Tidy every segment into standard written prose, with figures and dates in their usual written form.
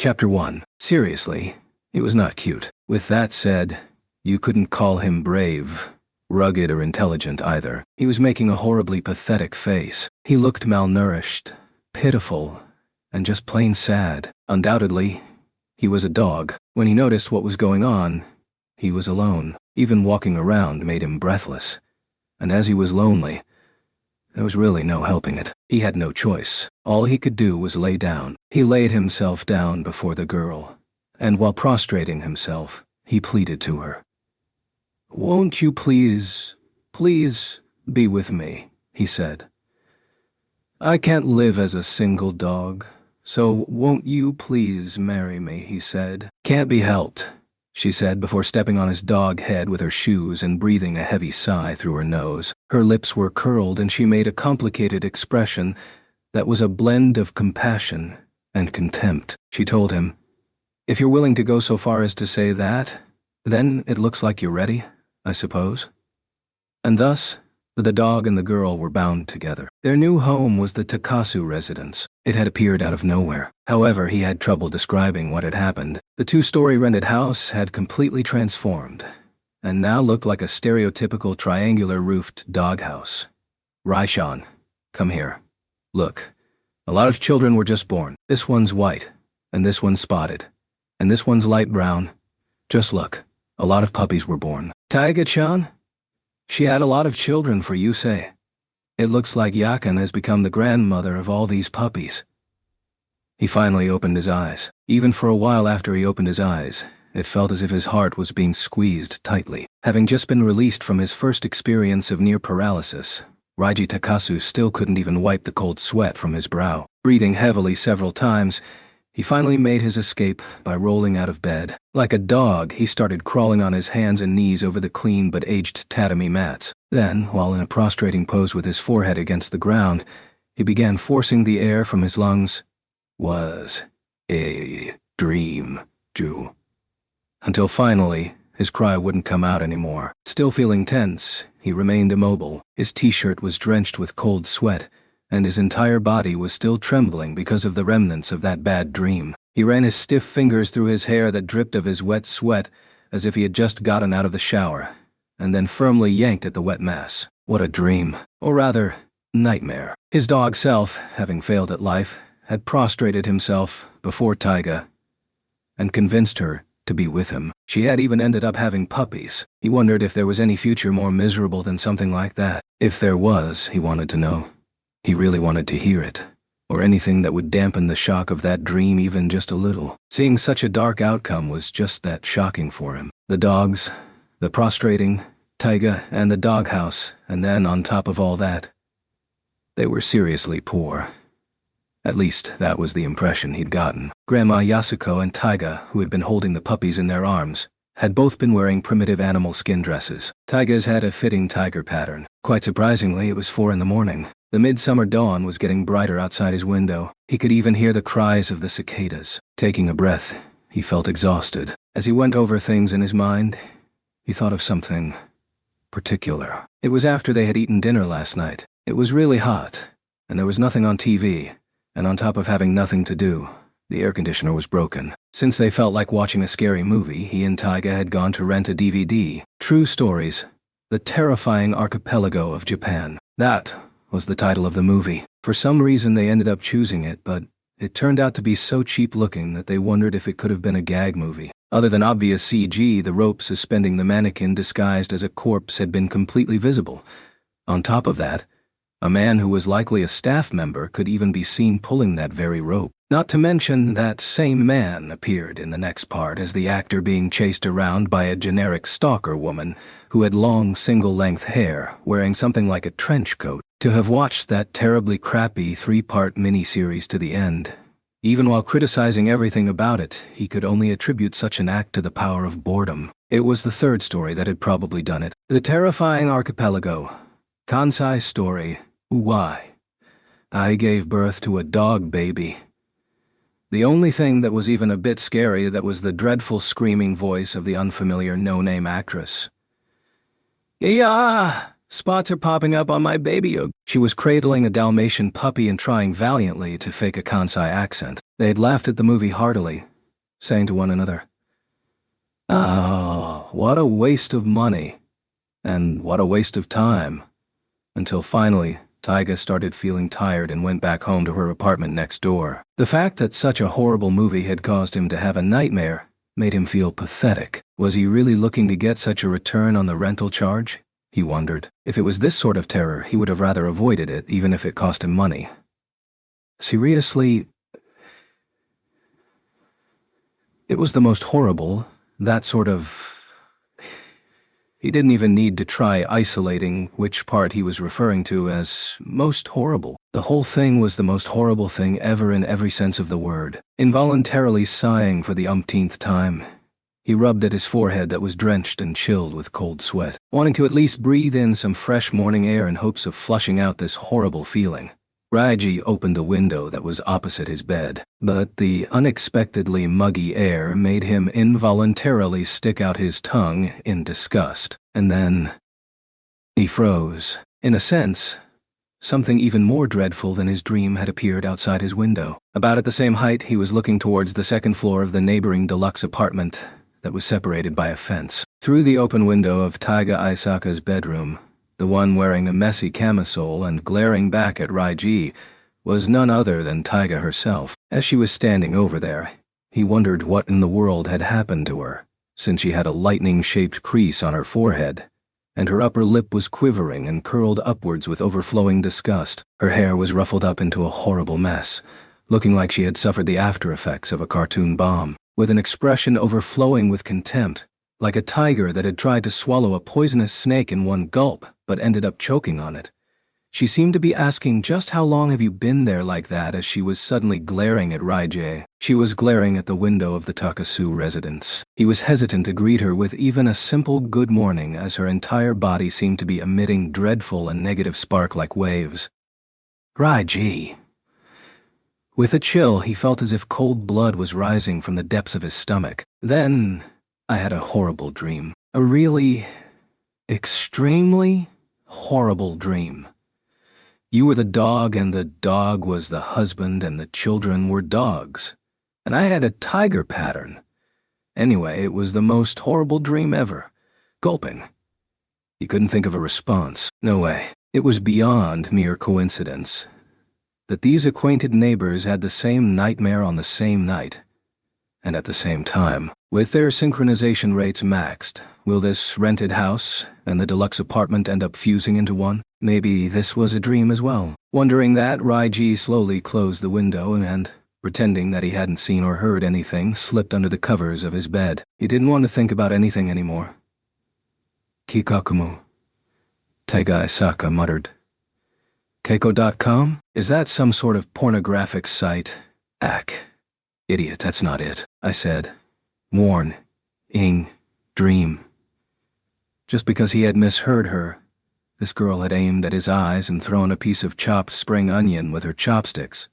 Chapter 1. Seriously, he was not cute. With that said, you couldn't call him brave, rugged, or intelligent either. He was making a horribly pathetic face. He looked malnourished, pitiful, and just plain sad. Undoubtedly, he was a dog. When he noticed what was going on, he was alone. Even walking around made him breathless. And as he was lonely, there was really no helping it. He had no choice. All he could do was lay down. He laid himself down before the girl, and while prostrating himself, he pleaded to her. "Won't you please be with me," he said. "I can't live as a single dog, so won't you please marry me," he said. "Can't be helped," she said before stepping on his dog head with her shoes and breathing a heavy sigh through her nose. Her lips were curled and she made a complicated expression that was a blend of compassion and contempt. She told him, "If you're willing to go so far as to say that, then it looks like you're ready, I suppose." And thus, the dog and the girl were bound together. Their new home was the Takasu residence. It had appeared out of nowhere. However, he had trouble describing what had happened. The two-story rented house had completely transformed, and now looked like a stereotypical triangular-roofed doghouse. "Raishan, come here. Look, a lot of children were just born. This one's white, and this one's spotted, and this one's light brown. Just look, a lot of puppies were born. Taiga-chan? She had a lot of children for you, say. It looks like Yakan has become the grandmother of all these puppies." He finally opened his eyes. Even for a while after he opened his eyes, it felt as if his heart was being squeezed tightly. Having just been released from his first experience of near paralysis, Raiji Takasu still couldn't even wipe the cold sweat from his brow. Breathing heavily several times, he finally made his escape by rolling out of bed. Like a dog, he started crawling on his hands and knees over the clean but aged tatami mats. Then, while in a prostrating pose with his forehead against the ground, he began forcing the air from his lungs. "Was a dream, Ju." Until finally, his cry wouldn't come out anymore. Still feeling tense, he remained immobile. His t-shirt was drenched with cold sweat, and his entire body was still trembling because of the remnants of that bad dream. He ran his stiff fingers through his hair that dripped of his wet sweat as if he had just gotten out of the shower, and then firmly yanked at the wet mass. What a dream. Or rather, nightmare. His dog self, having failed at life, had prostrated himself before Taiga and convinced her to be with him. She had even ended up having puppies. He wondered if there was any future more miserable than something like that. If there was, he wanted to know. He really wanted to hear it, or anything that would dampen the shock of that dream even just a little. Seeing such a dark outcome was just that shocking for him. The dogs, the prostrating, Taiga, and the doghouse, and then on top of all that, they were seriously poor. At least, that was the impression he'd gotten. Grandma Yasuko and Taiga, who had been holding the puppies in their arms, had both been wearing primitive animal skin dresses. Taiga's had a fitting tiger pattern. Quite surprisingly, it was 4 in the morning. The midsummer dawn was getting brighter outside his window. He could even hear the cries of the cicadas. Taking a breath, he felt exhausted. As he went over things in his mind, he thought of something particular. It was after they had eaten dinner last night. It was really hot, and there was nothing on TV, and on top of having nothing to do, the air conditioner was broken. Since they felt like watching a scary movie, he and Taiga had gone to rent a DVD. True Stories, The Terrifying Archipelago of Japan. That was the title of the movie. For some reason they ended up choosing it, but it turned out to be so cheap-looking that they wondered if it could have been a gag movie. Other than obvious CG, the rope suspending the mannequin disguised as a corpse had been completely visible. On top of that, a man who was likely a staff member could even be seen pulling that very rope. Not to mention that same man appeared in the next part as the actor being chased around by a generic stalker woman who had long single-length hair, wearing something like a trench coat. To have watched that terribly crappy 3-part miniseries to the end, even while criticizing everything about it, he could only attribute such an act to the power of boredom. It was the third story that had probably done it. The Terrifying Archipelago. Kansai story. Why? I gave birth to a dog baby. The only thing that was even a bit scary that was the dreadful screaming voice of the unfamiliar no-name actress. "Yeah! Spots are popping up on my baby." She was cradling a Dalmatian puppy and trying valiantly to fake a Kansai accent. They had laughed at the movie heartily, saying to one another, "Oh, what a waste of money, and what a waste of time," until finally, Taiga started feeling tired and went back home to her apartment next door. The fact that such a horrible movie had caused him to have a nightmare made him feel pathetic. Was he really looking to get such a return on the rental charge? He wondered. If it was this sort of terror, he would have rather avoided it, even if it cost him money. Seriously, it was the most horrible, that sort of... He didn't even need to try isolating which part he was referring to as most horrible. The whole thing was the most horrible thing ever in every sense of the word. Involuntarily sighing for the umpteenth time, he rubbed at his forehead that was drenched and chilled with cold sweat, wanting to at least breathe in some fresh morning air in hopes of flushing out this horrible feeling. Raiji opened the window that was opposite his bed, but the unexpectedly muggy air made him involuntarily stick out his tongue in disgust, and then he froze. In a sense, something even more dreadful than his dream had appeared outside his window. About at the same height, he was looking towards the second floor of the neighboring deluxe apartment that was separated by a fence. Through the open window of Taiga Aisaka's bedroom, the one wearing a messy camisole and glaring back at Raiji was none other than Taiga herself. As she was standing over there, he wondered what in the world had happened to her, since she had a lightning-shaped crease on her forehead, and her upper lip was quivering and curled upwards with overflowing disgust. Her hair was ruffled up into a horrible mess, looking like she had suffered the after-effects of a cartoon bomb, with an expression overflowing with contempt, like a tiger that had tried to swallow a poisonous snake in one gulp, but ended up choking on it. She seemed to be asking just how long have you been there like that as she was suddenly glaring at Raiji. She was glaring at the window of the Takasu residence. He was hesitant to greet her with even a simple good morning as her entire body seemed to be emitting dreadful and negative spark-like waves. Raiji. With a chill, he felt as if cold blood was rising from the depths of his stomach. Then I had a horrible dream. A really, extremely horrible dream. You were the dog, and the dog was the husband, and the children were dogs. And I had a tiger pattern. Anyway, it was the most horrible dream ever. Gulping. He couldn't think of a response. No way. It was beyond mere coincidence that these acquainted neighbors had the same nightmare on the same night, and at the same time. With their synchronization rates maxed, will this rented house and the deluxe apartment end up fusing into one? Maybe this was a dream as well. Wondering that, Raiji slowly closed the window and, pretending that he hadn't seen or heard anything, slipped under the covers of his bed. He didn't want to think about anything anymore. Kikakumu, Taiga Aisaka muttered. Keiko.com? Is that some sort of pornographic site? Ack. Idiot, that's not it, I said. Dream. Just because he had misheard her, this girl had aimed at his eyes and thrown a piece of chopped spring onion with her chopsticks.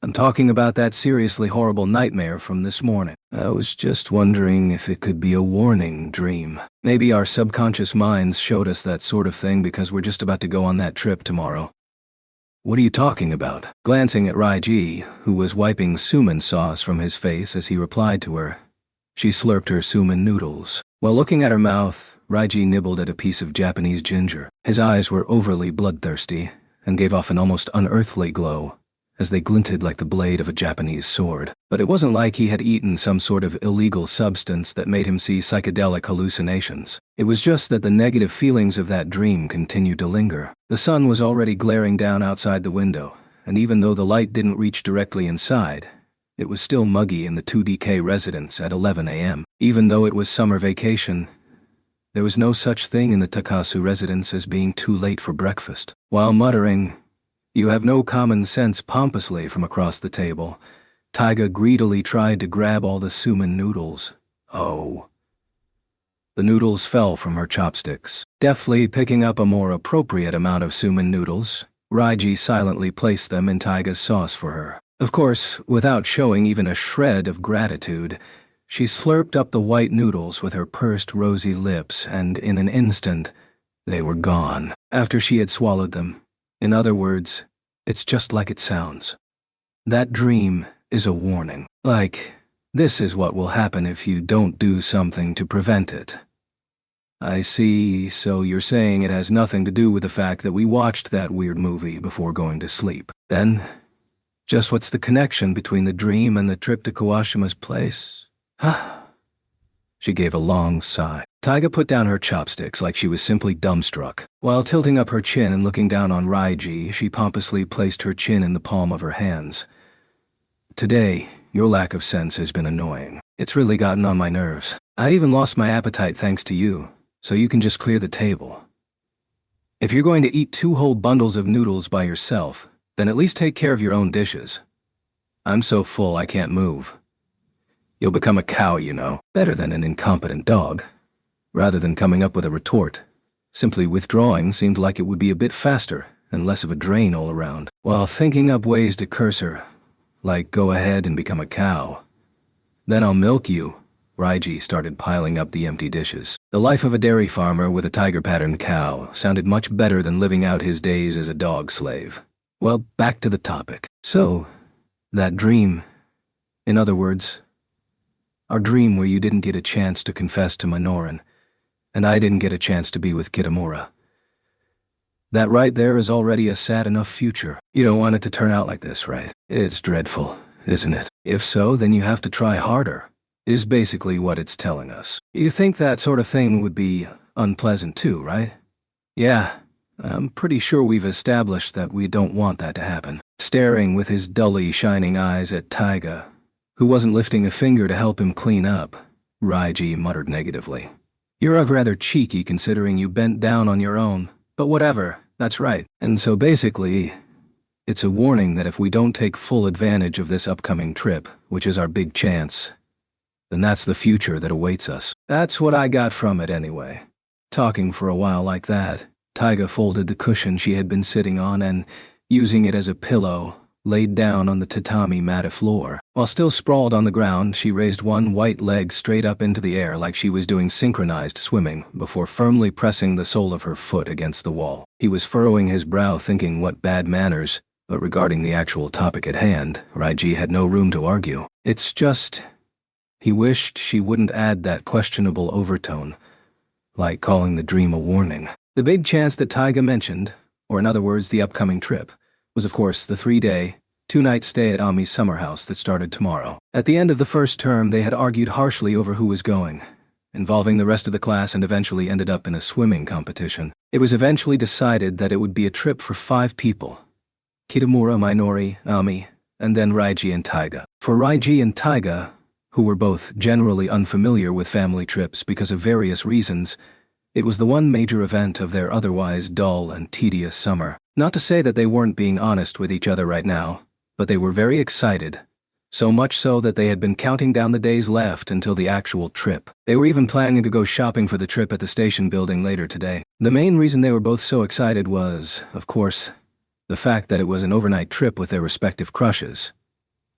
I'm talking about that seriously horrible nightmare from this morning. I was just wondering if it could be a warning dream. Maybe our subconscious minds showed us that sort of thing because we're just about to go on that trip tomorrow. What are you talking about? Glancing at Raiji, who was wiping suman sauce from his face as he replied to her, she slurped her suman noodles. While looking at her mouth, Raiji nibbled at a piece of Japanese ginger. His eyes were overly bloodthirsty and gave off an almost unearthly glow, as they glinted like the blade of a Japanese sword. But it wasn't like he had eaten some sort of illegal substance that made him see psychedelic hallucinations. It was just that the negative feelings of that dream continued to linger. The sun was already glaring down outside the window, and even though the light didn't reach directly inside, it was still muggy in the 2DK residence at 11 a.m. Even though it was summer vacation, there was no such thing in the Takasu residence as being too late for breakfast. While muttering, "You have no common sense," pompously from across the table, Taiga greedily tried to grab all the suman noodles. Oh. The noodles fell from her chopsticks. Deftly picking up a more appropriate amount of suman noodles, Raiji silently placed them in Taiga's sauce for her. Of course, without showing even a shred of gratitude, she slurped up the white noodles with her pursed rosy lips, and in an instant, they were gone. After she had swallowed them. In other words, it's just like it sounds. That dream is a warning. Like, this is what will happen if you don't do something to prevent it. I see, so you're saying it has nothing to do with the fact that we watched that weird movie before going to sleep. Then, just what's the connection between the dream and the trip to Kawashima's place? She gave a long sigh. Taiga put down her chopsticks like she was simply dumbstruck. While tilting up her chin and looking down on Raiji, she pompously placed her chin in the palm of her hands. Today, your lack of sense has been annoying. It's really gotten on my nerves. I even lost my appetite thanks to you, so you can just clear the table. If you're going to eat 2 whole bundles of noodles by yourself, then at least take care of your own dishes. I'm so full I can't move. You'll become a cow, you know. Better than an incompetent dog. Rather than coming up with a retort, simply withdrawing seemed like it would be a bit faster and less of a drain all around. While thinking up ways to curse her, like go ahead and become a cow. Then I'll milk you. Raiji started piling up the empty dishes. The life of a dairy farmer with a tiger-patterned cow sounded much better than living out his days as a dog slave. Well, back to the topic. So, that dream, in other words, our dream where you didn't get a chance to confess to Minoran, and I didn't get a chance to be with Kitamura. That right there is already a sad enough future. You don't want it to turn out like this, right? It's dreadful, isn't it? If so, then you have to try harder, is basically what it's telling us. You think that sort of thing would be unpleasant too, right? Yeah, I'm pretty sure we've established that we don't want that to happen. Staring with his dully shining eyes at Taiga, who wasn't lifting a finger to help him clean up, Raiji muttered negatively. You're rather cheeky considering you bent down on your own, but whatever, that's right. And so basically, it's a warning that if we don't take full advantage of this upcoming trip, which is our big chance, then that's the future that awaits us. That's what I got from it anyway. Talking for a while like that, Taiga folded the cushion she had been sitting on and, using it as a pillow, laid down on the tatami matted floor. While still sprawled on the ground, she raised one white leg straight up into the air like she was doing synchronized swimming before firmly pressing the sole of her foot against the wall. He was furrowing his brow thinking what bad manners, but regarding the actual topic at hand, Raiji had no room to argue. It's just, he wished she wouldn't add that questionable overtone, like calling the dream a warning. The big chance that Taiga mentioned, or in other words the upcoming trip, was of course the 3-day, 2-night stay at Ami's summer house that started tomorrow. At the end of the first term, they had argued harshly over who was going, involving the rest of the class, and eventually ended up in a swimming competition. It was eventually decided that it would be a trip for 5 people. Kitamura, Minori, Ami, and then Raiji and Taiga. For Raiji and Taiga, who were both generally unfamiliar with family trips because of various reasons, it was the one major event of their otherwise dull and tedious summer. Not to say that they weren't being honest with each other right now, but they were very excited. So much so that they had been counting down the days left until the actual trip. They were even planning to go shopping for the trip at the station building later today. The main reason they were both so excited was, of course, the fact that it was an overnight trip with their respective crushes.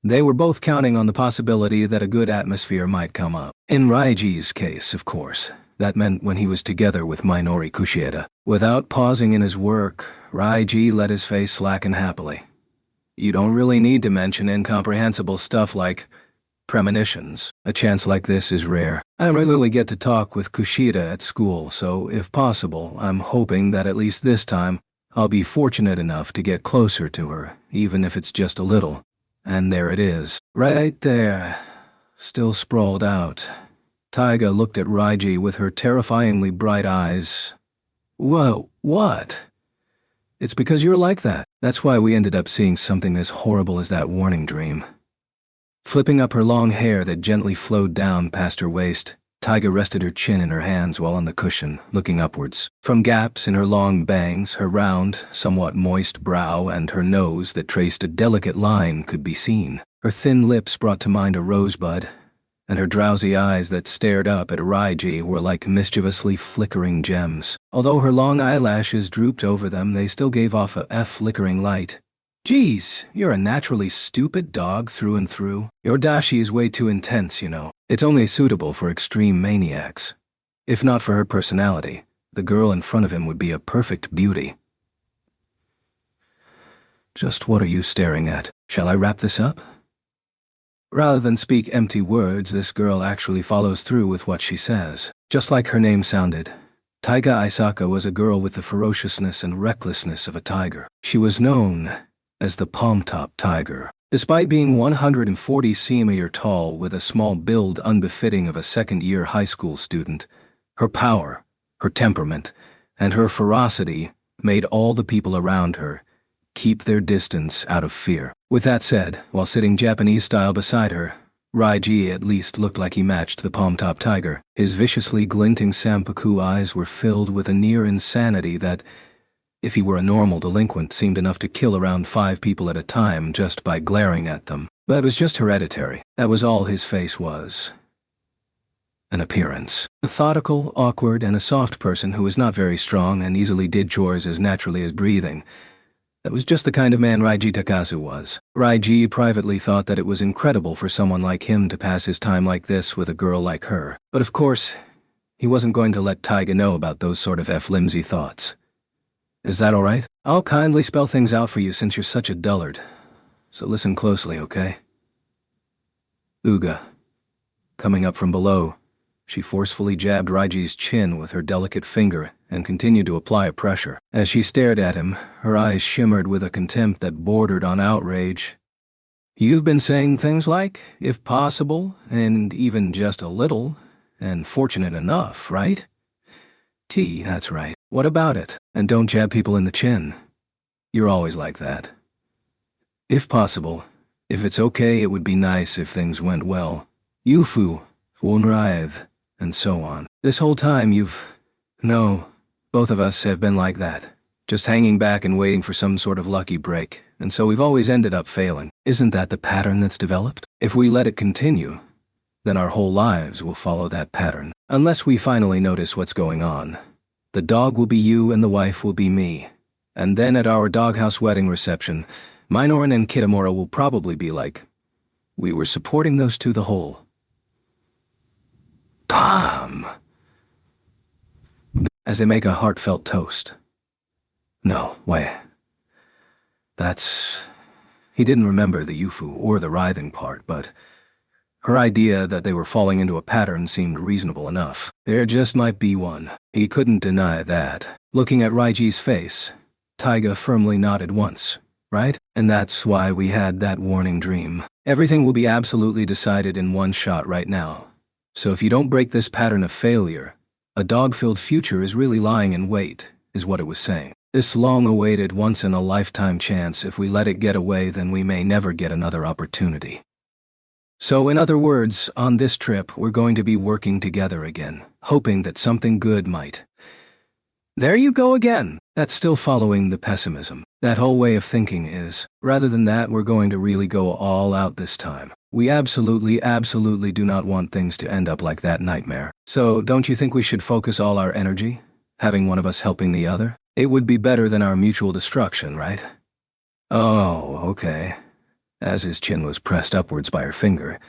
They were both counting on the possibility that a good atmosphere might come up. In Raiji's case, of course, that meant when he was together with Minori Kushieda. Without pausing in his work, Raiji let his face slacken happily. You don't really need to mention incomprehensible stuff like premonitions. A chance like this is rare. I regularly get to talk with Kushida at school, so if possible, I'm hoping that at least this time, I'll be fortunate enough to get closer to her, even if it's just a little. And there it is. Right there. Still sprawled out. Taiga looked at Raiji with her terrifyingly bright eyes. Whoa, what? It's because you're like that. That's why we ended up seeing something as horrible as that warning dream. Flipping up her long hair that gently flowed down past her waist, Taiga rested her chin in her hands while on the cushion, looking upwards. From gaps in her long bangs, her round, somewhat moist brow, and her nose that traced a delicate line could be seen. Her thin lips brought to mind a rosebud, and her drowsy eyes that stared up at Raiji were like mischievously flickering gems. Although her long eyelashes drooped over them, they still gave off a flickering light. Geez, you're a naturally stupid dog through and through. Your dashi is way too intense, you know. It's only suitable for extreme maniacs. If not for her personality, the girl in front of him would be a perfect beauty. Just what are you staring at? Shall I wrap this up? Rather than speak empty words, this girl actually follows through with what she says. Just like her name sounded, Taiga Aisaka was a girl with the ferociousness and recklessness of a tiger. She was known as the palm-top tiger. Despite being 140 cm tall with a small build unbefitting of a second-year high school student, her power, her temperament, and her ferocity made all the people around her keep their distance out of fear. With that said, while sitting Japanese-style beside her, Raiji at least looked like he matched the palm-top tiger. His viciously glinting Sampuku eyes were filled with a near insanity that, if he were a normal delinquent, seemed enough to kill around 5 people at a time just by glaring at them. But it was just hereditary. That was all his face was. An appearance. Methodical, awkward, and a soft person who was not very strong and easily did chores as naturally as breathing. That was just the kind of man Raiji Takasu was. Raiji privately thought that it was incredible for someone like him to pass his time like this with a girl like her. But of course, he wasn't going to let Taiga know about those sort of flimsy thoughts. Is that alright? I'll kindly spell things out for you since you're such a dullard. So listen closely, okay? Uga. Coming up from below, she forcefully jabbed Raiji's chin with her delicate finger and continued to apply pressure. As she stared at him, her eyes shimmered with a contempt that bordered on outrage. You've been saying things like, if possible, and even just a little, and fortunate enough, right? That's right. What about it? And don't jab people in the chin. You're always like that. If possible, if it's okay, it would be nice if things went well. Yufu, Wunraev, and so on. This whole time No, both of us have been like that. Just hanging back and waiting for some sort of lucky break, and so we've always ended up failing. Isn't that the pattern that's developed? If we let it continue, then our whole lives will follow that pattern. Unless we finally notice what's going on. The dog will be you and the wife will be me. And then at our doghouse wedding reception, Minoran and Kitamura will probably be like, we were supporting those two the whole time. As they make a heartfelt toast. No, wait. He didn't remember the Yufu or the writhing part, but her idea that they were falling into a pattern seemed reasonable enough. There just might be one. He couldn't deny that. Looking at Raiji's face, Taiga firmly nodded once, right? And that's why we had that warning dream. Everything will be absolutely decided in one shot right now. So if you don't break this pattern of failure, a dog-filled future is really lying in wait, is what it was saying. This long-awaited once-in-a-lifetime chance, if we let it get away, then we may never get another opportunity. So in other words, on this trip, we're going to be working together again, hoping that something good might. There you go again. That's still following the pessimism. That whole way of thinking is, rather than that, we're going to really go all out this time. We absolutely do not want things to end up like that nightmare. So don't you think we should focus all our energy, having one of us helping the other? It would be better than our mutual destruction, right? Oh, okay. As his chin was pressed upwards by her finger,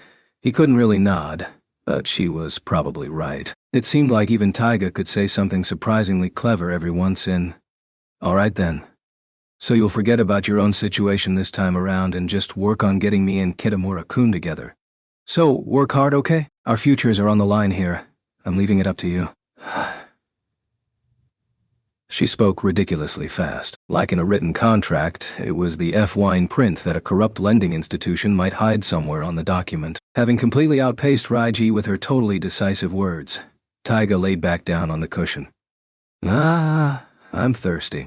he couldn't really nod, but she was probably right. It seemed like even Taiga could say something surprisingly clever every once in. All right then. So you'll forget about your own situation this time around and just work on getting me and Kitamura-kun together. So, work hard, okay? Our futures are on the line here. I'm leaving it up to you. She spoke ridiculously fast. Like in a written contract, it was the fine print that a corrupt lending institution might hide somewhere on the document. Having completely outpaced Raiji with her totally decisive words, Taiga laid back down on the cushion. I'm thirsty.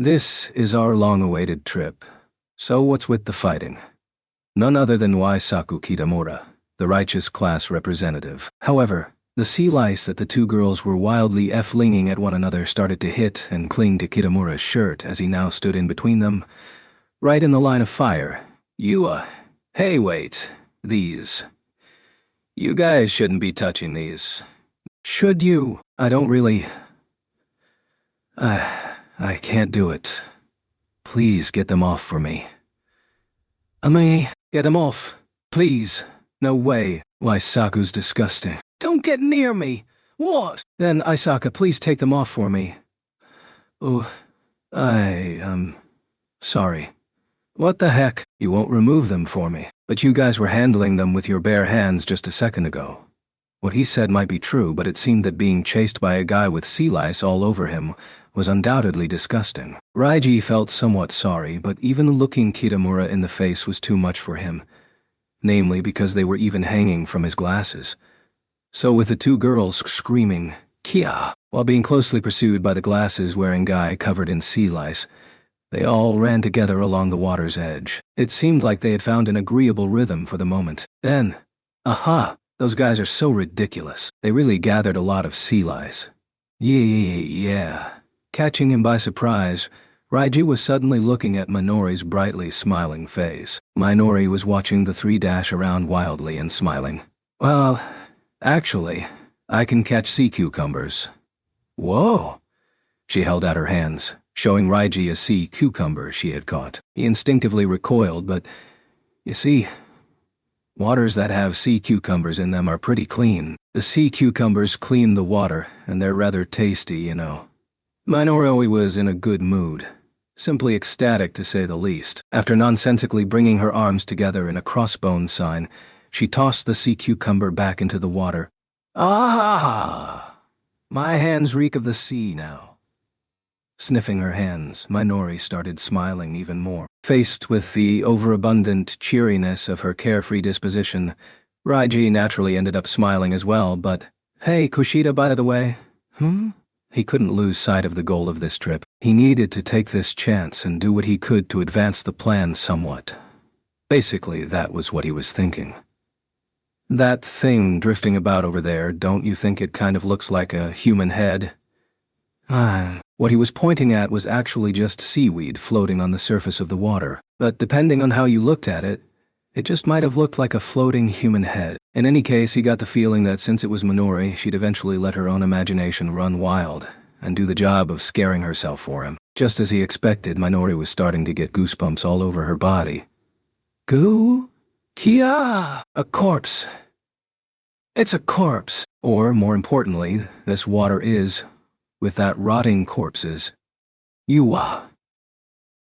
This is our long-awaited trip. So what's with the fighting? None other than Waisaku Kitamura, the righteous class representative. However, the sea lice that the two girls were wildly flinging at one another started to hit and cling to Kitamura's shirt as he now stood in between them, right in the line of fire. Hey wait, these. You guys shouldn't be touching these. Should you? I don't really... I can't do it. Please get them off for me. Ami, get them off. Please. No way. Waisaku's disgusting. Don't get near me. What? Then, Isaka, please take them off for me. Oh, sorry. What the heck? You won't remove them for me. But you guys were handling them with your bare hands just a second ago. What he said might be true, but it seemed that being chased by a guy with sea lice all over him was undoubtedly disgusting. Raiji felt somewhat sorry, but even looking Kitamura in the face was too much for him, namely because they were even hanging from his glasses. So with the two girls screaming, "Kia!" while being closely pursued by the glasses-wearing guy covered in sea lice, they all ran together along the water's edge. It seemed like they had found an agreeable rhythm for the moment. Then, aha! Those guys are so ridiculous. They really gathered a lot of sea lice. Yeah. Catching him by surprise, Raiji was suddenly looking at Minori's brightly smiling face. Minori was watching the three dash around wildly and smiling. Well, actually, I can catch sea cucumbers. Whoa! She held out her hands, showing Raiji a sea cucumber she had caught. He instinctively recoiled, but, you see, waters that have sea cucumbers in them are pretty clean. The sea cucumbers clean the water, and they're rather tasty, you know. Minori was in a good mood, simply ecstatic to say the least. After nonsensically bringing her arms together in a crossbone sign, she tossed the sea cucumber back into the water. Ah! My hands reek of the sea now. Sniffing her hands, Minori started smiling even more. Faced with the overabundant cheeriness of her carefree disposition, Raiji naturally ended up smiling as well, but, hey, Kushida, by the way. He couldn't lose sight of the goal of this trip. He needed to take this chance and do what he could to advance the plan somewhat. Basically, that was what he was thinking. That thing drifting about over there, don't you think it kind of looks like a human head? What he was pointing at was actually just seaweed floating on the surface of the water, but depending on how you looked at it, it just might have looked like a floating human head. In any case, he got the feeling that since it was Minori, she'd eventually let her own imagination run wild and do the job of scaring herself for him. Just as he expected, Minori was starting to get goosebumps all over her body. Kia! A corpse. It's a corpse. Or, more importantly, this water is, with that rotting corpses.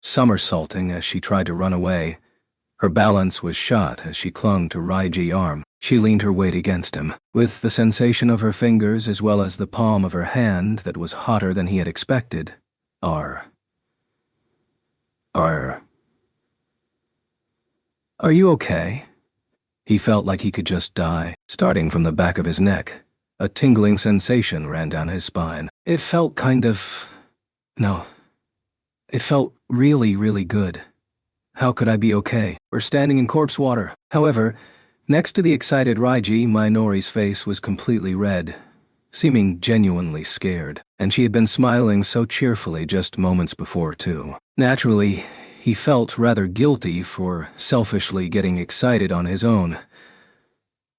Somersaulting as she tried to run away, her balance was shot as she clung to Raiji's arm. She leaned her weight against him, with the sensation of her fingers as well as the palm of her hand that was hotter than he had expected. Are you okay? He felt like he could just die. Starting from the back of his neck, a tingling sensation ran down his spine. It felt it felt really, really good. How could I be okay? We're standing in corpse water. However, next to the excited Raiji, Minori's face was completely red, seeming genuinely scared, and she had been smiling so cheerfully just moments before, too. Naturally, he felt rather guilty for selfishly getting excited on his own.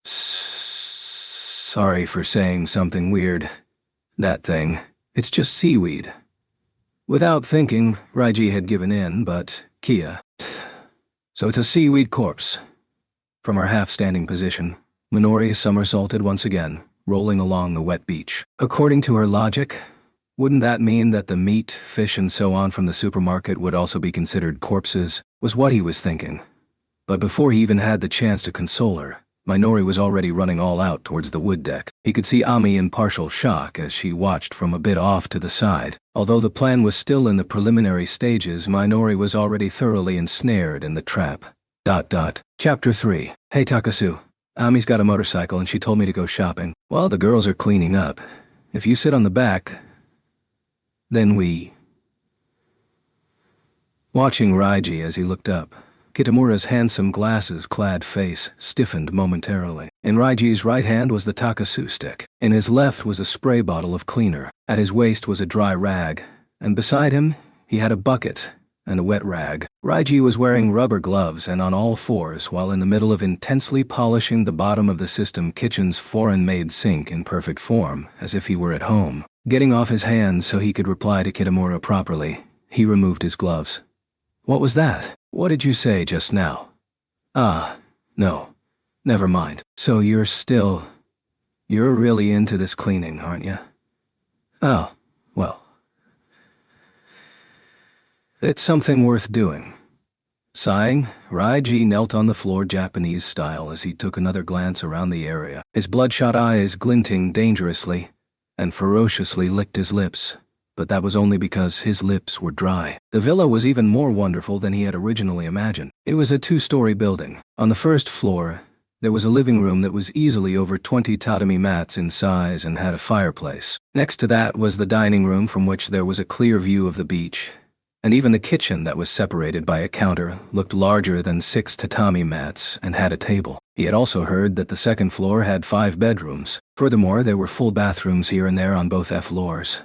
Sorry for saying something weird. That thing. It's just seaweed. Without thinking, Raiji had given in, but Kia. So it's a seaweed corpse. From her half-standing position, Minori somersaulted once again, rolling along the wet beach. According to her logic, wouldn't that mean that the meat, fish, and so on from the supermarket would also be considered corpses? Was what he was thinking. But before he even had the chance to console her, Minori was already running all out towards the wood deck. He could see Ami in partial shock as she watched from a bit off to the side. Although the plan was still in the preliminary stages, Minori was already thoroughly ensnared in the trap. Chapter 3. Hey Takasu, Ami's got a motorcycle and she told me to go shopping. While the girls are cleaning up, if you sit on the back, then we... Watching Raiji as he looked up, Kitamura's handsome glasses-clad face stiffened momentarily. In Raiji's right hand was the Takasu stick. In his left was a spray bottle of cleaner. At his waist was a dry rag, and beside him, he had a bucket and a wet rag. Raiji was wearing rubber gloves and on all fours while in the middle of intensely polishing the bottom of the system kitchen's foreign-made sink in perfect form, as if he were at home. Getting off his hands so he could reply to Kitamura properly, he removed his gloves. "What was that? What did you say just now?" "Ah, no. Never mind. So you're really into this cleaning, aren't you?" "Oh, well. It's something worth doing." Sighing, Raiji knelt on the floor Japanese style as he took another glance around the area, his bloodshot eyes glinting dangerously, and ferociously licked his lips. But that was only because his lips were dry. The villa was even more wonderful than he had originally imagined. It was a two-story building. On the first floor, there was a living room that was easily over 20 tatami mats in size and had a fireplace. Next to that was the dining room from which there was a clear view of the beach. And even the kitchen that was separated by a counter looked larger than 6 tatami mats and had a table. He had also heard that the second floor had 5 bedrooms. Furthermore, there were full bathrooms here and there on both floors.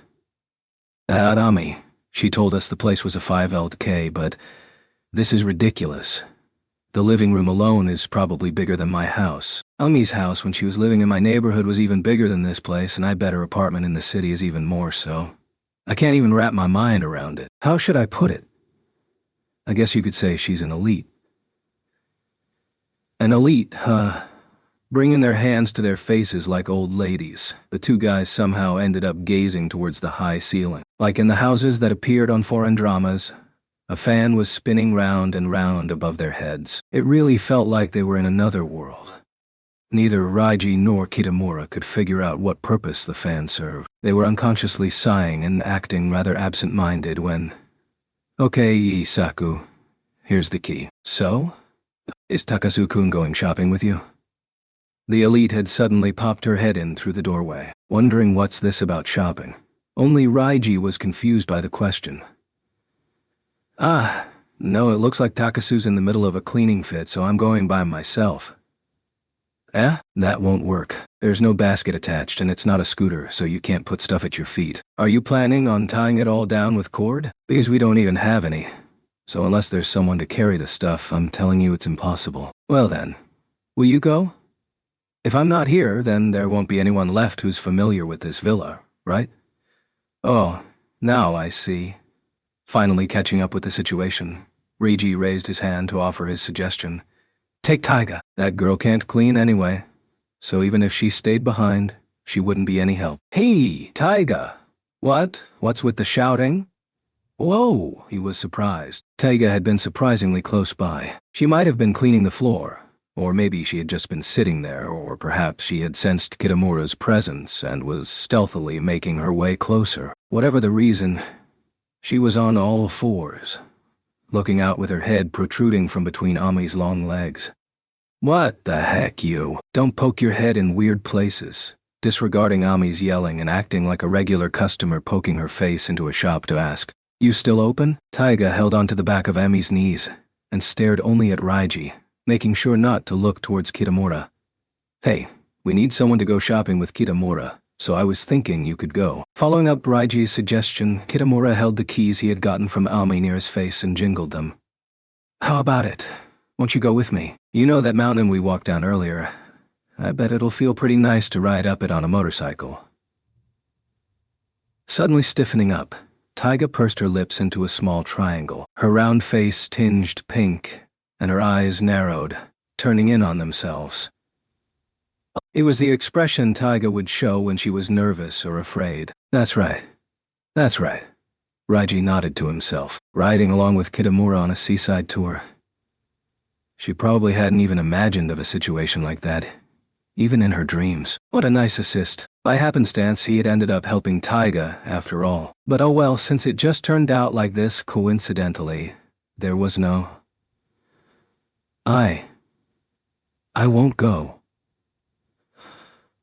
"Ami, she told us the place was a 5LK, but this is ridiculous. The living room alone is probably bigger than my house. Ami's house when she was living in my neighborhood was even bigger than this place, and I bet her apartment in the city is even more so. I can't even wrap my mind around it. How should I put it? I guess you could say she's an elite." "An elite, huh?" Bringing their hands to their faces like old ladies, the two guys somehow ended up gazing towards the high ceiling. Like in the houses that appeared on foreign dramas, a fan was spinning round and round above their heads. It really felt like they were in another world. Neither Raiji nor Kitamura could figure out what purpose the fan served. They were unconsciously sighing and acting rather absent-minded when, "Okay, Isaku, here's the key. So? Is Takasu-kun going shopping with you?" The elite had suddenly popped her head in through the doorway, wondering what's this about shopping. Only Raiji was confused by the question. "Ah, no, it looks like Takasu's in the middle of a cleaning fit, so I'm going by myself." "Eh? That won't work. There's no basket attached and it's not a scooter, so you can't put stuff at your feet. Are you planning on tying it all down with cord? Because we don't even have any. So unless there's someone to carry the stuff, I'm telling you it's impossible." "Well then, will you go? If I'm not here, then there won't be anyone left who's familiar with this villa, right?" "Oh, now I see." Finally catching up with the situation, Reiji raised his hand to offer his suggestion. "Take Taiga. That girl can't clean anyway, so even if she stayed behind, she wouldn't be any help." "Hey, Taiga! What's with the shouting?" "Whoa," he was surprised. Taiga had been surprisingly close by. She might have been cleaning the floor, or maybe she had just been sitting there, or perhaps she had sensed Kitamura's presence and was stealthily making her way closer. Whatever the reason, she was on all fours, looking out with her head protruding from between Ami's long legs. "What the heck, you? Don't poke your head in weird places." Disregarding Ami's yelling and acting like a regular customer poking her face into a shop to ask, "You still open?" Taiga held onto the back of Ami's knees and stared only at Raiji, making sure not to look towards Kitamura. "Hey, we need someone to go shopping with Kitamura, so I was thinking you could go." Following up Raiji's suggestion, Kitamura held the keys he had gotten from Ami near his face and jingled them. "How about it? Won't you go with me? You know that mountain we walked down earlier? I bet it'll feel pretty nice to ride up it on a motorcycle." Suddenly stiffening up, Taiga pursed her lips into a small triangle. Her round face tinged pink, and her eyes narrowed, turning in on themselves. It was the expression Taiga would show when she was nervous or afraid. That's right. Raiji nodded to himself, riding along with Kitamura on a seaside tour. She probably hadn't even imagined of a situation like that, even in her dreams. What a nice assist. By happenstance, he had ended up helping Taiga, after all. But oh well, since it just turned out like this coincidentally, there was no... I won't go."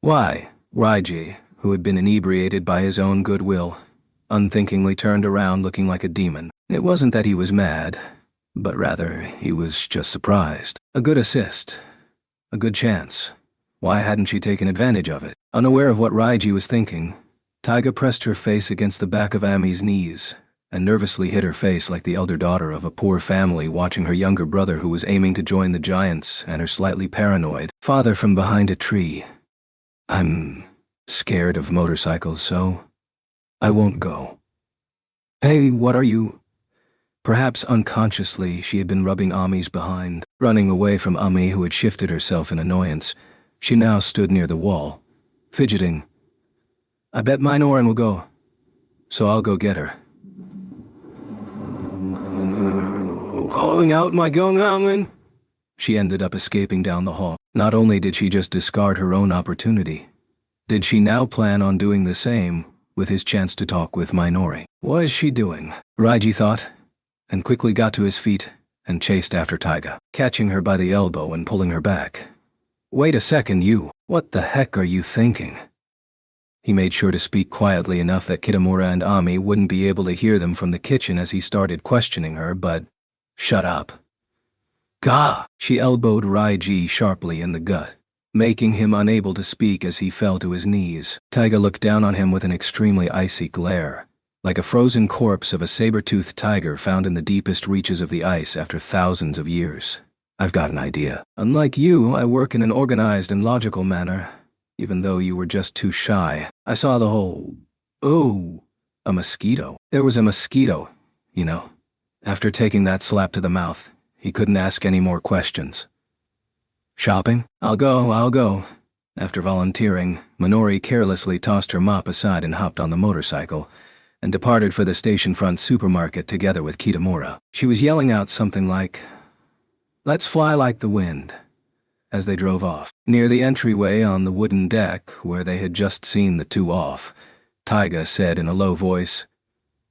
"Why?" Raiji, who had been inebriated by his own goodwill, unthinkingly turned around looking like a demon. It wasn't that he was mad, but rather he was just surprised. A good assist. A good chance. Why hadn't she taken advantage of it? Unaware of what Raiji was thinking, Taiga pressed her face against the back of Ami's knees and nervously hid her face like the elder daughter of a poor family watching her younger brother who was aiming to join the giants and her slightly paranoid father from behind a tree. I'm scared of motorcycles, so I won't go. Hey, what are you? Perhaps unconsciously she had been rubbing Ami's behind, running away from Ami who had shifted herself in annoyance. She now stood near the wall, fidgeting. I bet Minoran will go, so I'll go get her. Calling out my gung. She ended up escaping down the hall. Not only did she just discard her own opportunity, did she now plan on doing the same with his chance to talk with Minori? What is she doing? Raiji thought, and quickly got to his feet and chased after Taiga, catching her by the elbow and pulling her back. Wait a second, you. What the heck are you thinking? He made sure to speak quietly enough that Kitamura and Ami wouldn't be able to hear them from the kitchen as he started questioning her, but shut up. Gah! She elbowed Raiji sharply in the gut, making him unable to speak as he fell to his knees. Taiga looked down on him with an extremely icy glare, like a frozen corpse of a saber-toothed tiger found in the deepest reaches of the ice after thousands of years. I've got an idea. Unlike you, I work in an organized and logical manner, even though you were just too shy. I saw the whole... Oh, a mosquito. There was a mosquito, you know. After taking that slap to the mouth, he couldn't ask any more questions. Shopping? I'll go. After volunteering, Minori carelessly tossed her mop aside and hopped on the motorcycle, and departed for the station-front supermarket together with Kitamura. She was yelling out something like, "Let's fly like the wind," as they drove off. Near the entryway on the wooden deck, where they had just seen the two off, Taiga said in a low voice,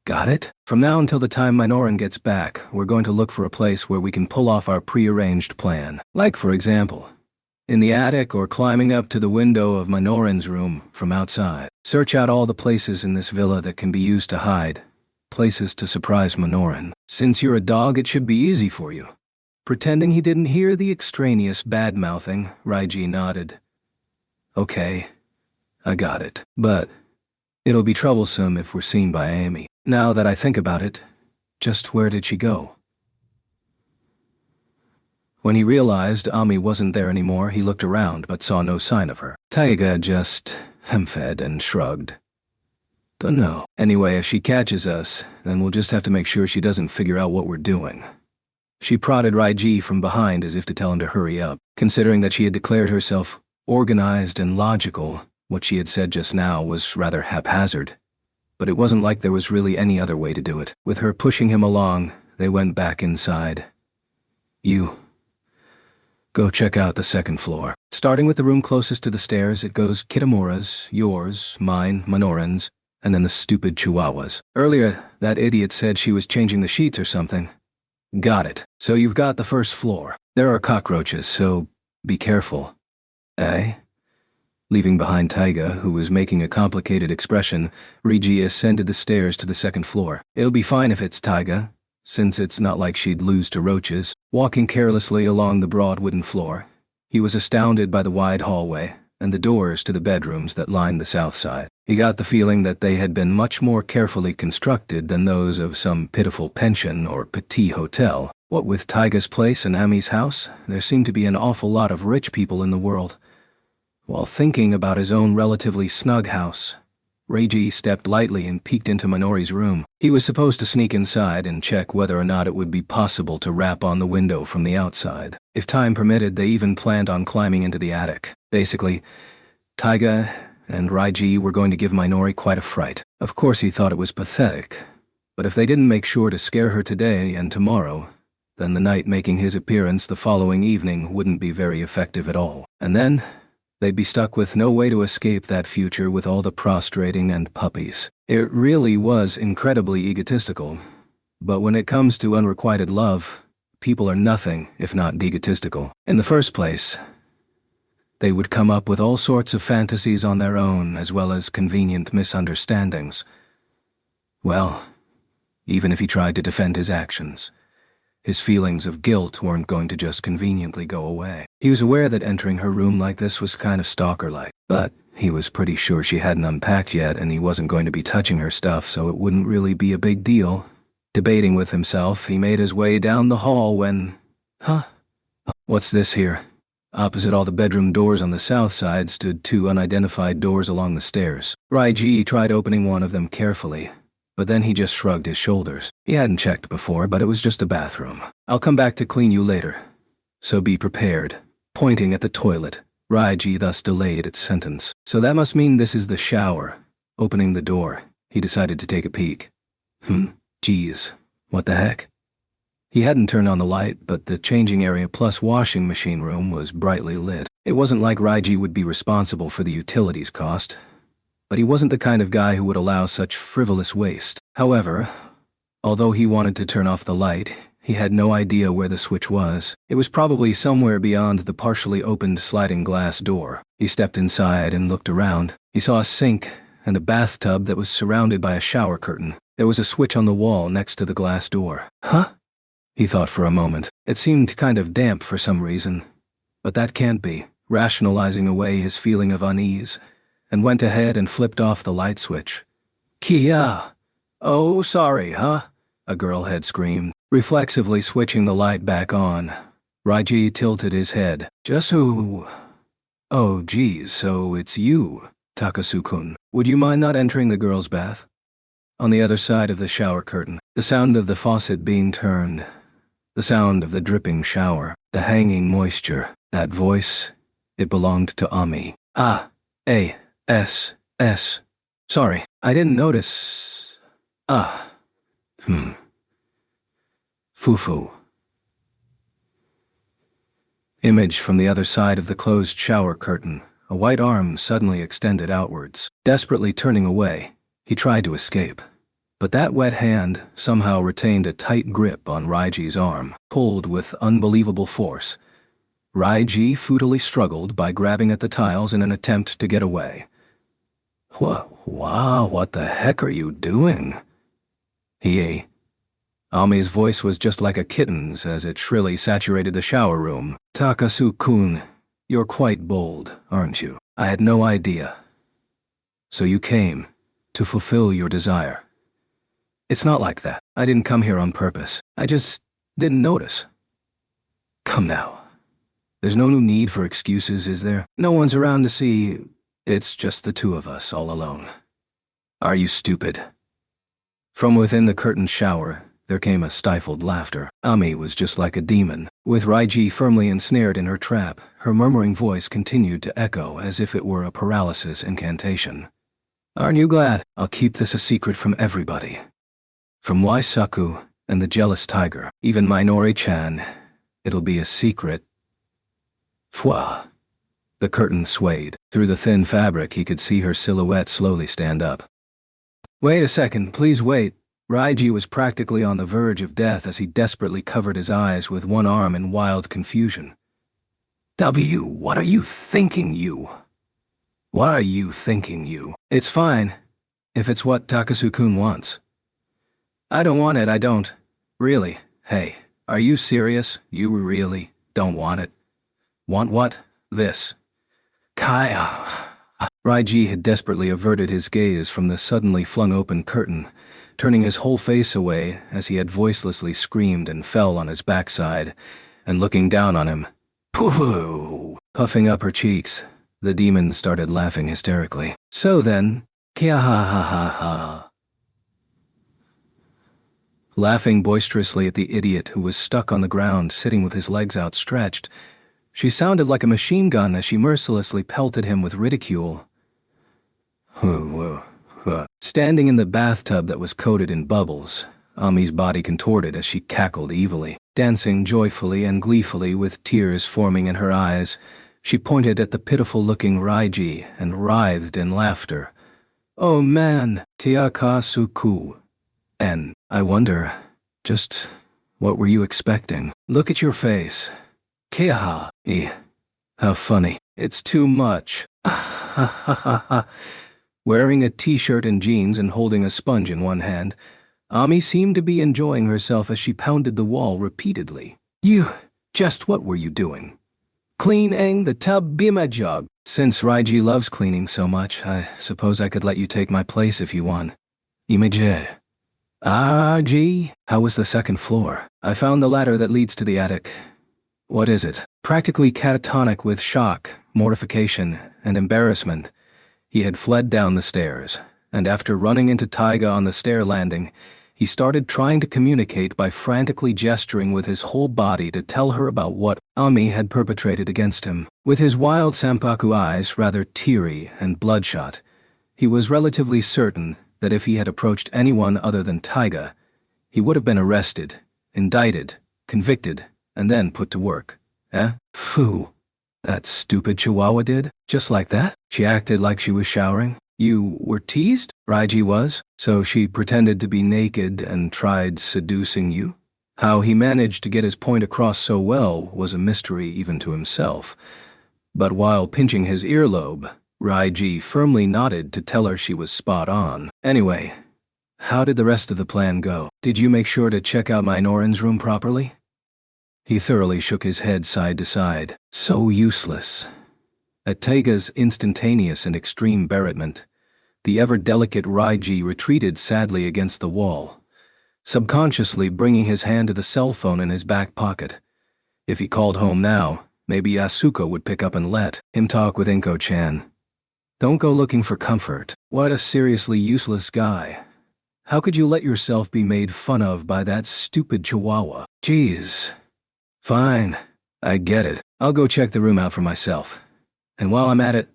"Got it? From now until the time Minoran gets back, we're going to look for a place where we can pull off our prearranged plan. Like, for example, in the attic or climbing up to the window of Minoran's room from outside. Search out all the places in this villa that can be used to hide. Places to surprise Minoran. Since you're a dog, it should be easy for you." Pretending he didn't hear the extraneous bad-mouthing, Raiji nodded. Okay, I got it. But it'll be troublesome if we're seen by Amy. Now that I think about it, just where did she go? When he realized Ami wasn't there anymore, he looked around but saw no sign of her. Taiga just hem-fed and shrugged. Dunno. Anyway, if she catches us, then we'll just have to make sure she doesn't figure out what we're doing. She prodded Raiji from behind as if to tell him to hurry up. Considering that she had declared herself organized and logical, what she had said just now was rather haphazard. But it wasn't like there was really any other way to do it. With her pushing him along, they went back inside. You go check out the second floor. Starting with the room closest to the stairs, it goes Kitamura's, yours, mine, Minoran's, and then the stupid Chihuahua's. Earlier, that idiot said she was changing the sheets or something. Got it. So you've got the first floor. There are cockroaches, so be careful. Eh? Leaving behind Taiga, who was making a complicated expression, Rigi ascended the stairs to the second floor. It'll be fine if it's Taiga, since it's not like she'd lose to roaches. Walking carelessly along the broad wooden floor, he was astounded by the wide hallway and the doors to the bedrooms that lined the south side. He got the feeling that they had been much more carefully constructed than those of some pitiful pension or petit hotel. What with Taiga's place and Ami's house, there seemed to be an awful lot of rich people in the world. While thinking about his own relatively snug house, Reiji stepped lightly and peeked into Minori's room. He was supposed to sneak inside and check whether or not it would be possible to rap on the window from the outside. If time permitted, they even planned on climbing into the attic. Basically, Taiga and Reiji were going to give Minori quite a fright. Of course he thought it was pathetic, but if they didn't make sure to scare her today and tomorrow, then the night making his appearance the following evening wouldn't be very effective at all. And then they'd be stuck with no way to escape that future with all the prostrating and puppies. It really was incredibly egotistical, but when it comes to unrequited love, people are nothing if not egotistical. In the first place, they would come up with all sorts of fantasies on their own as well as convenient misunderstandings. Well, even if he tried to defend his actions. His feelings of guilt weren't going to just conveniently go away. He was aware that entering her room like this was kind of stalker-like, but he was pretty sure she hadn't unpacked yet and he wasn't going to be touching her stuff, so it wouldn't really be a big deal. Debating with himself, he made his way down the hall when... Huh? What's this here? Opposite all the bedroom doors on the south side stood two unidentified doors along the stairs. Raiji tried opening one of them carefully, but then he just shrugged his shoulders. He hadn't checked before, but it was just a bathroom. I'll come back to clean you later, so be prepared. Pointing at the toilet, Raiji thus delayed its sentence. So that must mean this is the shower. Opening the door, he decided to take a peek. Geez, what the heck? He hadn't turned on the light, but the changing area plus washing machine room was brightly lit. It wasn't like Raiji would be responsible for the utilities cost, but he wasn't the kind of guy who would allow such frivolous waste. However, although he wanted to turn off the light, he had no idea where the switch was. It was probably somewhere beyond the partially opened sliding glass door. He stepped inside and looked around. He saw a sink and a bathtub that was surrounded by a shower curtain. There was a switch on the wall next to the glass door. Huh? He thought for a moment. It seemed kind of damp for some reason. But that can't be. Rationalizing away his feeling of unease, and went ahead and flipped off the light switch. Kia! Oh, sorry, huh? A girl had screamed, reflexively switching the light back on. Raiji tilted his head. Just who? Oh, geez, so it's you, Takasu-kun. Would you mind not entering the girl's bath? On the other side of the shower curtain, the sound of the faucet being turned, the sound of the dripping shower, the hanging moisture, that voice, it belonged to Ami. Ah, A-S-S. Sorry, I didn't notice. Fufu. Image from the other side of the closed shower curtain, a white arm suddenly extended outwards. Desperately turning away, he tried to escape. But that wet hand somehow retained a tight grip on Raiji's arm, pulled with unbelievable force. Raiji futilely struggled by grabbing at the tiles in an attempt to get away. Wow, what the heck are you doing? Ami's voice was just like a kitten's as it shrilly saturated the shower room. Takasu-kun, you're quite bold, aren't you? I had no idea. So you came to fulfill your desire. It's not like that. I didn't come here on purpose. I just didn't notice. Come now. There's no need for excuses, is there? No one's around to see. It's just the two of us all alone. Are you stupid? From within the curtained shower, there came a stifled laughter. Ami was just like a demon. With Raiji firmly ensnared in her trap, her murmuring voice continued to echo as if it were a paralysis incantation. Aren't you glad? I'll keep this a secret from everybody. From Waisaku and the jealous tiger, even Minori-chan, it'll be a secret. Fwa. The curtain swayed. Through the thin fabric he could see her silhouette slowly stand up. Wait a second, please wait. Raiji was practically on the verge of death as he desperately covered his eyes with one arm in wild confusion. What are you thinking, you? What are you thinking, you? It's fine, if it's what Takasu-kun wants. I don't want it, I don't. Really? Hey, are you serious? You really don't want it? Want what? This. Kaya. Raiji had desperately averted his gaze from the suddenly flung open curtain, turning his whole face away as he had voicelessly screamed and fell on his backside, and looking down on him. Pooh! Puffing up her cheeks, the demon started laughing hysterically. So then, kia ha ha ha ha. Laughing boisterously at the idiot who was stuck on the ground sitting with his legs outstretched, she sounded like a machine gun as she mercilessly pelted him with ridicule. Standing in the bathtub that was coated in bubbles, Ami's body contorted as she cackled evilly. Dancing joyfully and gleefully with tears forming in her eyes, she pointed at the pitiful-looking Raiji and writhed in laughter. Oh man, Tiakasuku. And I wonder, just what were you expecting? Look at your face. Kiaha. How funny. It's too much. Wearing a t-shirt and jeans and holding a sponge in one hand, Ami seemed to be enjoying herself as she pounded the wall repeatedly. Just what were you doing? Cleaning the tub bima jug. Since Raiji loves cleaning so much, I suppose I could let you take my place if you want. Image. Ah, gee. How was the second floor? I found the ladder that leads to the attic. What is it? Practically catatonic with shock, mortification, and embarrassment, he had fled down the stairs, and after running into Taiga on the stair landing, he started trying to communicate by frantically gesturing with his whole body to tell her about what Ami had perpetrated against him. With his wild Sampaku eyes rather teary and bloodshot, he was relatively certain that if he had approached anyone other than Taiga, he would have been arrested, indicted, convicted, and then put to work. Phew. That stupid Chihuahua did? Just like that? She acted like she was showering. You were teased? Raiji was, so she pretended to be naked and tried seducing you? How he managed to get his point across so well was a mystery even to himself. But while pinching his earlobe, Raiji firmly nodded to tell her she was spot on. Anyway, how did the rest of the plan go? Did you make sure to check out Minoran's room properly? He thoroughly shook his head side to side. So useless. At Taiga's instantaneous and extreme beratement, the ever-delicate Raiji retreated sadly against the wall, subconsciously bringing his hand to the cell phone in his back pocket. If he called home now, maybe Asuka would pick up and let him talk with Inko-chan. Don't go looking for comfort. What a seriously useless guy. How could you let yourself be made fun of by that stupid Chihuahua? Jeez. Fine, I get it. I'll go check the room out for myself. And while I'm at it,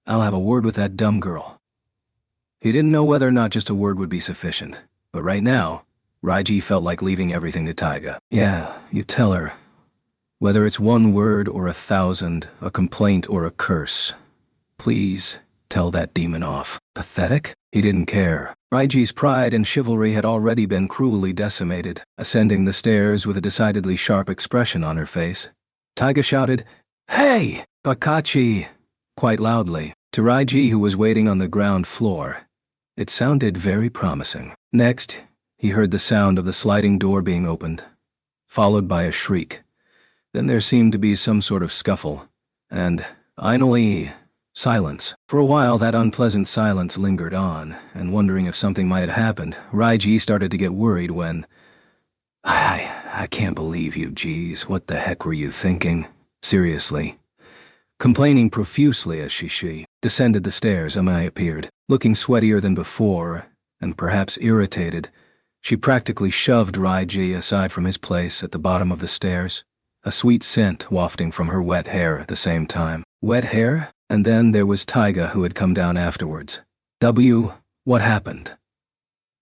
I'll have a word with that dumb girl. He didn't know whether or not just a word would be sufficient, but right now, Raiji felt like leaving everything to Taiga. Yeah, you tell her. Whether it's one word or 1,000, a complaint or a curse. Please, tell that demon off. Pathetic? He didn't care. Raiji's pride and chivalry had already been cruelly decimated. Ascending the stairs with a decidedly sharp expression on her face, Taiga shouted, "Hey, Bakachi!" quite loudly. To Raiji, who was waiting on the ground floor, it sounded very promising. Next, he heard the sound of the sliding door being opened, followed by a shriek. Then there seemed to be some sort of scuffle, and, finally, silence. For a while that unpleasant silence lingered on, and wondering if something might have happened, Raiji started to get worried when... I can't believe you, geez, what the heck were you thinking? Seriously. Complaining profusely as she descended the stairs, Amai appeared, looking sweatier than before, and perhaps irritated. She practically shoved Raiji aside from his place at the bottom of the stairs, a sweet scent wafting from her wet hair at the same time. Wet hair? And then there was Taiga, who had come down afterwards. What happened?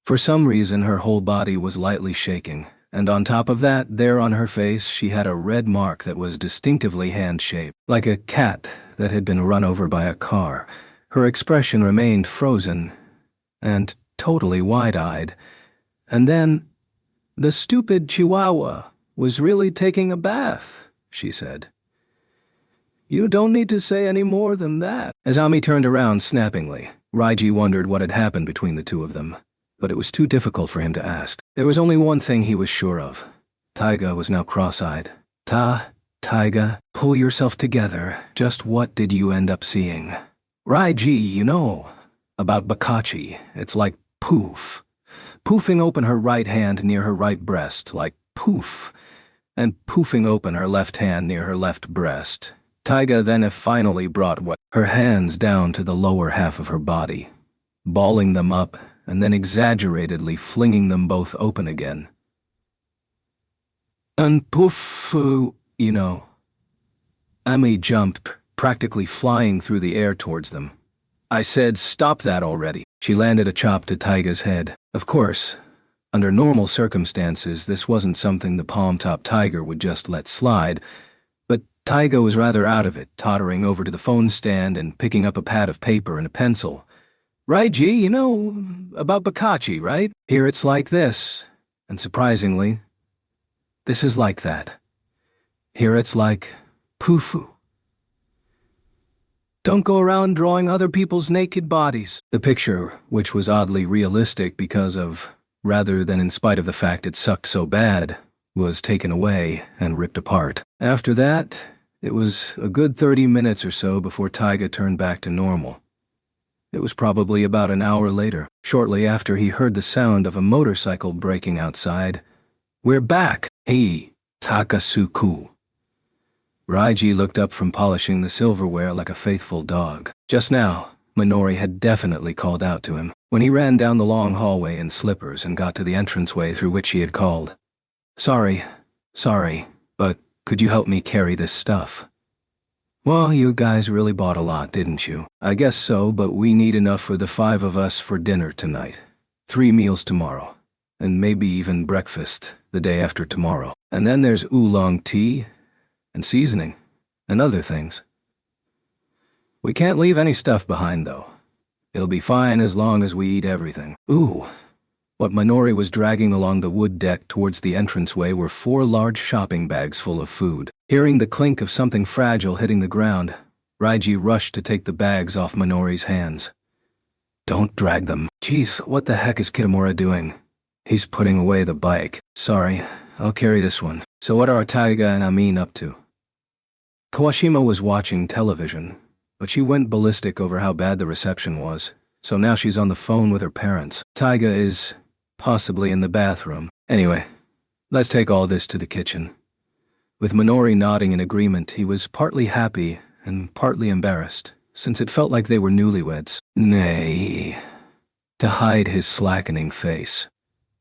For some reason her whole body was lightly shaking, and on top of that, there on her face she had a red mark that was distinctively hand-shaped, like a cat that had been run over by a car. Her expression remained frozen and totally wide-eyed. And then, the stupid Chihuahua was really taking a bath, she said. You don't need to say any more than that. As Ami turned around snappingly, Raiji wondered what had happened between the two of them, but it was too difficult for him to ask. There was only one thing he was sure of. Taiga was now cross-eyed. Taiga, pull yourself together. Just what did you end up seeing? Raiji, you know, about Bakachi, it's like poof. Poofing open her right hand near her right breast, like poof, and poofing open her left hand near her left breast. Taiga then finally brought her hands down to the lower half of her body, balling them up and then exaggeratedly flinging them both open again. And poof, you know. Ami jumped, practically flying through the air towards them. I said, stop that already. She landed a chop to Taiga's head. Of course, under normal circumstances, this wasn't something the palm-top tiger would just let slide, but Taiga was rather out of it, tottering over to the phone stand and picking up a pad of paper and a pencil. Raiji, you know, about Bakachi, right? Here it's like this. And surprisingly, this is like that. Here it's like poofu. Don't go around drawing other people's naked bodies. The picture, which was oddly realistic because of rather than in spite of the fact it sucked so bad, was taken away and ripped apart. After that, it was a good 30 minutes or so before Taiga turned back to normal. It was probably about an hour later, shortly after he heard the sound of a motorcycle braking outside. "We're back! Hey, Takasuku." Raiji looked up from polishing the silverware like a faithful dog. Just now, Minori had definitely called out to him when he ran down the long hallway in slippers and got to the entranceway through which he had called. Sorry, but could you help me carry this stuff?" "Well, you guys really bought a lot, didn't you?" "I guess so, but we need enough for the 5 of us for dinner tonight. 3 meals tomorrow. And maybe even breakfast the day after tomorrow. And then there's oolong tea, and seasoning, and other things. We can't leave any stuff behind, though. It'll be fine as long as we eat everything." Ooh. What Minori was dragging along the wood deck towards the entranceway were 4 large shopping bags full of food. Hearing the clink of something fragile hitting the ground, Raiji rushed to take the bags off Minori's hands. "Don't drag them." "Geez, what the heck is Kitamura doing?" "He's putting away the bike." "Sorry, I'll carry this one." "So what are Taiga and Amin up to?" Kawashima was watching television, but she went ballistic over how bad the reception was, so now she's on the phone with her parents. Taiga is possibly in the bathroom. Anyway, let's take all this to the kitchen. With Minori nodding in agreement, he was partly happy and partly embarrassed, since it felt like they were newlyweds. Nay. To hide his slackening face,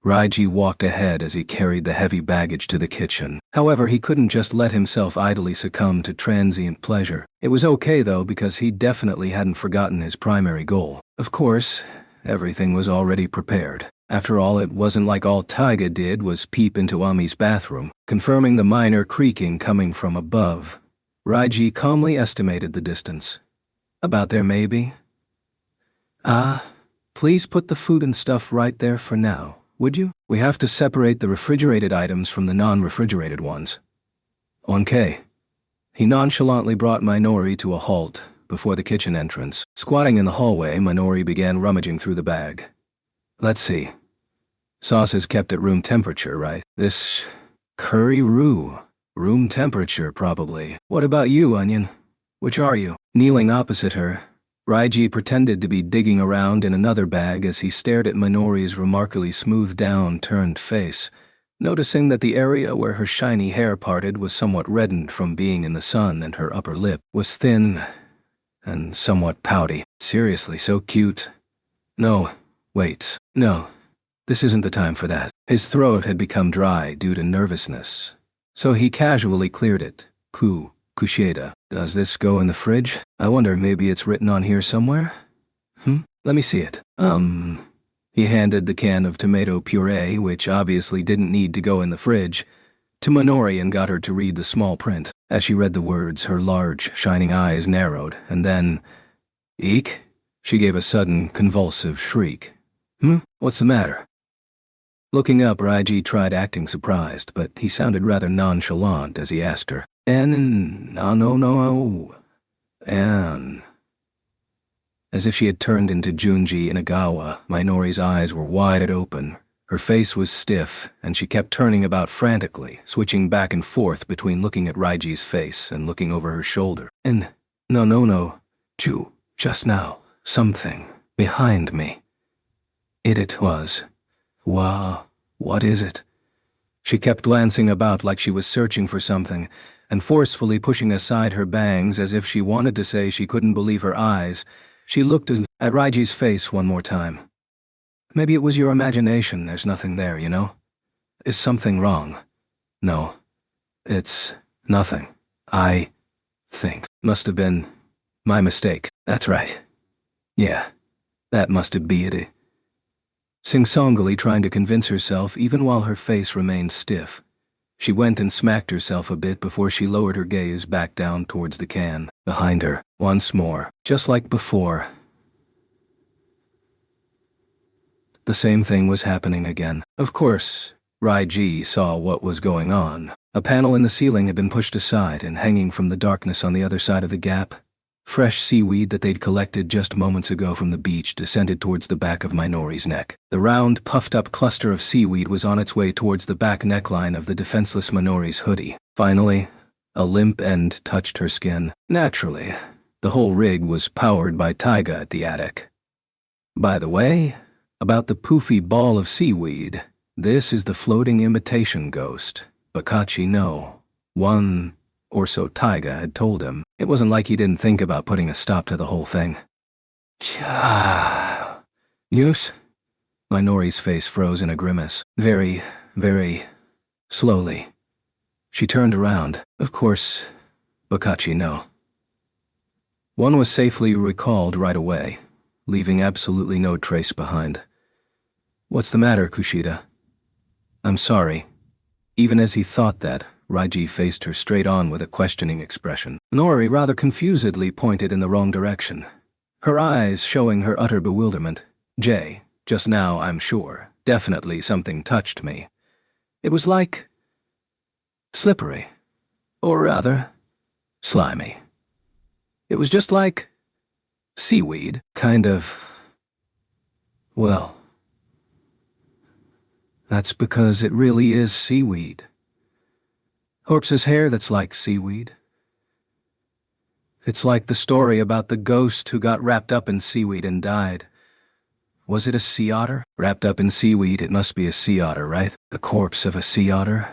Raiji walked ahead as he carried the heavy baggage to the kitchen. However, he couldn't just let himself idly succumb to transient pleasure. It was okay, though, because he definitely hadn't forgotten his primary goal. Of course, everything was already prepared. After all, it wasn't like all Taiga did was peep into Ami's bathroom, confirming the minor creaking coming from above. Raiji calmly estimated the distance. About there, maybe? Please put the food and stuff right there for now, would you? We have to separate the refrigerated items from the non-refrigerated ones. Okay. He nonchalantly brought Minori to a halt before the kitchen entrance. Squatting in the hallway, Minori began rummaging through the bag. Let's see. Sauce is kept at room temperature, right? This curry roux. Room temperature, probably. What about you, Onion? Which are you? Kneeling opposite her, Raiji pretended to be digging around in another bag as he stared at Minori's remarkably smoothed-down, turned face, noticing that the area where her shiny hair parted was somewhat reddened from being in the sun and her upper lip was thin and somewhat pouty. Seriously, so cute. No, wait, no. This isn't the time for that. His throat had become dry due to nervousness, so he casually cleared it. Kushida. Does this go in the fridge? I wonder, maybe it's written on here somewhere? Let me see it. He handed the can of tomato puree, which obviously didn't need to go in the fridge, to Minori and got her to read the small print. As she read the words, her large, shining eyes narrowed, and then... Eek? She gave a sudden, convulsive shriek. What's the matter? Looking up, Raiji tried acting surprised, but he sounded rather nonchalant as he asked her, no. As if she had turned into Junji Inagawa, Minori's eyes were wide open. Her face was stiff, and she kept turning about frantically, switching back and forth between looking at Raiji's face and looking over her shoulder. No. Just now, something behind me. It was. Wow, what is it? She kept glancing about like she was searching for something, and forcefully pushing aside her bangs as if she wanted to say she couldn't believe her eyes. She looked at Raiji's face one more time. Maybe it was your imagination, there's nothing there, you know? Is something wrong? No. It's nothing. I think. Must have been my mistake. That's right. Yeah, that must have been it. Sing-songily trying to convince herself even while her face remained stiff. She went and smacked herself a bit before she lowered her gaze back down towards the can. Behind her, once more, just like before. The same thing was happening again. Of course, Raiji saw what was going on. A panel in the ceiling had been pushed aside and hanging from the darkness on the other side of the gap. Fresh seaweed that they'd collected just moments ago from the beach descended towards the back of Minori's neck. The round, puffed-up cluster of seaweed was on its way towards the back neckline of the defenseless Minori's hoodie. Finally, a limp end touched her skin. Naturally, the whole rig was powered by Taiga at the attic. By the way, about the poofy ball of seaweed, this is the floating imitation ghost. Bakachi no. One or so Taiga had told him. It wasn't like he didn't think about putting a stop to the whole thing. News? Minori's face froze in a grimace. Very, very slowly. She turned around. Of course, Bakachi no. One was safely recalled right away, leaving absolutely no trace behind. What's the matter, Kushida? I'm sorry. Even as he thought that, Raiji faced her straight on with a questioning expression. Nori rather confusedly pointed in the wrong direction, her eyes showing her utter bewilderment. Jay, just now, I'm sure, definitely something touched me. It was like slippery, or rather, slimy. It was just like seaweed, kind of. Well, that's because it really is seaweed. Corpse's hair that's like seaweed. It's like the story about the ghost who got wrapped up in seaweed and died. Was it a sea otter? Wrapped up in seaweed, it must be a sea otter, right? The corpse of a sea otter?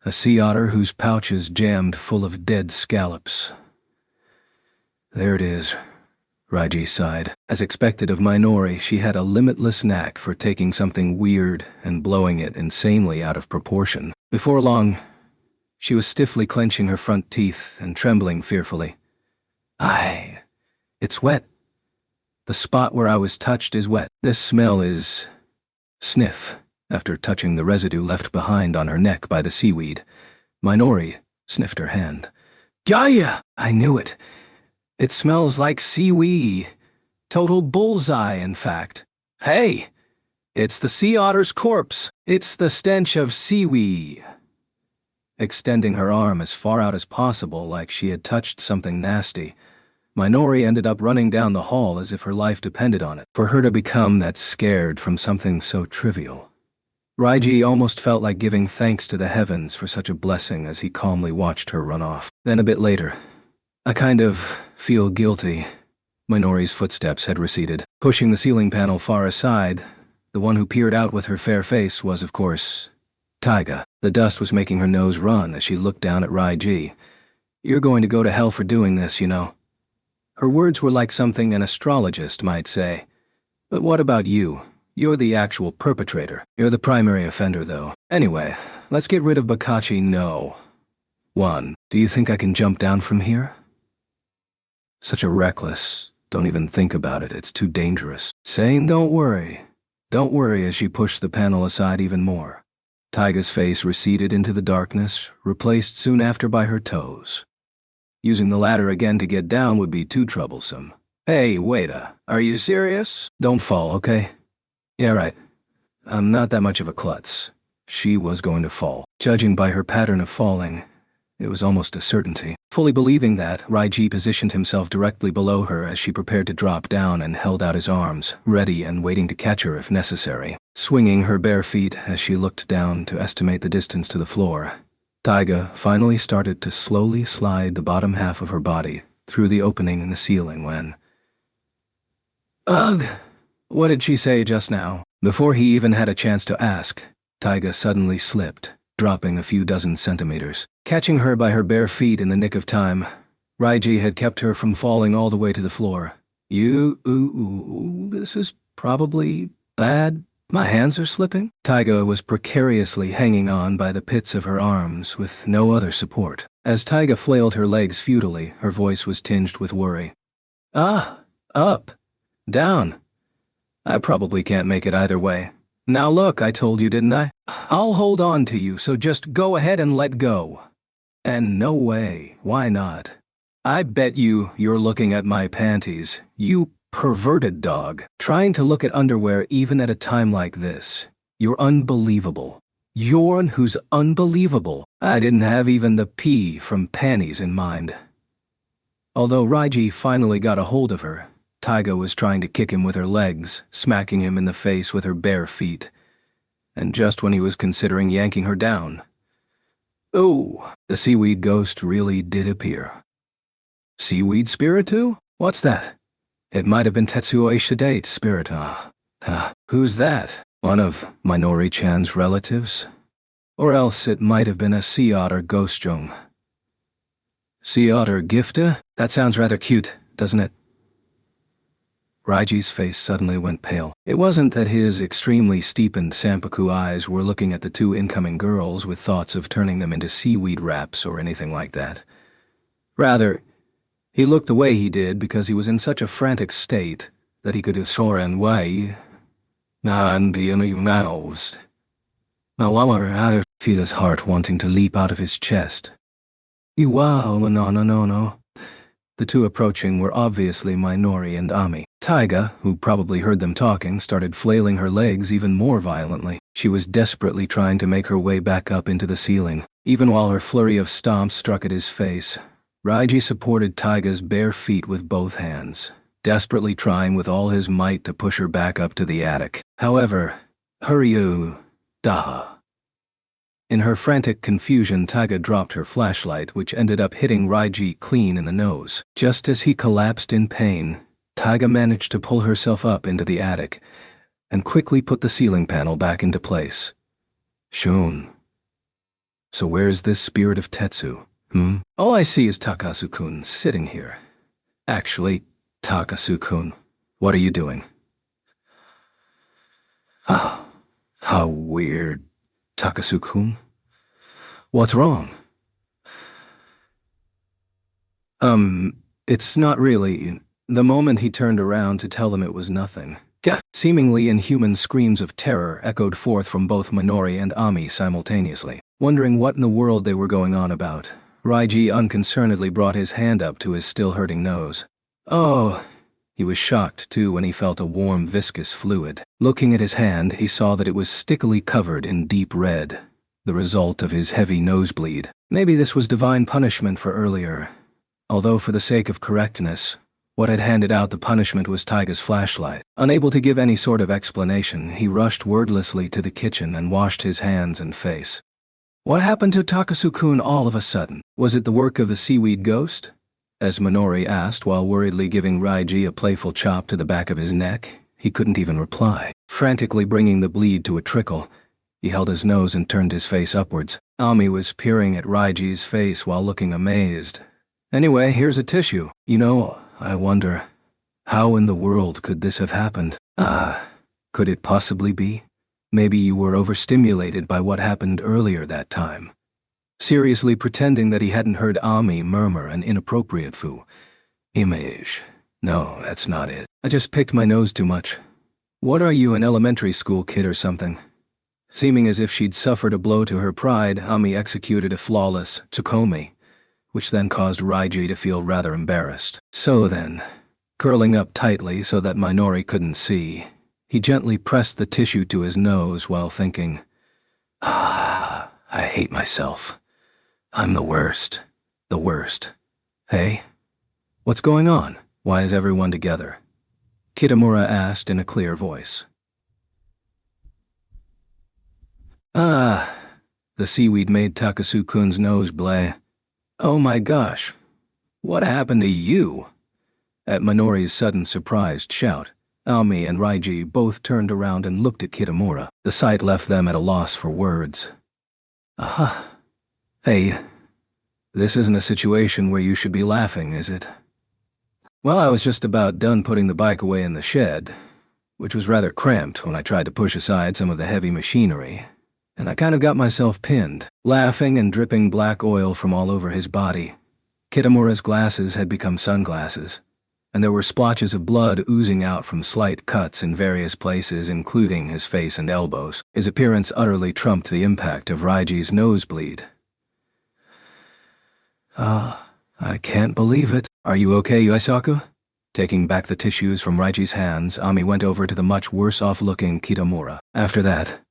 A sea otter whose pouch is jammed full of dead scallops. There it is, Raiji sighed. As expected of Minori, she had a limitless knack for taking something weird and blowing it insanely out of proportion. Before long, she was stiffly clenching her front teeth and trembling fearfully. It's wet. The spot where I was touched is wet. This smell is... Sniff. After touching the residue left behind on her neck by the seaweed, Minori sniffed her hand. Gaia! I knew it. It smells like seaweed. Total bullseye, in fact. Hey! It's the sea otter's corpse. It's the stench of seaweed. Extending her arm as far out as possible like she had touched something nasty, Minori ended up running down the hall as if her life depended on it, for her to become that scared from something so trivial. Raiji almost felt like giving thanks to the heavens for such a blessing as he calmly watched her run off. Then a bit later, I kind of feel guilty. Minori's footsteps had receded. Pushing the ceiling panel far aside, the one who peered out with her fair face was, of course, Taiga. The dust was making her nose run as she looked down at Raiji. You're going to go to hell for doing this, you know. Her words were like something an astrologist might say. But what about you? You're the actual perpetrator. You're the primary offender, though. Anyway, let's get rid of Bakachi no. 1. Do you think I can jump down from here? Such a reckless. Don't even think about it, it's too dangerous. Saying don't worry. Don't worry as she pushed the panel aside even more. Taiga's face receded into the darkness, replaced soon after by her toes. Using the ladder again to get down would be too troublesome. Hey, waita, are you serious? Don't fall, okay? Yeah, right. I'm not that much of a klutz. She was going to fall. Judging by her pattern of falling, it was almost a certainty. Fully believing that, Raiji positioned himself directly below her as she prepared to drop down and held out his arms, ready and waiting to catch her if necessary. Swinging her bare feet as she looked down to estimate the distance to the floor, Taiga finally started to slowly slide the bottom half of her body through the opening in the ceiling when... Ugh! What did she say just now? Before he even had a chance to ask, Taiga suddenly slipped, dropping a few dozen centimeters. Catching her by her bare feet in the nick of time, Raiji had kept her from falling all the way to the floor. This is probably bad. My hands are slipping. Taiga was precariously hanging on by the pits of her arms with no other support. As Taiga flailed her legs futilely, her voice was tinged with worry. Up. Down. I probably can't make it either way. Now look, I told you, didn't I? I'll hold on to you, so just go ahead and let go. And no way, why not? I bet you're looking at my panties, you perverted dog. Trying to look at underwear even at a time like this. You're unbelievable. You're one who's unbelievable. I didn't have even the P from panties in mind. Although Raiji finally got a hold of her, Taiga was trying to kick him with her legs, smacking him in the face with her bare feet. And just when he was considering yanking her down, oh, the seaweed ghost really did appear. Seaweed Spiritu? What's that? It might have been Tetsuo Ishidate's spirit, who's that? One of Minori-chan's relatives? Or else it might have been a sea otter ghostjong. Sea otter gifta? That sounds rather cute, doesn't it? Raiji's face suddenly went pale. It wasn't that his extremely steepened Sanpaku eyes were looking at the two incoming girls with thoughts of turning them into seaweed wraps or anything like that. Rather, he looked the way he did because he was in such a frantic state that he could soaran way and be in a mouse. Now, feel his heart wanting to leap out of his chest. No. The two approaching were obviously Minori and Ami. Taiga, who probably heard them talking, started flailing her legs even more violently. She was desperately trying to make her way back up into the ceiling. Even while her flurry of stomps struck at his face, Raiji supported Taiga's bare feet with both hands, desperately trying with all his might to push her back up to the attic. However, Huryu, Daha. In her frantic confusion, Taiga dropped her flashlight, which ended up hitting Raiji clean in the nose. Just as he collapsed in pain, Taiga managed to pull herself up into the attic and quickly put the ceiling panel back into place. Shun. So where's this spirit of Tetsu? All I see is Takasu-kun sitting here. Actually, Takasu-kun, what are you doing? How weird. Takasu-kun? What's wrong? It's not really. The moment he turned around to tell them it was nothing, seemingly inhuman screams of terror echoed forth from both Minori and Ami simultaneously. Wondering what in the world they were going on about, Raiji unconcernedly brought his hand up to his still-hurting nose. Oh, he was shocked, too, when he felt a warm, viscous fluid. Looking at his hand, he saw that it was stickily covered in deep red, the result of his heavy nosebleed. Maybe this was divine punishment for earlier. Although for the sake of correctness, what had handed out the punishment was Taiga's flashlight. Unable to give any sort of explanation, he rushed wordlessly to the kitchen and washed his hands and face. What happened to Takasu-kun all of a sudden? Was it the work of the seaweed ghost? As Minori asked while worriedly giving Raiji a playful chop to the back of his neck, he couldn't even reply. Frantically bringing the bleed to a trickle, he held his nose and turned his face upwards. Ami was peering at Raiji's face while looking amazed. Anyway, here's a tissue. I wonder, how in the world could this have happened? Could it possibly be? Maybe you were overstimulated by what happened earlier that time. Seriously pretending that he hadn't heard Ami murmur an inappropriate image. No, that's not it. I just picked my nose too much. What are you, an elementary school kid or something? Seeming as if she'd suffered a blow to her pride, Ami executed a flawless tsukomi, which then caused Raiji to feel rather embarrassed. So then, curling up tightly so that Minori couldn't see, he gently pressed the tissue to his nose while thinking, I hate myself. I'm the worst. The worst. Hey? What's going on? Why is everyone together? Kitamura asked in a clear voice. The seaweed made Takasu-kun's nose bleh. Oh my gosh. What happened to you? At Minori's sudden surprised shout, Ami and Raiji both turned around and looked at Kitamura. The sight left them at a loss for words. Hey, this isn't a situation where you should be laughing, is it? Well, I was just about done putting the bike away in the shed, which was rather cramped when I tried to push aside some of the heavy machinery, and I kind of got myself pinned, laughing and dripping black oil from all over his body. Kitamura's glasses had become sunglasses, and there were splotches of blood oozing out from slight cuts in various places, including his face and elbows. His appearance utterly trumped the impact of Raiji's nosebleed. I can't believe it. Are you okay, Yuisaku? Taking back the tissues from Raiji's hands, Ami went over to the much worse-off-looking Kitamura. After that,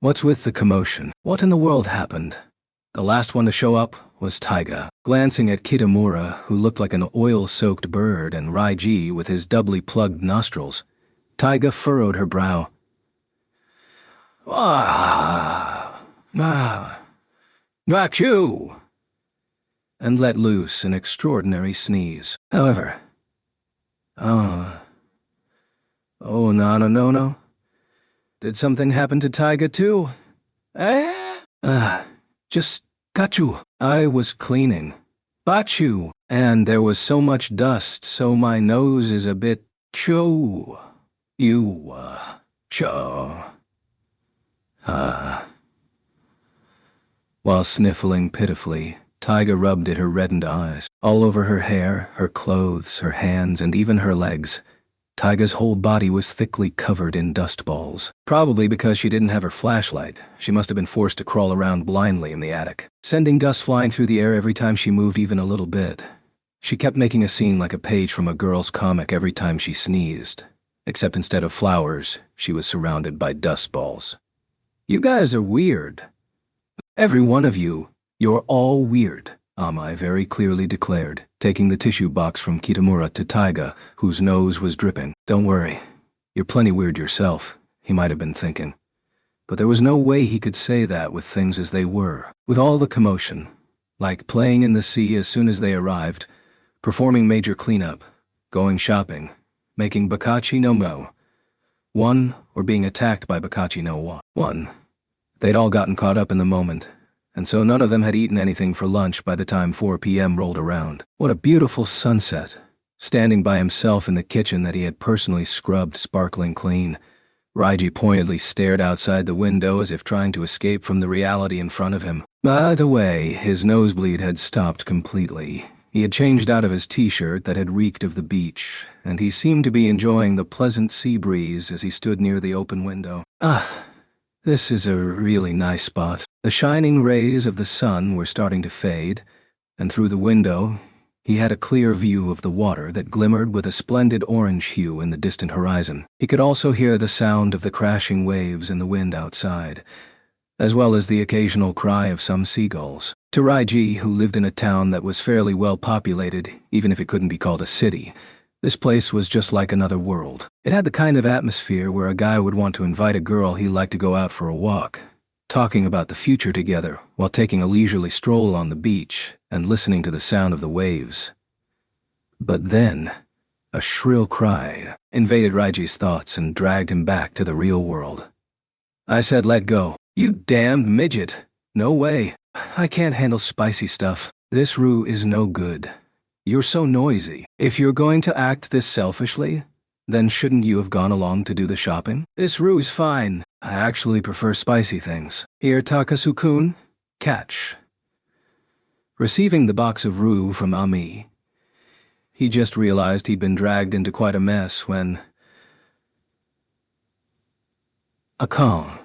what's with the commotion? What in the world happened? The last one to show up was Taiga. Glancing at Kitamura, who looked like an oil-soaked bird, and Raiji with his doubly plugged nostrils, Taiga furrowed her brow. Achoo! And let loose an extraordinary sneeze. However, oh, no. Did something happen to Taiga too? Just got you. I was cleaning. Bachu. And there was so much dust, so my nose is a bit cho. Cho. While sniffling pitifully, Taiga rubbed at her reddened eyes. All over her hair, her clothes, her hands, and even her legs. Taiga's whole body was thickly covered in dust balls. Probably because she didn't have her flashlight, she must have been forced to crawl around blindly in the attic, sending dust flying through the air every time she moved even a little bit. She kept making a scene like a page from a girl's comic every time she sneezed, except instead of flowers, she was surrounded by dust balls. You guys are weird. Every one of you, you're all weird, Amai very clearly declared, taking the tissue box from Kitamura to Taiga, whose nose was dripping. Don't worry, you're plenty weird yourself, he might have been thinking. But there was no way he could say that with things as they were, with all the commotion, like playing in the sea as soon as they arrived, performing major cleanup, going shopping, making Bakachi no Mo. One, or being attacked by Bakachi no One. They'd all gotten caught up in the moment, and so none of them had eaten anything for lunch by the time 4 p.m. rolled around. What a beautiful sunset. Standing by himself in the kitchen that he had personally scrubbed sparkling clean, Raiji pointedly stared outside the window as if trying to escape from the reality in front of him. By the way, his nosebleed had stopped completely. He had changed out of his t-shirt that had reeked of the beach, and he seemed to be enjoying the pleasant sea breeze as he stood near the open window. This is a really nice spot. The shining rays of the sun were starting to fade, and through the window, he had a clear view of the water that glimmered with a splendid orange hue in the distant horizon. He could also hear the sound of the crashing waves in the wind outside, as well as the occasional cry of some seagulls. To Raiji, who lived in a town that was fairly well populated, even if it couldn't be called a city, this place was just like another world. It had the kind of atmosphere where a guy would want to invite a girl he liked to go out for a walk, talking about the future together while taking a leisurely stroll on the beach and listening to the sound of the waves. But then, a shrill cry invaded Raiji's thoughts and dragged him back to the real world. I said let go. You damned midget. No way. I can't handle spicy stuff. This roux is no good. You're so noisy. If you're going to act this selfishly, then shouldn't you have gone along to do the shopping? This roux is fine. I actually prefer spicy things. Here, Takasu-kun, catch. Receiving the box of roux from Ami, he just realized he'd been dragged into quite a mess when... A Kong.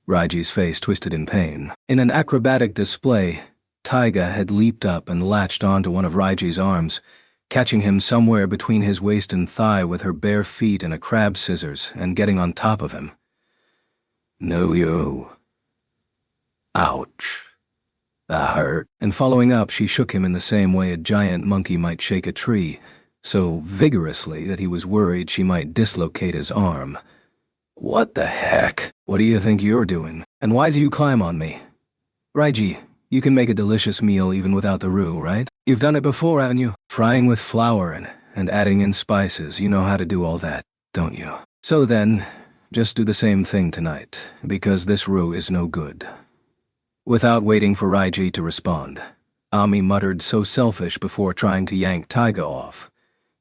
Raiji's face twisted in pain. In an acrobatic display, Taiga had leaped up and latched onto one of Raiji's arms, catching him somewhere between his waist and thigh with her bare feet and a crab scissors and getting on top of him. No yo. Ouch. That hurt. And following up, she shook him in the same way a giant monkey might shake a tree, so vigorously that he was worried she might dislocate his arm. What the heck? What do you think you're doing? And why do you climb on me? Raiji, you can make a delicious meal even without the roux, right? You've done it before, haven't you? Frying with flour and adding in spices, you know how to do all that, don't you? So then, just do the same thing tonight, because this roux is no good. Without waiting for Raiji to respond, Ami muttered so selfish before trying to yank Taiga off.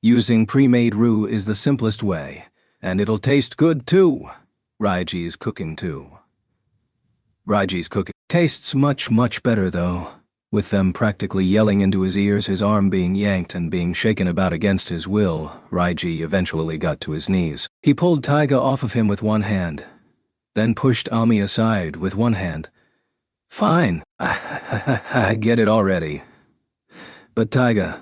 Using pre-made roux is the simplest way, and it'll taste good too. Raiji's cooking tastes much, much better though. With them practically yelling into his ears, his arm being yanked and being shaken about against his will, Raiji eventually got to his knees. He pulled Taiga off of him with one hand, then pushed Ami aside with one hand. Fine, I get it already. But Taiga,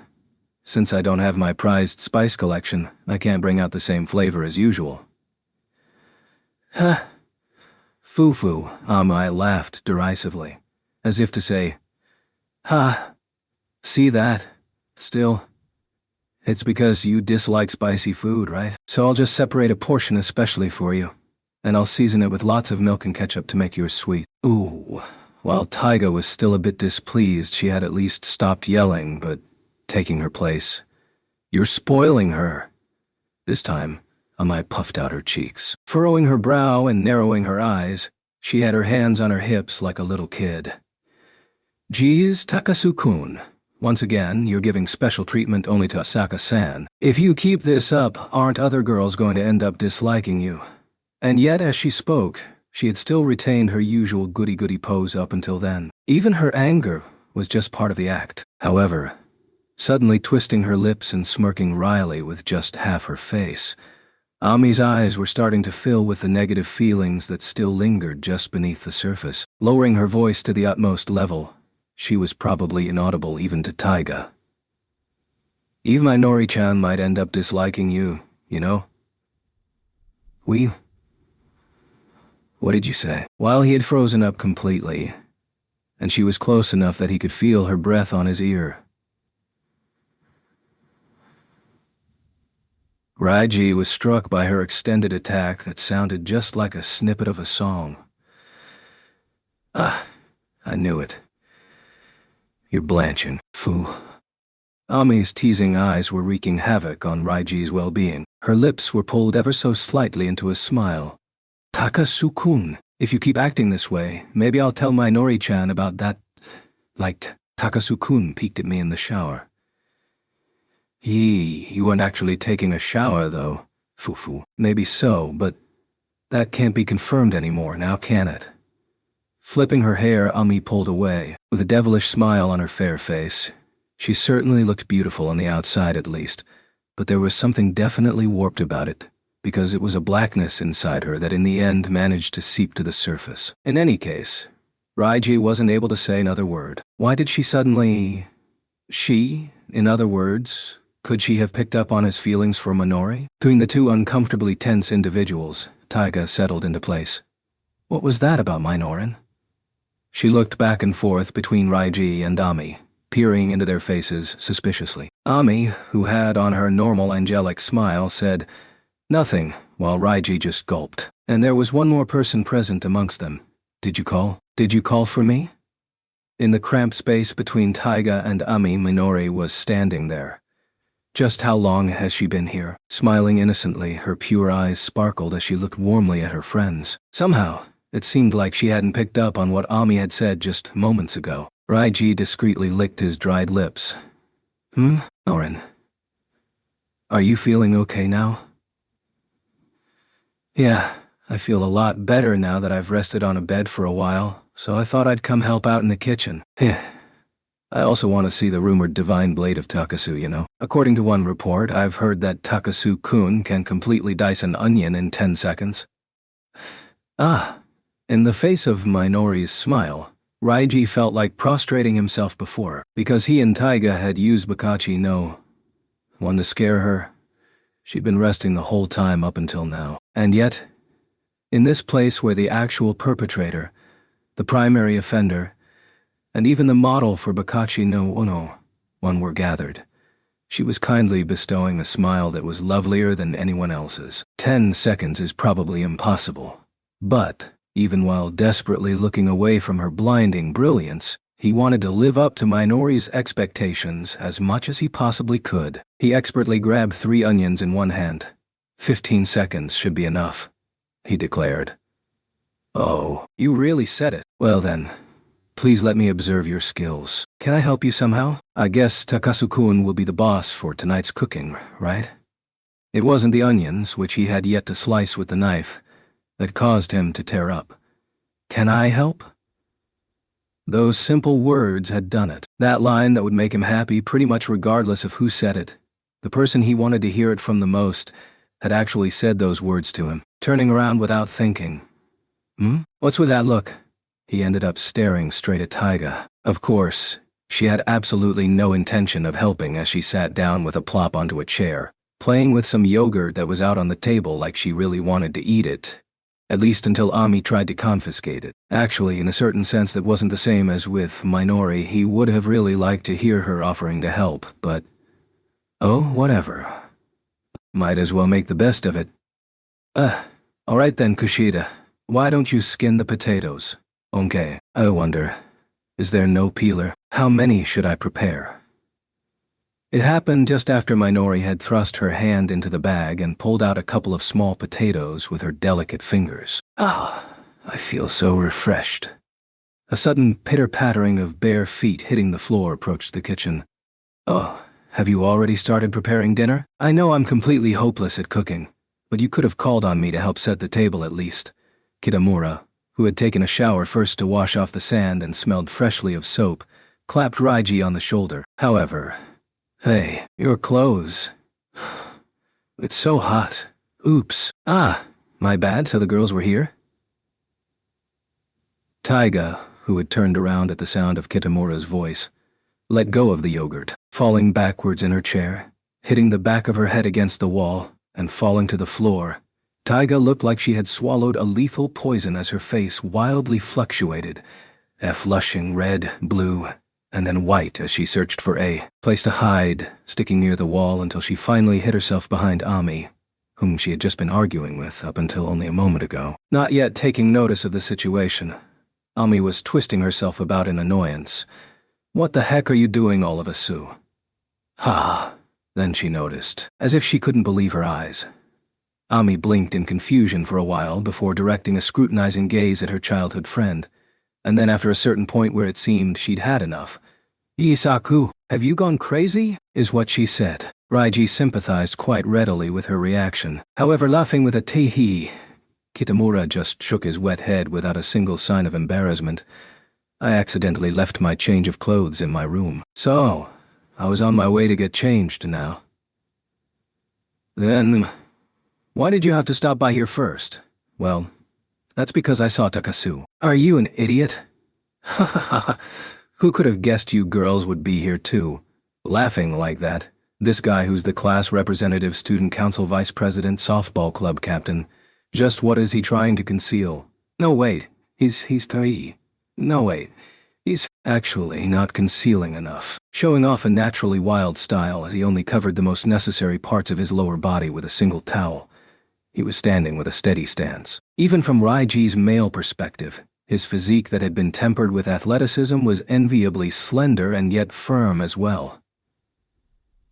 since I don't have my prized spice collection, I can't bring out the same flavor as usual. Huh. Foo-foo, Ami laughed derisively, as if to say, "Ha, see that? Still, it's because you dislike spicy food, right? So I'll just separate a portion especially for you, and I'll season it with lots of milk and ketchup to make yours sweet." Ooh. While Taiga was still a bit displeased, she had at least stopped yelling, but taking her place. "You're spoiling her." This time, Amai puffed out her cheeks. Furrowing her brow and narrowing her eyes, she had her hands on her hips like a little kid. "Geez, Takasu-kun. Once again, you're giving special treatment only to Asaka-san. If you keep this up, aren't other girls going to end up disliking you?" And yet, as she spoke, she had still retained her usual goody-goody pose up until then. Even her anger was just part of the act. However, suddenly twisting her lips and smirking wryly with just half her face, Ami's eyes were starting to fill with the negative feelings that still lingered just beneath the surface. Lowering her voice to the utmost level, she was probably inaudible even to Taiga. "Even Minori-chan might end up disliking you, you know?" What did you say?" While he had frozen up completely, and she was close enough that he could feel her breath on his ear. Raiji was struck by her extended attack that sounded just like a snippet of a song. "Ah, I knew it. You're blanching, fool." Ami's teasing eyes were wreaking havoc on Raiji's well-being. Her lips were pulled ever so slightly into a smile. "Takasu-kun, if you keep acting this way, maybe I'll tell Minori-chan about that. Like, Takasu-kun peeked at me in the shower." You weren't actually taking a shower, though, Fufu." "Maybe so, but that can't be confirmed anymore, now can it?" Flipping her hair, Ami pulled away. With a devilish smile on her fair face, she certainly looked beautiful on the outside at least, but there was something definitely warped about it, because it was a blackness inside her that in the end managed to seep to the surface. In any case, Raiji wasn't able to say another word. Why did she suddenly... in other words, could she have picked up on his feelings for Minori? Between the two uncomfortably tense individuals, Taiga settled into place. What was that about Minoran? She looked back and forth between Raiji and Ami, peering into their faces suspiciously. Ami, who had on her normal angelic smile, said nothing, while Raiji just gulped. "And there was one more person present amongst them. Did you call? Did you call for me?" In the cramped space between Taiga and Ami, Minori was standing there. "Just how long has she been here?" Smiling innocently, her pure eyes sparkled as she looked warmly at her friends. Somehow, it seemed like she hadn't picked up on what Ami had said just moments ago. Raiji discreetly licked his dried lips. Oren. Are you feeling okay now?" "Yeah, I feel a lot better now that I've rested on a bed for a while, so I thought I'd come help out in the kitchen. I also want to see the rumored divine blade of Takasu, you know. According to one report, I've heard that Takasu-kun can completely dice an onion in 10 seconds. Ah. In the face of Minori's smile, Raiji felt like prostrating himself before her. Because he and Taiga had used Bakachi no one to scare her, she'd been resting the whole time up until now. And yet, in this place where the actual perpetrator, the primary offender, and even the model for Bakachi no one were gathered, she was kindly bestowing a smile that was lovelier than anyone else's. 10 seconds is probably impossible. But, even while desperately looking away from her blinding brilliance, he wanted to live up to Minori's expectations as much as he possibly could. He expertly grabbed 3 onions in one hand. 15 seconds should be enough, he declared. "Oh, you really said it. Well then, please let me observe your skills. Can I help you somehow? I guess Takasu-kun will be the boss for tonight's cooking, right?" It wasn't the onions, which he had yet to slice with the knife, that caused him to tear up. "Can I help?" Those simple words had done it. That line that would make him happy pretty much regardless of who said it. The person he wanted to hear it from the most had actually said those words to him. Turning around without thinking. What's with that look?" He ended up staring straight at Taiga. Of course, she had absolutely no intention of helping as she sat down with a plop onto a chair, playing with some yogurt that was out on the table like she really wanted to eat it. At least until Ami tried to confiscate it. Actually, in a certain sense that wasn't the same as with Minori. He would have really liked to hear her offering to help, but... oh, whatever. Might as well make the best of it. Alright then, Kushida. Why don't you skin the potatoes? Okay, I wonder. Is there no peeler? How many should I prepare? It happened just after Minori had thrust her hand into the bag and pulled out a couple of small potatoes with her delicate fingers. Ah, I feel so refreshed. A sudden pitter-pattering of bare feet hitting the floor approached the kitchen. Oh, have you already started preparing dinner? I know I'm completely hopeless at cooking, but you could have called on me to help set the table at least. Kitamura, who had taken a shower first to wash off the sand and smelled freshly of soap, clapped Raiji on the shoulder. However, hey, your clothes. It's so hot. Oops. Ah, my bad, so the girls were here? Taiga, who had turned around at the sound of Kitamura's voice, let go of the yogurt, falling backwards in her chair, hitting the back of her head against the wall, and falling to the floor. Taiga looked like she had swallowed a lethal poison as her face wildly fluctuated, flushing red, blue, and then white as she searched for a place to hide, sticking near the wall until she finally hid herself behind Ami, whom she had just been arguing with up until only a moment ago. Not yet taking notice of the situation, Ami was twisting herself about in annoyance. What the heck are you doing, all of a sudden? Ha! Then she noticed, as if she couldn't believe her eyes. Ami blinked in confusion for a while before directing a scrutinizing gaze at her childhood friend, and then after a certain point where it seemed she'd had enough. "Isaku, have you gone crazy?" is what she said. Raiji sympathized quite readily with her reaction. However, laughing with a tee-hee, Kitamura just shook his wet head without a single sign of embarrassment. I accidentally left my change of clothes in my room. So, I was on my way to get changed now. Then... why did you have to stop by here first? Well, that's because I saw Takasu. Are you an idiot? Ha ha ha. Who could have guessed you girls would be here too? Laughing like that. This guy who's the class representative, student council vice president, softball club captain. Just what is he trying to conceal? No wait, he's Tai. No wait, he's actually not concealing enough. Showing off a naturally wild style as he only covered the most necessary parts of his lower body with a single towel. He was standing with a steady stance. Even from Raiji's male perspective, his physique that had been tempered with athleticism was enviably slender and yet firm as well.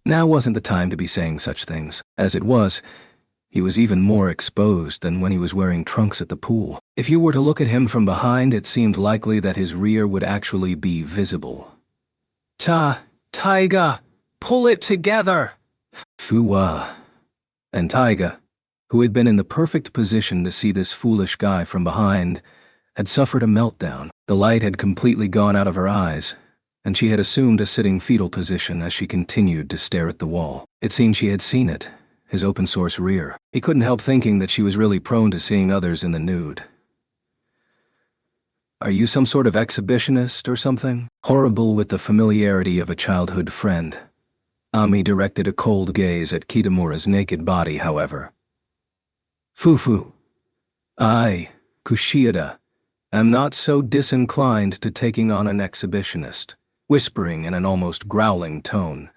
Now wasn't the time to be saying such things. As it was, he was even more exposed than when he was wearing trunks at the pool. If you were to look at him from behind, it seemed likely that his rear would actually be visible. Taiga, pull it together! Fuwa. And Taiga, who had been in the perfect position to see this foolish guy from behind, had suffered a meltdown. The light had completely gone out of her eyes, and she had assumed a sitting fetal position as she continued to stare at the wall. It seemed she had seen it, his open-source rear. He couldn't help thinking that she was really prone to seeing others in the nude. Are you some sort of exhibitionist or something? Horrible with the familiarity of a childhood friend, Ami directed a cold gaze at Kitamura's naked body, however. Fufu. I, Kushida, am not so disinclined to taking on an exhibitionist, whispering in an almost growling tone.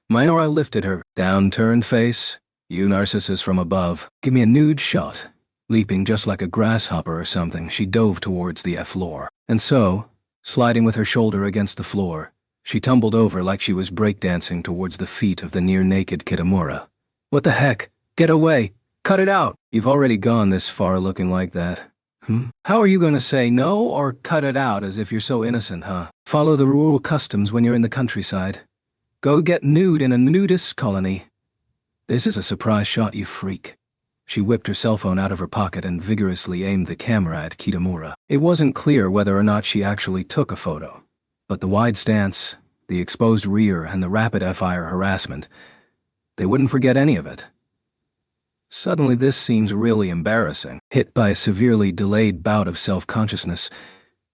Minora lifted her down-turned face. You narcissus from above, give me a nude shot. Leaping just like a grasshopper or something, she dove towards the floor. And so, sliding with her shoulder against the floor, she tumbled over like she was breakdancing towards the feet of the near-naked Kitamura. What the heck? Get away! Cut it out! You've already gone this far looking like that. How are you going to say no or cut it out as if you're so innocent, huh? Follow the rural customs when you're in the countryside. Go get nude in a nudist colony. This is a surprise shot, you freak. She whipped her cell phone out of her pocket and vigorously aimed the camera at Kitamura. It wasn't clear whether or not she actually took a photo, but the wide stance, the exposed rear, and the rapid-fire harassment, they wouldn't forget any of it. Suddenly this seems really embarrassing. Hit by a severely delayed bout of self-consciousness,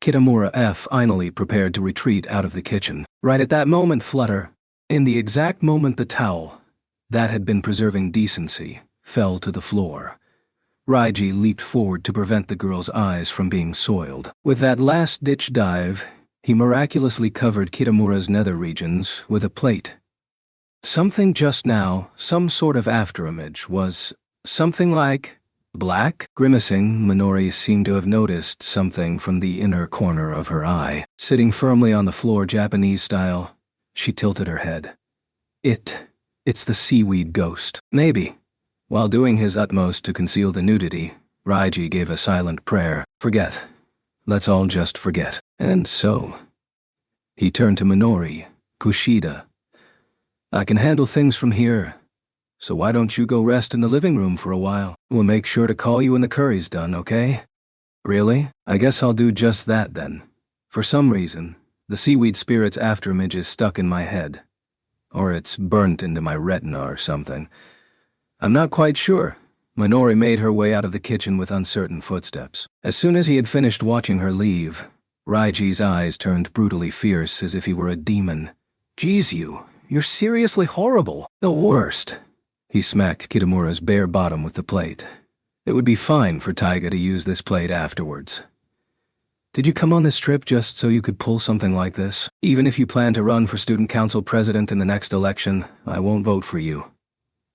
Kitamura finally prepared to retreat out of the kitchen. Right at that moment, Flutter, in the exact moment the towel, that had been preserving decency, fell to the floor. Raiji leaped forward to prevent the girl's eyes from being soiled. With that last-ditch dive, he miraculously covered Kitamura's nether regions with a plate. Something just now, some sort of afterimage, was something like black? Grimacing, Minori seemed to have noticed something from the inner corner of her eye. Sitting firmly on the floor Japanese style, she tilted her head. It's the seaweed ghost. Maybe. While doing his utmost to conceal the nudity, Raiji gave a silent prayer. Forget. Let's all just forget. And so, he turned to Minori, Kushida. I can handle things from here, so why don't you go rest in the living room for a while? We'll make sure to call you when the curry's done, okay? Really? I guess I'll do just that then. For some reason, the seaweed spirit's afterimage is stuck in my head. Or it's burnt into my retina or something. I'm not quite sure. Minori made her way out of the kitchen with uncertain footsteps. As soon as he had finished watching her leave, Raiji's eyes turned brutally fierce as if he were a demon. Geez, you're seriously horrible. The worst. He smacked Kitamura's bare bottom with the plate. It would be fine for Taiga to use this plate afterwards. Did you come on this trip just so you could pull something like this? Even if you plan to run for student council president in the next election, I won't vote for you.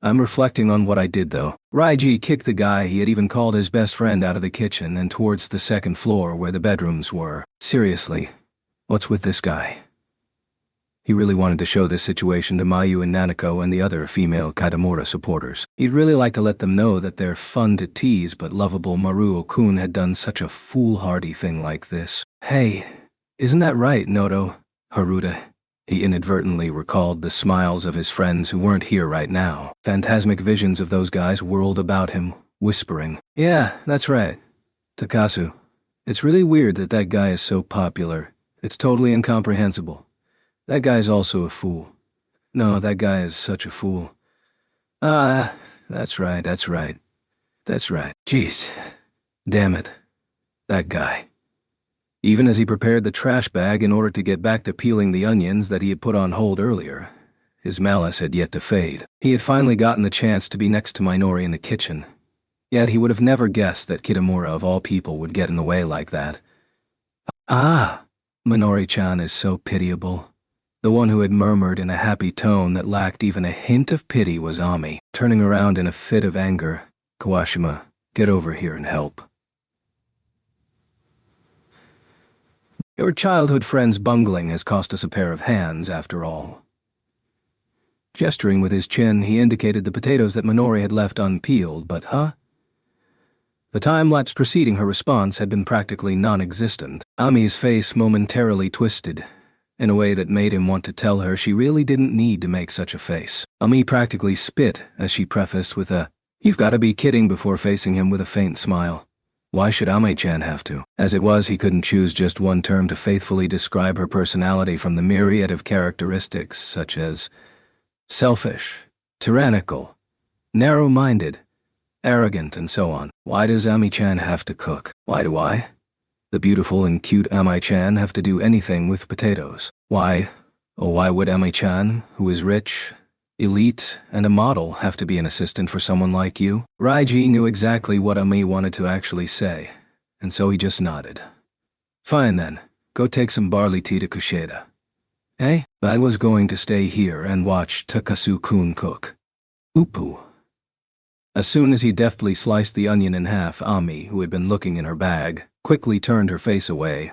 I'm reflecting on what I did though. Raiji kicked the guy he had even called his best friend out of the kitchen and towards the second floor where the bedrooms were. Seriously, what's with this guy? He really wanted to show this situation to Mayu and Nanako and the other female Kitamura supporters. He'd really like to let them know that their fun-to-tease but lovable Maruo-kun had done such a foolhardy thing like this. Hey, isn't that right, Noto? Haruta. He inadvertently recalled the smiles of his friends who weren't here right now. Phantasmic visions of those guys whirled about him, whispering, Yeah, that's right. Takasu. It's really weird that guy is so popular. It's totally incomprehensible. That guy's also a fool. No, that guy is such a fool. Ah, that's right. Jeez. Damn it. That guy. Even as he prepared the trash bag in order to get back to peeling the onions that he had put on hold earlier, his malice had yet to fade. He had finally gotten the chance to be next to Minori in the kitchen. Yet he would have never guessed that Kitamura of all people would get in the way like that. Ah, Minori-chan is so pitiable. The one who had murmured in a happy tone that lacked even a hint of pity was Ami. Turning around in a fit of anger, Kawashima, get over here and help. Your childhood friend's bungling has cost us a pair of hands, after all. Gesturing with his chin, he indicated the potatoes that Minori had left unpeeled, but The time lapse preceding her response had been practically non-existent. Ami's face momentarily twisted, in a way that made him want to tell her she really didn't need to make such a face. Ami practically spit as she prefaced with a, "You've got to be kidding," before facing him with a faint smile. Why should Ami-chan have to? As it was, he couldn't choose just one term to faithfully describe her personality from the myriad of characteristics such as selfish, tyrannical, narrow-minded, arrogant, and so on. Why does Ami-chan have to cook? Why do I, the beautiful and cute Ami-chan, have to do anything with potatoes? Why would Ami-chan, who is rich, elite, and a model, have to be an assistant for someone like you? Raiji knew exactly what Ami wanted to actually say, and so he just nodded. Fine then, go take some barley tea to Kushida. Eh? I was going to stay here and watch Takasu-kun cook. Uppu. As soon as he deftly sliced the onion in half, Ami, who had been looking in her bag, quickly turned her face away.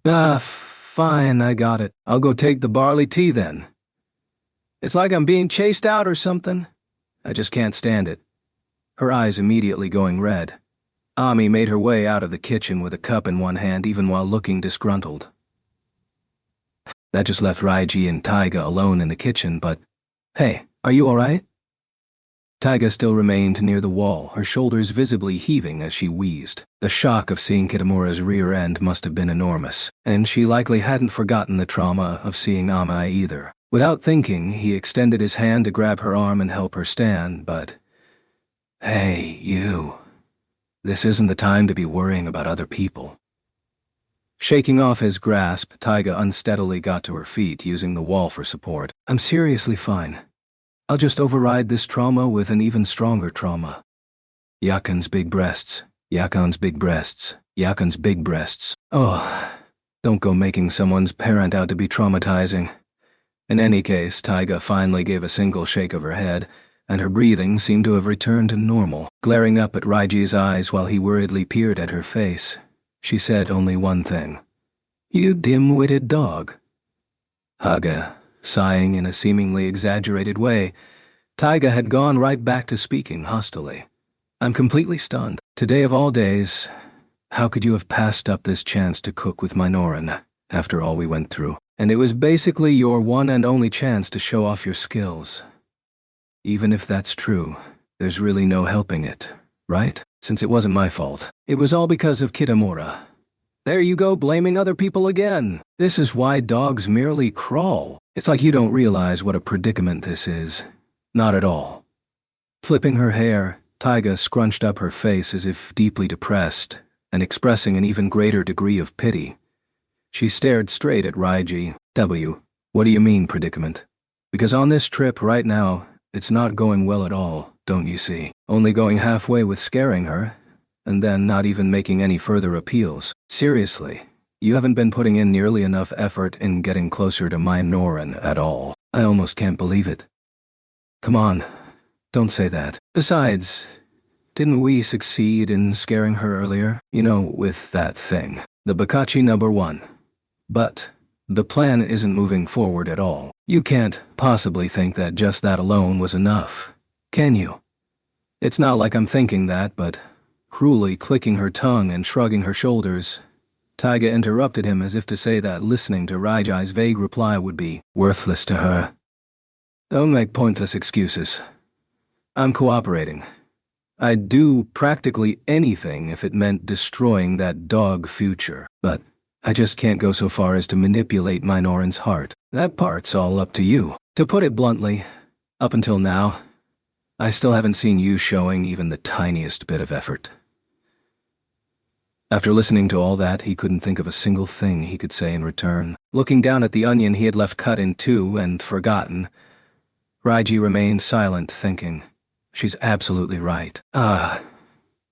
Fine, I got it. I'll go take the barley tea then. It's like I'm being chased out or something. I just can't stand it. Her eyes immediately going red, Ami made her way out of the kitchen with a cup in one hand even while looking disgruntled. That just left Raiji and Taiga alone in the kitchen, but, hey, are you alright? Taiga still remained near the wall, her shoulders visibly heaving as she wheezed. The shock of seeing Kitamura's rear end must have been enormous, and she likely hadn't forgotten the trauma of seeing Ami either. Without thinking, he extended his hand to grab her arm and help her stand, but... Hey, you. This isn't the time to be worrying about other people. Shaking off his grasp, Taiga unsteadily got to her feet, using the wall for support. I'm seriously fine. I'll just override this trauma with an even stronger trauma. Yakan's big breasts. Yakan's big breasts. Yakan's big breasts. Oh, don't go making someone's parent out to be traumatizing. In any case, Taiga finally gave a single shake of her head, and her breathing seemed to have returned to normal. Glaring up at Raiji's eyes while he worriedly peered at her face, she said only one thing. "You dim-witted dog." Haga, sighing in a seemingly exaggerated way, Taiga had gone right back to speaking hostilely. "I'm completely stunned. Today of all days, how could you have passed up this chance to cook with Minoran, after all we went through? And it was basically your one and only chance to show off your skills. Even if that's true, there's really no helping it, right? Since it wasn't my fault. It was all because of Kitamura. There you go, blaming other people again. This is why dogs merely crawl. It's like you don't realize what a predicament this is. Not at all." Flipping her hair, Taiga scrunched up her face as if deeply depressed, and expressing an even greater degree of pity. She stared straight at Raiji. What do you mean, predicament? Because on this trip right now, it's not going well at all, don't you see? Only going halfway with scaring her, and then not even making any further appeals. Seriously, you haven't been putting in nearly enough effort in getting closer to Minoran at all. I almost can't believe it. Come on, don't say that. Besides, didn't we succeed in scaring her earlier? You know, with that thing. The Bakachi #1. But the plan isn't moving forward at all. You can't possibly think that just that alone was enough, can you? It's not like I'm thinking that, but cruelly clicking her tongue and shrugging her shoulders, Taiga interrupted him as if to say that listening to Raiji's vague reply would be worthless to her. Don't make pointless excuses. I'm cooperating. I'd do practically anything if it meant destroying that dog future, but I just can't go so far as to manipulate Minoran's heart. That part's all up to you. To put it bluntly, up until now, I still haven't seen you showing even the tiniest bit of effort. After listening to all that, he couldn't think of a single thing he could say in return. Looking down at the onion he had left cut in two and forgotten, Raiji remained silent, thinking, she's absolutely right. Ah,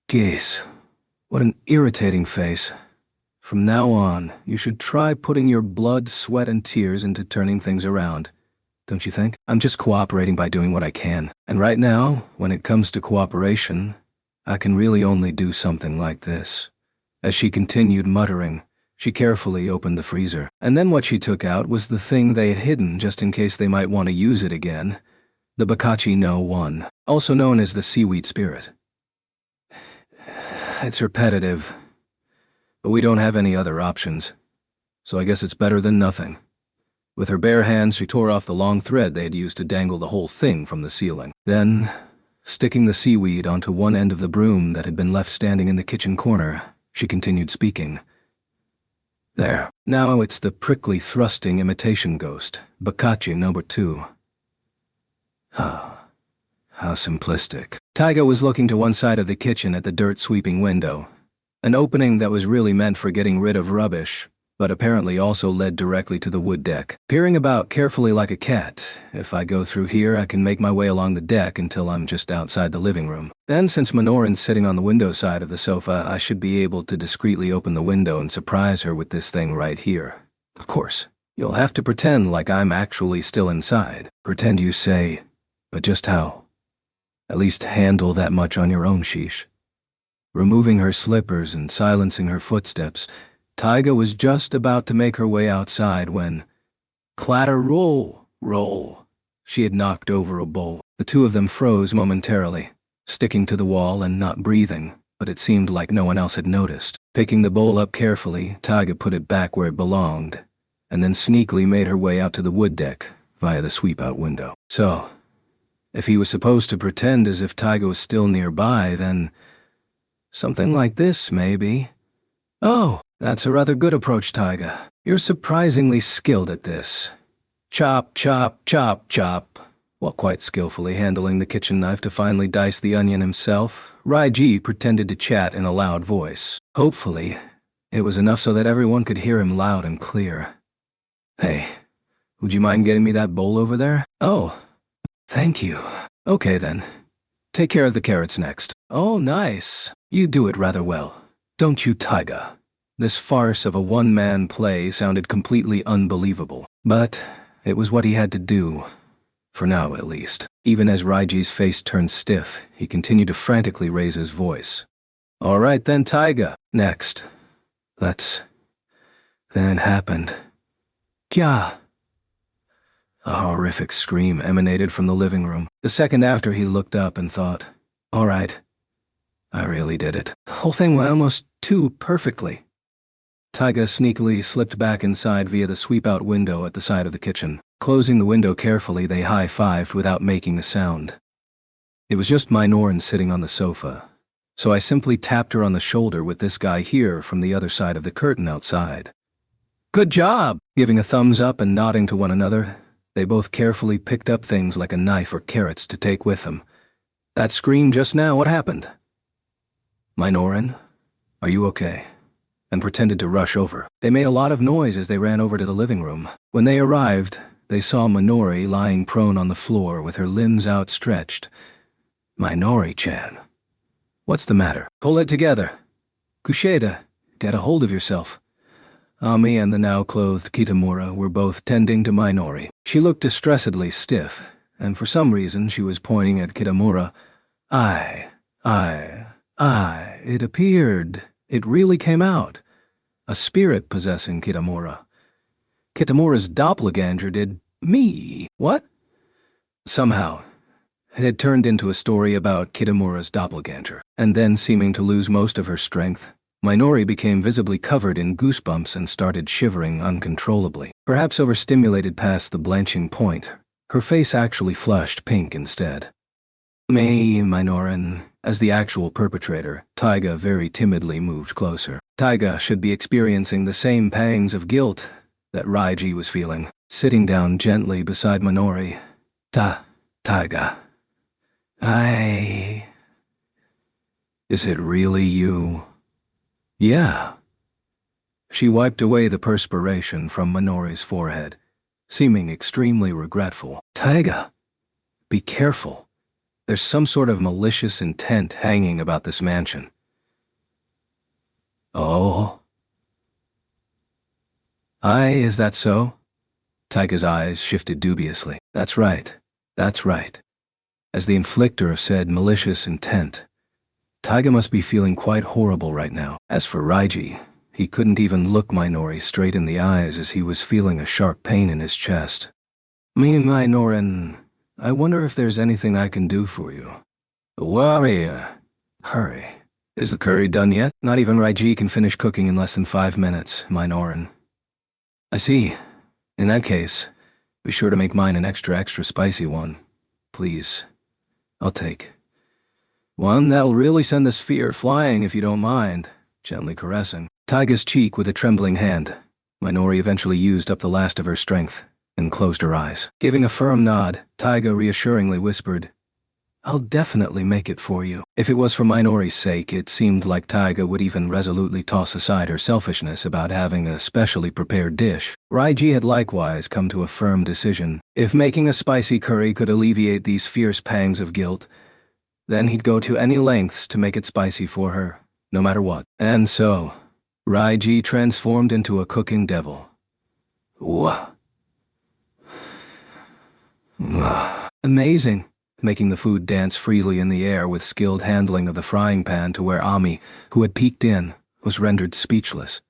geez, what an irritating face. From now on, you should try putting your blood, sweat, and tears into turning things around. Don't you think? I'm just cooperating by doing what I can. And right now, when it comes to cooperation, I can really only do something like this. As she continued muttering, she carefully opened the freezer. And then what she took out was the thing they had hidden just in case they might want to use it again. The Bakachi no 1, also known as the seaweed spirit. It's repetitive, but we don't have any other options, so I guess it's better than nothing. With her bare hands, she tore off the long thread they had used to dangle the whole thing from the ceiling. Then, sticking the seaweed onto one end of the broom that had been left standing in the kitchen corner, she continued speaking. There. Now it's the prickly thrusting imitation ghost, Bakachi #2. How simplistic. Taiga was looking to one side of the kitchen at the dirt-sweeping window, an opening that was really meant for getting rid of rubbish, but apparently also led directly to the wood deck. Peering about carefully like a cat, if I go through here I can make my way along the deck until I'm just outside the living room. Then since Minoran's sitting on the window side of the sofa, I should be able to discreetly open the window and surprise her with this thing right here. Of course, you'll have to pretend like I'm actually still inside. Pretend you say, but just how? At least handle that much on your own, sheesh. Removing her slippers and silencing her footsteps, Taiga was just about to make her way outside when, clatter, roll, roll. She had knocked over a bowl. The two of them froze momentarily, sticking to the wall and not breathing, but it seemed like no one else had noticed. Picking the bowl up carefully, Taiga put it back where it belonged, and then sneakily made her way out to the wood deck via the sweep-out window. So, if he was supposed to pretend as if Taiga was still nearby, then something like this, maybe. Oh, that's a rather good approach, Taiga. You're surprisingly skilled at this. Chop, chop, chop, chop. While quite skillfully handling the kitchen knife to finally dice the onion himself, Raiji pretended to chat in a loud voice. Hopefully, it was enough so that everyone could hear him loud and clear. Hey, would you mind getting me that bowl over there? Oh, thank you. Okay then. Take care of the carrots next. Oh, nice. You do it rather well. Don't you, Taiga? This farce of a one-man play sounded completely unbelievable. But it was what he had to do. For now, at least. Even as Raiji's face turned stiff, he continued to frantically raise his voice. All right then, Taiga. Next. Then it happened. Kya? A horrific scream emanated from the living room. The second after, he looked up and thought, all right, I really did it. The whole thing went almost too perfectly. Taiga sneakily slipped back inside via the sweep-out window at the side of the kitchen. Closing the window carefully, they high-fived without making a sound. It was just Minoran sitting on the sofa, so I simply tapped her on the shoulder with this guy here from the other side of the curtain outside. Good job! Giving a thumbs up and nodding to one another, they both carefully picked up things like a knife or carrots to take with them. That scream just now, what happened? Minoran, are you okay? And pretended to rush over. They made a lot of noise as they ran over to the living room. When they arrived, they saw Minori lying prone on the floor with her limbs outstretched. Minori-chan. What's the matter? Pull it together. Kushida, get a hold of yourself. Ami and the now-clothed Kitamura were both tending to Minori. She looked distressedly stiff, and for some reason she was pointing at Kitamura. It appeared. It really came out. A spirit possessing Kitamura. Kitamura's doppelganger did me. What? Somehow, it had turned into a story about Kitamura's doppelganger. And then, seeming to lose most of her strength, Minori became visibly covered in goosebumps and started shivering uncontrollably. Perhaps overstimulated past the blanching point, her face actually flushed pink instead. Minoran. As the actual perpetrator, Taiga very timidly moved closer. Taiga should be experiencing the same pangs of guilt that Raiji was feeling. Sitting down gently beside Minori. Taiga. Is it really you? Yeah. She wiped away the perspiration from Minori's forehead, seeming extremely regretful. Taiga, be careful. There's some sort of malicious intent hanging about this mansion. Oh? Is that so? Taiga's eyes shifted dubiously. That's right. As the inflictor of said malicious intent, Taiga must be feeling quite horrible right now. As for Raiji, he couldn't even look Minori straight in the eyes as he was feeling a sharp pain in his chest. Minoran, I wonder if there's anything I can do for you. Hurry. Is the curry done yet? Not even Raiji can finish cooking in less than 5 minutes, Minoran. I see. In that case, be sure to make mine an extra spicy one. Please. I'll take. One that'll really send this fear flying if you don't mind, gently caressing Taiga's cheek with a trembling hand. Minori eventually used up the last of her strength and closed her eyes. Giving a firm nod, Taiga reassuringly whispered, I'll definitely make it for you. If it was for Minori's sake, it seemed like Taiga would even resolutely toss aside her selfishness about having a specially prepared dish. Raiji had likewise come to a firm decision. If making a spicy curry could alleviate these fierce pangs of guilt, then he'd go to any lengths to make it spicy for her, no matter what. And so, Raiji transformed into a cooking devil. Amazing, making the food dance freely in the air with skilled handling of the frying pan to where Ami, who had peeked in, was rendered speechless.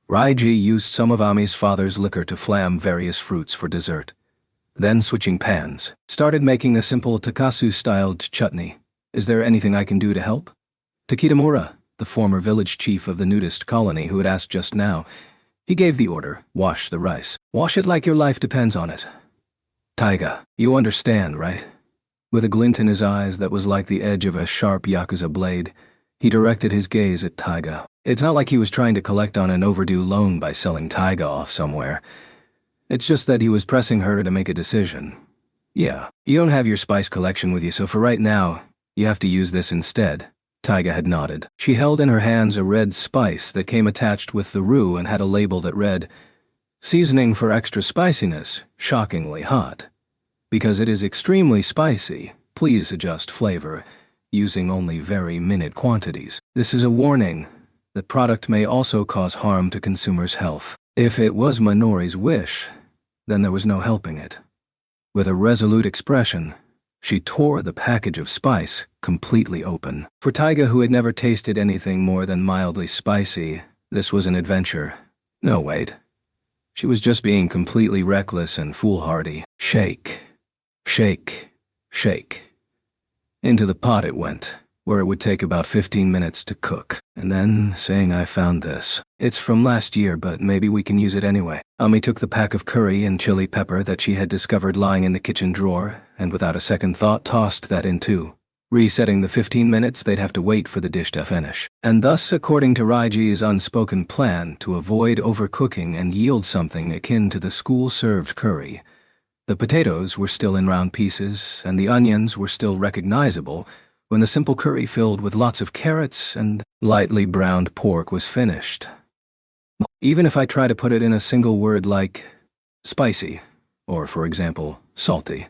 Raiji used some of Ami's father's liquor to flam various fruits for dessert. Then, switching pans, started making a simple Takasu-styled chutney. Is there anything I can do to help? To Kitamura, the former village chief of the nudist colony who had asked just now, he gave the order, wash the rice. Wash it like your life depends on it. Taiga, you understand, right? With a glint in his eyes that was like the edge of a sharp Yakuza blade, he directed his gaze at Taiga. It's not like he was trying to collect on an overdue loan by selling Taiga off somewhere. It's just that he was pressing her to make a decision. Yeah, you don't have your spice collection with you, so for right now, you have to use this instead. Taiga had nodded. She held in her hands a red spice that came attached with the roux and had a label that read, Seasoning for extra spiciness, shockingly hot. Because it is extremely spicy, Please adjust flavor, using only very minute quantities. This is a warning. The product may also cause harm to consumers' health. If it was Minori's wish, then there was no helping it. With a resolute expression, she tore the package of spice completely open. For Taiga, who had never tasted anything more than mildly spicy, this was an adventure. No, wait. She was just being completely reckless and foolhardy. Shake, shake, shake. Into the pot it went, where it would take about 15 minutes to cook. And then, saying, "I found this. It's from last year, but maybe we can use it anyway." Ami took the pack of curry and chili pepper that she had discovered lying in the kitchen drawer, and without a second thought tossed that in too. Resetting the 15 minutes they'd have to wait for the dish to finish. And thus, according to Raiji's unspoken plan to avoid overcooking and yield something akin to the school-served curry, the potatoes were still in round pieces, and the onions were still recognizable when the simple curry filled with lots of carrots and lightly browned pork was finished. Even if I try to put it in a single word like spicy, or for example, salty,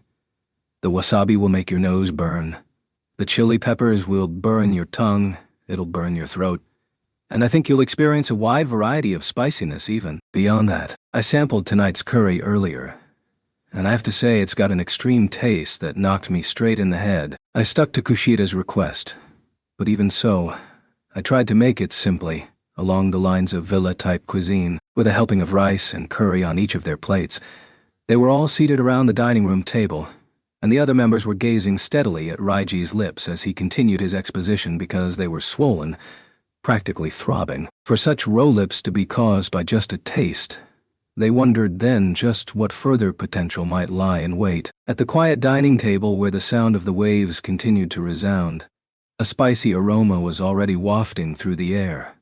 the wasabi will make your nose burn. The chili peppers will burn your tongue, it'll burn your throat, and I think you'll experience a wide variety of spiciness even. Beyond that, I sampled tonight's curry earlier, and I have to say it's got an extreme taste that knocked me straight in the head. I stuck to Kushida's request, but even so, I tried to make it simply, along the lines of villa-type cuisine, with a helping of rice and curry on each of their plates. They were all seated around the dining room table, and the other members were gazing steadily at Raiji's lips as he continued his exposition because they were swollen, practically throbbing. For such roe lips to be caused by just a taste, they wondered then just what further potential might lie in wait. At the quiet dining table where the sound of the waves continued to resound, a spicy aroma was already wafting through the air.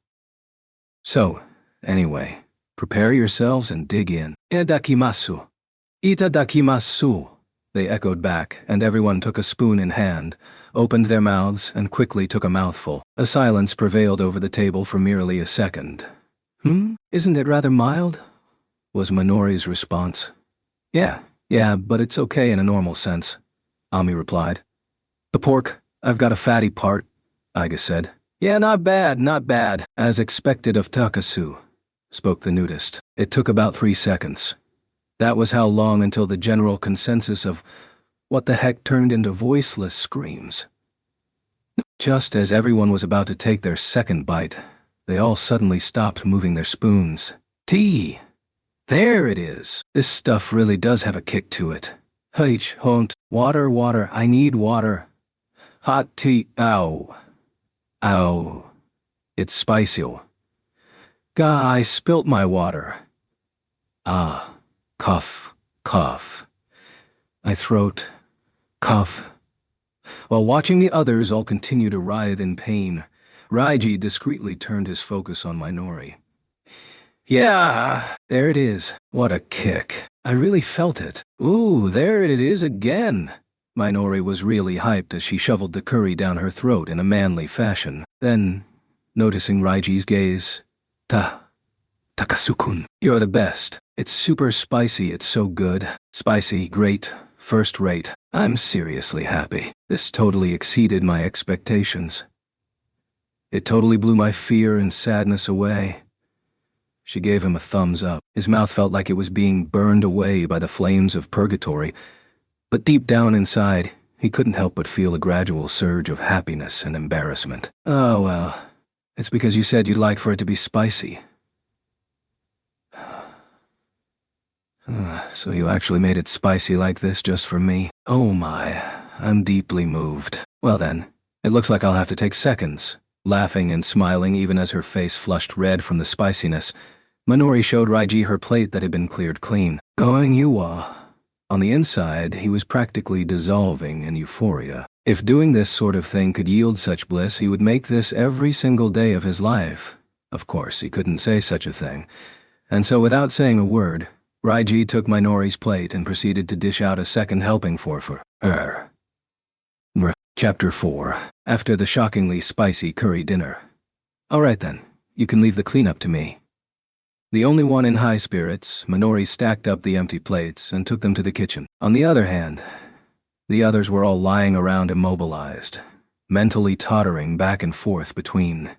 So, anyway, prepare yourselves and dig in. Itadakimasu. Itadakimasu. They echoed back, and everyone took a spoon in hand, opened their mouths, and quickly took a mouthful. A silence prevailed over the table for merely a second. Isn't it rather mild? Was Minori's response. Yeah, but it's okay in a normal sense, Ami replied. The pork, I've got a fatty part, Iga said. Yeah, not bad, as expected of Takasu, spoke the nudist. It took about 3 seconds. That was how long until the general consensus of what the heck turned into voiceless screams. Just as everyone was about to take their second bite, they all suddenly stopped moving their spoons. Tea! There it is. This stuff really does have a kick to it. H, hont, water, I need water. Hot tea, ow. Ow. It's spicy. Gah, I spilt my water. Ah. Cough, cough. My throat, cough. While watching the others all continue to writhe in pain, Raiji discreetly turned his focus on Minori. Yeah, there it is. What a kick. I really felt it. Ooh, there it is again. Minori was really hyped as she shoveled the curry down her throat in a manly fashion. Then, noticing Raiji's gaze, Takasu-kun, you're the best. It's super spicy, it's so good. Spicy, great, first rate. I'm seriously happy. This totally exceeded my expectations. It totally blew my fear and sadness away. She gave him a thumbs up. His mouth felt like it was being burned away by the flames of purgatory, but deep down inside, he couldn't help but feel a gradual surge of happiness and embarrassment. Oh well, it's because you said you'd like for it to be spicy. So you actually made it spicy like this just for me? Oh my, I'm deeply moved. Well then, it looks like I'll have to take seconds. Laughing and smiling even as her face flushed red from the spiciness, Minori showed Raiji her plate that had been cleared clean. Going you are. On the inside, he was practically dissolving in euphoria. If doing this sort of thing could yield such bliss, he would make this every single day of his life. Of course, he couldn't say such a thing. And so without saying a word, Raiji took Minori's plate and proceeded to dish out a second helping for her. Chapter 4. After the shockingly spicy curry dinner. All right then, you can leave the cleanup to me. The only one in high spirits, Minori stacked up the empty plates and took them to the kitchen. On the other hand, The others were all lying around immobilized, mentally tottering back and forth between.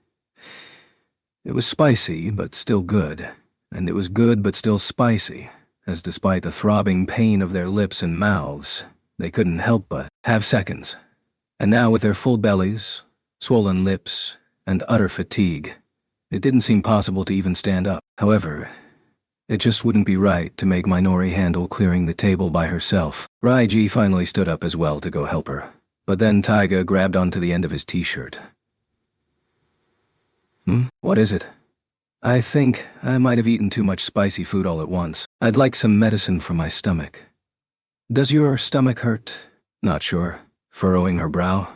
It was spicy, but still good, and it was good but still spicy, as despite the throbbing pain of their lips and mouths, they couldn't help but have seconds. And now with their full bellies, swollen lips, and utter fatigue, it didn't seem possible to even stand up. However, it just wouldn't be right to make Minori handle clearing the table by herself. Raiji finally stood up as well to go help her, but then Taiga grabbed onto the end of his t-shirt. What is it? I think I might have eaten too much spicy food all at once. I'd like some medicine for my stomach. Does your stomach hurt? Not sure. Furrowing her brow.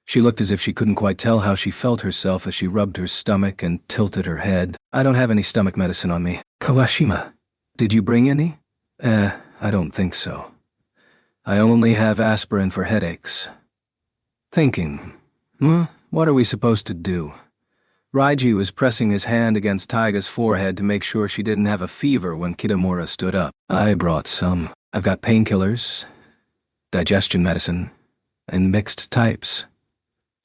She looked as if she couldn't quite tell how she felt herself as she rubbed her stomach and tilted her head. I don't have any stomach medicine on me. Kawashima, did you bring any? I don't think so. I only have aspirin for headaches. Thinking, what are we supposed to do? Raiji was pressing his hand against Taiga's forehead to make sure she didn't have a fever when Kitamura stood up. I brought some. I've got painkillers, digestion medicine, and mixed types.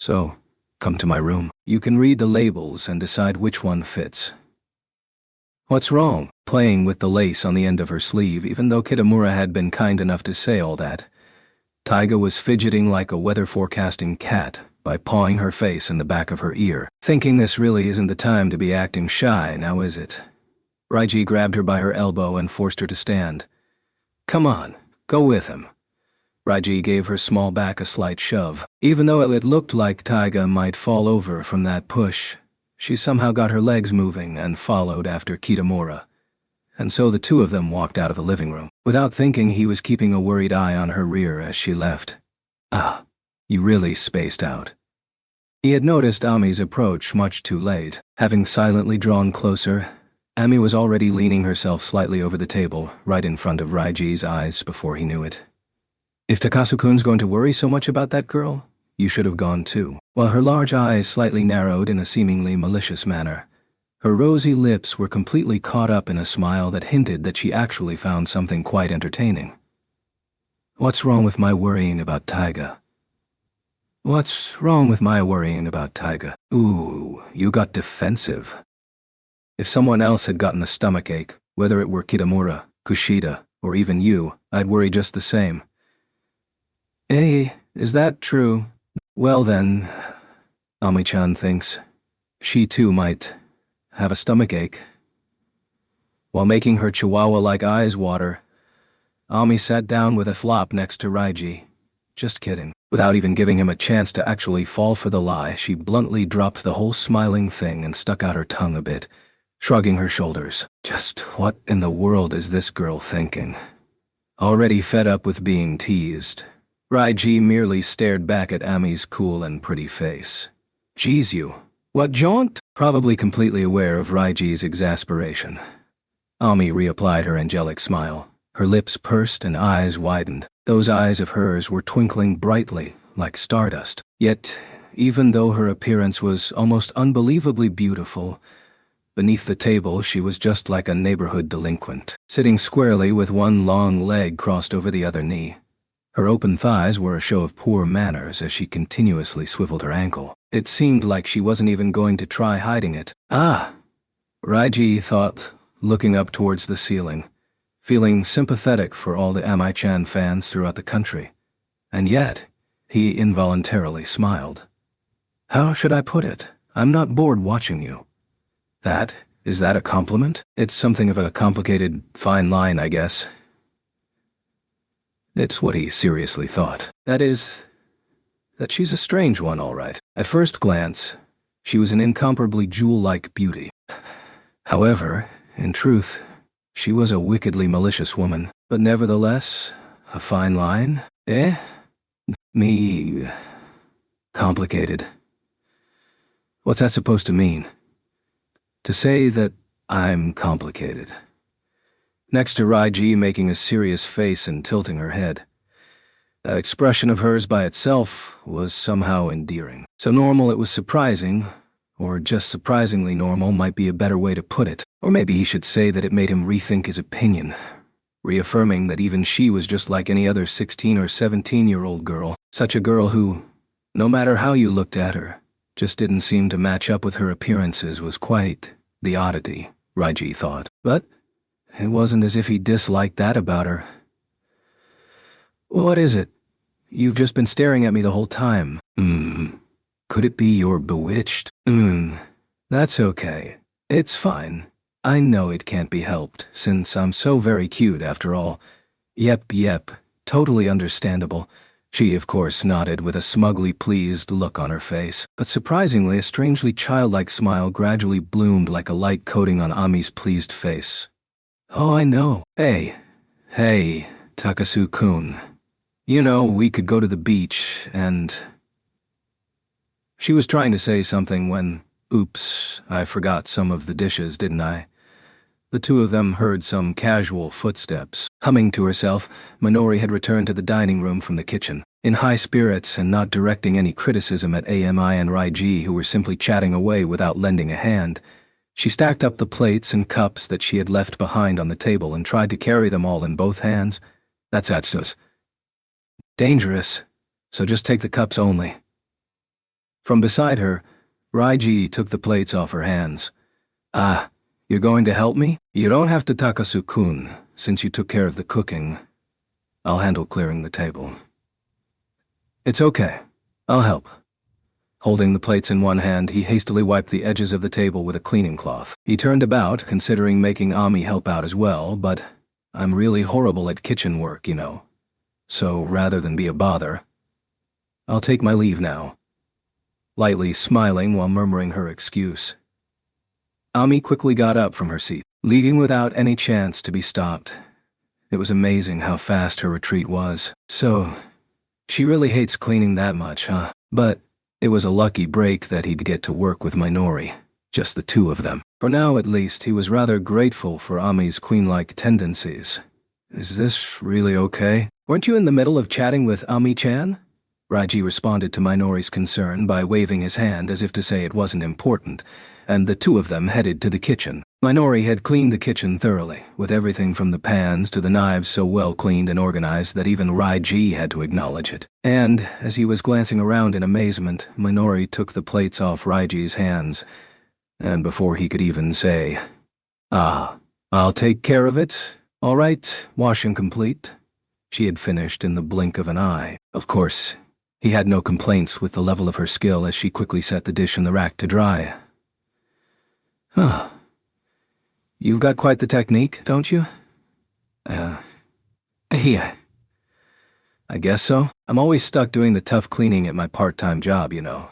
So, come to my room. You can read the labels and decide which one fits. What's wrong? Playing with the lace on the end of her sleeve, even though Kitamura had been kind enough to say all that. Taiga was fidgeting like a weather forecasting cat by pawing her face in the back of her ear, thinking this really isn't the time to be acting shy, now is it? Raiji grabbed her by her elbow and forced her to stand. Come on, go with him. Raiji gave her small back a slight shove. Even though it looked like Taiga might fall over from that push, she somehow got her legs moving and followed after Kitamura. And so the two of them walked out of the living room. Without thinking, he was keeping a worried eye on her rear as she left. Ah, you really spaced out. He had noticed Ami's approach much too late. Having silently drawn closer, Ami was already leaning herself slightly over the table, right in front of Raiji's eyes before he knew it. If Takasu-kun's going to worry so much about that girl, you should have gone too. While her large eyes slightly narrowed in a seemingly malicious manner, her rosy lips were completely caught up in a smile that hinted that she actually found something quite entertaining. What's wrong with my worrying about Taiga? What's wrong with my worrying about Taiga? Ooh, you got defensive. If someone else had gotten a stomachache, whether it were Kitamura, Kushida, or even you, I'd worry just the same. Hey, is that true? Well then, Ami-chan thinks she too might have a stomachache. While making her chihuahua-like eyes water, Ami sat down with a flop next to Raiji. Just kidding. Without even giving him a chance to actually fall for the lie, she bluntly dropped the whole smiling thing and stuck out her tongue a bit, shrugging her shoulders. Just what in the world is this girl thinking? Already fed up with being teased, Raiji merely stared back at Ami's cool and pretty face. Geez you, what jaunt? Probably completely aware of Raiji's exasperation, Ami reapplied her angelic smile. Her lips pursed and eyes widened. Those eyes of hers were twinkling brightly, like stardust. Yet, even though her appearance was almost unbelievably beautiful, beneath the table she was just like a neighborhood delinquent, sitting squarely with one long leg crossed over the other knee. Her open thighs were a show of poor manners as she continuously swiveled her ankle. It seemed like she wasn't even going to try hiding it. Ah! Raiji thought, looking up towards the ceiling, feeling sympathetic for all the Ami-chan fans throughout the country. And yet, he involuntarily smiled. How should I put it? I'm not bored watching you. Is that a compliment? It's something of a complicated, fine line, I guess. It's what he seriously thought. That she's a strange one, all right. At first glance, she was an incomparably jewel-like beauty. However, in truth, she was a wickedly malicious woman, but nevertheless, a fine line? Me... complicated. What's that supposed to mean? To say that I'm complicated. Next to Raiji making a serious face and tilting her head. That expression of hers by itself was somehow endearing. So normal it was surprising, or just surprisingly normal might be a better way to put it. Or maybe he should say that it made him rethink his opinion. reaffirming that even she was just like any other 16 or 17-year-old girl. Such a girl who, no matter how you looked at her, just didn't seem to match up with her appearances was quite the oddity, Raiji thought. But it wasn't as if he disliked that about her. What is it? You've just been staring at me the whole time. Could it be you're bewitched? That's okay. It's fine. I know it can't be helped, since I'm so very cute after all. Yep, totally understandable. She, of course, nodded with a smugly pleased look on her face, but surprisingly a strangely childlike smile gradually bloomed like a light coating on Ami's pleased face. Oh, I know. Hey, Takasu-kun. You know, we could go to the beach and... She was trying to say something when, oops, I forgot some of the dishes, didn't I? The two of them heard some casual footsteps. Humming to herself, Minori had returned to the dining room from the kitchen. In high spirits and not directing any criticism at Ami and Raiji, who were simply chatting away without lending a hand, she stacked up the plates and cups that she had left behind on the table and tried to carry them all in both hands. That's Atsu's. Dangerous, so just take the cups only. From beside her, Raiji took the plates off her hands. Ah, you're going to help me? You don't have to, Takasu-kun, since you took care of the cooking. I'll handle clearing the table. It's okay. I'll help. Holding the plates in one hand, he hastily wiped the edges of the table with a cleaning cloth. He turned about, considering making Ami help out as well, but I'm really horrible at kitchen work, you know. So rather than be a bother, I'll take my leave now. Lightly smiling while murmuring her excuse. Ami quickly got up from her seat, leaving without any chance to be stopped. It was amazing how fast her retreat was. So, she really hates cleaning that much, huh? But it was a lucky break that he'd get to work with Minori, just the two of them. For now, at least, he was rather grateful for Ami's queen-like tendencies. Is this really okay? Weren't you in the middle of chatting with Ami-chan? Raiji responded to Minori's concern by waving his hand as if to say it wasn't important, and the two of them headed to the kitchen. Minori had cleaned the kitchen thoroughly, with everything from the pans to the knives so well cleaned and organized that even Raiji had to acknowledge it. And, as he was glancing around in amazement, Minori took the plates off Raiji's hands, and before he could even say, "Ah, I'll take care of it. All right, washing complete," she had finished in the blink of an eye. Of course, he had no complaints with the level of her skill as she quickly set the dish in the rack to dry. Huh. You've got quite the technique, don't you? Yeah. I guess so. I'm always stuck doing the tough cleaning at my part-time job, you know.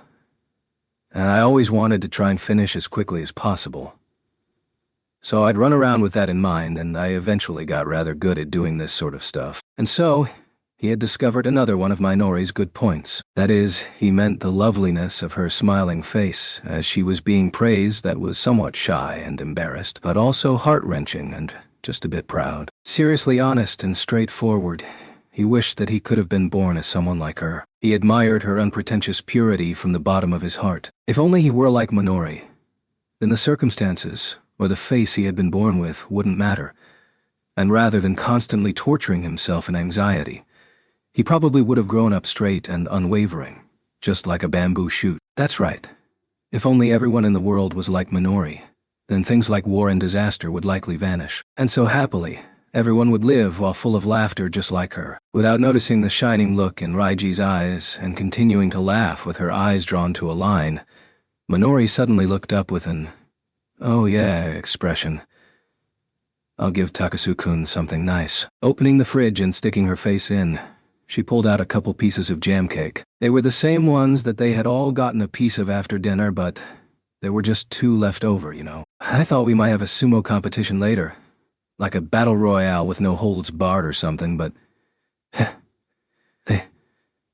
And I always wanted to try and finish as quickly as possible. So I'd run around with that in mind, and I eventually got rather good at doing this sort of stuff. And so, he had discovered another one of Minori's good points. That is, he meant the loveliness of her smiling face as she was being praised that was somewhat shy and embarrassed, but also heart-wrenching and just a bit proud. Seriously honest and straightforward, he wished that he could have been born as someone like her. He admired her unpretentious purity from the bottom of his heart. If only he were like Minori, then the circumstances, or the face he had been born with, wouldn't matter. And rather than constantly torturing himself in anxiety, he probably would have grown up straight and unwavering, just like a bamboo shoot. That's right. If only everyone in the world was like Minori, then things like war and disaster would likely vanish. And so happily, everyone would live while full of laughter just like her. Without noticing the shining look in Raiji's eyes and continuing to laugh with her eyes drawn to a line, Minori suddenly looked up with an, "Oh yeah" expression. I'll give Takasu-kun something nice. Opening the fridge and sticking her face in, she pulled out a couple pieces of jam cake. They were the same ones that they had all gotten a piece of after dinner, but there were just two left over, you know. I thought we might have a sumo competition later, like a battle royale with no holds barred or something, but hey,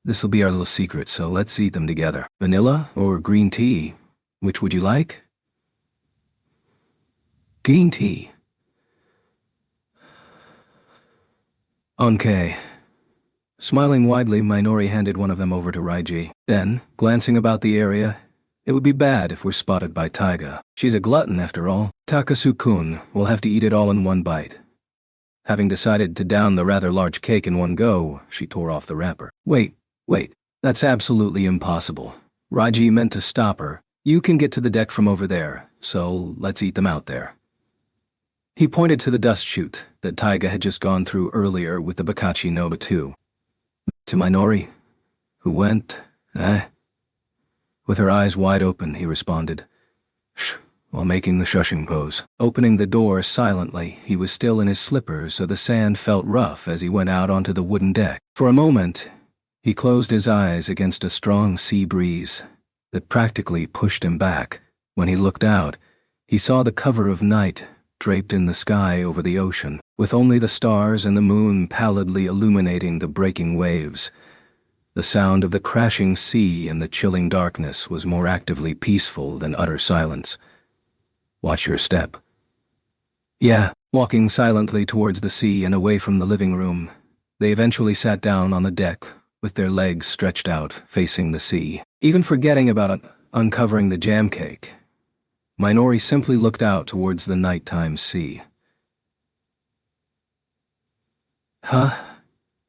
this'll be our little secret, so let's eat them together. Vanilla or green tea? Which would you like? Green tea. Okay. Smiling widely, Minori handed one of them over to Raiji. Then, glancing about the area, it would be bad if we're spotted by Taiga. She's a glutton after all. Takasu-kun will have to eat it all in one bite. Having decided to down the rather large cake in one go, she tore off the wrapper. Wait, that's absolutely impossible. Raji meant to stop her. You can get to the deck from over there, so let's eat them out there. He pointed to the dust chute that Taiga had just gone through earlier with the Bakachi Noba 2. To Minori, who went, With her eyes wide open, he responded, shh, while making the shushing pose. Opening the door silently, he was still in his slippers, so the sand felt rough as he went out onto the wooden deck. For a moment, he closed his eyes against a strong sea breeze that practically pushed him back. When he looked out, he saw the cover of night draped in the sky over the ocean, with only the stars and the moon pallidly illuminating the breaking waves. The sound of the crashing sea in the chilling darkness was more actively peaceful than utter silence. Watch your step. Yeah. Walking silently towards the sea and away from the living room, they eventually sat down on the deck, with their legs stretched out, facing the sea. Even forgetting about uncovering the jam cake, Minori simply looked out towards the nighttime sea. Huh?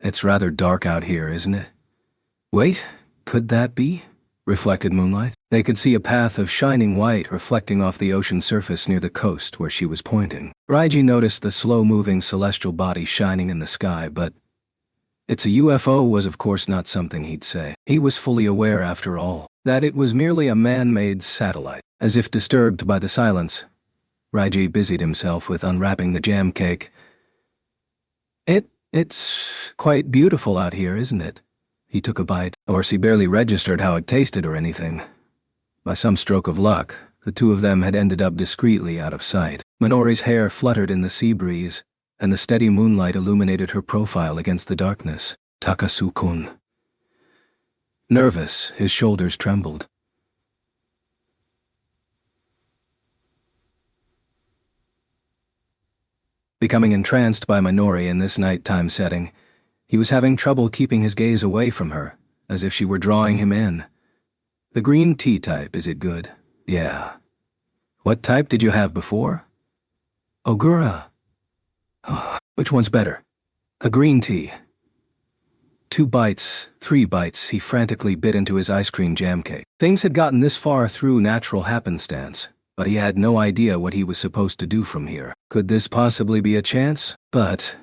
It's rather dark out here, isn't it? Wait, could that be? Reflected moonlight. They could see a path of shining white reflecting off the ocean surface near the coast where she was pointing. Raiji noticed the slow-moving celestial body shining in the sky, but it's a UFO was of course not something he'd say. He was fully aware, after all, that it was merely a man-made satellite. As if disturbed by the silence, Raiji busied himself with unwrapping the jam cake. It's quite beautiful out here, isn't it? He took a bite. Orsi barely registered how it tasted or anything. By some stroke of luck, the two of them had ended up discreetly out of sight. Minori's hair fluttered in the sea breeze, and the steady moonlight illuminated her profile against the darkness. Takasu-kun. Nervous, his shoulders trembled. Becoming entranced by Minori in this nighttime setting, he was having trouble keeping his gaze away from her, as if she were drawing him in. The green tea type, is it good? Yeah. What type did you have before? Ogura. Oh, which one's better? A green tea. 2 bites, 3 bites, he frantically bit into his ice cream jam cake. Things had gotten this far through natural happenstance, but he had no idea what he was supposed to do from here. Could this possibly be a chance? But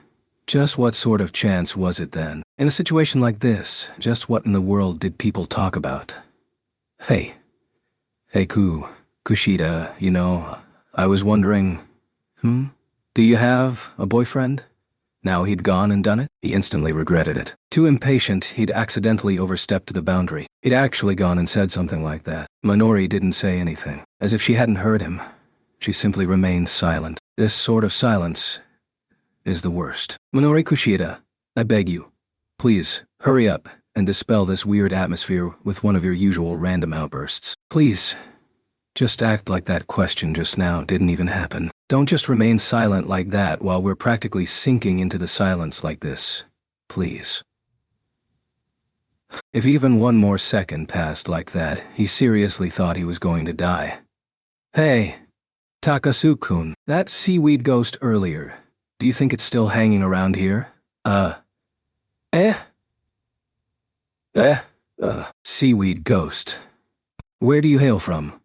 just what sort of chance was it then? In a situation like this, just what in the world did people talk about? Hey, Kushida, you know, I was wondering, do you have a boyfriend? Now he'd gone and done it, he instantly regretted it. Too impatient, he'd accidentally overstepped the boundary. He'd actually gone and said something like that. Minori didn't say anything. As if she hadn't heard him, she simply remained silent. This sort of silence is the worst. Minori Kushida, I beg you, please, hurry up and dispel this weird atmosphere with one of your usual random outbursts. Please, just act like that question just now didn't even happen. Don't just remain silent like that while we're practically sinking into the silence like this. Please. If even one more second passed like that, he seriously thought he was going to die. Hey, Takasu-kun, that seaweed ghost earlier, do you think it's still hanging around here? Seaweed ghost. Where do you hail from?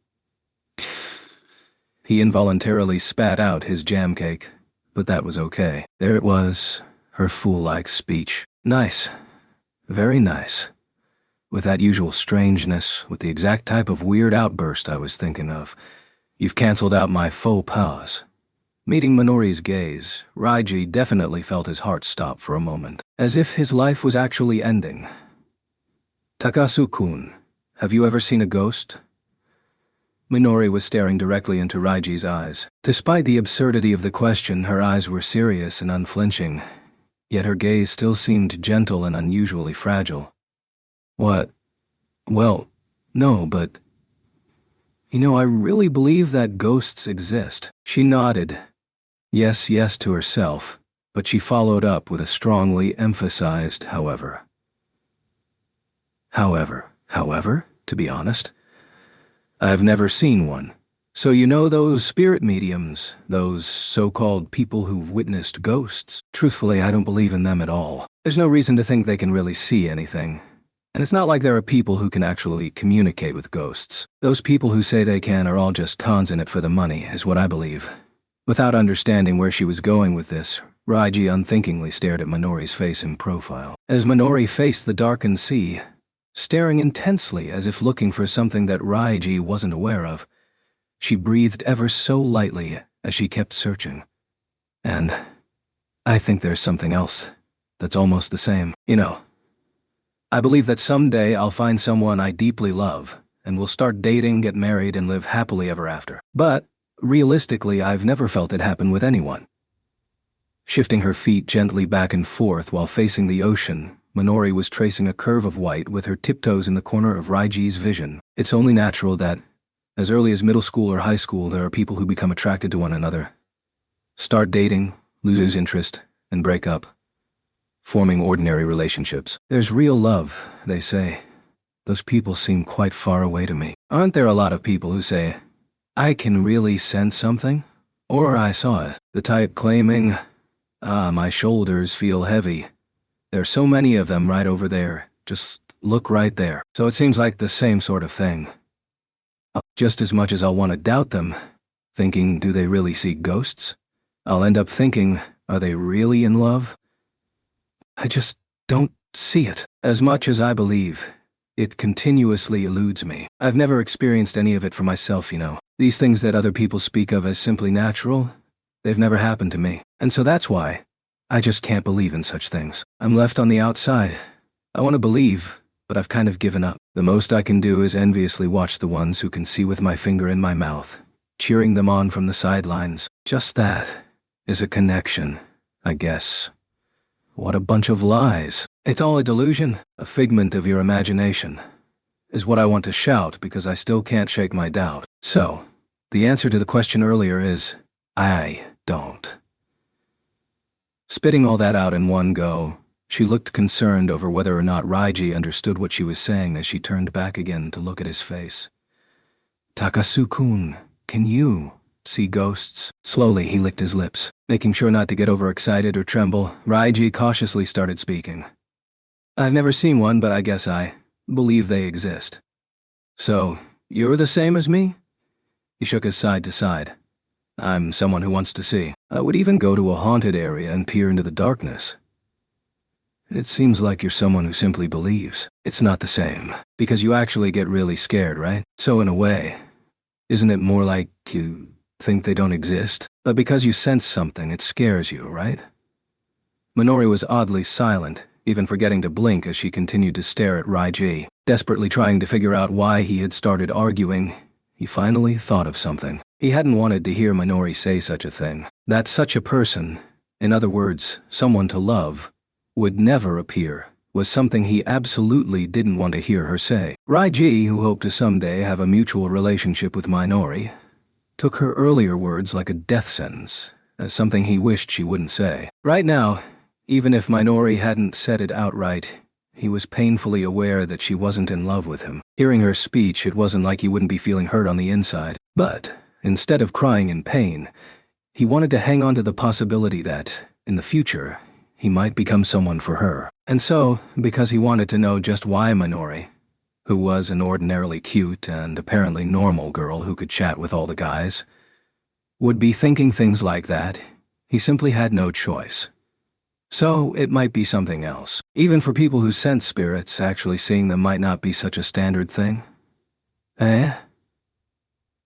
He involuntarily spat out his jam cake, but that was okay. There it was, her fool-like speech. Nice. Very nice. With that usual strangeness, with the exact type of weird outburst I was thinking of. You've cancelled out my faux pas. Meeting Minori's gaze, Raiji definitely felt his heart stop for a moment, as if his life was actually ending. Takasu-kun, have you ever seen a ghost? Minori was staring directly into Raiji's eyes. Despite the absurdity of the question, her eyes were serious and unflinching, yet her gaze still seemed gentle and unusually fragile. What? Well, no, but you know, I really believe that ghosts exist. She nodded. Yes, to herself, but she followed up with a strongly emphasized however. However, to be honest, I've never seen one, So you know those spirit mediums, those so-called people who've witnessed ghosts? Truthfully, I don't believe in them at all. There's no reason to think they can really see anything. And it's not like there are people who can actually communicate with ghosts. Those people who say they can are all just cons in it for the money, is what I believe. Without understanding where she was going with this, Raiji unthinkingly stared at Minori's face in profile. As Minori faced the darkened sea, staring intensely as if looking for something that Raiji wasn't aware of, she breathed ever so lightly as she kept searching. And I think there's something else that's almost the same. You know, I believe that someday I'll find someone I deeply love, and we'll start dating, get married, and live happily ever after. But, realistically, I've never felt it happen with anyone. Shifting her feet gently back and forth while facing the ocean, Minori was tracing a curve of white with her tiptoes in the corner of Raiji's vision. It's only natural that, as early as middle school or high school, there are people who become attracted to one another, start dating, lose interest, and break up, forming ordinary relationships. There's real love, they say. Those people seem quite far away to me. Aren't there a lot of people who say, I can really sense something? Or I saw it. The type claiming, my shoulders feel heavy. There's so many of them right over there. Just look right there. So it seems like the same sort of thing. Just as much as I'll want to doubt them, thinking, do they really see ghosts? I'll end up thinking, are they really in love? I just don't see it. As much as I believe, it continuously eludes me. I've never experienced any of it for myself, you know. These things that other people speak of as simply natural, they've never happened to me. And so that's why I just can't believe in such things. I'm left on the outside. I want to believe, but I've kind of given up. The most I can do is enviously watch the ones who can see with my finger in my mouth, cheering them on from the sidelines. Just that is a connection, I guess. What a bunch of lies. It's all a delusion, a figment of your imagination, is what I want to shout because I still can't shake my doubt. So, the answer to the question earlier is, I don't. Spitting all that out in one go, she looked concerned over whether or not Raiji understood what she was saying as she turned back again to look at his face. Takasu-kun, can you see ghosts? Slowly he licked his lips. Making sure not to get overexcited or tremble, Raiji cautiously started speaking. I've never seen one, but I guess I believe they exist. So, you're the same as me? He shook his side to side. I'm someone who wants to see. I would even go to a haunted area and peer into the darkness. It seems like you're someone who simply believes. It's not the same, because you actually get really scared, right? So in a way, isn't it more like you think they don't exist? But because you sense something, it scares you, right? Minori was oddly silent, even forgetting to blink as she continued to stare at Raiji. Desperately trying to figure out why he had started arguing, he finally thought of something. He hadn't wanted to hear Minori say such a thing. That such a person, in other words, someone to love, would never appear, was something he absolutely didn't want to hear her say. Raiji, who hoped to someday have a mutual relationship with Minori, took her earlier words like a death sentence, as something he wished she wouldn't say. Right now, even if Minori hadn't said it outright, he was painfully aware that she wasn't in love with him. Hearing her speech, it wasn't like he wouldn't be feeling hurt on the inside. But, instead of crying in pain, he wanted to hang on to the possibility that, in the future, he might become someone for her. And so, because he wanted to know just why Minori, who was an ordinarily cute and apparently normal girl who could chat with all the guys, would be thinking things like that, he simply had no choice. So, it might be something else. Even for people who sense spirits, actually seeing them might not be such a standard thing. Eh?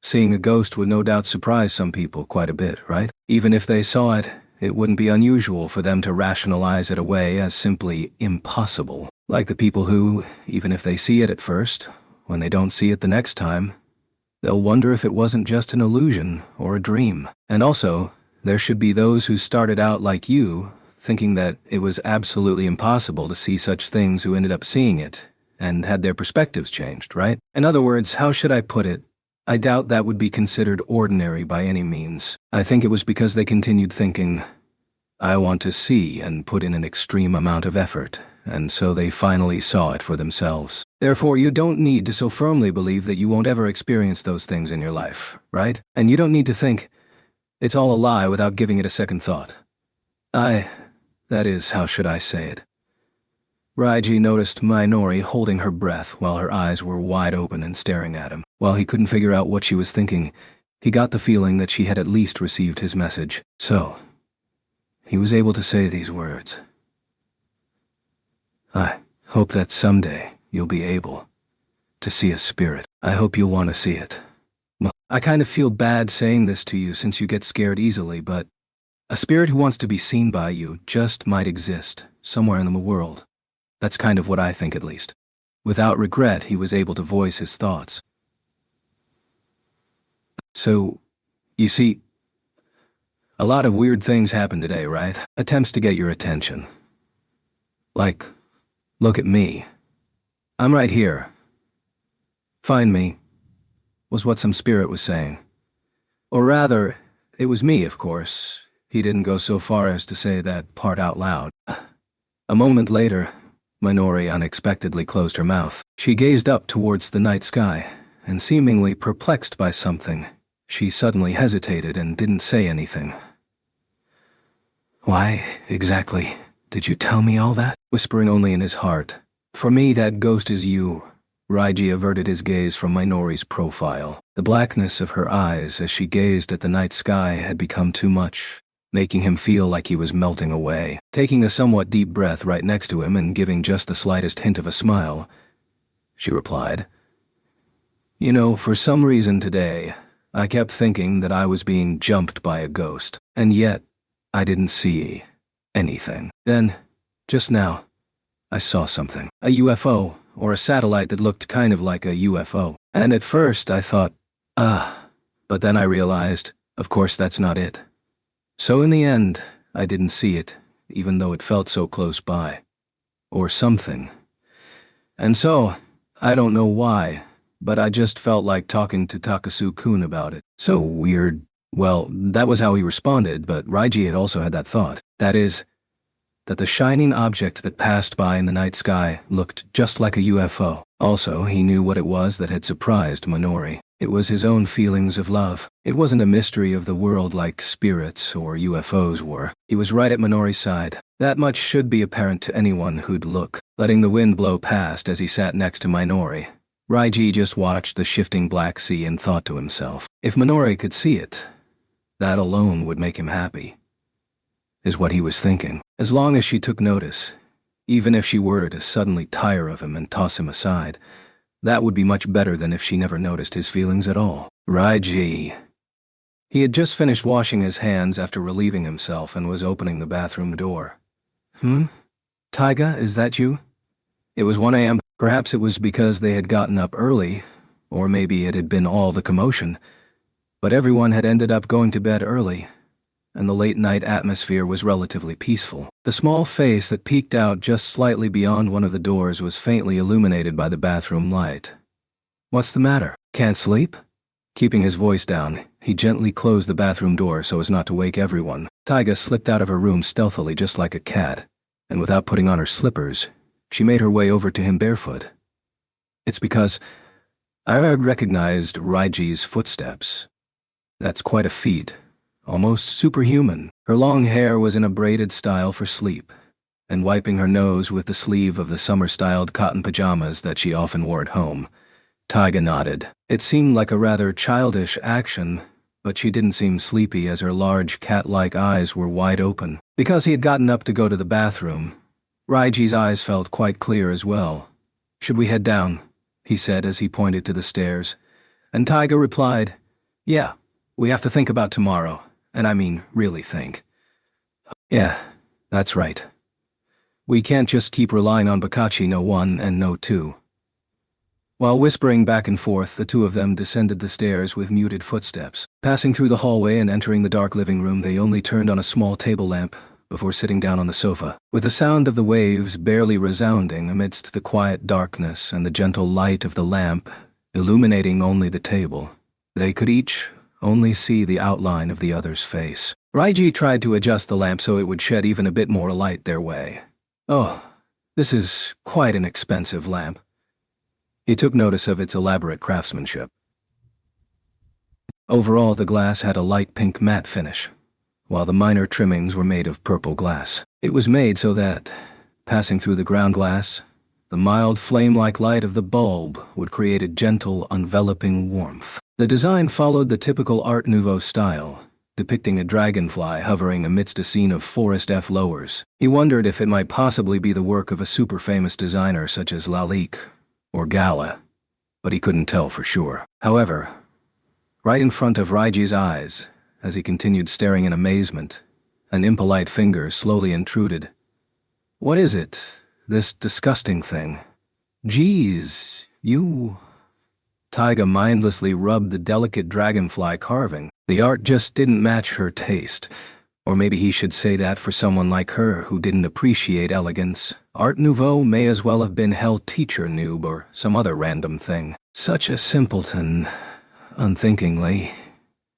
Seeing a ghost would no doubt surprise some people quite a bit, right? Even if they saw it, it wouldn't be unusual for them to rationalize it away as simply impossible. Like the people who, even if they see it at first, when they don't see it the next time, they'll wonder if it wasn't just an illusion or a dream. And also, there should be those who started out like you, thinking that it was absolutely impossible to see such things who ended up seeing it, and had their perspectives changed, right? In other words, how should I put it? I doubt that would be considered ordinary by any means. I think it was because they continued thinking, I want to see, and put in an extreme amount of effort, and so they finally saw it for themselves. Therefore, you don't need to so firmly believe that you won't ever experience those things in your life, right? And you don't need to think it's all a lie without giving it a second thought. That is, how should I say it? Raiji noticed Minori holding her breath while her eyes were wide open and staring at him. While he couldn't figure out what she was thinking, he got the feeling that she had at least received his message. So, he was able to say these words. I hope that someday you'll be able to see a spirit. I hope you'll want to see it. Well, I kind of feel bad saying this to you since you get scared easily, but a spirit who wants to be seen by you just might exist somewhere in the world. That's kind of what I think, at least. Without regret, he was able to voice his thoughts. So, you see, a lot of weird things happened today, right? Attempts to get your attention. Like, look at me. I'm right here. Find me, was what some spirit was saying. Or rather, it was me, of course. He didn't go so far as to say that part out loud. A moment later, Minori unexpectedly closed her mouth. She gazed up towards the night sky, and seemingly perplexed by something, she suddenly hesitated and didn't say anything. Why, exactly, did you tell me all that? Whispering only in his heart. For me, that ghost is you. Raiji averted his gaze from Minori's profile. The blackness of her eyes as she gazed at the night sky had become too much, making him feel like he was melting away. Taking a somewhat deep breath right next to him and giving just the slightest hint of a smile, she replied, You know, for some reason today, I kept thinking that I was being jumped by a ghost, and yet I didn't see anything. Then, just now, I saw something. A UFO, or a satellite that looked kind of like a UFO. And at first I thought, but then I realized, of course that's not it. So in the end, I didn't see it, even though it felt so close by. Or something. And so, I don't know why, but I just felt like talking to Takasu-kun about it. So weird. Well, that was how he responded, but Raiji had also had that thought. That is, that the shining object that passed by in the night sky looked just like a UFO. Also, he knew what it was that had surprised Minori. It was his own feelings of love. It wasn't a mystery of the world like spirits or UFOs were. He was right at Minori's side. That much should be apparent to anyone who'd look. Letting the wind blow past as he sat next to Minori, Raiji just watched the shifting black sea and thought to himself, if Minori could see it, that alone would make him happy. Is what he was thinking. As long as she took notice, even if she were to suddenly tire of him and toss him aside, that would be much better than if she never noticed his feelings at all. Raiji. He had just finished washing his hands after relieving himself and was opening the bathroom door. Taiga, is that you? It was 1 a.m. Perhaps it was because they had gotten up early, or maybe it had been all the commotion, but everyone had ended up going to bed early, and the late-night atmosphere was relatively peaceful. The small face that peeked out just slightly beyond one of the doors was faintly illuminated by the bathroom light. What's the matter? Can't sleep? Keeping his voice down, he gently closed the bathroom door so as not to wake everyone. Taiga slipped out of her room stealthily just like a cat, and without putting on her slippers, she made her way over to him barefoot. It's because I recognized Raiji's footsteps. That's quite a feat. Almost superhuman. Her long hair was in a braided style for sleep, and wiping her nose with the sleeve of the summer-styled cotton pajamas that she often wore at home, Taiga nodded. It seemed like a rather childish action, but she didn't seem sleepy as her large cat-like eyes were wide open. Because he had gotten up to go to the bathroom, Raiji's eyes felt quite clear as well. Should we head down? He said as he pointed to the stairs, and Taiga replied, Yeah, we have to think about tomorrow. And I mean, really think. Yeah, that's right. We can't just keep relying on Bakachi no 1 and no 2. While whispering back and forth, the two of them descended the stairs with muted footsteps. Passing through the hallway and entering the dark living room, they only turned on a small table lamp before sitting down on the sofa. With the sound of the waves barely resounding amidst the quiet darkness and the gentle light of the lamp illuminating only the table, they could each only see the outline of the other's face. Raiji tried to adjust the lamp so it would shed even a bit more light their way. Oh, this is quite an expensive lamp. He took notice of its elaborate craftsmanship. Overall, the glass had a light pink matte finish, while the minor trimmings were made of purple glass. It was made so that, passing through the ground glass, the mild flame-like light of the bulb would create a gentle, enveloping warmth. The design followed the typical Art Nouveau style, depicting a dragonfly hovering amidst a scene of forest flowers. He wondered if it might possibly be the work of a super-famous designer such as Lalique or Gala, but he couldn't tell for sure. However, right in front of Raiji's eyes, as he continued staring in amazement, an impolite finger slowly intruded. "What is it? This disgusting thing?" "Geez, you..." Taiga mindlessly rubbed the delicate dragonfly carving. The art just didn't match her taste. Or maybe he should say that for someone like her who didn't appreciate elegance. Art Nouveau may as well have been Hell Teacher Noob or some other random thing. Such a simpleton. Unthinkingly,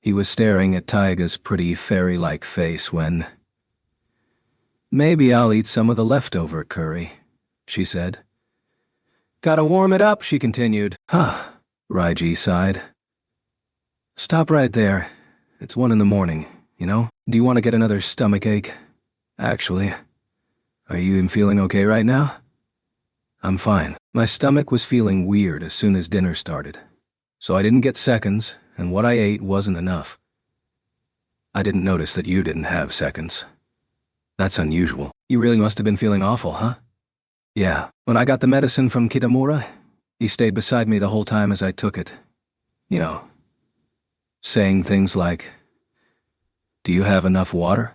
he was staring at Taiga's pretty fairy-like face when... "Maybe I'll eat some of the leftover curry," she said. "Gotta warm it up," she continued. "Huh," Raiji sighed. "Stop right there. It's 1 a.m, you know? Do you want to get another stomach ache? Actually, are you even feeling okay right now?" "I'm fine. My stomach was feeling weird as soon as dinner started. So I didn't get seconds, and what I ate wasn't enough." "I didn't notice that you didn't have seconds. That's unusual. You really must have been feeling awful, huh?" "Yeah. When I got the medicine from Kitamura, he stayed beside me the whole time as I took it. You know, saying things like, 'Do you have enough water?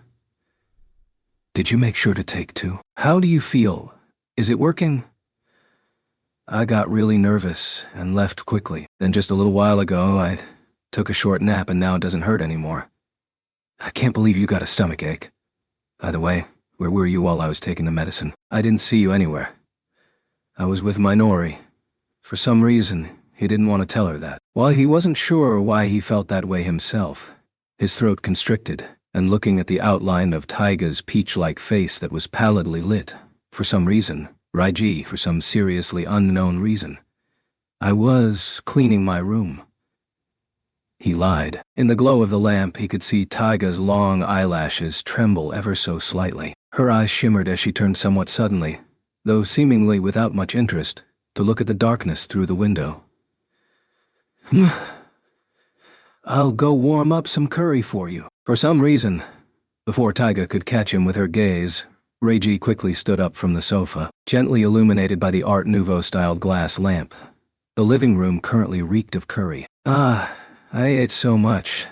Did you make sure to take 2? How do you feel? Is it working?' I got really nervous and left quickly. Then just a little while ago, I took a short nap and now it doesn't hurt anymore. I can't believe you got a stomach ache. By the way, where were you while I was taking the medicine? I didn't see you anywhere. I was with Minori. For some reason, he didn't want to tell her that. While he wasn't sure why he felt that way himself, his throat constricted, and looking at the outline of Taiga's peach-like face that was pallidly lit, for some reason, Raiji, for some seriously unknown reason, "I was cleaning my room." He lied. In the glow of the lamp, he could see Taiga's long eyelashes tremble ever so slightly. Her eyes shimmered as she turned somewhat suddenly, though seemingly without much interest, to look at the darkness through the window. "I'll go warm up some curry for you." For some reason, before Taiga could catch him with her gaze, Reiji quickly stood up from the sofa, gently illuminated by the Art Nouveau-styled glass lamp. The living room currently reeked of curry. "Ah, I ate so much.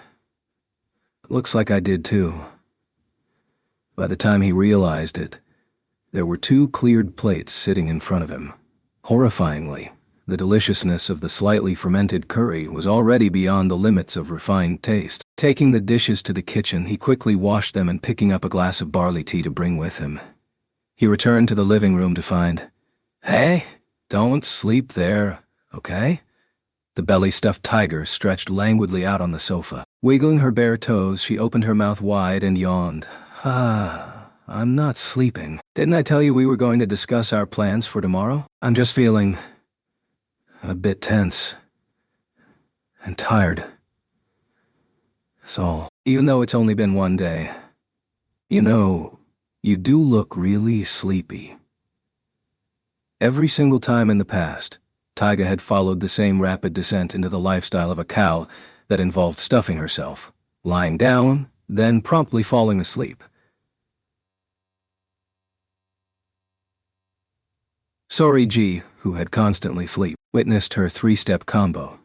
Looks like I did too." By the time he realized it, there were 2 cleared plates sitting in front of him. Horrifyingly, the deliciousness of the slightly fermented curry was already beyond the limits of refined taste. Taking the dishes to the kitchen, he quickly washed them and picking up a glass of barley tea to bring with him. He returned to the living room to find, "Hey, don't sleep there, okay?" The belly-stuffed tiger stretched languidly out on the sofa. Wiggling her bare toes, she opened her mouth wide and yawned. "Ah, I'm not sleeping. Didn't I tell you we were going to discuss our plans for tomorrow? I'm just feeling a bit tense and tired. That's all. Even though it's only been 1 day. You know, you do look really sleepy." Every single time in the past, Taiga had followed the same rapid descent into the lifestyle of a cow that involved stuffing herself, lying down, then promptly falling asleep. Soriji, who had constantly sleep, witnessed her 3-step combo.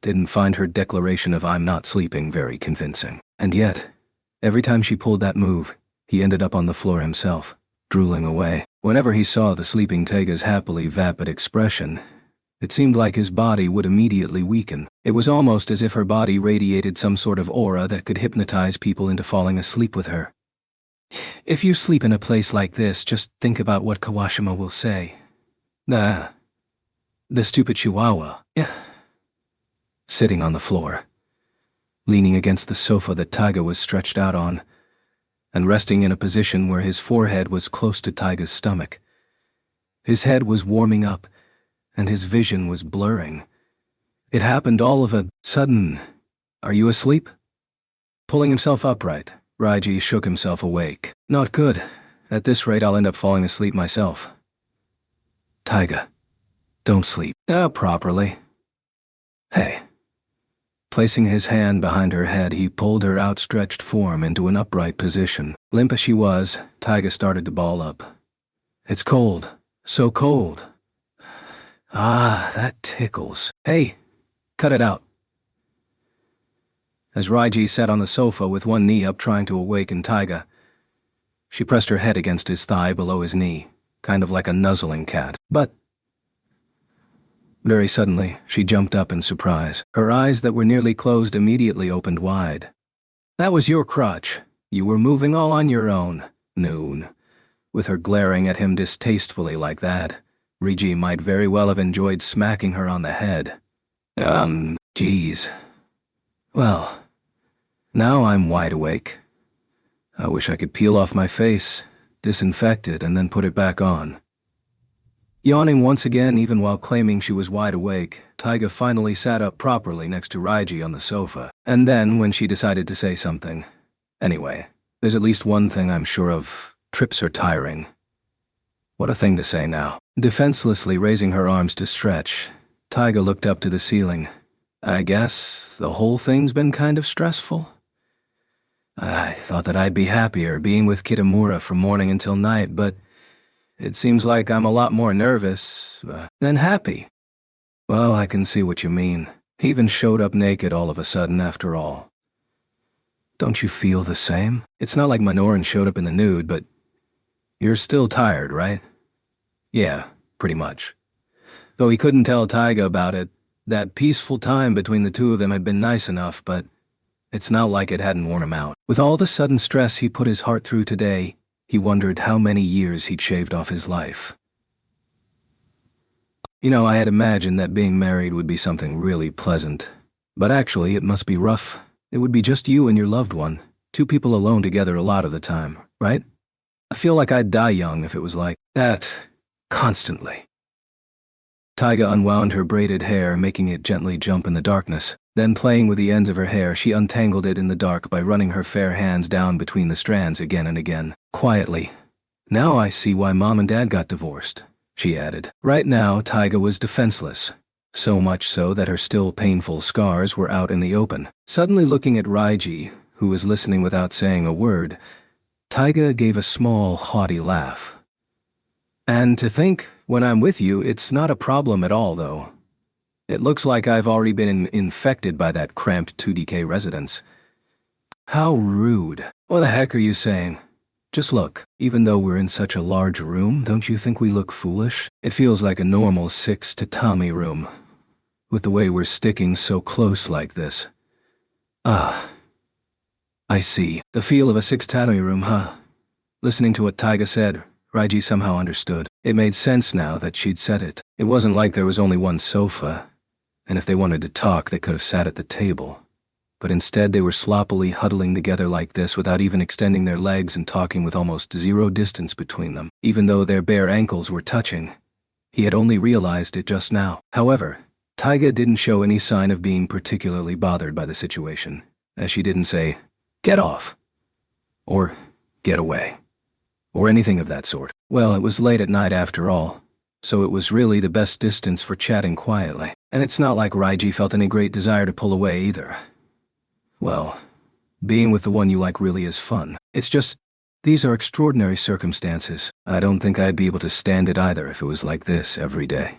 Didn't find her declaration of "I'm not sleeping" very convincing. And yet, every time she pulled that move, he ended up on the floor himself, drooling away. Whenever he saw the sleeping Taiga's happily vapid expression, it seemed like his body would immediately weaken. It was almost as if her body radiated some sort of aura that could hypnotize people into falling asleep with her. "If you sleep in a place like this, just think about what Kawashima will say. The stupid chihuahua." Yeah. Sitting on the floor, leaning against the sofa that Taiga was stretched out on, and resting in a position where his forehead was close to Taiga's stomach. His head was warming up, and his vision was blurring. It happened all of a sudden. "Are you asleep?" Pulling himself upright, Raiji shook himself awake. "Not good. At this rate I'll end up falling asleep myself." "Taiga, don't sleep." Properly." "Hey." Placing his hand behind her head, he pulled her outstretched form into an upright position. Limp as she was, Taiga started to ball up. "It's cold. So cold. Ah, that tickles. Hey, cut it out." As Raiji sat on the sofa with one knee up trying to awaken Taiga, she pressed her head against his thigh below his knee, kind of like a nuzzling cat. But very suddenly, she jumped up in surprise. Her eyes that were nearly closed immediately opened wide. "That was your crutch. You were moving all on your own." Noon. With her glaring at him distastefully like that, Raiji might very well have enjoyed smacking her on the head. Geez. Well, now I'm wide awake. I wish I could peel off my face, disinfect it, and then put it back on. Yawning once again even while claiming she was wide awake, Taiga finally sat up properly next to Raiji on the sofa. And then, when she decided to say something, "Anyway, there's at least one thing I'm sure of. Trips are tiring." What a thing to say now. Defenselessly raising her arms to stretch, Taiga looked up to the ceiling. "I guess the whole thing's been kind of stressful. I thought that I'd be happier being with Kitamura from morning until night, but it seems like I'm a lot more nervous than happy." "Well, I can see what you mean. He even showed up naked all of a sudden after all." "Don't you feel the same? It's not like Minoran showed up in the nude, but you're still tired, right?" "Yeah, pretty much." Though he couldn't tell Taiga about it, that peaceful time between the two of them had been nice enough, but it's not like it hadn't worn him out. With all the sudden stress he put his heart through today, he wondered how many years he'd shaved off his life. I had imagined that being married would be something really pleasant. But actually, it must be rough. It would be just you and your loved one, two people alone together a lot of the time, right? I feel like I'd die young if it was like that, constantly." Taiga unwound her braided hair, making it gently jump in the darkness. Then, playing with the ends of her hair, she untangled it in the dark by running her fair hands down between the strands again and again. Quietly, "Now I see why Mom and Dad got divorced," she added. Right now, Taiga was defenseless. So much so that her still painful scars were out in the open. Suddenly looking at Raiji, who was listening without saying a word, Taiga gave a small, haughty laugh. "And to think, when I'm with you, it's not a problem at all, though. It looks like I've already been infected by that cramped 2DK residence." "How rude. What the heck are you saying? Just look, even though we're in such a large room, don't you think we look foolish? It feels like a normal 6 tatami room, with the way we're sticking so close like this." "Ah. I see. The feel of a 6 tatami room, huh?" Listening to what Taiga said, Raiji somehow understood. It made sense now that she'd said it. It wasn't like there was only one sofa, and if they wanted to talk, they could have sat at the table. But instead they were sloppily huddling together like this without even extending their legs and talking with almost zero distance between them, even though their bare ankles were touching. He had only realized it just now. However, Taiga didn't show any sign of being particularly bothered by the situation, as she didn't say, "Get off," or "Get away," or anything of that sort. Well, it was late at night after all, so it was really the best distance for chatting quietly. And it's not like Raiji felt any great desire to pull away either. Well, being with the one you like really is fun. It's just, these are extraordinary circumstances. I don't think I'd be able to stand it either if it was like this every day.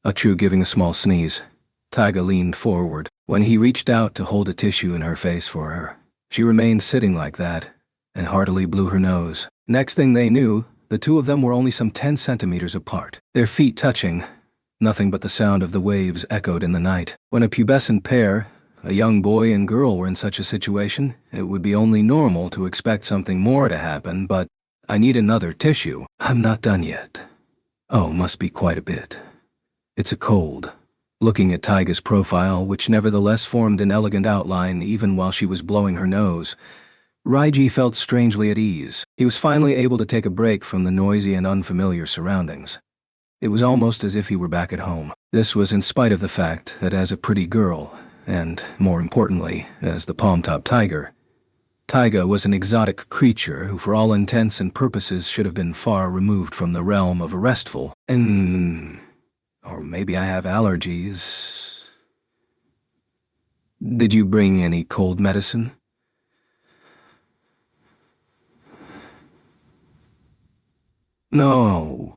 Achu giving a small sneeze. Taiga leaned forward. When he reached out to hold a tissue in her face for her, she remained sitting like that, and heartily blew her nose. Next thing they knew, the two of them were only some 10 centimeters apart, their feet touching. Nothing but the sound of the waves echoed in the night. When a pubescent pair, a young boy and girl, were in such a situation, it would be only normal to expect something more to happen, but I need another tissue. I'm not done yet. Oh, must be quite a bit. It's a cold. Looking at Taiga's profile, which nevertheless formed an elegant outline even while she was blowing her nose, Raiji felt strangely at ease. He was finally able to take a break from the noisy and unfamiliar surroundings. It was almost as if he were back at home. This was in spite of the fact that as a pretty girl, and more importantly, as the palm-top tiger, Taiga was an exotic creature who for all intents and purposes should have been far removed from the realm of a restful and... or maybe I have allergies. Did you bring any cold medicine? No.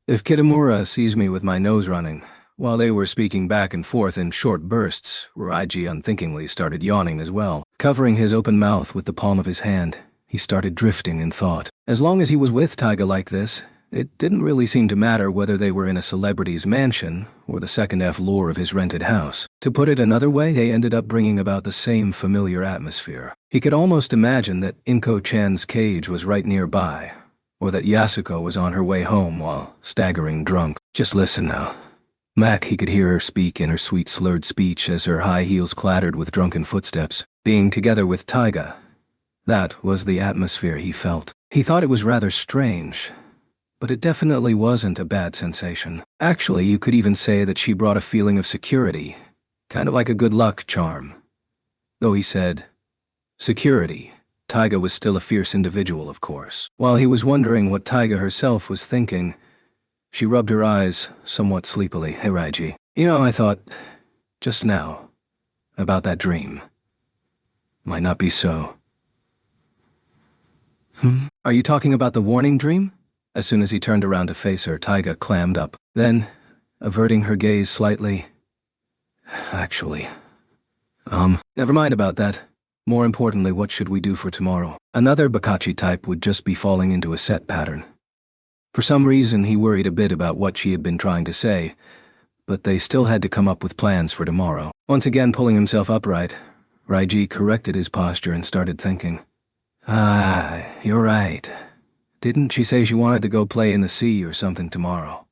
If Kitamura sees me with my nose running, while they were speaking back and forth in short bursts, Raiji unthinkingly started yawning as well. Covering his open mouth with the palm of his hand, he started drifting in thought. As long as he was with Taiga like this, it didn't really seem to matter whether they were in a celebrity's mansion or the second floor of his rented house. To put it another way, they ended up bringing about the same familiar atmosphere. He could almost imagine that Inko-chan's cage was right nearby, or that Yasuko was on her way home while staggering drunk. Just listen now. Mac, he could hear her speak in her sweet slurred speech as her high heels clattered with drunken footsteps. Being together with Taiga, that was the atmosphere he felt. He thought it was rather strange, but it definitely wasn't a bad sensation. Actually, you could even say that she brought a feeling of security, kind of like a good luck charm. Though he said, security, Taiga was still a fierce individual, of course. While he was wondering what Taiga herself was thinking, she rubbed her eyes somewhat sleepily. Hey, Raiji. You know, I thought, just now, about that dream. Might not be so. Are you talking about the warning dream? As soon as he turned around to face her, Taiga clammed up. Then, averting her gaze slightly, actually, never mind about that. More importantly, what should we do for tomorrow? Another Bakachi type would just be falling into a set pattern. For some reason, he worried a bit about what she had been trying to say, but they still had to come up with plans for tomorrow. Once again pulling himself upright, Raiji corrected his posture and started thinking. Ah, you're right. Didn't she say she wanted to go play in the sea or something tomorrow?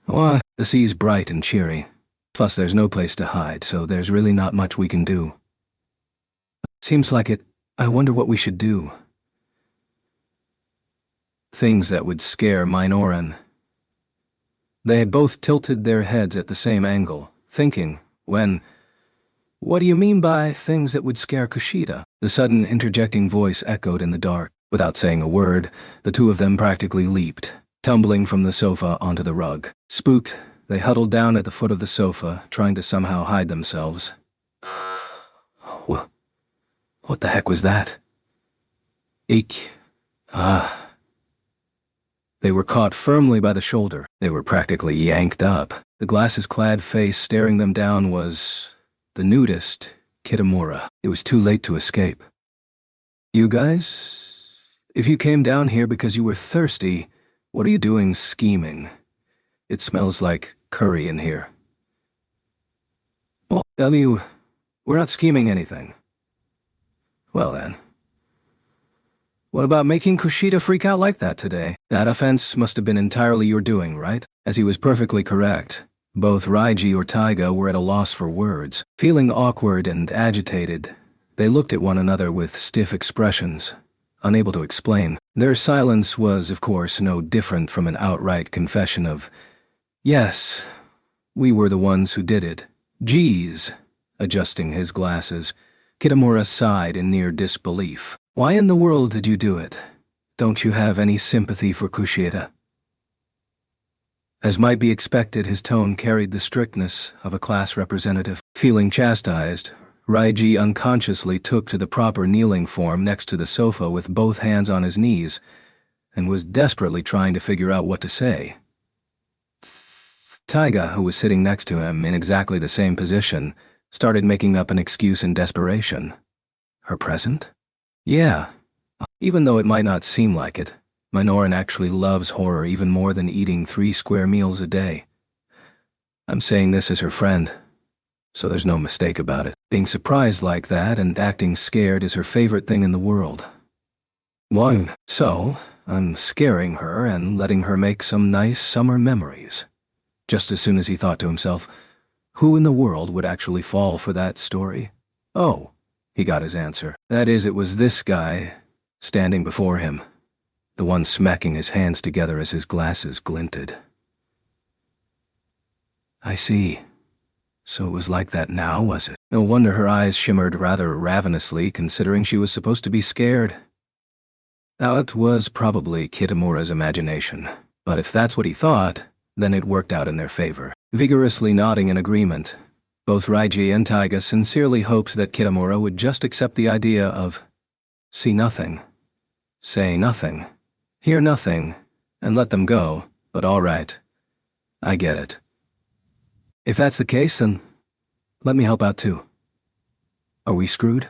Well, the sea's bright and cheery. Plus there's no place to hide, so there's really not much we can do. Seems like it. I wonder what we should do. Things that would scare Minoran. They had both tilted their heads at the same angle, thinking, when... What do you mean by things that would scare Kushida? The sudden interjecting voice echoed in the dark. Without saying a word, the two of them practically leaped, tumbling from the sofa onto the rug. Spooked, they huddled down at the foot of the sofa, trying to somehow hide themselves. What the heck was that? Eek. Ah. They were caught firmly by the shoulder. They were practically yanked up. The glasses-clad face staring them down was... the nudist, Kitamura. It was too late to escape. You guys? If you came down here because you were thirsty, what are you doing scheming? It smells like curry in here. Well, we're not scheming anything. Well then. What about making Kushida freak out like that today? That offense must have been entirely your doing, right? As he was perfectly correct. Both Raiji or Taiga were at a loss for words. Feeling awkward and agitated, they looked at one another with stiff expressions, unable to explain. Their silence was, of course, no different from an outright confession of, yes, we were the ones who did it. Geez. Adjusting his glasses, Kitamura sighed in near disbelief. Why in the world did you do it? Don't you have any sympathy for Kushida? As might be expected, his tone carried the strictness of a class representative. Feeling chastised, Raiji unconsciously took to the proper kneeling form next to the sofa with both hands on his knees, and was desperately trying to figure out what to say. Taiga, who was sitting next to him in exactly the same position, started making up an excuse in desperation. Her present? Yeah. Even though it might not seem like it, Minoran actually loves horror even more than eating 3 square meals a day. I'm saying this as her friend, so there's no mistake about it. Being surprised like that and acting scared is her favorite thing in the world. So, I'm scaring her and letting her make some nice summer memories. Just as soon as he thought to himself, who in the world would actually fall for that story? Oh, He got his answer. That is, it was this guy, standing before him, the one smacking his hands together as his glasses glinted. I see. So it was like that now, was it? No wonder her eyes shimmered rather ravenously, considering she was supposed to be scared. Now, it was probably Kitamura's imagination, but if that's what he thought, then it worked out in their favor. Vigorously nodding in agreement, both Raiji and Taiga sincerely hoped that Kitamura would just accept the idea of see nothing, say nothing, hear nothing, and let them go. But all right, I get it. If that's the case, then let me help out too. Are we screwed?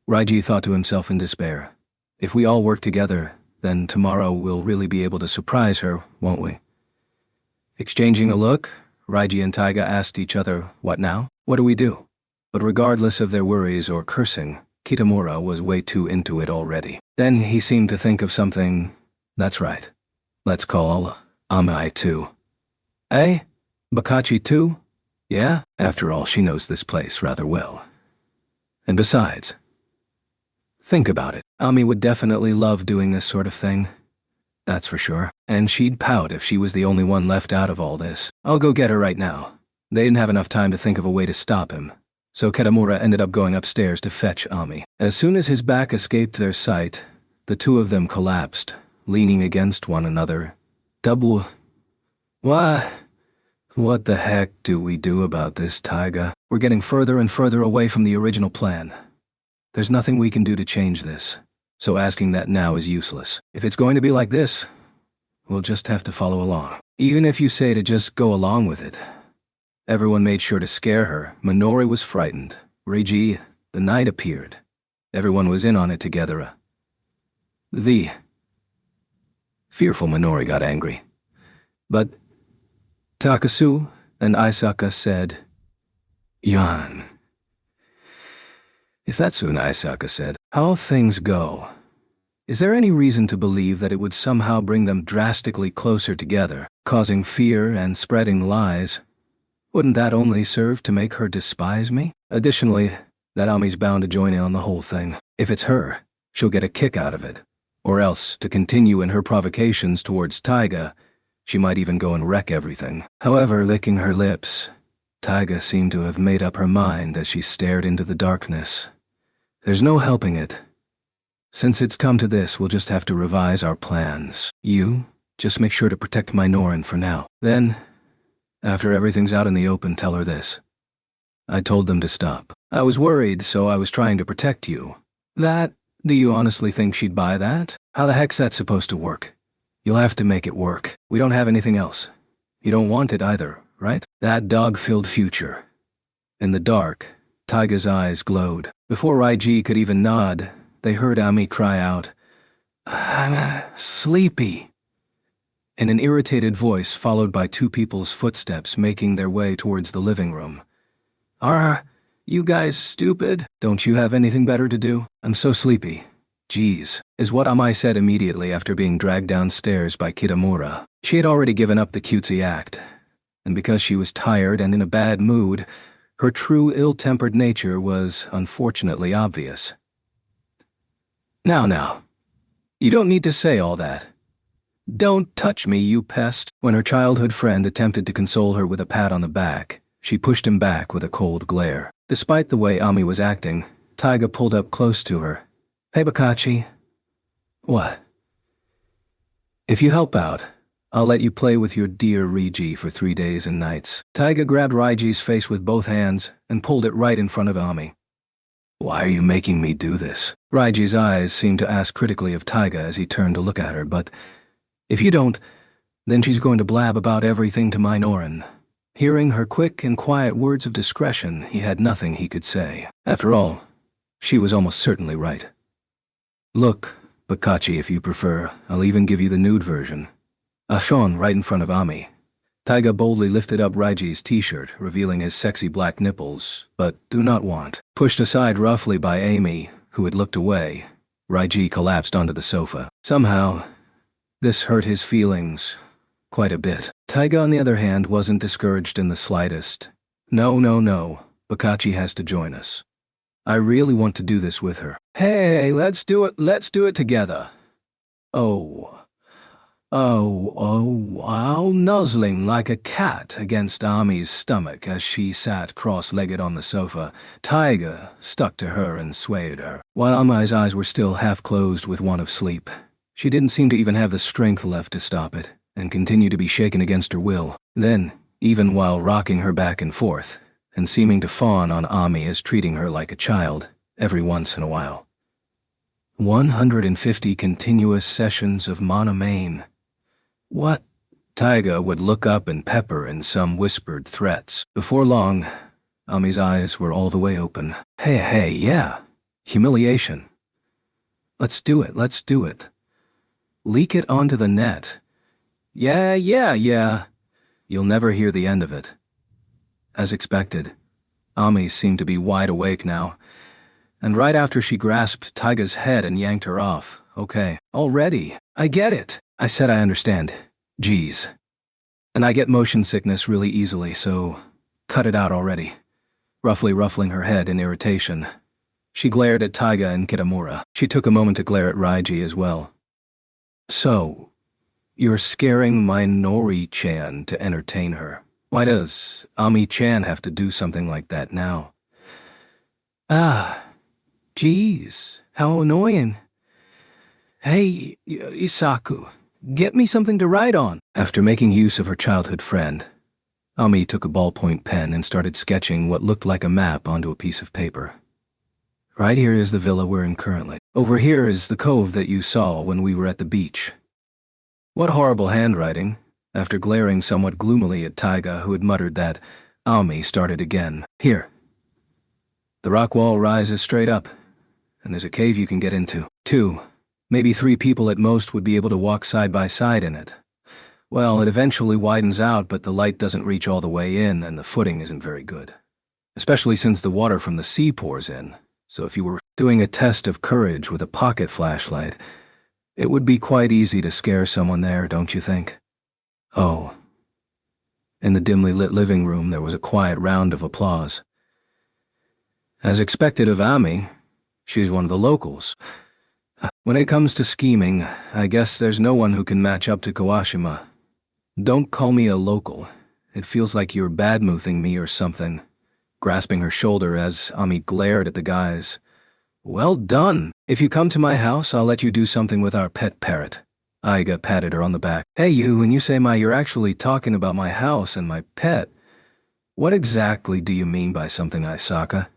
Raiji thought to himself in despair. If we all work together, then tomorrow we'll really be able to surprise her, won't we? Exchanging a look, Raiji and Taiga asked each other, what now? What do we do? But regardless of their worries or cursing, Kitamura was way too into it already. Then he seemed to think of something. That's right. Let's call Amai too. Eh? Bakachi too? Yeah? After all, she knows this place rather well. And besides, think about it. Ami would definitely love doing this sort of thing. That's for sure. And she'd pout if she was the only one left out of all this. I'll go get her right now. They didn't have enough time to think of a way to stop him, so Kitamura ended up going upstairs to fetch Ami. As soon as his back escaped their sight, the two of them collapsed, leaning against one another. What the heck do we do about this, Taiga? We're getting further and further away from the original plan. There's nothing we can do to change this, so asking that now is useless. If it's going to be like this, we'll just have to follow along. Even if you say to just go along with it. Everyone made sure to scare her. Minori was frightened. Reiji, the night appeared. Everyone was in on it together. The fearful Minori got angry. But Takasu and Isaka said, Yan. If that's what Isaka said, how things go. Is there any reason to believe that it would somehow bring them drastically closer together, causing fear and spreading lies? Wouldn't that only serve to make her despise me? Additionally, that Ami's bound to join in on the whole thing. If it's her, she'll get a kick out of it. Or else, to continue in her provocations towards Taiga, she might even go and wreck everything. However, licking her lips, Taiga seemed to have made up her mind as she stared into the darkness. There's no helping it. Since it's come to this, we'll just have to revise our plans. You, just make sure to protect Minoran for now. Then, after everything's out in the open, tell her this. I told them to stop. I was worried, so I was trying to protect you. Do you honestly think she'd buy that? How the heck's that supposed to work? You'll have to make it work. We don't have anything else. You don't want it either, right? That dog-filled future. In the dark, Taiga's eyes glowed. Before Raiji could even nod, they heard Ami cry out, I'm sleepy. In an irritated voice followed by two people's footsteps making their way towards the living room. Are you guys stupid? Don't you have anything better to do? I'm so sleepy. Geez, is what Amai said immediately after being dragged downstairs by Kitamura. She had already given up the cutesy act, and because she was tired and in a bad mood, her true ill-tempered nature was unfortunately obvious. Now, you don't need to say all that. Don't touch me, you pest. When her childhood friend attempted to console her with a pat on the back, she pushed him back with a cold glare. Despite the way Ami was acting, Taiga pulled up close to her. Hey, Bakachi. What? If you help out, I'll let you play with your dear Reiji for 3 days and nights. Taiga grabbed Raiji's face with both hands and pulled it right in front of Ami. Why are you making me do this? Raiji's eyes seemed to ask critically of Taiga as he turned to look at her, but if you don't, then she's going to blab about everything to Minoran. Hearing her quick and quiet words of discretion, he had nothing he could say. After all, she was almost certainly right. Look, Bakachi, if you prefer, I'll even give you the nude version. Ashon right in front of Ami. Taiga boldly lifted up Raiji's t-shirt, revealing his sexy black nipples, but do not want. Pushed aside roughly by Amy, who had looked away, Raiji collapsed onto the sofa. Somehow, this hurt his feelings quite a bit. Taiga, on the other hand, wasn't discouraged in the slightest. No, Bakachi has to join us. I really want to do this with her. Hey, let's do it together. Oh. Wow, nuzzling like a cat against Ami's stomach as she sat cross-legged on the sofa. Tiger stuck to her and swayed her, while Ami's eyes were still half-closed with want of sleep. She didn't seem to even have the strength left to stop it, and continued to be shaken against her will. Then, even while rocking her back and forth, and seeming to fawn on Ami as treating her like a child, every once in a while. 150 continuous sessions of monomain. What? Taiga would look up and pepper in some whispered threats. Before long, Ami's eyes were all the way open. Hey, yeah. Humiliation. Let's do it. Leak it onto the net. Yeah. You'll never hear the end of it. As expected, Ami seemed to be wide awake now, and right after she grasped Taiga's head and yanked her off. Okay, already. I get it. I said I understand. Geez. And I get motion sickness really easily, so cut it out already. Roughly ruffling her head in irritation, she glared at Taiga and Kitamura. She took a moment to glare at Raiji as well. So, you're scaring my Nori-chan to entertain her. Why does Ami-chan have to do something like that now? Geez, how annoying. Hey, Isaku, get me something to write on. After making use of her childhood friend, Ami took a ballpoint pen and started sketching what looked like a map onto a piece of paper. Right here is the villa we're in currently. Over here is the cove that you saw when we were at the beach. What horrible handwriting. After glaring somewhat gloomily at Taiga, who had muttered that, Ami started again. Here. The rock wall rises straight up, and there's a cave you can get into. 2, maybe 3 people at most would be able to walk side by side in it. Well, it eventually widens out, but the light doesn't reach all the way in, and the footing isn't very good. Especially since the water from the sea pours in, so if you were doing a test of courage with a pocket flashlight, it would be quite easy to scare someone there, don't you think? Oh. In the dimly lit living room, there was a quiet round of applause. As expected of Ami, she's one of the locals. When it comes to scheming, I guess there's no one who can match up to Kawashima. Don't call me a local. It feels like you're bad-mouthing me or something. Grasping her shoulder as Ami glared at the guys. Well done. If you come to my house, I'll let you do something with our pet parrot. Aiga patted her on the back. Hey you, when you say you're actually talking about my house and my pet. What exactly do you mean by something, Isaka?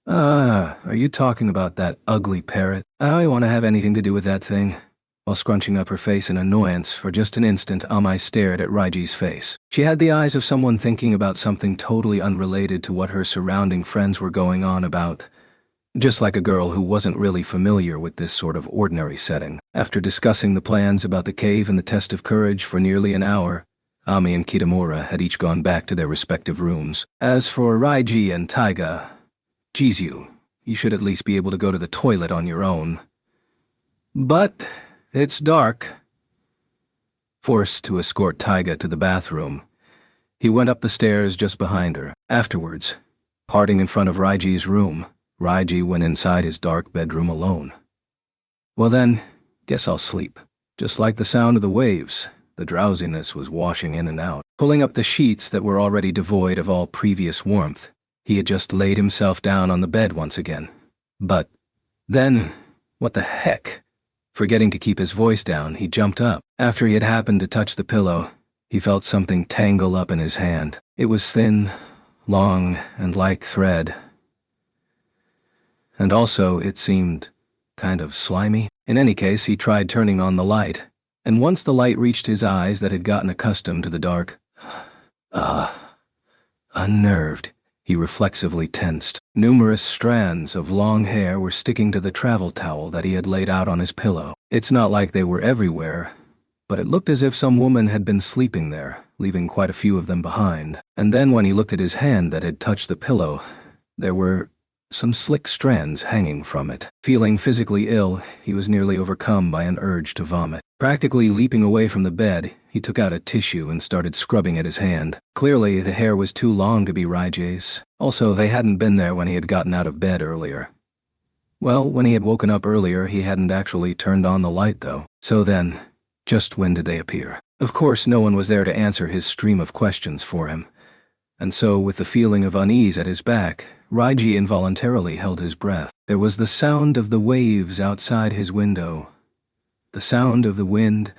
Are you talking about that ugly parrot? I don't want to have anything to do with that thing. While scrunching up her face in annoyance, for just an instant Ami stared at Raiji's face. She had the eyes of someone thinking about something totally unrelated to what her surrounding friends were going on about. Just like a girl who wasn't really familiar with this sort of ordinary setting. After discussing the plans about the cave and the test of courage for nearly an hour, Ami and Kitamura had each gone back to their respective rooms. As for Raiji and Taiga, geez you should at least be able to go to the toilet on your own. But it's dark. Forced to escort Taiga to the bathroom, he went up the stairs just behind her. Afterwards, parting in front of Raiji's room, Raiji went inside his dark bedroom alone. Well then, guess I'll sleep. Just like the sound of the waves, the drowsiness was washing in and out. Pulling up the sheets that were already devoid of all previous warmth, he had just laid himself down on the bed once again. But then, what the heck? Forgetting to keep his voice down, he jumped up. After he had happened to touch the pillow, he felt something tangle up in his hand. It was thin, long, and like thread. And also, it seemed kind of slimy. In any case, he tried turning on the light, and once the light reached his eyes that had gotten accustomed to the dark, unnerved, he reflexively tensed. Numerous strands of long hair were sticking to the travel towel that he had laid out on his pillow. It's not like they were everywhere, but it looked as if some woman had been sleeping there, leaving quite a few of them behind. And then when he looked at his hand that had touched the pillow, there were some slick strands hanging from it. Feeling physically ill, he was nearly overcome by an urge to vomit. Practically leaping away from the bed, he took out a tissue and started scrubbing at his hand. Clearly, the hair was too long to be Raiji's. Also, they hadn't been there when he had gotten out of bed earlier. Well, when he had woken up earlier, he hadn't actually turned on the light, though. So then, just when did they appear? Of course, no one was there to answer his stream of questions for him. And so, with the feeling of unease at his back, Raiji involuntarily held his breath. There was the sound of the waves outside his window. The sound of the wind.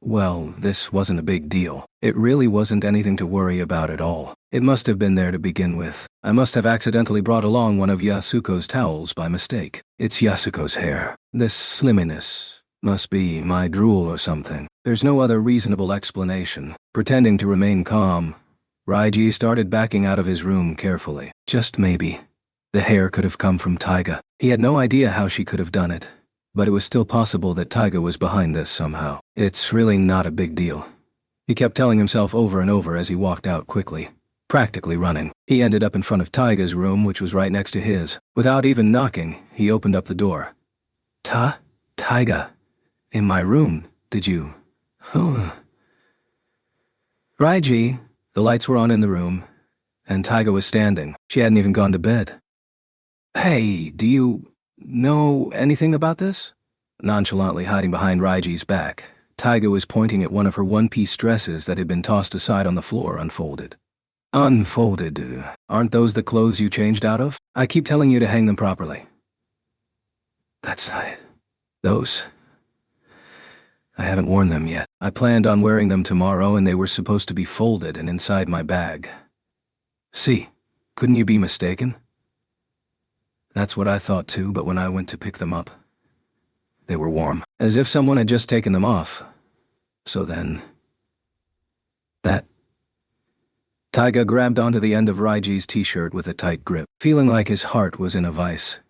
Well, this wasn't a big deal. It really wasn't anything to worry about at all. It must have been there to begin with. I must have accidentally brought along one of Yasuko's towels by mistake. It's Yasuko's hair. This slimminess must be my drool or something. There's no other reasonable explanation. Pretending to remain calm, Raiji started backing out of his room carefully. Just maybe the hair could have come from Taiga. He had no idea how she could have done it, but it was still possible that Taiga was behind this somehow. It's really not a big deal. He kept telling himself over and over as he walked out quickly, practically running. He ended up in front of Taiga's room, which was right next to his. Without even knocking, he opened up the door. Taiga, in my room, did you? Raiji. The lights were on in the room, and Taiga was standing. She hadn't even gone to bed. Hey, do you know anything about this? Nonchalantly hiding behind Raiji's back, Taiga was pointing at one of her one-piece dresses that had been tossed aside on the floor, unfolded. Unfolded? Aren't those the clothes you changed out of? I keep telling you to hang them properly. That's not it. Those. I haven't worn them yet. I planned on wearing them tomorrow, and they were supposed to be folded and inside my bag. See, couldn't you be mistaken? That's what I thought too, but when I went to pick them up, they were warm, as if someone had just taken them off. So then, that. Taiga grabbed onto the end of Raiji's t-shirt with a tight grip, feeling like his heart was in a vice.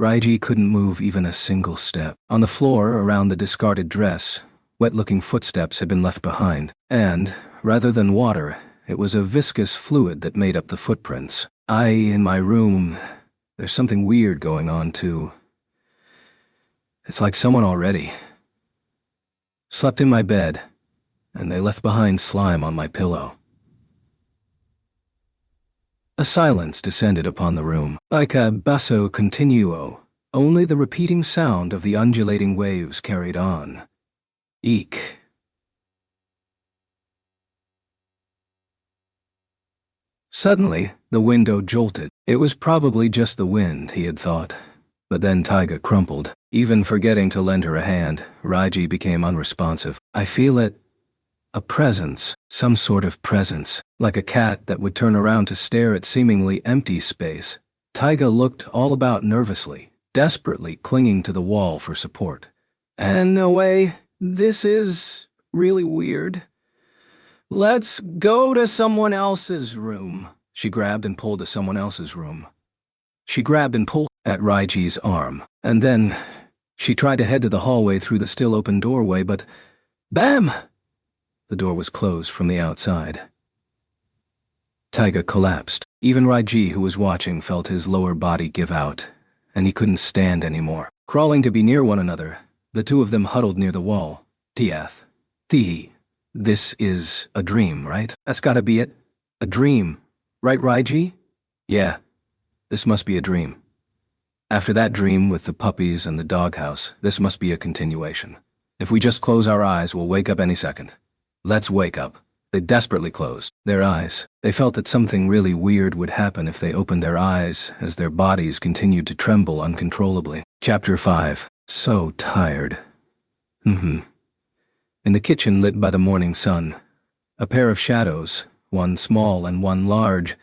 Raiji couldn't move even a single step. On the floor around the discarded dress, wet-looking footsteps had been left behind, and, rather than water, it was a viscous fluid that made up the footprints. In my room, there's something weird going on too. It's like someone already slept in my bed, and they left behind slime on my pillow. A silence descended upon the room, like a basso continuo. Only the repeating sound of the undulating waves carried on. Eek. Suddenly, the window jolted. It was probably just the wind, he had thought. But then Taiga crumpled. Even forgetting to lend her a hand, Raiji became unresponsive. I feel it. A presence, some sort of presence, like a cat that would turn around to stare at seemingly empty space. Taiga looked all about nervously, desperately clinging to the wall for support. And no way, this is really weird. Let's go to someone else's room. She grabbed and pulled to someone else's room. She grabbed and pulled at Raiji's arm, and then she tried to head to the hallway through the still open doorway, but bam! The door was closed from the outside. Taiga collapsed. Even Raiji, who was watching, felt his lower body give out, and he couldn't stand anymore. Crawling to be near one another, the two of them huddled near the wall. Tiath. This is a dream, right? That's gotta be it. A dream. Right, Raiji? Yeah. This must be a dream. After that dream with the puppies and the doghouse, this must be a continuation. If we just close our eyes, we'll wake up any second. Let's wake up. They desperately closed their eyes. They felt that something really weird would happen if they opened their eyes as their bodies continued to tremble uncontrollably. Chapter 5. So tired. In the kitchen lit by the morning sun, a pair of shadows, one small and one large,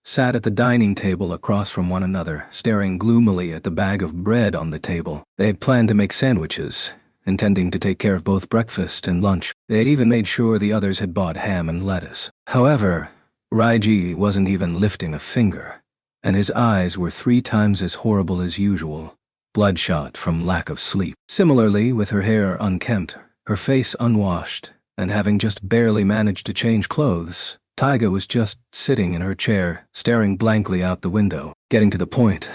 sat at the dining table across from one another, staring gloomily at the bag of bread on the table. They had planned to make sandwiches, intending to take care of both breakfast and lunch. They had even made sure the others had bought ham and lettuce. However, Raiji wasn't even lifting a finger, and his eyes were 3 times as horrible as usual, bloodshot from lack of sleep. Similarly, with her hair unkempt, her face unwashed, and having just barely managed to change clothes, Taiga was just sitting in her chair, staring blankly out the window. Getting to the point,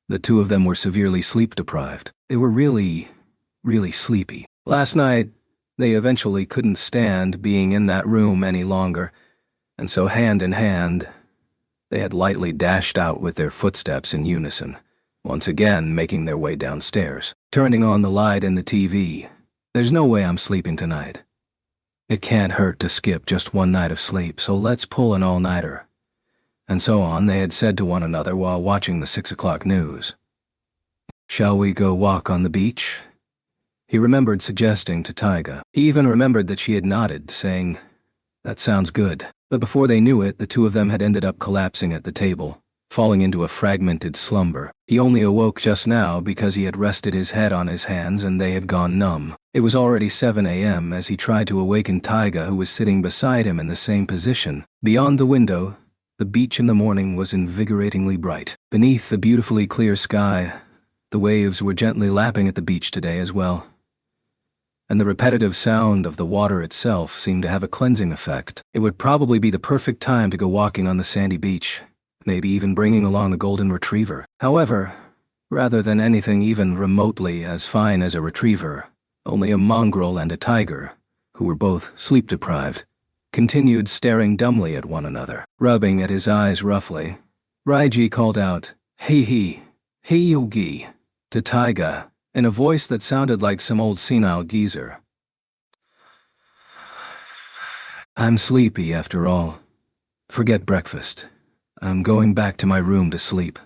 the two of them were severely sleep-deprived. They were really sleepy. Last night, They eventually couldn't stand being in that room any longer, and so hand in hand, they had lightly dashed out with their footsteps in unison, once again making their way downstairs, turning on the light in the TV. There's no way I'm sleeping tonight. It can't hurt to skip just one night of sleep, so let's pull an all-nighter. And so on, they had said to one another while watching the 6 o'clock news. Shall we go walk on the beach? He remembered suggesting to Taiga. He even remembered that she had nodded, saying, that sounds good. But before they knew it, the two of them had ended up collapsing at the table, falling into a fragmented slumber. He only awoke just now because he had rested his head on his hands and they had gone numb. It was already 7 a.m. as he tried to awaken Taiga, who was sitting beside him in the same position. Beyond the window, the beach in the morning was invigoratingly bright. Beneath the beautifully clear sky, the waves were gently lapping at the beach today as well, and the repetitive sound of the water itself seemed to have a cleansing effect. It would probably be the perfect time to go walking on the sandy beach, maybe even bringing along a golden retriever. However, rather than anything even remotely as fine as a retriever, only a mongrel and a tiger, who were both sleep-deprived, continued staring dumbly at one another. Rubbing at his eyes roughly, Raiji called out, "Hey Yogi," to Taiga, in a voice that sounded like some old senile geezer. I'm sleepy after all. Forget breakfast. I'm going back to my room to sleep.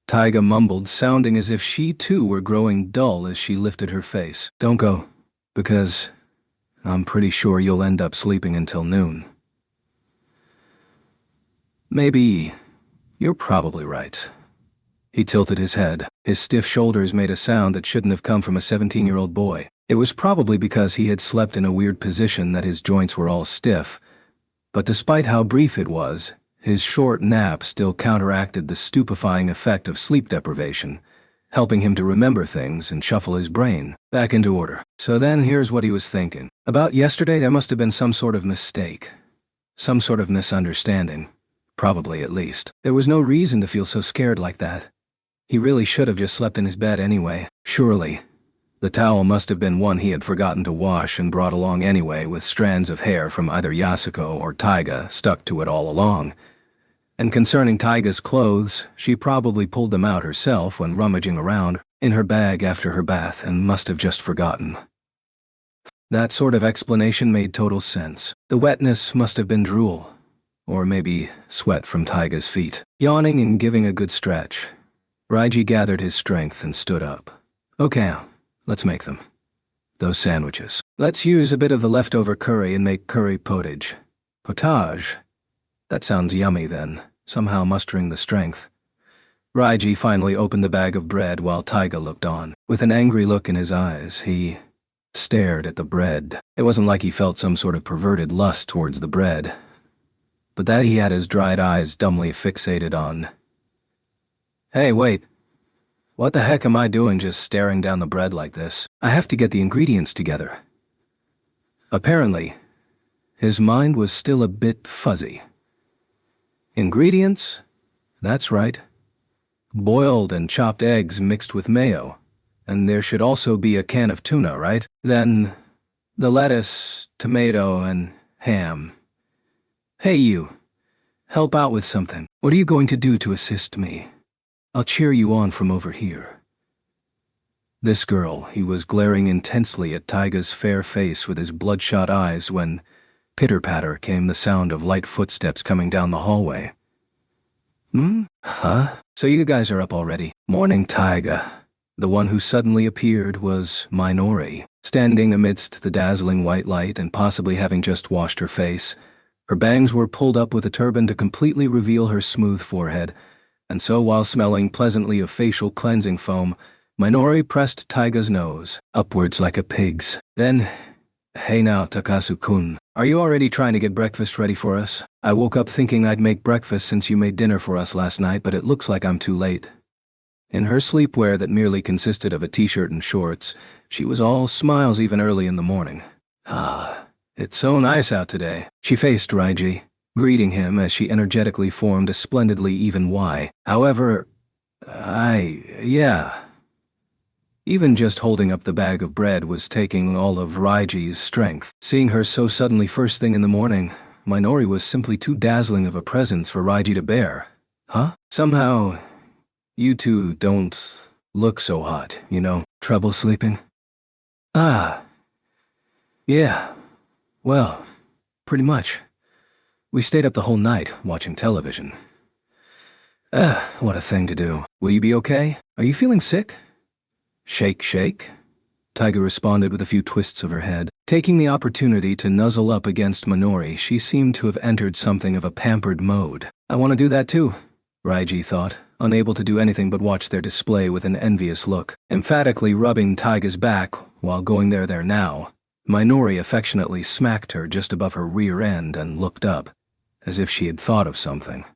Taiga mumbled, sounding as if she too were growing dull as she lifted her face. Don't go, because I'm pretty sure you'll end up sleeping until noon. Maybe you're probably right. He tilted his head. His stiff shoulders made a sound that shouldn't have come from a 17-year-old boy. It was probably because he had slept in a weird position that his joints were all stiff, but despite how brief it was, his short nap still counteracted the stupefying effect of sleep deprivation, helping him to remember things and shuffle his brain back into order. So then here's what he was thinking. About yesterday there must have been some sort of mistake, some sort of misunderstanding, probably at least. There was no reason to feel so scared like that. He really should have just slept in his bed anyway. Surely, the towel must have been one he had forgotten to wash and brought along anyway, with strands of hair from either Yasuko or Taiga stuck to it all along. And concerning Taiga's clothes, she probably pulled them out herself when rummaging around in her bag after her bath and must have just forgotten. That sort of explanation made total sense. The wetness must have been drool, or maybe sweat from Taiga's feet. Yawning and giving a good stretch, Raiji gathered his strength and stood up. Okay, let's make them. Those sandwiches. Let's use a bit of the leftover curry and make curry potage. Potage? That sounds yummy then, somehow mustering the strength. Raiji finally opened the bag of bread while Taiga looked on. With an angry look in his eyes, he stared at the bread. It wasn't like he felt some sort of perverted lust towards the bread, but that he had his dried eyes dumbly fixated on. Hey, wait. What the heck am I doing just staring down the bread like this? I have to get the ingredients together. Apparently, his mind was still a bit fuzzy. Ingredients? That's right. Boiled and chopped eggs mixed with mayo. And there should also be a can of tuna, right? Then, the lettuce, tomato, and ham. Hey you, help out with something. What are you going to do to assist me? I'll cheer you on from over here. This girl, he was glaring intensely at Taiga's fair face with his bloodshot eyes when, pitter-patter, came the sound of light footsteps coming down the hallway. Huh? So you guys are up already. Morning, Taiga. The one who suddenly appeared was Minori, standing amidst the dazzling white light and possibly having just washed her face. Her bangs were pulled up with a turban to completely reveal her smooth forehead, and so while smelling pleasantly of facial cleansing foam, Minori pressed Taiga's nose, upwards like a pig's. Then, hey now, Takasu-kun, are you already trying to get breakfast ready for us? I woke up thinking I'd make breakfast since you made dinner for us last night, but it looks like I'm too late. In her sleepwear that merely consisted of a t-shirt and shorts, she was all smiles even early in the morning. It's so nice out today. She faced Raiji, greeting him as she energetically formed a splendidly even Y. However, yeah. Even just holding up the bag of bread was taking all of Raiji's strength. Seeing her so suddenly first thing in the morning, Minori was simply too dazzling of a presence for Raiji to bear. Huh? Somehow, you two don't look so hot, you know. Trouble sleeping? Ah. Yeah. Well, pretty much. We stayed up the whole night, watching television. What a thing to do. Will you be okay? Are you feeling sick? Shake, shake? Taiga responded with a few twists of her head. Taking the opportunity to nuzzle up against Minori, she seemed to have entered something of a pampered mode. I want to do that too, Raiji thought, unable to do anything but watch their display with an envious look. Emphatically rubbing Taiga's back while going there now, Minori affectionately smacked her just above her rear end and looked up, as if she had thought of something.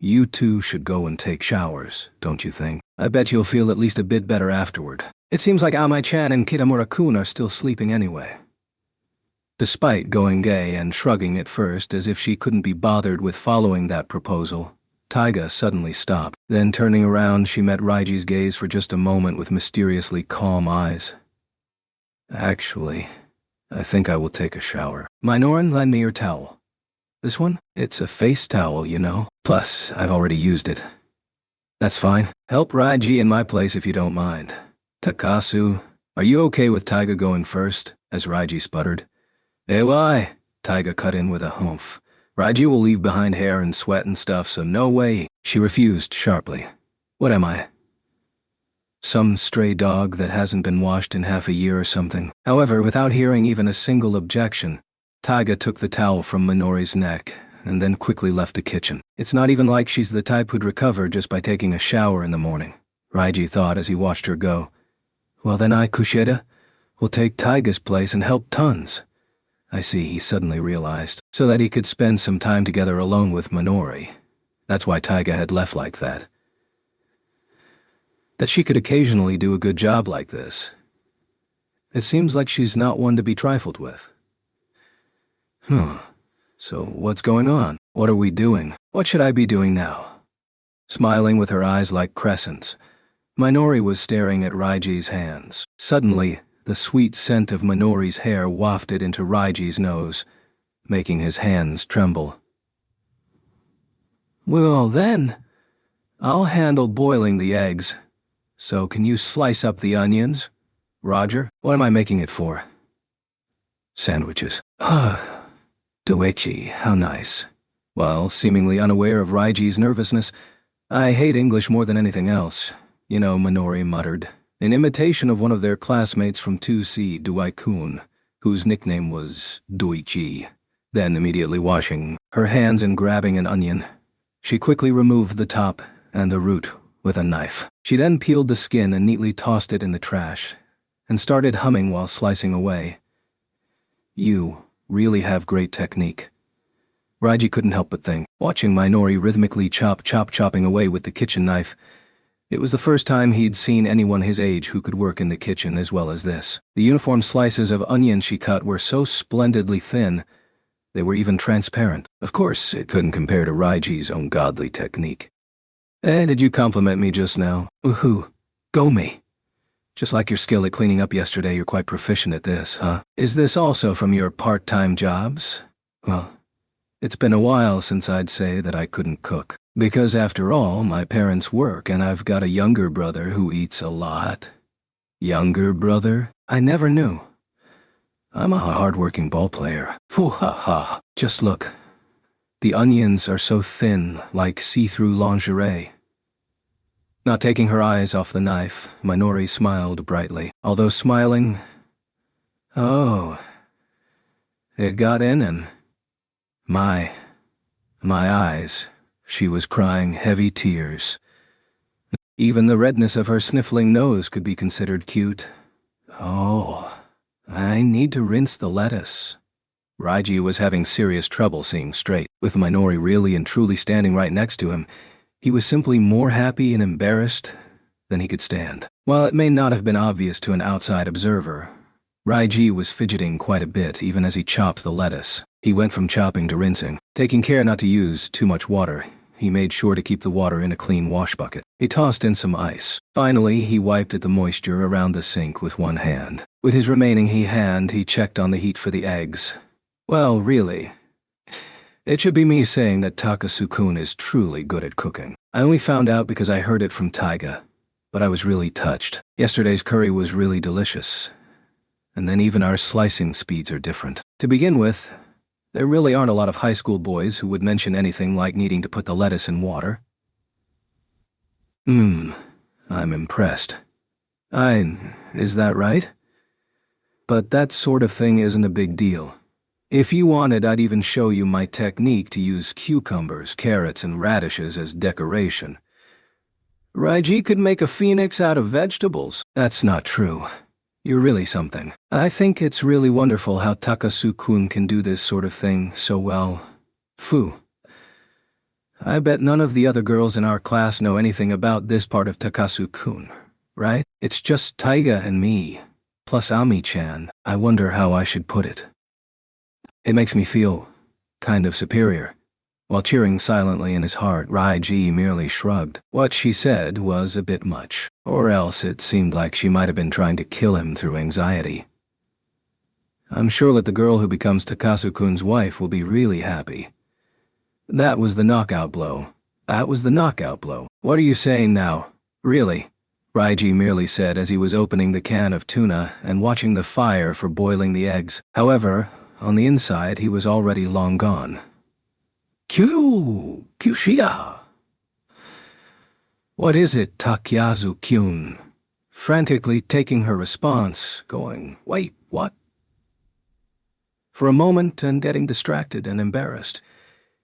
You two should go and take showers, don't you think? I bet you'll feel at least a bit better afterward. It seems like Amai-chan and Kitamura-kun are still sleeping anyway. Despite going gay and shrugging at first as if she couldn't be bothered with following that proposal, Taiga suddenly stopped. Then turning around, she met Raiji's gaze for just a moment with mysteriously calm eyes. Actually, I think I will take a shower. Minoran, lend me your towel. This one? It's a face towel, you know. Plus, I've already used it. That's fine. Help Raiji in my place if you don't mind. Takasu, are you okay with Taiga going first? As Raiji sputtered. Why? Taiga cut in with a humph. Raiji will leave behind hair and sweat and stuff, so no way. She refused sharply. What am I? Some stray dog that hasn't been washed in half a year or something. However, without hearing even a single objection, Taiga took the towel from Minori's neck and then quickly left the kitchen. It's not even like she's the type who'd recover just by taking a shower in the morning, Raiji thought as he watched her go. Well then I, Kushida, will take Taiga's place and help tons. I see, he suddenly realized, so that he could spend some time together alone with Minori. That's why Taiga had left like that. That she could occasionally do a good job like this. It seems like she's not one to be trifled with. So what's going on? What are we doing? What should I be doing now? Smiling with her eyes like crescents, Minori was staring at Raiji's hands. Suddenly, the sweet scent of Minori's hair wafted into Raiji's nose, making his hands tremble. Well then, I'll handle boiling the eggs. So can you slice up the onions? Roger, what am I making it for? Sandwiches. Doichi, how nice. While seemingly unaware of Raiji's nervousness, I hate English more than anything else, you know, Minori muttered, in imitation of one of their classmates from 2C, Duai-kun, whose nickname was Doichi. Then immediately washing her hands and grabbing an onion, she quickly removed the top and the root with a knife. She then peeled the skin and neatly tossed it in the trash, and started humming while slicing away. You really have great technique. Raiji couldn't help but think, watching Minori rhythmically chopping away with the kitchen knife. It was the first time he'd seen anyone his age who could work in the kitchen as well as this. The uniform slices of onion she cut were so splendidly thin, they were even transparent. Of course, it couldn't compare to Raiji's own godly technique. Did you compliment me just now? Woohoo. Go me. Just like your skill at cleaning up yesterday, you're quite proficient at this, huh? Is this also from your part-time jobs? Well, it's been a while since I'd say that I couldn't cook. Because after all, my parents work and I've got a younger brother who eats a lot. Younger brother? I never knew. I'm a hard-working ball player. Foo ha ha. Just look. The onions are so thin, like see-through lingerie. Not taking her eyes off the knife, Minori smiled brightly. Although smiling, oh, it got in and my eyes. She was crying heavy tears. Even the redness of her sniffling nose could be considered cute. Oh, I need to rinse the lettuce. Raiji was having serious trouble seeing straight. With Minori really and truly standing right next to him, he was simply more happy and embarrassed than he could stand. While it may not have been obvious to an outside observer, Raiji was fidgeting quite a bit even as he chopped the lettuce. He went from chopping to rinsing. Taking care not to use too much water, he made sure to keep the water in a clean wash bucket. He tossed in some ice. Finally, he wiped at the moisture around the sink with one hand. With his remaining hand, he checked on the heat for the eggs. Well, really, it should be me saying that Takasu-kun is truly good at cooking. I only found out because I heard it from Taiga, but I was really touched. Yesterday's curry was really delicious. And then even our slicing speeds are different. To begin with, there really aren't a lot of high school boys who would mention anything like needing to put the lettuce in water. I'm impressed. Is that right? But that sort of thing isn't a big deal. If you wanted, I'd even show you my technique to use cucumbers, carrots, and radishes as decoration. Raiji could make a phoenix out of vegetables. That's not true. You're really something. I think it's really wonderful how Takasu-kun can do this sort of thing so well. Phew. I bet none of the other girls in our class know anything about this part of Takasu-kun, right? It's just Taiga and me, plus Ami-chan. I wonder how I should put it. It makes me feel kind of superior. While cheering silently in his heart, Raiji merely shrugged. What she said was a bit much, or else it seemed like she might have been trying to kill him through anxiety. I'm sure that the girl who becomes Takasu-kun's wife will be really happy. That was the knockout blow. What are you saying now? Really? Raiji merely said as he was opening the can of tuna and watching the fire for boiling the eggs. However, on the inside he was already long gone. Kyushiya! What is it, Takyazu-kyun? Frantically taking her response, going, wait, what? For a moment, and getting distracted and embarrassed,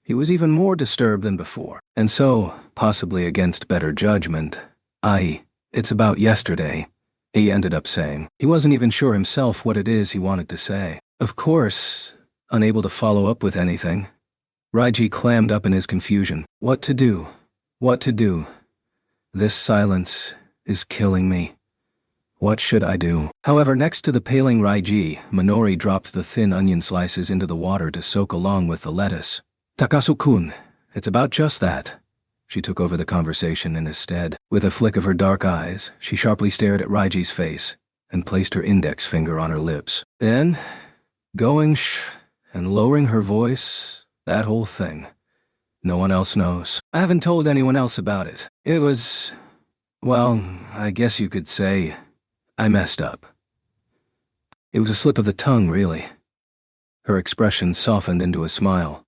he was even more disturbed than before. And so, possibly against better judgment, it's about yesterday, he ended up saying. He wasn't even sure himself what it is he wanted to say. Of course, unable to follow up with anything, Raiji clammed up in his confusion. What to do? This silence is killing me. What should I do? However, next to the paling Raiji, Minori dropped the thin onion slices into the water to soak along with the lettuce. Takasu-kun, it's about just that. She took over the conversation in his stead. With a flick of her dark eyes, she sharply stared at Raiji's face and placed her index finger on her lips. Then, going and lowering her voice, that whole thing. No one else knows. I haven't told anyone else about it. It was, well, I guess you could say, I messed up. It was a slip of the tongue, really. Her expression softened into a smile.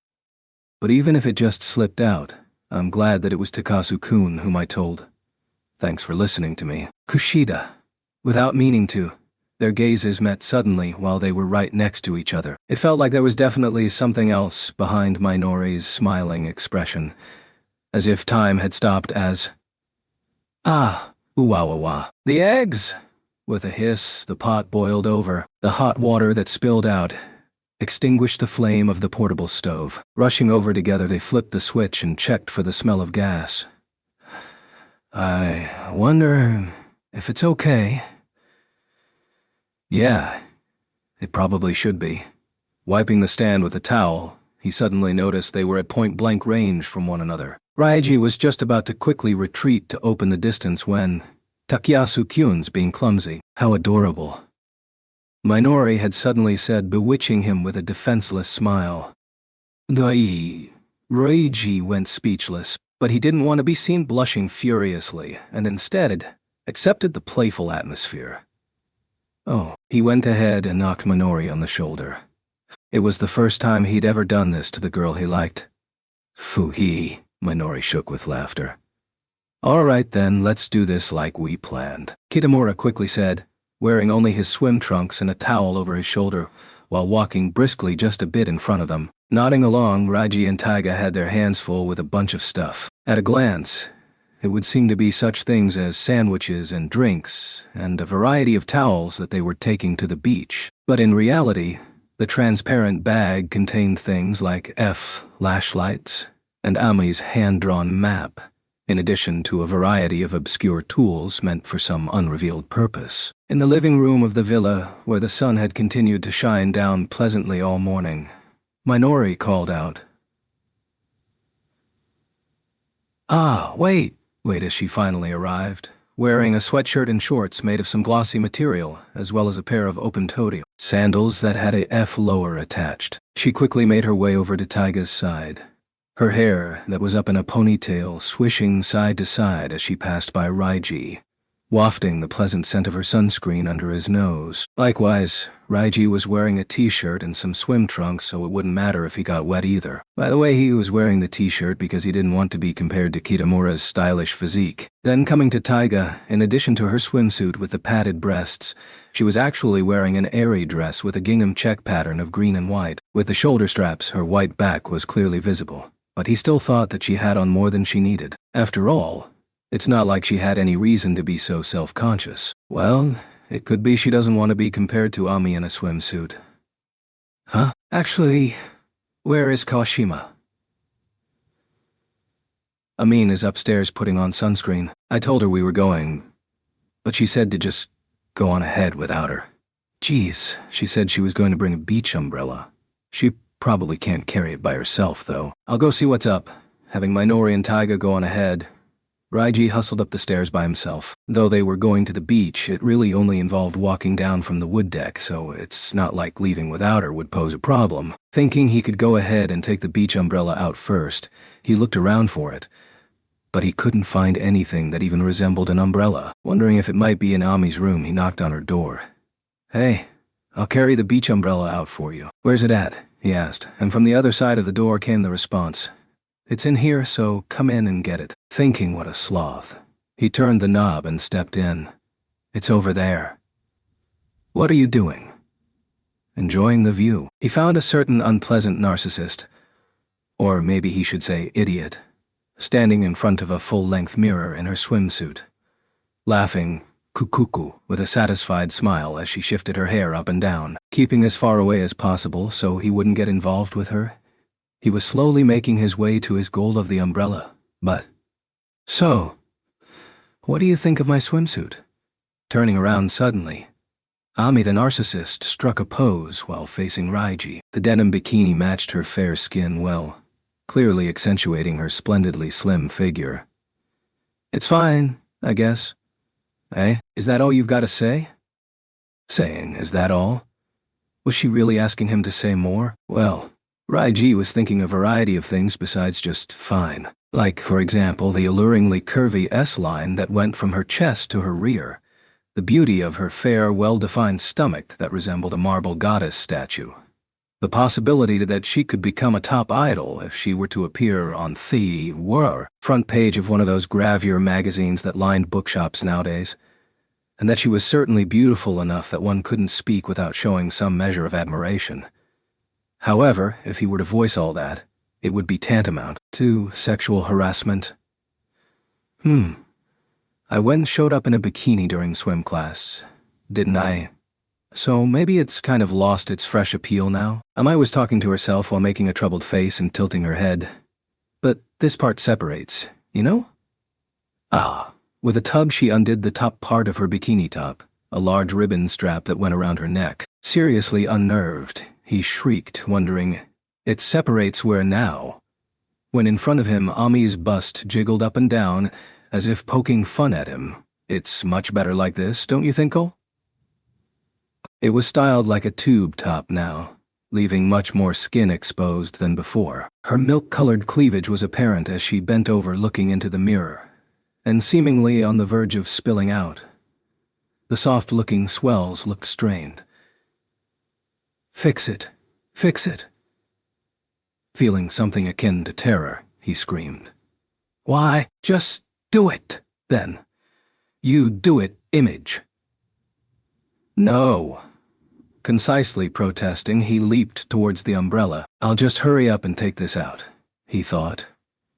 But even if it just slipped out, I'm glad that it was Takasu-kun whom I told. Thanks for listening to me. Kushida. Without meaning to, their gazes met suddenly while they were right next to each other. It felt like there was definitely something else behind Minori's smiling expression, as if time had stopped as, ooh-wah-wah-wah. The eggs! With a hiss, the pot boiled over. The hot water that spilled out extinguished the flame of the portable stove. Rushing over together, they flipped the switch and checked for the smell of gas. I wonder if it's okay. Yeah, it probably should be. Wiping the stand with a towel, he suddenly noticed they were at point-blank range from one another. Raiji was just about to quickly retreat to open the distance when Takyasu-kun's being clumsy. How adorable. Minori had suddenly said, bewitching him with a defenseless smile. Raiji went speechless, but he didn't want to be seen blushing furiously, and instead accepted the playful atmosphere. Oh, he went ahead and knocked Minori on the shoulder. It was the first time he'd ever done this to the girl he liked. Foo-hee, Minori shook with laughter. All right then, let's do this like we planned, Kitamura quickly said, wearing only his swim trunks and a towel over his shoulder, while walking briskly just a bit in front of them. Nodding along, Raiji and Taiga had their hands full with a bunch of stuff. At a glance, it would seem to be such things as sandwiches and drinks, and a variety of towels that they were taking to the beach. But in reality, the transparent bag contained things like flashlights and Ami's hand-drawn map, in addition to a variety of obscure tools meant for some unrevealed purpose. In the living room of the villa, where the sun had continued to shine down pleasantly all morning, Minori called out, wait, Wait, as she finally arrived, wearing a sweatshirt and shorts made of some glossy material, as well as a pair of open-toed sandals that had a F lower attached. She quickly made her way over to Taiga's side, her hair that was up in a ponytail swishing side to side as she passed by Raiji, wafting the pleasant scent of her sunscreen under his nose. Likewise, Raiji was wearing a t-shirt and some swim trunks, so it wouldn't matter if he got wet either. By the way, he was wearing the t-shirt because he didn't want to be compared to Kitamura's stylish physique. Then coming to Taiga, in addition to her swimsuit with the padded breasts, she was actually wearing an airy dress with a gingham check pattern of green and white. With the shoulder straps, her white back was clearly visible, but he still thought that she had on more than she needed. After all, it's not like she had any reason to be so self-conscious. Well, it could be she doesn't want to be compared to Ami in a swimsuit. Huh? Actually, where is Kawashima? Amin is upstairs putting on sunscreen. I told her we were going, but she said to just go on ahead without her. Geez, she said she was going to bring a beach umbrella. She probably can't carry it by herself, though. I'll go see what's up. Having Minori and Taiga go on ahead, Raiji hustled up the stairs by himself. Though they were going to the beach, it really only involved walking down from the wood deck, so it's not like leaving without her would pose a problem. Thinking he could go ahead and take the beach umbrella out first, he looked around for it, but he couldn't find anything that even resembled an umbrella. Wondering if it might be in Ami's room, he knocked on her door. Hey, I'll carry the beach umbrella out for you. Where's it at? He asked, and from the other side of the door came the response. It's in here, so come in and get it. Thinking what a sloth, he turned the knob and stepped in. It's over there. What are you doing? Enjoying the view. He found a certain unpleasant narcissist, or maybe he should say idiot, standing in front of a full-length mirror in her swimsuit, laughing kukuku with a satisfied smile as she shifted her hair up and down, keeping as far away as possible so he wouldn't get involved with her. He was slowly making his way to his goal of the umbrella, but... So, what do you think of my swimsuit? Turning around suddenly, Ami the narcissist struck a pose while facing Raiji. The denim bikini matched her fair skin well, clearly accentuating her splendidly slim figure. It's fine, I guess. Eh? Is that all you've got to say? Saying, is that all? Was she really asking him to say more? Well, Raiji was thinking a variety of things besides just fine. Like, for example, the alluringly curvy S-line that went from her chest to her rear, the beauty of her fair, well-defined stomach that resembled a marble goddess statue, the possibility that she could become a top idol if she were to appear on the front page of one of those gravure magazines that lined bookshops nowadays, and that she was certainly beautiful enough that one couldn't speak without showing some measure of admiration. However, if he were to voice all that, it would be tantamount to sexual harassment. I went and showed up in a bikini during swim class, didn't I? So maybe it's kind of lost its fresh appeal now? Ami was talking to herself while making a troubled face and tilting her head. But this part separates, you know? Ah. With a tug she undid the top part of her bikini top, a large ribbon strap that went around her neck. Seriously unnerved, he shrieked, wondering, it separates where now? When in front of him Ami's bust jiggled up and down, as if poking fun at him. It's much better like this, don't you think, Cole? It was styled like a tube top now, leaving much more skin exposed than before. Her milk-colored cleavage was apparent as she bent over looking into the mirror, and seemingly on the verge of spilling out. The soft-looking swells looked strained. Fix it. Fix it. Feeling something akin to terror, he screamed. Why, just do it, then. You do it, Image. No. Concisely protesting, he leaped towards the umbrella. I'll just hurry up and take this out, he thought,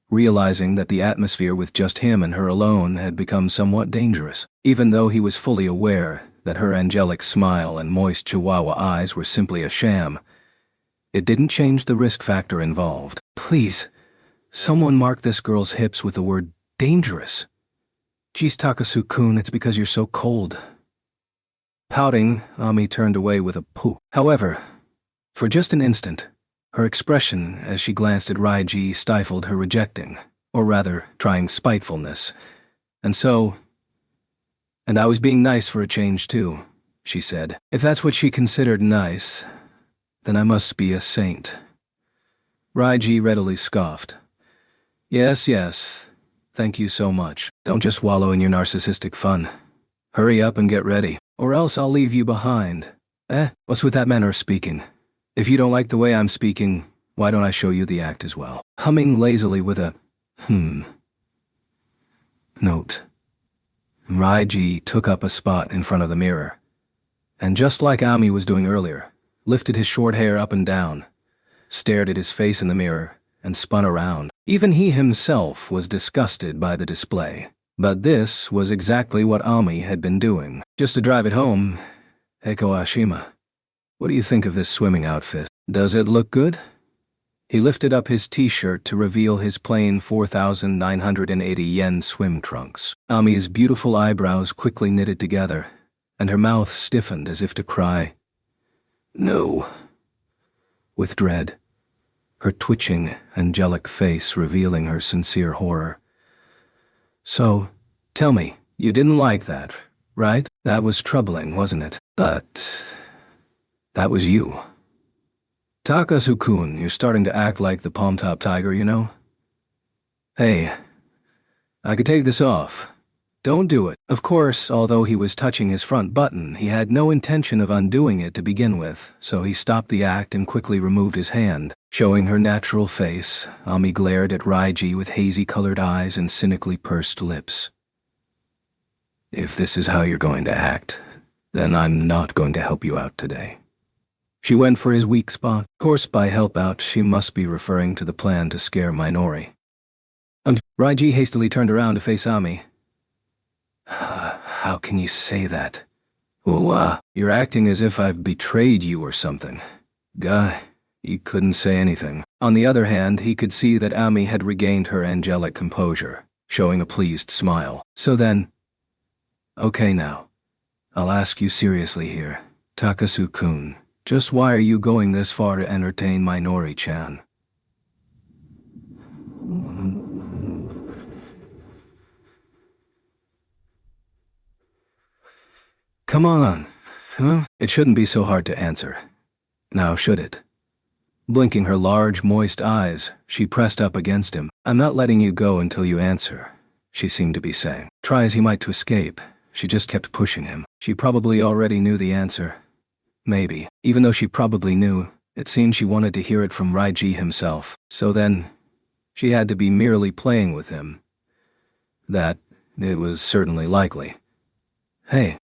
realizing that the atmosphere with just him and her alone had become somewhat dangerous, even though he was fully aware that her angelic smile and moist chihuahua eyes were simply a sham. It didn't change the risk factor involved. Please, someone mark this girl's hips with the word dangerous. Geez, Takasu-kun, it's because you're so cold. Pouting, Ami turned away with a pooh. However, for just an instant, her expression as she glanced at Raiji stifled her rejecting, or rather, trying spitefulness, And I was being nice for a change too, she said. If that's what she considered nice, then I must be a saint. Raiji readily scoffed. Yes, yes. Thank you so much. Don't just wallow in your narcissistic fun. Hurry up and get ready, or else I'll leave you behind. What's with that manner of speaking? If you don't like the way I'm speaking, why don't I show you the act as well? Humming lazily with a note, Raiji took up a spot in front of the mirror, and just like Ami was doing earlier, lifted his short hair up and down, stared at his face in the mirror, and spun around. Even he himself was disgusted by the display. But this was exactly what Ami had been doing. Just to drive it home, Eiko Ashima, what do you think of this swimming outfit? Does it look good? He lifted up his t-shirt to reveal his plain 4,980 yen swim trunks. Ami's beautiful eyebrows quickly knitted together, and her mouth stiffened as if to cry, "No," with dread, her twitching, angelic face revealing her sincere horror. So, tell me, you didn't like that, right? That was troubling, wasn't it? But that was you. Takasu-kun, you're starting to act like the palm-top tiger, you know? Hey, I could take this off. Don't do it. Of course, although he was touching his front button, he had no intention of undoing it to begin with, so he stopped the act and quickly removed his hand. Showing her natural face, Ami glared at Raiji with hazy-colored eyes and cynically pursed lips. If this is how you're going to act, then I'm not going to help you out today. She went for his weak spot. Of course, by help out, she must be referring to the plan to scare Minori. Raiji hastily turned around to face Ami. How can you say that? Well, you're acting as if I've betrayed you or something. Guy, he couldn't say anything. On the other hand, he could see that Ami had regained her angelic composure, showing a pleased smile. So then, okay now, I'll ask you seriously here. Takasu-kun, just why are you going this far to entertain Minori-chan? Come on, huh? It shouldn't be so hard to answer. Now, should it? Blinking her large, moist eyes, she pressed up against him. I'm not letting you go until you answer, she seemed to be saying. Try as he might to escape, she just kept pushing him. She probably already knew the answer. Maybe. Even though she probably knew, it seemed she wanted to hear it from Raiji himself. So then, she had to be merely playing with him. That, it was certainly likely. Hey,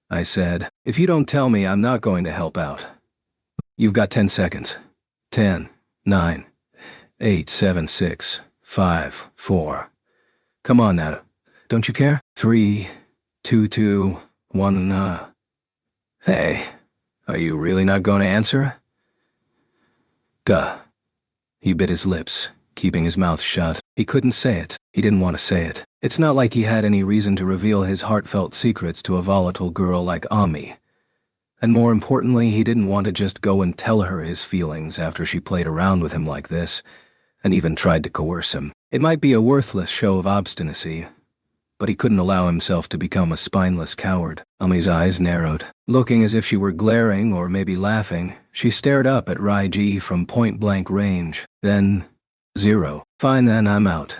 I said. If you don't tell me, I'm not going to help out. You've got 10 seconds. 10, 9, 8, 7, 6, 5, 4. Come on now. Don't you care? 3, 2, 1, Hey, are you really not going to answer? Gah. He bit his lips, keeping his mouth shut. He couldn't say it. He didn't want to say it. It's not like he had any reason to reveal his heartfelt secrets to a volatile girl like Ami. And more importantly, he didn't want to just go and tell her his feelings after she played around with him like this, and even tried to coerce him. It might be a worthless show of obstinacy, but he couldn't allow himself to become a spineless coward. Ami's eyes narrowed. Looking as if she were glaring or maybe laughing, she stared up at Raiji from point-blank range. Then, 0. Fine then, I'm out.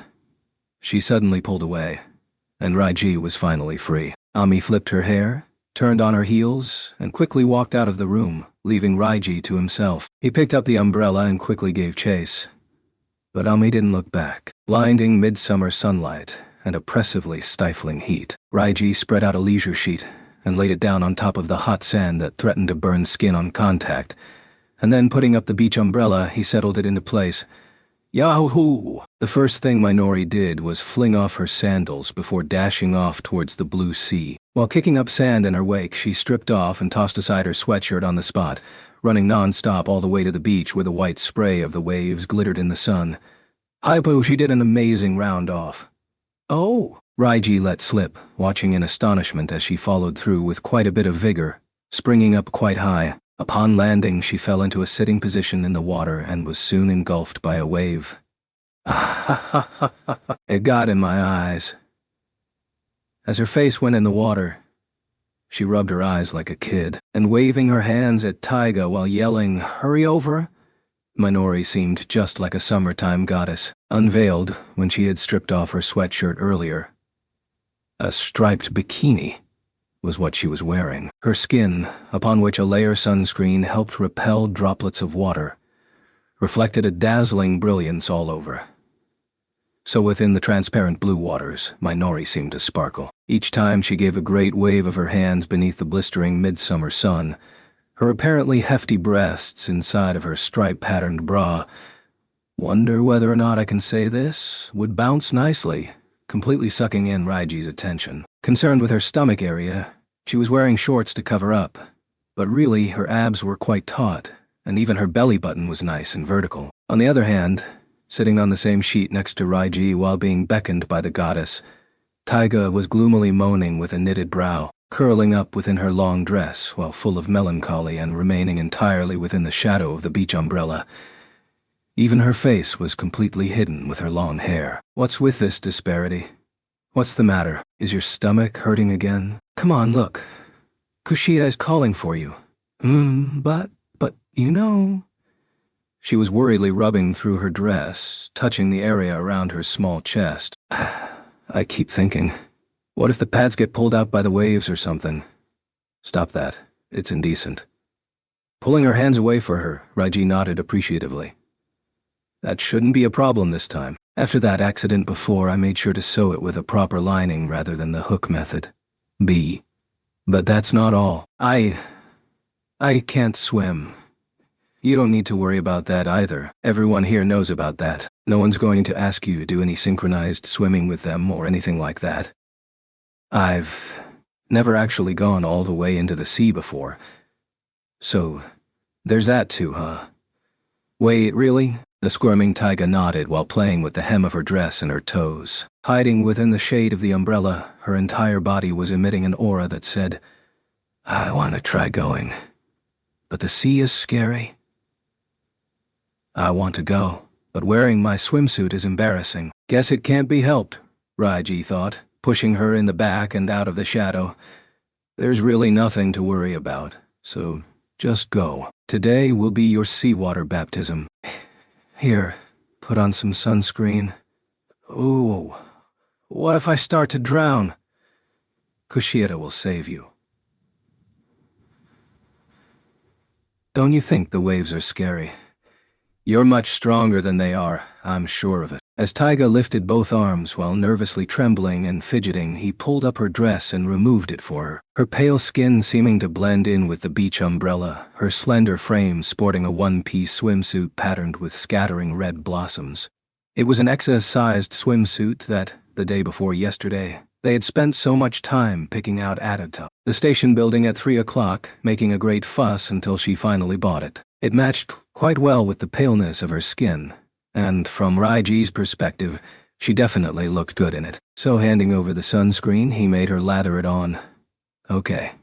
She suddenly pulled away, and Raiji was finally free. Ami flipped her hair, turned on her heels, and quickly walked out of the room, leaving Raiji to himself. He picked up the umbrella and quickly gave chase. But Ami didn't look back. Blinding midsummer sunlight and oppressively stifling heat. Raiji spread out a leisure sheet and laid it down on top of the hot sand that threatened to burn skin on contact, and then putting up the beach umbrella, he settled it into place. Yahoo! The first thing Minori did was fling off her sandals before dashing off towards the blue sea. While kicking up sand in her wake, she stripped off and tossed aside her sweatshirt on the spot, running non-stop all the way to the beach where the white spray of the waves glittered in the sun. Hypo, she did an amazing round off. Oh! Raiji let slip, watching in astonishment as she followed through with quite a bit of vigor, springing up quite high. Upon landing, she fell into a sitting position in the water and was soon engulfed by a wave. It got in my eyes. As her face went in the water, she rubbed her eyes like a kid, and waving her hands at Taiga while yelling, "Hurry over!" Minori seemed just like a summertime goddess, unveiled when she had stripped off her sweatshirt earlier. A striped bikini was what she was wearing. Her skin, upon which a layer sunscreen helped repel droplets of water, reflected a dazzling brilliance all over. So within the transparent blue waters, Minori seemed to sparkle. Each time she gave a great wave of her hands beneath the blistering midsummer sun, her apparently hefty breasts inside of her stripe-patterned bra, wonder whether or not I can say this, would bounce nicely, completely sucking in Raiji's attention. Concerned with her stomach area, she was wearing shorts to cover up, but really her abs were quite taut, and even her belly button was nice and vertical. On the other hand, sitting on the same sheet next to Raiji while being beckoned by the goddess, Taiga was gloomily moaning with a knitted brow, curling up within her long dress while full of melancholy and remaining entirely within the shadow of the beach umbrella. Even her face was completely hidden with her long hair. What's with this disparity? What's the matter? Is your stomach hurting again? Come on, look. Kushida is calling for you. But, you know... She was worriedly rubbing through her dress, touching the area around her small chest. I keep thinking, what if the pads get pulled out by the waves or something? Stop that. It's indecent. Pulling her hands away for her, Raiji nodded appreciatively. That shouldn't be a problem this time. After that accident before, I made sure to sew it with a proper lining rather than the hook method. But that's not all. I can't swim. You don't need to worry about that either. Everyone here knows about that. No one's going to ask you to do any synchronized swimming with them or anything like that. I've never actually gone all the way into the sea before. So, there's that too, huh? Wait, really? The squirming Taiga nodded while playing with the hem of her dress and her toes. Hiding within the shade of the umbrella, her entire body was emitting an aura that said, I want to try going. But the sea is scary. I want to go, but wearing my swimsuit is embarrassing. Guess it can't be helped, Raiji thought, pushing her in the back and out of the shadow. There's really nothing to worry about, so just go. Today will be your seawater baptism. Here, put on some sunscreen. Ooh, what if I start to drown? Kushida will save you. Don't you think the waves are scary? You're much stronger than they are, I'm sure of it. As Taiga lifted both arms while nervously trembling and fidgeting, he pulled up her dress and removed it for her. Her pale skin seeming to blend in with the beach umbrella, her slender frame sporting a one-piece swimsuit patterned with scattering red blossoms. It was an excess-sized swimsuit that, the day before yesterday, they had spent so much time picking out at the station building at 3 o'clock, making a great fuss until she finally bought it. It matched quite well with the paleness of her skin, and from Raiji's perspective, she definitely looked good in it. So handing over the sunscreen, he made her lather it on. Okay.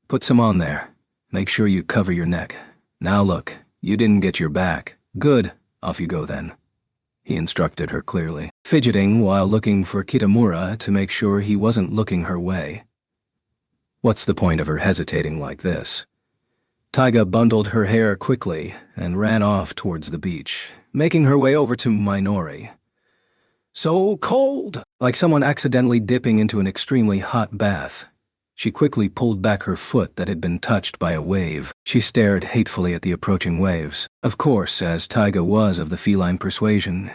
Put some on there. Make sure you cover your neck. Now look, you didn't get your back. Good, off you go then. He instructed her clearly, fidgeting while looking for Kitamura to make sure he wasn't looking her way. What's the point of her hesitating like this? Taiga bundled her hair quickly and ran off towards the beach, making her way over to Minori. So cold! Like someone accidentally dipping into an extremely hot bath. She quickly pulled back her foot that had been touched by a wave. She stared hatefully at the approaching waves. Of course, as Taiga was of the feline persuasion,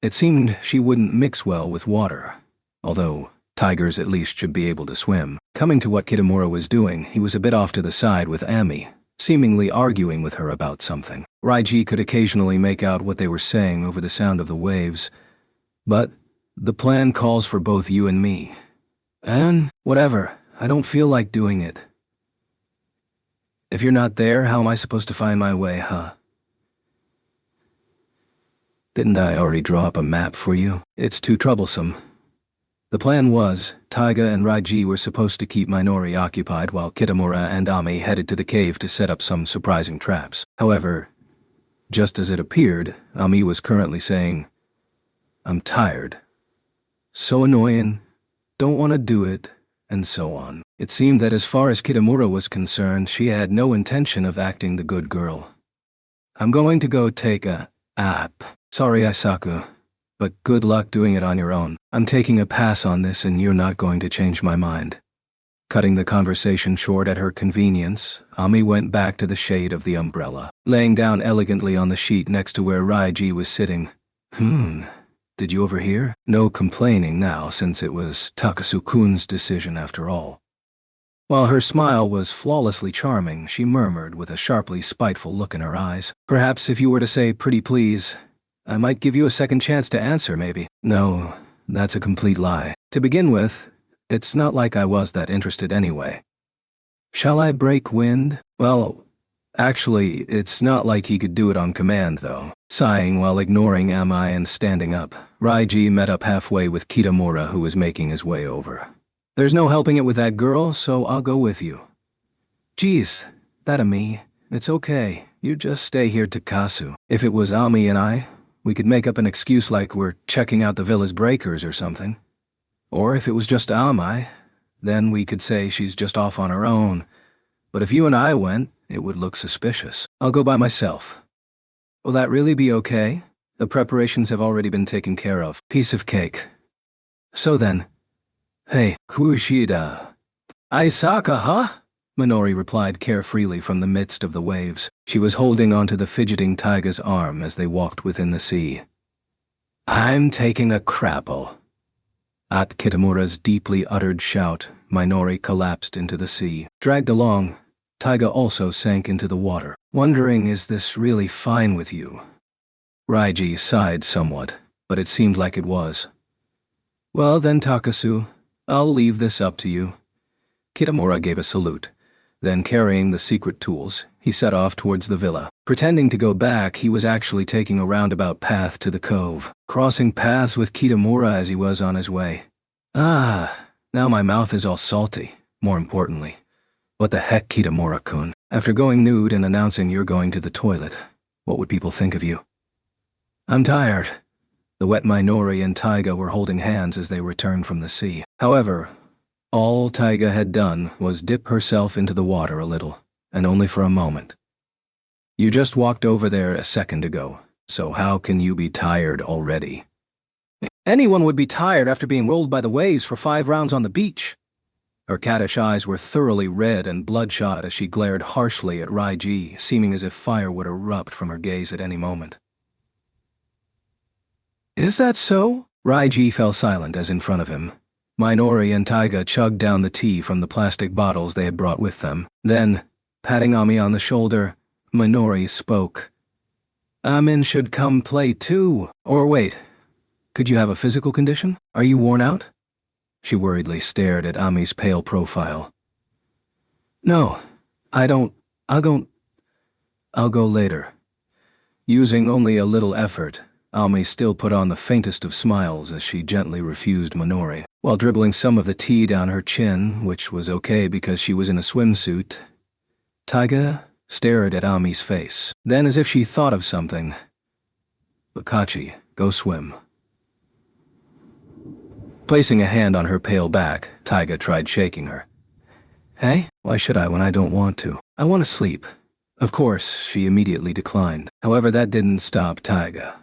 it seemed she wouldn't mix well with water. Although, tigers at least should be able to swim. Coming to what Kitamura was doing, he was a bit off to the side with Ami, seemingly arguing with her about something. Raiji could occasionally make out what they were saying over the sound of the waves, but the plan calls for both you and me. And, whatever, I don't feel like doing it. If you're not there, how am I supposed to find my way, huh? Didn't I already draw up a map for you? It's too troublesome. The plan was, Taiga and Raiji were supposed to keep Minori occupied while Kitamura and Ami headed to the cave to set up some surprising traps. However, just as it appeared, Ami was currently saying, I'm tired. So annoying. Don't want to do it, and so on. It seemed that as far as Kitamura was concerned, she had no intention of acting the good girl. I'm going to go take a nap. Sorry, Isaku, but good luck doing it on your own. I'm taking a pass on this and you're not going to change my mind. Cutting the conversation short at her convenience, Ami went back to the shade of the umbrella, laying down elegantly on the sheet next to where Raiji was sitting. Did you overhear? No complaining now, since it was Takasu-kun's decision after all. While her smile was flawlessly charming, she murmured with a sharply spiteful look in her eyes. Perhaps if you were to say pretty please, I might give you a second chance to answer, maybe. No, that's a complete lie. To begin with, it's not like I was that interested anyway. Shall I break wind? Well, actually, it's not like he could do it on command, though. Sighing while ignoring Ami and standing up, Raiji met up halfway with Kitamura, who was making his way over. There's no helping it with that girl, so I'll go with you. Geez, that a me. It's okay. You just stay here, Takasu. If it was Ami and I, we could make up an excuse like we're checking out the villa's breakers or something. Or if it was just Ami, then we could say she's just off on her own. But if you and I went, it would look suspicious. I'll go by myself. Will that really be okay? The preparations have already been taken care of. Piece of cake. So then. Hey, Kushida. Aisaka, huh? Minori replied carefreely from the midst of the waves. She was holding onto the fidgeting Taiga's arm as they walked within the sea. I'm taking a crapple. At Kitamura's deeply uttered shout, Minori collapsed into the sea. Dragged along, Taiga also sank into the water, wondering, is this really fine with you? Raiji sighed somewhat, but it seemed like it was. Well then, Takasu, I'll leave this up to you. Kitamura gave a salute. Then, carrying the secret tools, he set off towards the villa. Pretending to go back, he was actually taking a roundabout path to the cove, crossing paths with Kitamura as he was on his way. Now my mouth is all salty, more importantly. What the heck, Kitamura-kun? After going nude and announcing you're going to the toilet, what would people think of you? I'm tired. The wet Minori and Taiga were holding hands as they returned from the sea. However, all Taiga had done was dip herself into the water a little, and only for a moment. You just walked over there a second ago, so how can you be tired already? Anyone would be tired after being rolled by the waves for 5 rounds on the beach. Her caddish eyes were thoroughly red and bloodshot as she glared harshly at Raiji, seeming as if fire would erupt from her gaze at any moment. Is that so? Raiji fell silent as in front of him. Minori and Taiga chugged down the tea from the plastic bottles they had brought with them. Then, patting Ami on the shoulder, Minori spoke. Amin should come play too. Or wait, could you have a physical condition? Are you worn out? She worriedly stared at Ami's pale profile. No, I don't. I'll go later. Using only a little effort, Ami still put on the faintest of smiles as she gently refused Minori, while dribbling some of the tea down her chin, which was okay because she was in a swimsuit. Taiga stared at Ami's face. Then, as if she thought of something, Bakachi, go swim. Placing a hand on her pale back, Taiga tried shaking her. Hey, why should I when I don't want to? I want to sleep. Of course, she immediately declined. However, that didn't stop Taiga.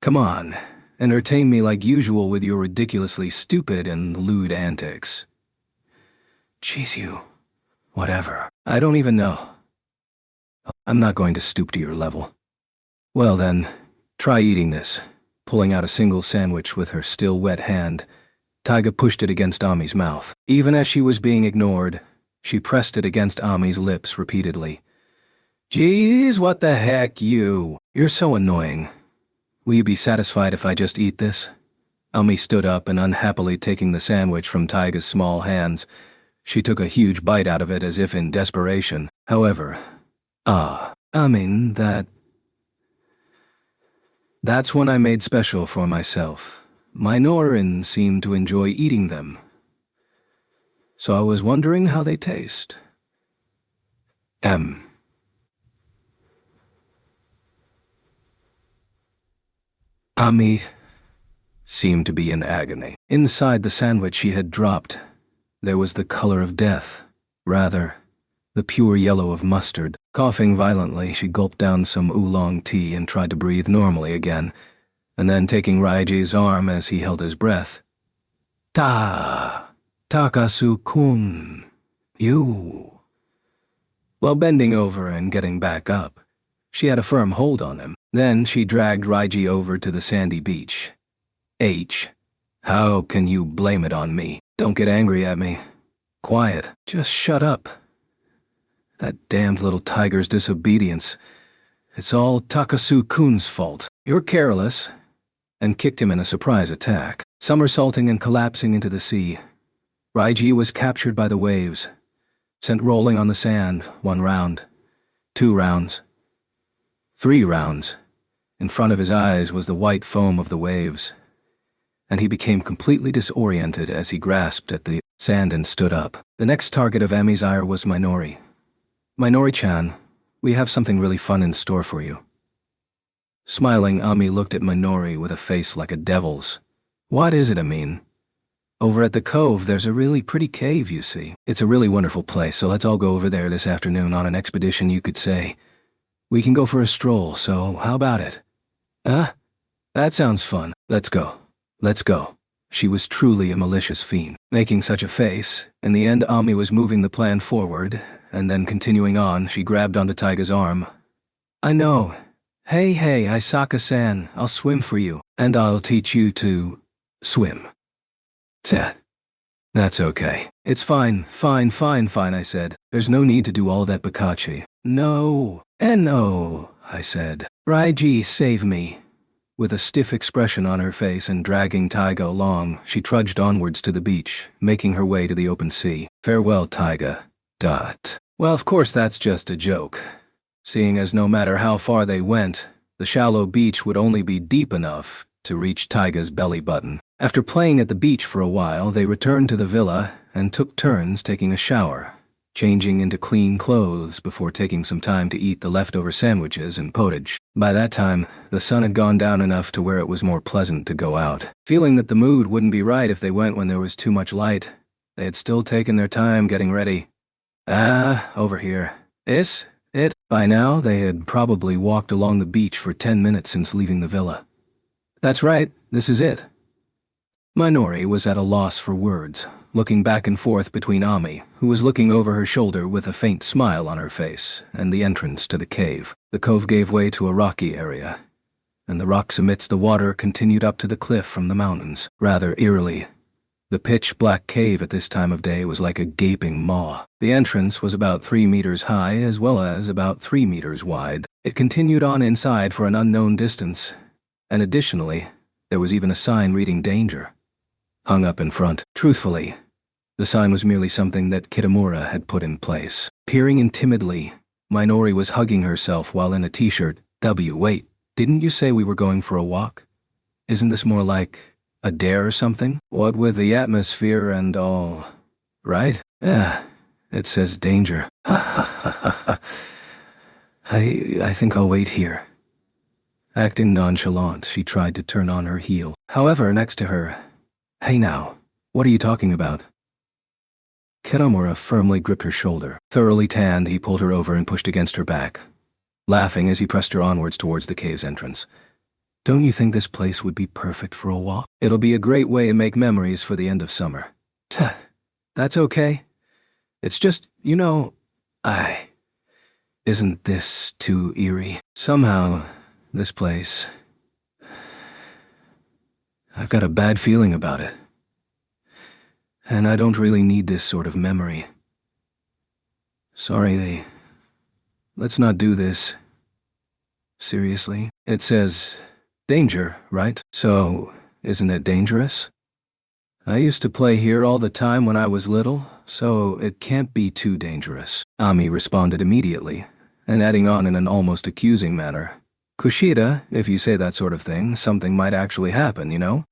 Come on, entertain me like usual with your ridiculously stupid and lewd antics. Jeez, you. Whatever. I don't even know. I'm not going to stoop to your level. Well then, try eating this. Pulling out a single sandwich with her still wet hand, Taiga pushed it against Ami's mouth. Even as she was being ignored, she pressed it against Ami's lips repeatedly. Geez, what the heck, you? You're so annoying. Will you be satisfied if I just eat this? Ami stood up and unhappily taking the sandwich from Taiga's small hands, she took a huge bite out of it as if in desperation. However, that's one I made special for myself. Minoran seemed to enjoy eating them, so I was wondering how they taste. Ami seemed to be in agony. Inside the sandwich she had dropped, there was the color of death. Rather, the pure yellow of mustard. Coughing violently, she gulped down some oolong tea and tried to breathe normally again, and then taking Raiji's arm as he held his breath. Takasu-kun, you. While bending over and getting back up, she had a firm hold on him. Then she dragged Raiji over to the sandy beach. How can you blame it on me? Don't get angry at me. Quiet. Just shut up. That damned little tiger's disobedience. It's all Takasu-kun's fault. You're careless. And kicked him in a surprise attack, somersaulting and collapsing into the sea. Raiji was captured by the waves, sent rolling on the sand. 1 round, 2 rounds, 3 rounds. In front of his eyes was the white foam of the waves, and he became completely disoriented as he grasped at the sand and stood up. The next target of Ami's ire was Minori. Minori-chan, we have something really fun in store for you. Smiling, Ami looked at Minori with a face like a devil's. What is it, Amin? Over at the cove, there's a really pretty cave, you see. It's a really wonderful place, so let's all go over there this afternoon on an expedition, you could say. We can go for a stroll, so how about it? Huh? That sounds fun. Let's go. Let's go. She was truly a malicious fiend. Making such a face, in the end Ami was moving the plan forward, and then continuing on, she grabbed onto Taiga's arm. I know. Hey, Isaka-san, I'll swim for you, and I'll teach you to swim. That's okay. It's fine, I said. There's no need to do all that bakachi. No, I said. Raiji, save me. With a stiff expression on her face and dragging Taiga along, she trudged onwards to the beach, making her way to the open sea. Farewell, Taiga. Well, of course that's just a joke. Seeing as no matter how far they went, the shallow beach would only be deep enough to reach Taiga's belly button. After playing at the beach for a while, they returned to the villa and took turns taking a shower, changing into clean clothes before taking some time to eat the leftover sandwiches and pottage. By that time, the sun had gone down enough to where it was more pleasant to go out. Feeling that the mood wouldn't be right if they went when there was too much light, they had still taken their time getting ready. Over here. Is it? By now, they had probably walked along the beach for 10 minutes since leaving the villa. That's right, this is it. Minori was at a loss for words, looking back and forth between Ami, who was looking over her shoulder with a faint smile on her face, and the entrance to the cave. The cove gave way to a rocky area, and the rocks amidst the water continued up to the cliff from the mountains. Rather eerily, the pitch-black cave at this time of day was like a gaping maw. The entrance was about 3 meters high as well as about 3 meters wide. It continued on inside for an unknown distance, and additionally, there was even a sign reading danger hung up in front. Truthfully, the sign was merely something that Kitamura had put in place. Peering in timidly, Minori was hugging herself while in a t-shirt. Wait, didn't you say we were going for a walk? Isn't this more like a dare or something? What with the atmosphere and all, right? It says danger. I think I'll wait here. Acting nonchalant, she tried to turn on her heel. However, next to her, hey now, what are you talking about? Kitamura firmly gripped her shoulder. Thoroughly tanned, he pulled her over and pushed against her back, laughing as he pressed her onwards towards the cave's entrance. Don't you think this place would be perfect for a walk? It'll be a great way to make memories for the end of summer. That's okay. It's just, isn't this too eerie? Somehow, this place, I've got a bad feeling about it. And I don't really need this sort of memory. Sorry, let's not do this. Seriously? It says danger, right? So, isn't it dangerous? I used to play here all the time when I was little, so it can't be too dangerous. Ami responded immediately, and adding on in an almost accusing manner. Kushida, if you say that sort of thing, something might actually happen,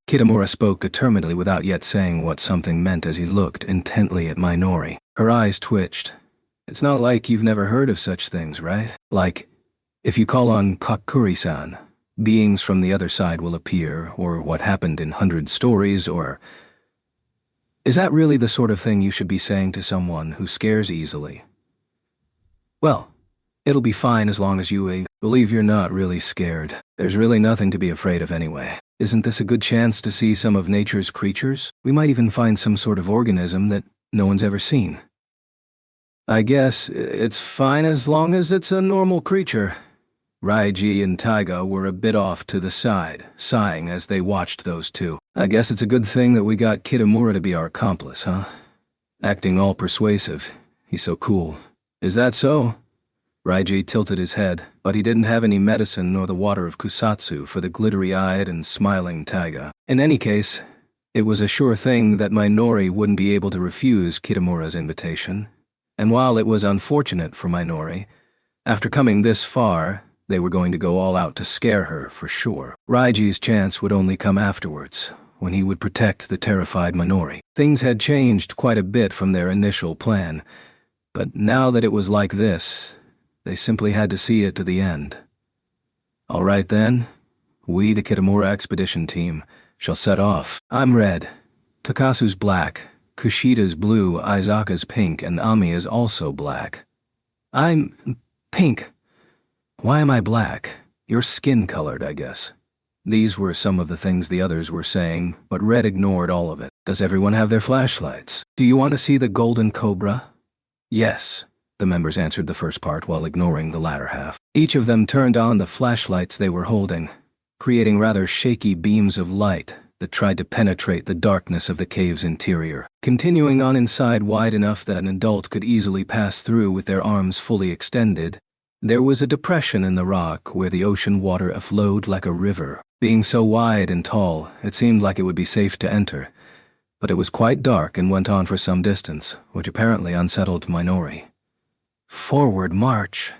Kitamura spoke determinedly without yet saying what something meant as he looked intently at Minori. Her eyes twitched. It's not like you've never heard of such things, right? Like, if you call on Kakuri-san, beings from the other side will appear, or what happened in 100 stories, or... Is that really the sort of thing you should be saying to someone who scares easily? Well, it'll be fine as long as you believe you're not really scared. There's really nothing to be afraid of anyway. Isn't this a good chance to see some of nature's creatures? We might even find some sort of organism that no one's ever seen. I guess it's fine as long as it's a normal creature. Raiji and Taiga were a bit off to the side, sighing as they watched those two. I guess it's a good thing that we got Kitamura to be our accomplice, huh? Acting all persuasive. He's so cool. Is that so? Raiji tilted his head, but he didn't have any medicine nor the water of kusatsu for the glittery-eyed and smiling Taiga. In any case, it was a sure thing that Minori wouldn't be able to refuse Kitamura's invitation. And while it was unfortunate for Minori, after coming this far, they were going to go all out to scare her for sure. Raiji's chance would only come afterwards, when he would protect the terrified Minori. Things had changed quite a bit from their initial plan, but now that it was like this, they simply had to see it to the end. All right then, we, the Kitamura expedition team, shall set off. I'm red, Takasu's black, Kushida's blue, Izaka's pink, and Ami is also black. I'm pink. Why am I black? You're skin-colored, I guess. These were some of the things the others were saying, but Red ignored all of it. Does everyone have their flashlights? Do you want to see the golden cobra? Yes, the members answered the first part while ignoring the latter half. Each of them turned on the flashlights they were holding, creating rather shaky beams of light that tried to penetrate the darkness of the cave's interior, continuing on inside wide enough that an adult could easily pass through with their arms fully extended. There was a depression in the rock where the ocean water flowed like a river. Being so wide and tall, it seemed like it would be safe to enter, but it was quite dark and went on for some distance, which apparently unsettled Minori. Forward march.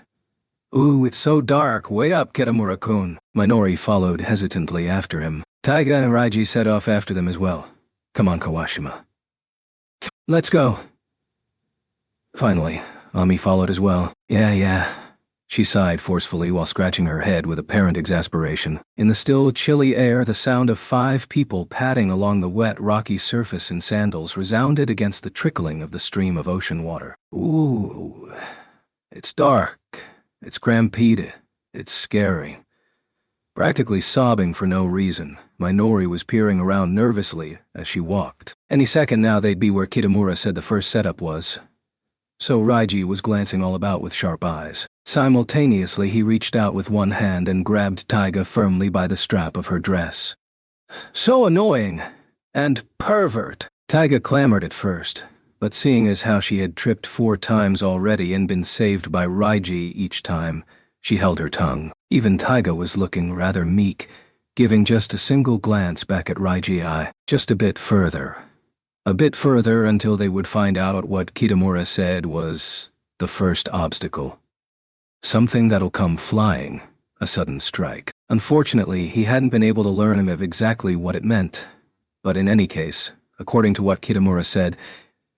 Ooh, it's so dark, way up, Kitamura-kun. Minori followed hesitantly after him. Taiga and Raiji set off after them as well. Come on, Kawashima. Let's go. Finally, Ami followed as well. Yeah. She sighed forcefully while scratching her head with apparent exasperation. In the still, chilly air, the sound of 5 people padding along the wet, rocky surface in sandals resounded against the trickling of the stream of ocean water. Ooh, it's dark. It's cramped. It's scary. Practically sobbing for no reason, Minori was peering around nervously as she walked. Any second now they'd be where Kitamura said the first setup was. So Raiji was glancing all about with sharp eyes. Simultaneously, he reached out with one hand and grabbed Taiga firmly by the strap of her dress. So annoying! And pervert! Taiga clamored at first, but seeing as how she had tripped 4 times already and been saved by Raiji each time, she held her tongue. Even Taiga was looking rather meek, giving just a single glance back at Raiji. Just a bit further. A bit further until they would find out what Kitamura said was the first obstacle. Something that'll come flying, a sudden strike. Unfortunately, he hadn't been able to learn of exactly what it meant, but in any case, according to what Kitamura said,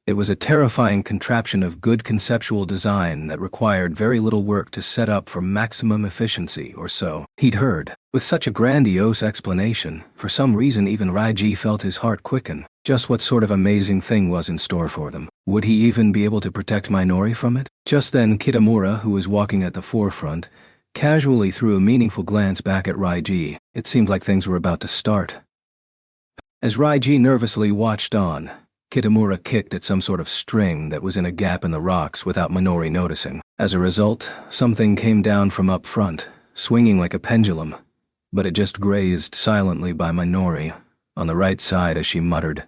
it was a terrifying contraption of good conceptual design that required very little work to set up for maximum efficiency, or so he'd heard. With such a grandiose explanation, for some reason even Raiji felt his heart quicken. Just what sort of amazing thing was in store for them? Would he even be able to protect Minori from it? Just then Kitamura, who was walking at the forefront, casually threw a meaningful glance back at Raiji. It seemed like things were about to start. As Raiji nervously watched on, Kitamura kicked at some sort of string that was in a gap in the rocks without Minori noticing. As a result, something came down from up front, swinging like a pendulum, but it just grazed silently by Minori, on the right side as she muttered,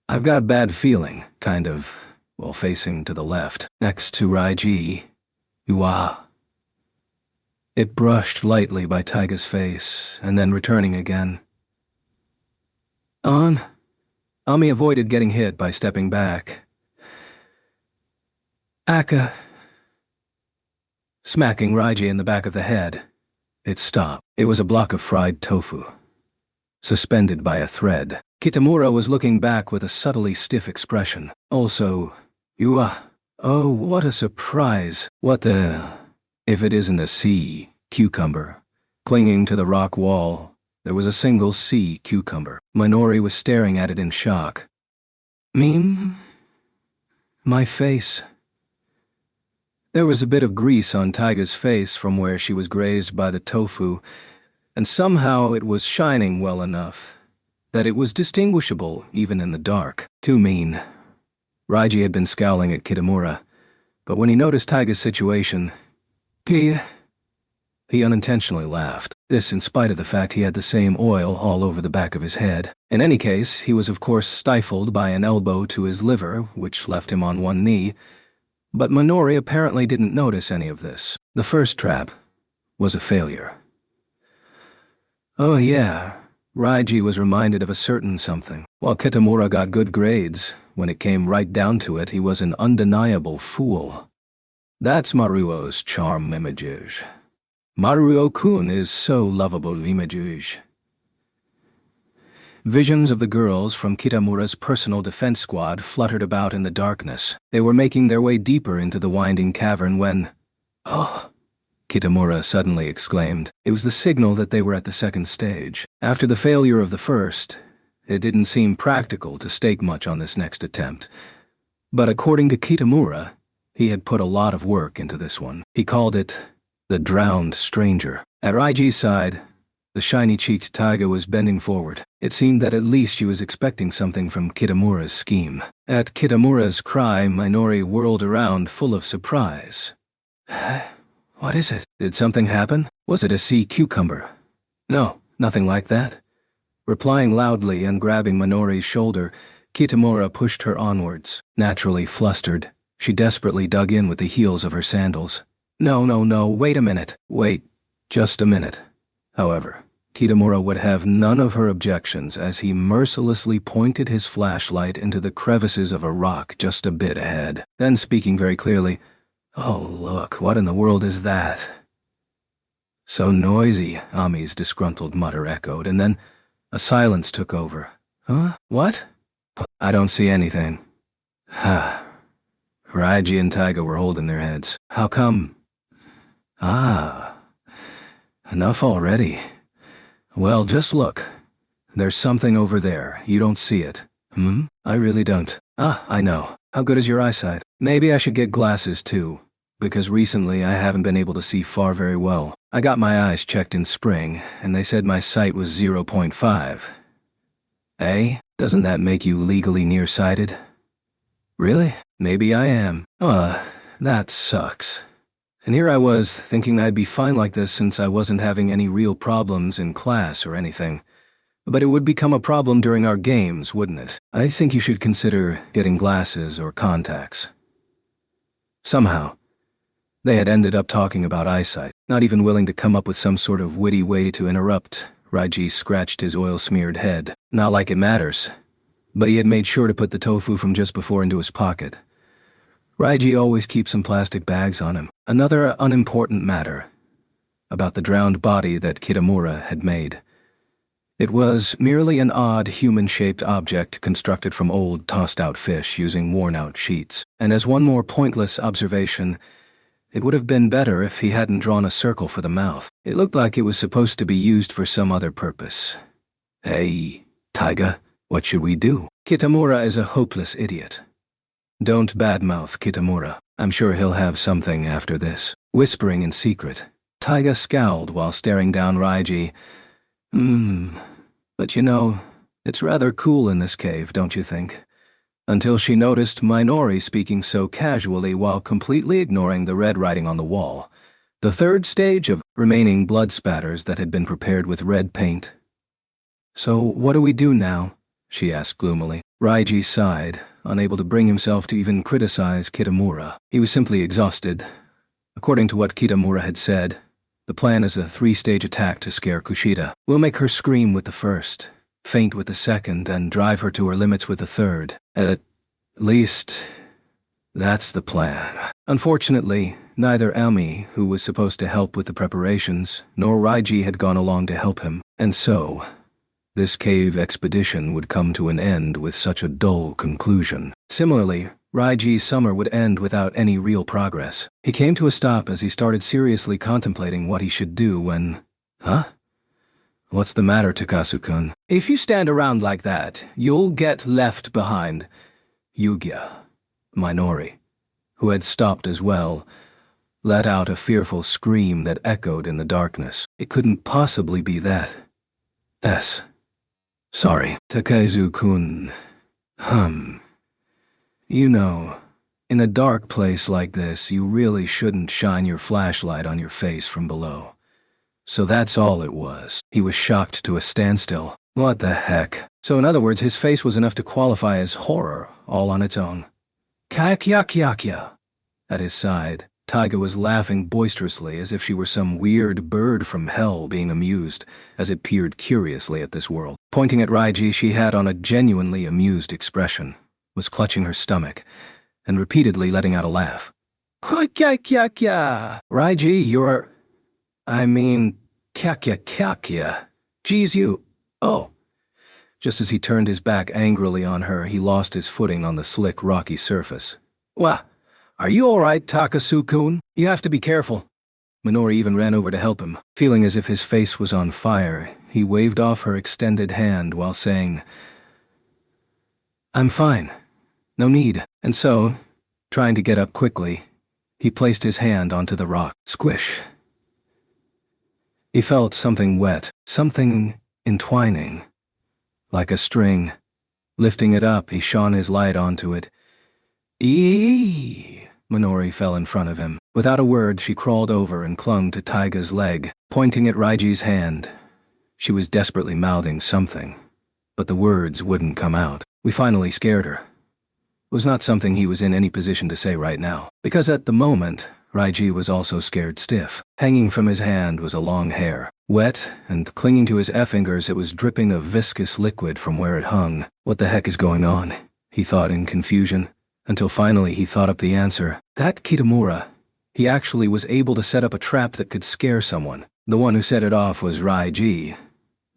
"I've got a bad feeling," kind of, while facing to the left, next to Raiji. Uah. It brushed lightly by Taiga's face, and then returning again. On. Ami avoided getting hit by stepping back. Aka. Smacking Raiji in the back of the head. It stopped. It was a block of fried tofu, suspended by a thread. Kitamura was looking back with a subtly stiff expression. Also, oh, what a surprise. What the... If it isn't a sea cucumber, Clinging to the rock wall, there was a single sea cucumber. Minori was staring at it in shock. My face. There was a bit of grease on Taiga's face from where she was grazed by the tofu, and somehow it was shining well enough that it was distinguishable even in the dark. Too mean. Raiji had been scowling at Kitamura, but when he noticed Taiga's situation, he unintentionally laughed. This in spite of the fact he had the same oil all over the back of his head. In any case, he was of course stifled by an elbow to his liver, which left him on one knee, but Minori apparently didn't notice any of this. The first trap was a failure. Oh yeah, Raiji was reminded of a certain something. While Kitamura got good grades, when it came right down to it, he was an undeniable fool. That's Maruo's charm image. Maruo-kun is so lovable image. Visions of the girls from Kitamura's personal defense squad fluttered about in the darkness. They were making their way deeper into the winding cavern when... "Oh!" Kitamura suddenly exclaimed. It was the signal that they were at the second stage. After the failure of the first, it didn't seem practical to stake much on this next attempt. But according to Kitamura, he had put a lot of work into this one. He called it the drowned stranger. At Raiji's side, the shiny-cheeked Taiga was bending forward. It seemed that at least she was expecting something from Kitamura's scheme. At Kitamura's cry, Minori whirled around full of surprise. What is it? Did something happen? Was it a sea cucumber? No, nothing like that. Replying loudly and grabbing Minori's shoulder, Kitamura pushed her onwards. Naturally flustered, she desperately dug in with the heels of her sandals. No, wait a minute. Wait, just a minute. However, Kitamura would have none of her objections as he mercilessly pointed his flashlight into the crevices of a rock just a bit ahead. Then speaking very clearly, "Oh look, what in the world is that?" "So noisy," Ami's disgruntled mutter echoed, and then a silence took over. "Huh? What?" "I don't see anything." Ha. Raiji and Taiga were holding their heads. "How come?" "Ah. Enough already. Well, just look. There's something over there. You don't see it." I really don't." "Ah, I know. How good is your eyesight?" "Maybe I should get glasses too, because recently I haven't been able to see far very well. I got my eyes checked in spring, and they said my sight was 0.5. Eh? Doesn't that make you legally nearsighted?" "Really? Maybe I am." That sucks. And here I was, thinking I'd be fine like this since I wasn't having any real problems in class or anything. But it would become a problem during our games, wouldn't it? I think you should consider getting glasses or contacts. Somehow, they had ended up talking about eyesight, not even willing to come up with some sort of witty way to interrupt. Raiji scratched his oil-smeared head. Not like it matters. But he had made sure to put the tofu from just before into his pocket. Raiji always keeps some plastic bags on him. Another unimportant matter. About the drowned body that Kitamura had made. It was merely an odd human-shaped object constructed from old tossed-out fish using worn-out sheets. And as one more pointless observation, it would have been better if he hadn't drawn a circle for the mouth. It looked like it was supposed to be used for some other purpose. Hey, Taiga, what should we do? Kitamura is a hopeless idiot. Don't badmouth Kitamura. I'm sure he'll have something after this. Whispering in secret, Taiga scowled while staring down Raiji. But you know, it's rather cool in this cave, don't you think? Until she noticed Minori speaking so casually while completely ignoring the red writing on the wall. The third stage of remaining blood spatters that had been prepared with red paint. "So what do we do now?" she asked gloomily. Raiji sighed, unable to bring himself to even criticize Kitamura. He was simply exhausted. According to what Kitamura had said, the plan is a 3-stage attack to scare Kushida. We'll make her scream with the first, faint with the second, and drive her to her limits with the third. At least, that's the plan. Unfortunately, neither Ami, who was supposed to help with the preparations, nor Raiji had gone along to help him, and so this cave expedition would come to an end with such a dull conclusion. Similarly, Raiji's summer would end without any real progress. He came to a stop as he started seriously contemplating what he should do when Huh? What's the matter, Takasu-kun? If you stand around like that, you'll get left behind. Yugia, Minori, who had stopped as well, let out a fearful scream that echoed in the darkness. It couldn't possibly be that. Sorry, Takezu-kun. You know, in a dark place like this, you really shouldn't shine your flashlight on your face from below. So that's all it was. He was shocked to a standstill. What the heck? So in other words, his face was enough to qualify as horror, all on its own. Kayak-yak-yak-ya. At his side, Taiga was laughing boisterously as if she were some weird bird from hell being amused, as it peered curiously at this world. Pointing at Raiji, she had on a genuinely amused expression, was clutching her stomach, and repeatedly letting out a laugh. Kya-kya-kya-kya. Raiji, kya-kya-kya-kya. Geez, you... Oh. Just as he turned his back angrily on her, he lost his footing on the slick, rocky surface. Wha? Are you all right, Takasu-kun? You have to be careful. Minori even ran over to help him. Feeling as if his face was on fire, he waved off her extended hand while saying, I'm fine. No need. And so, trying to get up quickly, he placed his hand onto the rock. Squish. He felt something wet, something entwining, like a string. Lifting it up, he shone his light onto it. Eee! Minori fell in front of him. Without a word, she crawled over and clung to Taiga's leg, pointing at Raiji's hand. She was desperately mouthing something, but the words wouldn't come out. We finally scared her. It was not something he was in any position to say right now, because at the moment, Raiji was also scared stiff. Hanging from his hand was a long hair. Wet, and clinging to his fingers, it was dripping a viscous liquid from where it hung. What the heck is going on? He thought in confusion, until finally he thought up the answer. That Kitamura. He actually was able to set up a trap that could scare someone. The one who set it off was Raiji,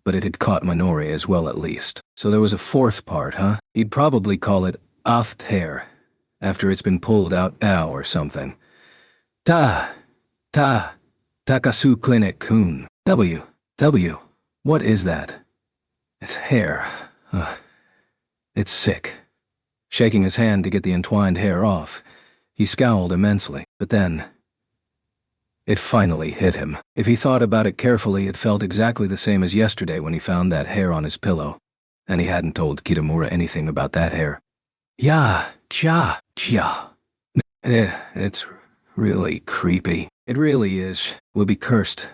but it had caught Minori as well at least. So there was a fourth part, huh? He'd probably call it aft hair, after it's been pulled out now or something. Takasu Clinic-kun. What is that? It's hair. It's sick. Shaking his hand to get the entwined hair off, he scowled immensely, but then it finally hit him. If he thought about it carefully, it felt exactly the same as yesterday when he found that hair on his pillow, and he hadn't told Kitamura anything about that hair. It's really creepy. It really is. We'll be cursed.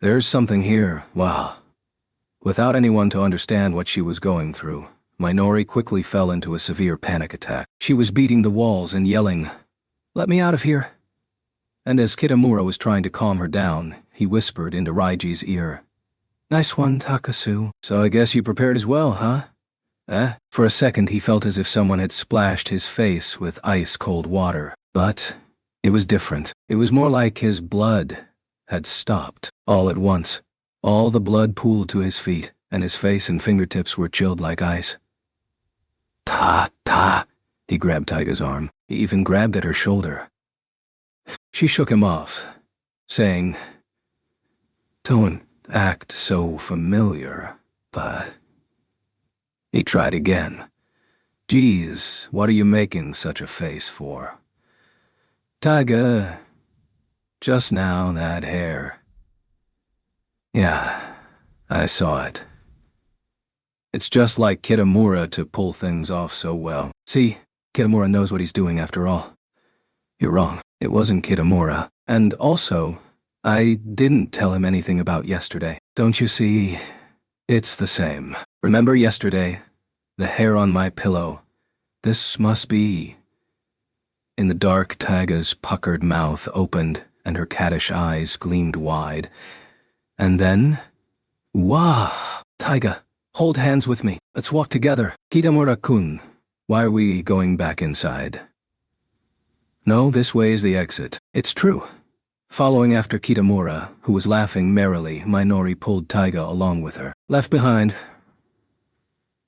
There's something here. Wow. Without anyone to understand what she was going through, Minori quickly fell into a severe panic attack. She was beating the walls and yelling, "Let me out of here!" And as Kitamura was trying to calm her down, he whispered into Raiji's ear, "Nice one, Takasu. So I guess you prepared as well, huh?" For a second he felt as if someone had splashed his face with ice-cold water. But it was different. It was more like his blood had stopped. All at once, all the blood pooled to his feet, and his face and fingertips were chilled like ice. Ta. He grabbed Taiga's arm. He even grabbed at her shoulder. She shook him off, saying, "Don't act so familiar," but he tried again. "Geez, what are you making such a face for?" "Taiga, just now that hair." "Yeah, I saw it. It's just like Kitamura to pull things off so well. See, Kitamura knows what he's doing after all." "You're wrong. It wasn't Kitamura. And also, I didn't tell him anything about yesterday. Don't you see? It's the same. Remember yesterday? The hair on my pillow. This must be..." In the dark, Taiga's puckered mouth opened and her caddish eyes gleamed wide. And then... "Wah! Taiga, hold hands with me. Let's walk together. Kitamura-kun, why are we going back inside?" "No, this way is the exit." It's true. Following after Kitamura, who was laughing merrily, Minori pulled Taiga along with her. Left behind.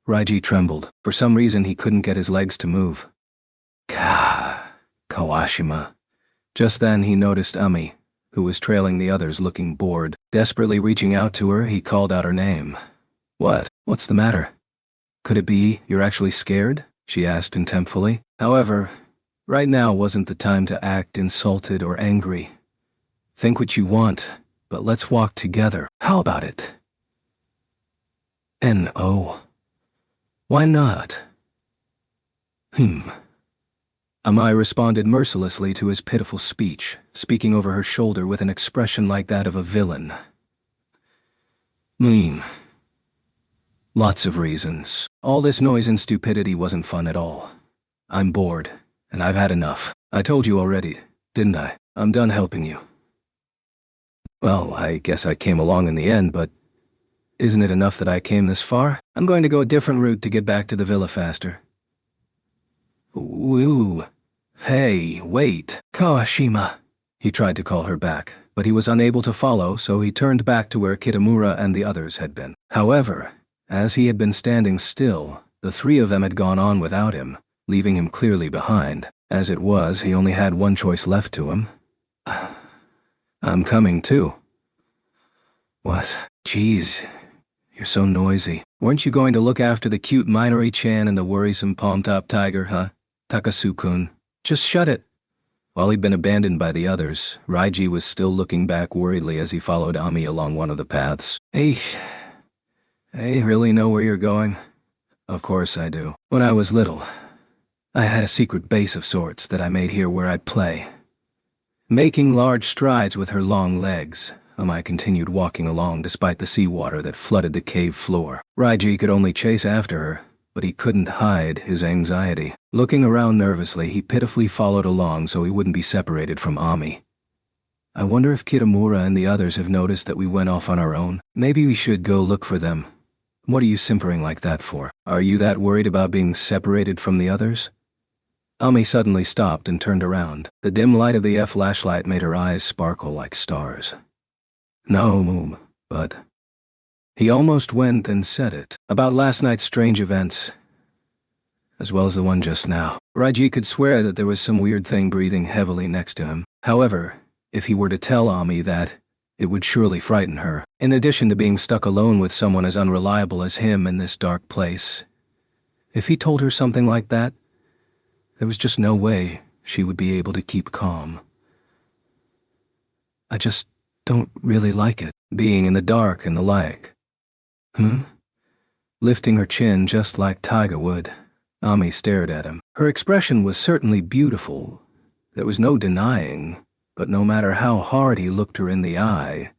Raiji trembled. For some reason he couldn't get his legs to move. Kawashima. Just then he noticed Ami, who was trailing the others looking bored. Desperately reaching out to her, he called out her name. "What? What's the matter? Could it be you're actually scared?" she asked contemptfully. However, right now wasn't the time to act insulted or angry. "Think what you want, but let's walk together. How about it?" "No. Why not?" Amai responded mercilessly to his pitiful speech, speaking over her shoulder with an expression like that of a villain. Lots of reasons. All this noise and stupidity wasn't fun at all. I'm bored, and I've had enough. I told you already, didn't I? I'm done helping you. Well, I guess I came along in the end, but isn't it enough that I came this far? I'm going to go a different route to get back to the villa faster. Ooh. Hey, wait. Kawashima. He tried to call her back, but he was unable to follow, so he turned back to where Kitamura and the others had been. However, as he had been standing still, the three of them had gone on without him, leaving him clearly behind. As it was, he only had one choice left to him. "I'm coming too." "What? Jeez, you're so noisy. Weren't you going to look after the cute Minori-chan and the worrisome palm-top tiger, huh? Takasu-kun, just shut it." While he'd been abandoned by the others, Raiji was still looking back worriedly as he followed Ami along one of the paths. Hey, really know where you're going?" "Of course I do. When I was little, I had a secret base of sorts that I made here where I'd play." Making large strides with her long legs, Amai continued walking along despite the seawater that flooded the cave floor. Raiji could only chase after her, but he couldn't hide his anxiety. Looking around nervously, he pitifully followed along so he wouldn't be separated from Ami. "I wonder if Kitamura and the others have noticed that we went off on our own. Maybe we should go look for them." "What are you simpering like that for? Are you that worried about being separated from the others?" Ami suddenly stopped and turned around. The dim light of the flashlight made her eyes sparkle like stars. "No, but..." He almost went and said it. "About last night's strange events, as well as the one just now." Raiji could swear that there was some weird thing breathing heavily next to him. However, if he were to tell Ami that, it would surely frighten her. In addition to being stuck alone with someone as unreliable as him in this dark place, if he told her something like that, there was just no way she would be able to keep calm. "I just don't really like it, being in the dark and the like." Lifting her chin just like Taiga would, Ami stared at him. Her expression was certainly beautiful. There was no denying, but no matter how hard he looked her in the eye,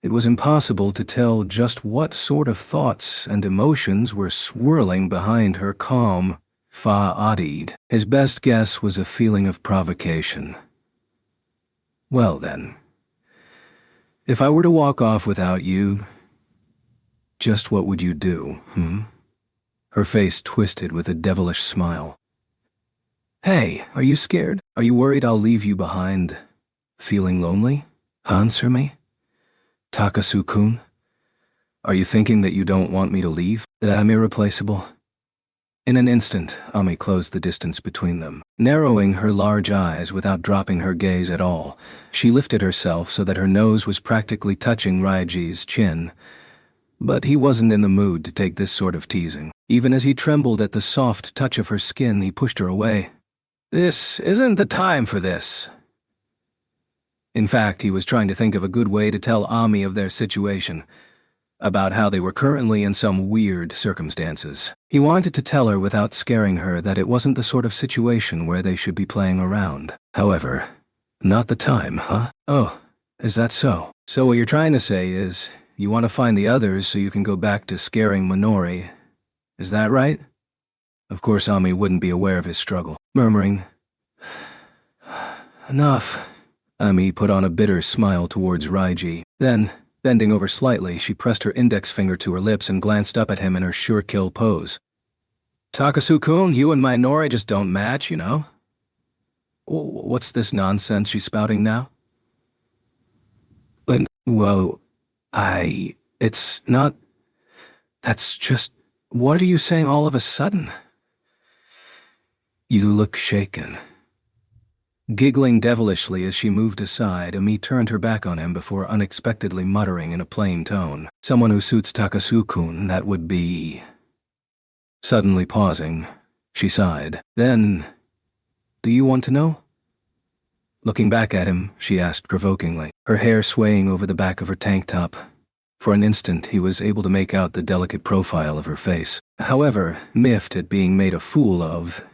it was impossible to tell just what sort of thoughts and emotions were swirling behind her calm fa-adid. His best guess was a feeling of provocation. "Well then, if I were to walk off without you, just what would you do, Her face twisted with a devilish smile. "Hey, are you scared? Are you worried I'll leave you behind? Feeling lonely? Answer me? Takasu-kun? Are you thinking that you don't want me to leave? That I'm irreplaceable?" In an instant, Ami closed the distance between them. Narrowing her large eyes without dropping her gaze at all, she lifted herself so that her nose was practically touching Raiji's chin. But he wasn't in the mood to take this sort of teasing. Even as he trembled at the soft touch of her skin, he pushed her away. "This isn't the time for this." In fact, he was trying to think of a good way to tell Ami of their situation, about how they were currently in some weird circumstances. He wanted to tell her without scaring her that it wasn't the sort of situation where they should be playing around. However, not the time, huh? "Oh, is that so? So what you're trying to say is, you want to find the others so you can go back to scaring Minori. Is that right?" Of course, Ami wouldn't be aware of his struggle. Murmuring, "Enough." Ami put on a bitter smile towards Raiji. Then, bending over slightly, she pressed her index finger to her lips and glanced up at him in her sure-kill pose. "Takasu-kun, you and Minori just don't match, you know? What's this nonsense she's spouting now?" Well, it's not... That's just... What are you saying all of a sudden?" "You look shaken." Giggling devilishly as she moved aside, Ami turned her back on him before unexpectedly muttering in a plain tone, "Someone who suits Takasu-kun, that would be..." Suddenly pausing, she sighed. "Then, do you want to know?" Looking back at him, she asked provokingly, her hair swaying over the back of her tank top. For an instant he was able to make out the delicate profile of her face. However, miffed at being made a fool of,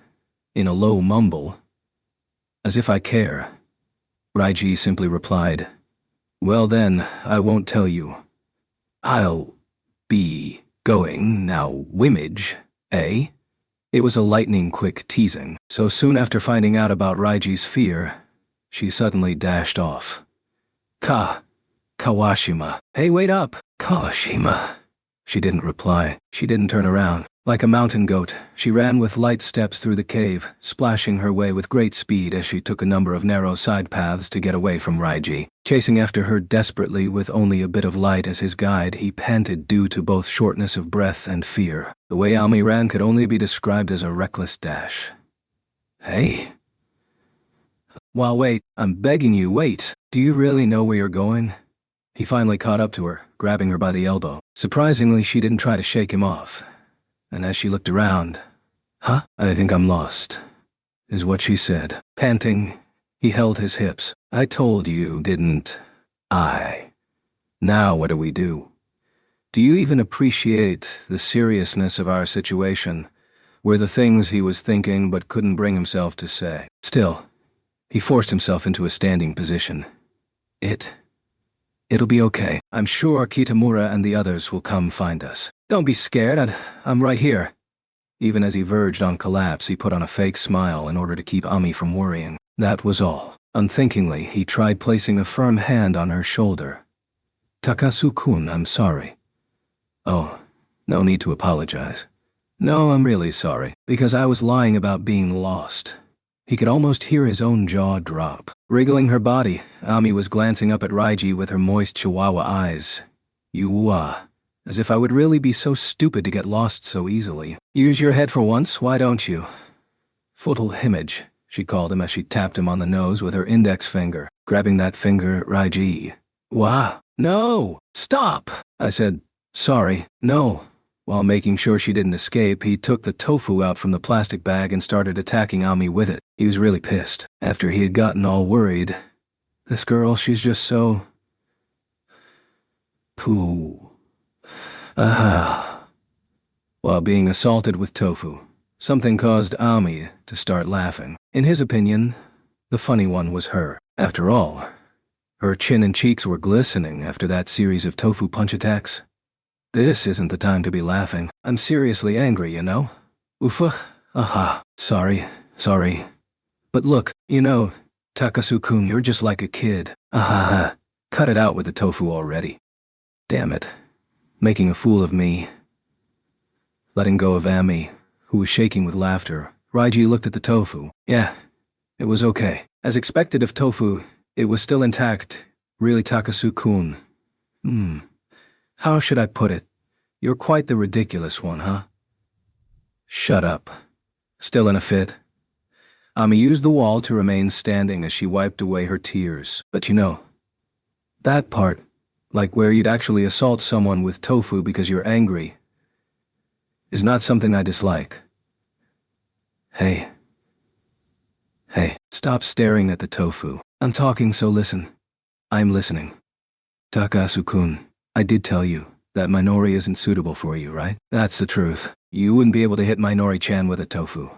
in a low mumble, "As if I care," Raiji simply replied, "Well then, I won't tell you. I'll be going now, Wimage, eh?" It was a lightning-quick teasing, so soon after finding out about Raiji's fear, she suddenly dashed off. Kawashima. "Hey, wait up! Kawashima." She didn't reply. She didn't turn around. Like a mountain goat, she ran with light steps through the cave, splashing her way with great speed as she took a number of narrow side paths to get away from Raiji. Chasing after her desperately with only a bit of light as his guide, he panted due to both shortness of breath and fear. The way Ami ran could only be described as a reckless dash. "Hey." "Well, wait, I'm begging you, wait. Do you really know where you're going?" He finally caught up to her, grabbing her by the elbow. Surprisingly, she didn't try to shake him off. And as she looked around, "Huh? I think I'm lost," is what she said. Panting, he held his hips. "I told you, didn't I? Now what do we do? Do you even appreciate the seriousness of our situation?" Were the things he was thinking but couldn't bring himself to say. Still, he forced himself into a standing position. It'll be okay. I'm sure Kitamura and the others will come find us. Don't be scared, I'm right here." Even as he verged on collapse, he put on a fake smile in order to keep Ami from worrying. That was all. Unthinkingly, he tried placing a firm hand on her shoulder. "Takasu-kun, I'm sorry." "Oh, no need to apologize." "No, I'm really sorry, because I was lying about being lost." He could almost hear his own jaw drop. Wriggling her body, Ami was glancing up at Raiji with her moist chihuahua eyes. As if I would really be so stupid to get lost so easily. Use your head for once, why don't you?" "Futul Himage," she called him as she tapped him on the nose with her index finger, grabbing that finger, Raiji. "Wah! No! Stop!" I said, "Sorry, no." While making sure she didn't escape, he took the tofu out from the plastic bag and started attacking Ami with it. He was really pissed. After he had gotten all worried. "This girl, she's just so... poo. Aha." While being assaulted with tofu, something caused Ami to start laughing. In his opinion, the funny one was her. After all, her chin and cheeks were glistening after that series of tofu punch attacks. "This isn't the time to be laughing. I'm seriously angry, you know? Oofa. Aha. Sorry. But look, Takasu-kun, you're just like a kid. Ahaha. Cut it out with the tofu already. Damn it. Making a fool of me." Letting go of Ami, who was shaking with laughter, Raiji looked at the tofu. Yeah, it was okay. As expected of tofu, it was still intact. Really, Takasu-kun. How should I put it? You're quite the ridiculous one, huh? Shut up. Still in a fit? Ami used the wall to remain standing as she wiped away her tears. But that part, like where you'd actually assault someone with tofu because you're angry, is not something I dislike. Hey, stop staring at the tofu. I'm talking, so listen. I'm listening. Takasu-kun, I did tell you that Minori isn't suitable for you, right? That's the truth. You wouldn't be able to hit Minori-chan with a tofu.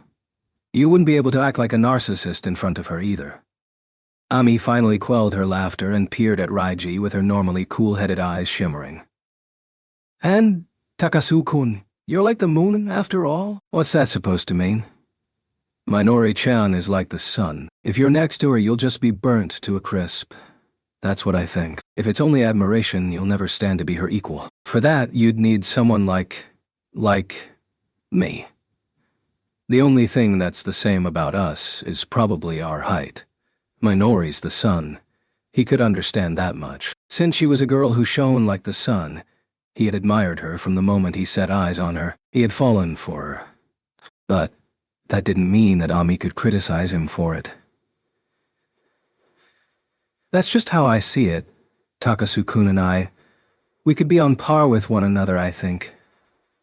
You wouldn't be able to act like a narcissist in front of her either. Ami finally quelled her laughter and peered at Raiji with her normally cool-headed eyes shimmering. And, Takasu-kun, you're like the moon after all? What's that supposed to mean? Minori-chan is like the sun. If you're next to her, you'll just be burnt to a crisp. That's what I think. If it's only admiration, you'll never stand to be her equal. For that, you'd need someone like me. The only thing that's the same about us is probably our height. Minori's the sun. He could understand that much. Since she was a girl who shone like the sun, he had admired her from the moment he set eyes on her. He had fallen for her. But that didn't mean that Ami could criticize him for it. That's just how I see it. Takasu-kun and I, we could be on par with one another, I think.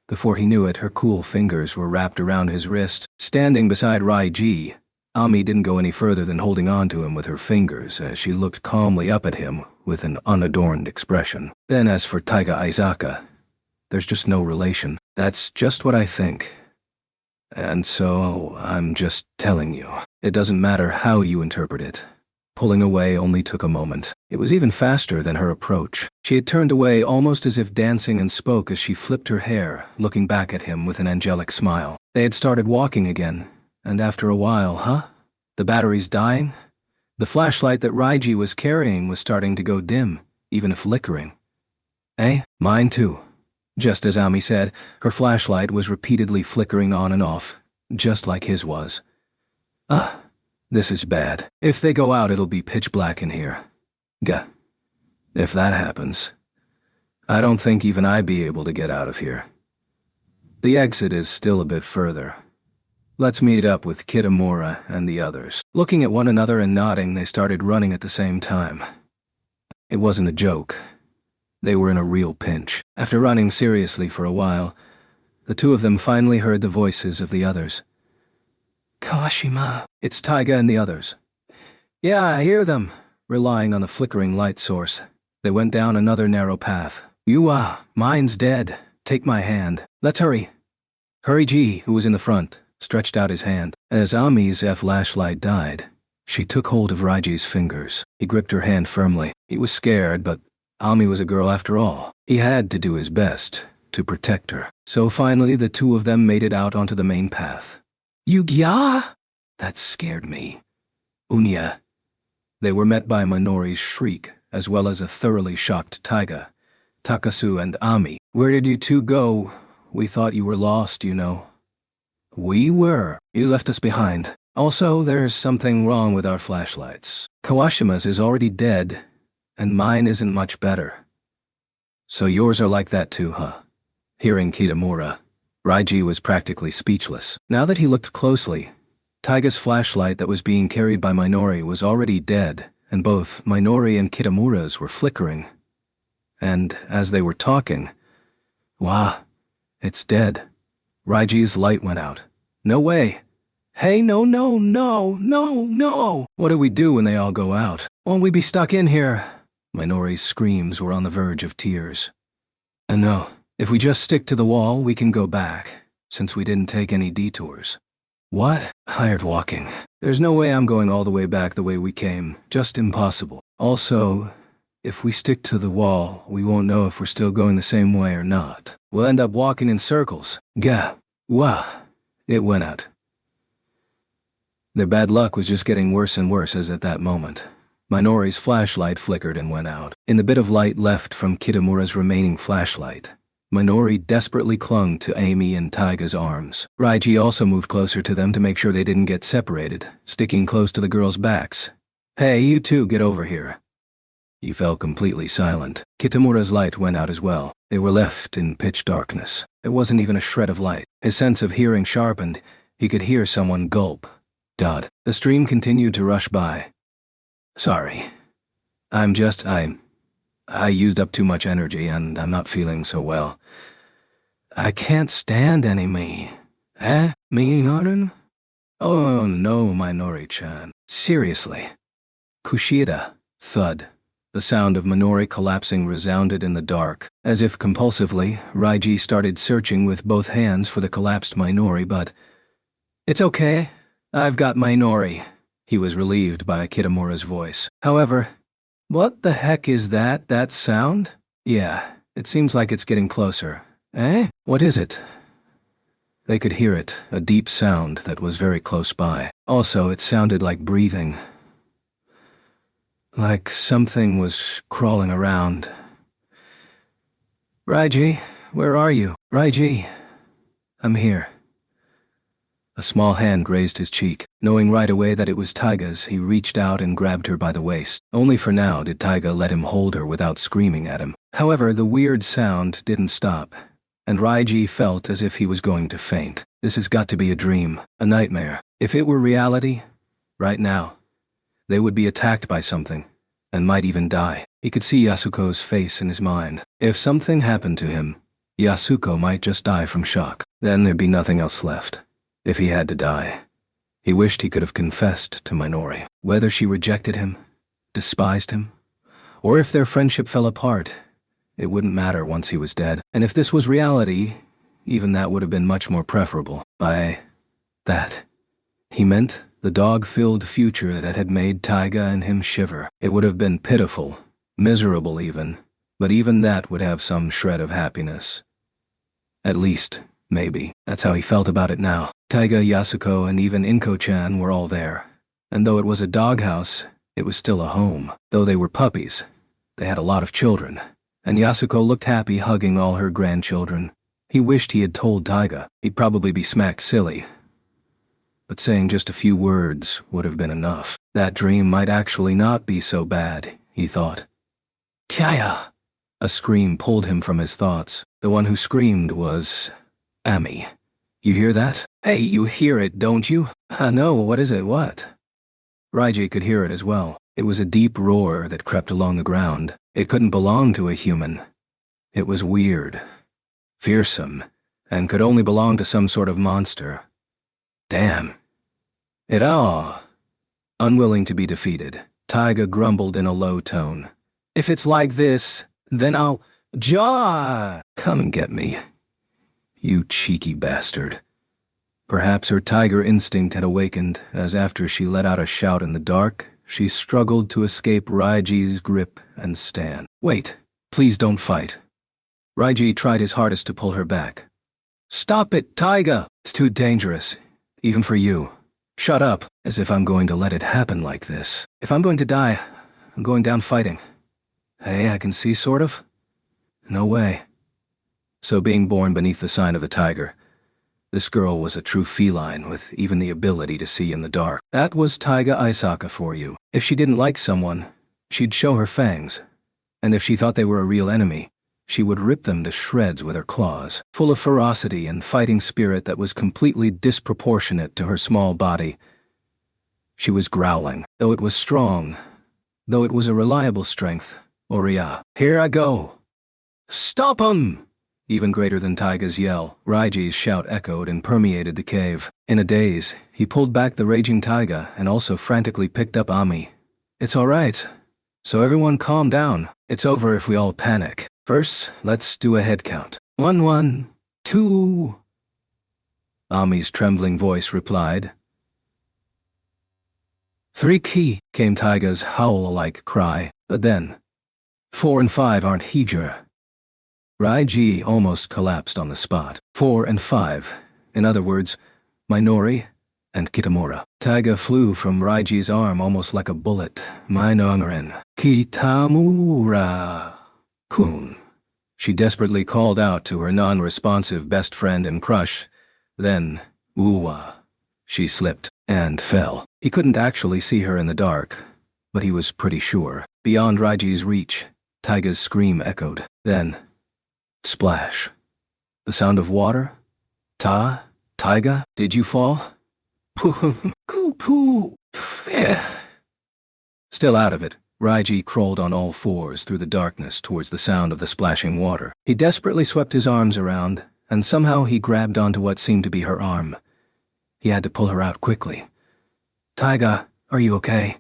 Before he knew it, her cool fingers were wrapped around his wrist. Standing beside Raiji, Ami didn't go any further than holding on to him with her fingers as she looked calmly up at him with an unadorned expression. Then as for Taiga Aizaka, there's just no relation. That's just what I think. And so I'm just telling you. It doesn't matter how you interpret it. Pulling away only took a moment. It was even faster than her approach. She had turned away almost as if dancing and spoke as she flipped her hair, looking back at him with an angelic smile. They had started walking again, and after a while, huh? The battery's dying? The flashlight that Raiji was carrying was starting to go dim, even if flickering. Eh? Mine too. Just as Ami said, her flashlight was repeatedly flickering on and off, just like his was. This is bad. If they go out, it'll be pitch black in here. Gah. If that happens, I don't think even I'd be able to get out of here. The exit is still a bit further. Let's meet up with Kitamura and the others. Looking at one another and nodding, they started running at the same time. It wasn't a joke. They were in a real pinch. After running seriously for a while, the two of them finally heard the voices of the others. Kawashima. It's Taiga and the others. Yeah, I hear them. Relying on the flickering light source, they went down another narrow path. Mine's dead. Take my hand. Let's hurry. Hurry-ji, who was in the front, stretched out his hand. As Ami's flashlight died, she took hold of Raiji's fingers. He gripped her hand firmly. He was scared, but Ami was a girl after all. He had to do his best to protect her. So finally the two of them made it out onto the main path. Yugya? That scared me. Unya. They were met by Minori's shriek, as well as a thoroughly shocked Taiga, Takasu and Ami. Where did you two go? We thought you were lost, you know. We were. You left us behind. Also, there's something wrong with our flashlights. Kawashima's is already dead, and mine isn't much better. So yours are like that too, huh? Hearing Kitamura, Raiji was practically speechless. Now that he looked closely, Taiga's flashlight that was being carried by Minori was already dead, and both Minori and Kitamura's were flickering. And as they were talking, it's dead. Raiji's light went out. No way. Hey, no. What do we do when they all go out? Won't we be stuck in here? Minori's screams were on the verge of tears. And no, if we just stick to the wall, we can go back, since we didn't take any detours. What? Hired walking. There's no way I'm going all the way back the way we came. Just impossible. Also, if we stick to the wall, we won't know if we're still going the same way or not. We'll end up walking in circles. It went out. Their bad luck was just getting worse and worse as at that moment. Minori's flashlight flickered and went out. In the bit of light left from Kitamura's remaining flashlight, Minori desperately clung to Amy and Taiga's arms. Raiji also moved closer to them to make sure they didn't get separated, sticking close to the girls' backs. Hey, you two, get over here. He fell completely silent. Kitamura's light went out as well. They were left in pitch darkness. There wasn't even a shred of light. His sense of hearing sharpened. He could hear someone gulp. The stream continued to rush by. Sorry. I used up too much energy and I'm not feeling so well. I can't stand any me. Me, Narin? Oh no, Minori-chan. Seriously. Kushida. Thud. The sound of Minori collapsing resounded in the dark. As if compulsively, Raiji started searching with both hands for the collapsed Minori, but... It's okay. I've got Minori. He was relieved by Kitamura's voice. However, what the heck is that sound? Yeah, it seems like it's getting closer. What is it? They could hear it, a deep sound that was very close by. Also, it sounded like breathing. Like something was crawling around. Raiji, where are you? Raiji, I'm here. A small hand grazed his cheek. Knowing right away that it was Taiga's, he reached out and grabbed her by the waist. Only for now did Taiga let him hold her without screaming at him. However, the weird sound didn't stop, and Raiji felt as if he was going to faint. This has got to be a dream, a nightmare. If it were reality, right now, they would be attacked by something. and might even die. He could see Yasuko's face in his mind. If something happened to him, Yasuko might just die from shock. Then there'd be nothing else left. If he had to die. He wished he could have confessed to Minori. Whether she rejected him, despised him, or if their friendship fell apart, it wouldn't matter once he was dead. And if this was reality, even that would have been much more preferable. By that, he meant the dog-filled future that had made Taiga and him shiver. It would have been pitiful, miserable even, but even that would have some shred of happiness. At least, maybe. That's how he felt about it now. Taiga, Yasuko, and even Inko-chan were all there. And though it was a doghouse, it was still a home. Though they were puppies, they had a lot of children. And Yasuko looked happy hugging all her grandchildren. He wished he had told Taiga. He'd probably be smack silly. But saying just a few words would have been enough. That dream might actually not be so bad, he thought. Kaya! A scream pulled him from his thoughts. The one who screamed was Ami. You hear that? Hey, you hear it, don't you? No, what is it, what? Raiji could hear it as well. It was a deep roar that crept along the ground. It couldn't belong to a human. It was weird, fearsome, and could only belong to some sort of monster. Damn. Unwilling to be defeated, Taiga grumbled in a low tone. If it's like this, then I'll... Come and get me. You cheeky bastard. Perhaps her tiger instinct had awakened, as after she let out a shout in the dark, she struggled to escape Raiji's grip and stand. Wait, please don't fight. Raiji tried his hardest to pull her back. Stop it, Taiga! It's too dangerous, even for you. Shut up, as if I'm going to let it happen like this. If I'm going to die, I'm going down fighting. Hey, I can see, sort of? No way. So being born beneath the sign of the tiger, this girl was a true feline with even the ability to see in the dark. That was Taiga Aisaka for you. If she didn't like someone, she'd show her fangs. And if she thought they were a real enemy, she would rip them to shreds with her claws. Full of ferocity and fighting spirit that was completely disproportionate to her small body. She was growling, though it was strong, though it was a reliable strength. Oriya, here I go. Stop 'em! Even greater than Taiga's yell, Raiji's shout echoed and permeated the cave. In a daze, he pulled back the raging Taiga and also frantically picked up Ami. It's all right. So everyone calm down. It's over if we all panic. First, let's do a head count. 1, 1, 2. Ami's trembling voice replied. 3 key, came Taiga's howl-like cry, but then 4 and 5 aren't Hijra. Raiji almost collapsed on the spot. 4 and 5. In other words, Minori and Kitamura. Taiga flew from Raiji's arm almost like a bullet. Minori. Kitamura-kun. She desperately called out to her non-responsive best friend and crush. Then, ooh-ah. She slipped and fell. He couldn't actually see her in the dark, but he was pretty sure. Beyond Raiji's reach, Taiga's scream echoed. Then, splash. The sound of water? Taiga, did you fall? Poo. Still out of it, Raiji crawled on all fours through the darkness towards the sound of the splashing water. He desperately swept his arms around, and somehow he grabbed onto what seemed to be her arm. He had to pull her out quickly. Taiga, are you okay?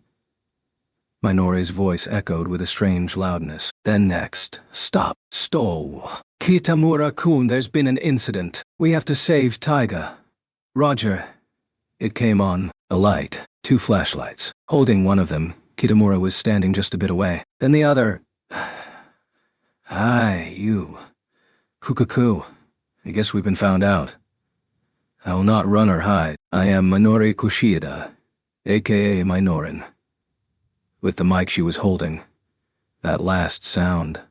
Minori's voice echoed with a strange loudness. Then next, stop. Kitamura-kun, there's been an incident. We have to save Taiga. Roger. It came on, a light, 2 flashlights. Holding one of them, Kitamura was standing just a bit away. Then the other... Hi, you. Fukaku. I guess we've been found out. I will not run or hide. I am Minori Kushida, aka Minorin. With the mic she was holding, that last sound.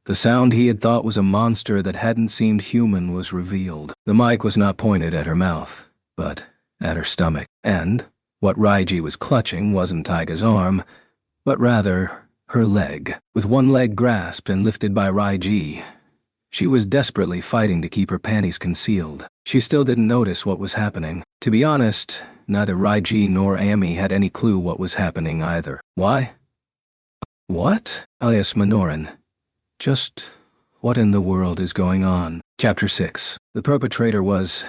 The sound he had thought was a monster that hadn't seemed human was revealed. The mic was not pointed at her mouth, but at her stomach. And what Raiji was clutching wasn't Taiga's arm, but rather her leg. With one leg grasped and lifted by Raiji, she was desperately fighting to keep her panties concealed. She still didn't notice what was happening. To be honest, neither Raiji nor Ami had any clue what was happening either. Why? What? Alias Minoran. Just what in the world is going on? Chapter 6. The perpetrator was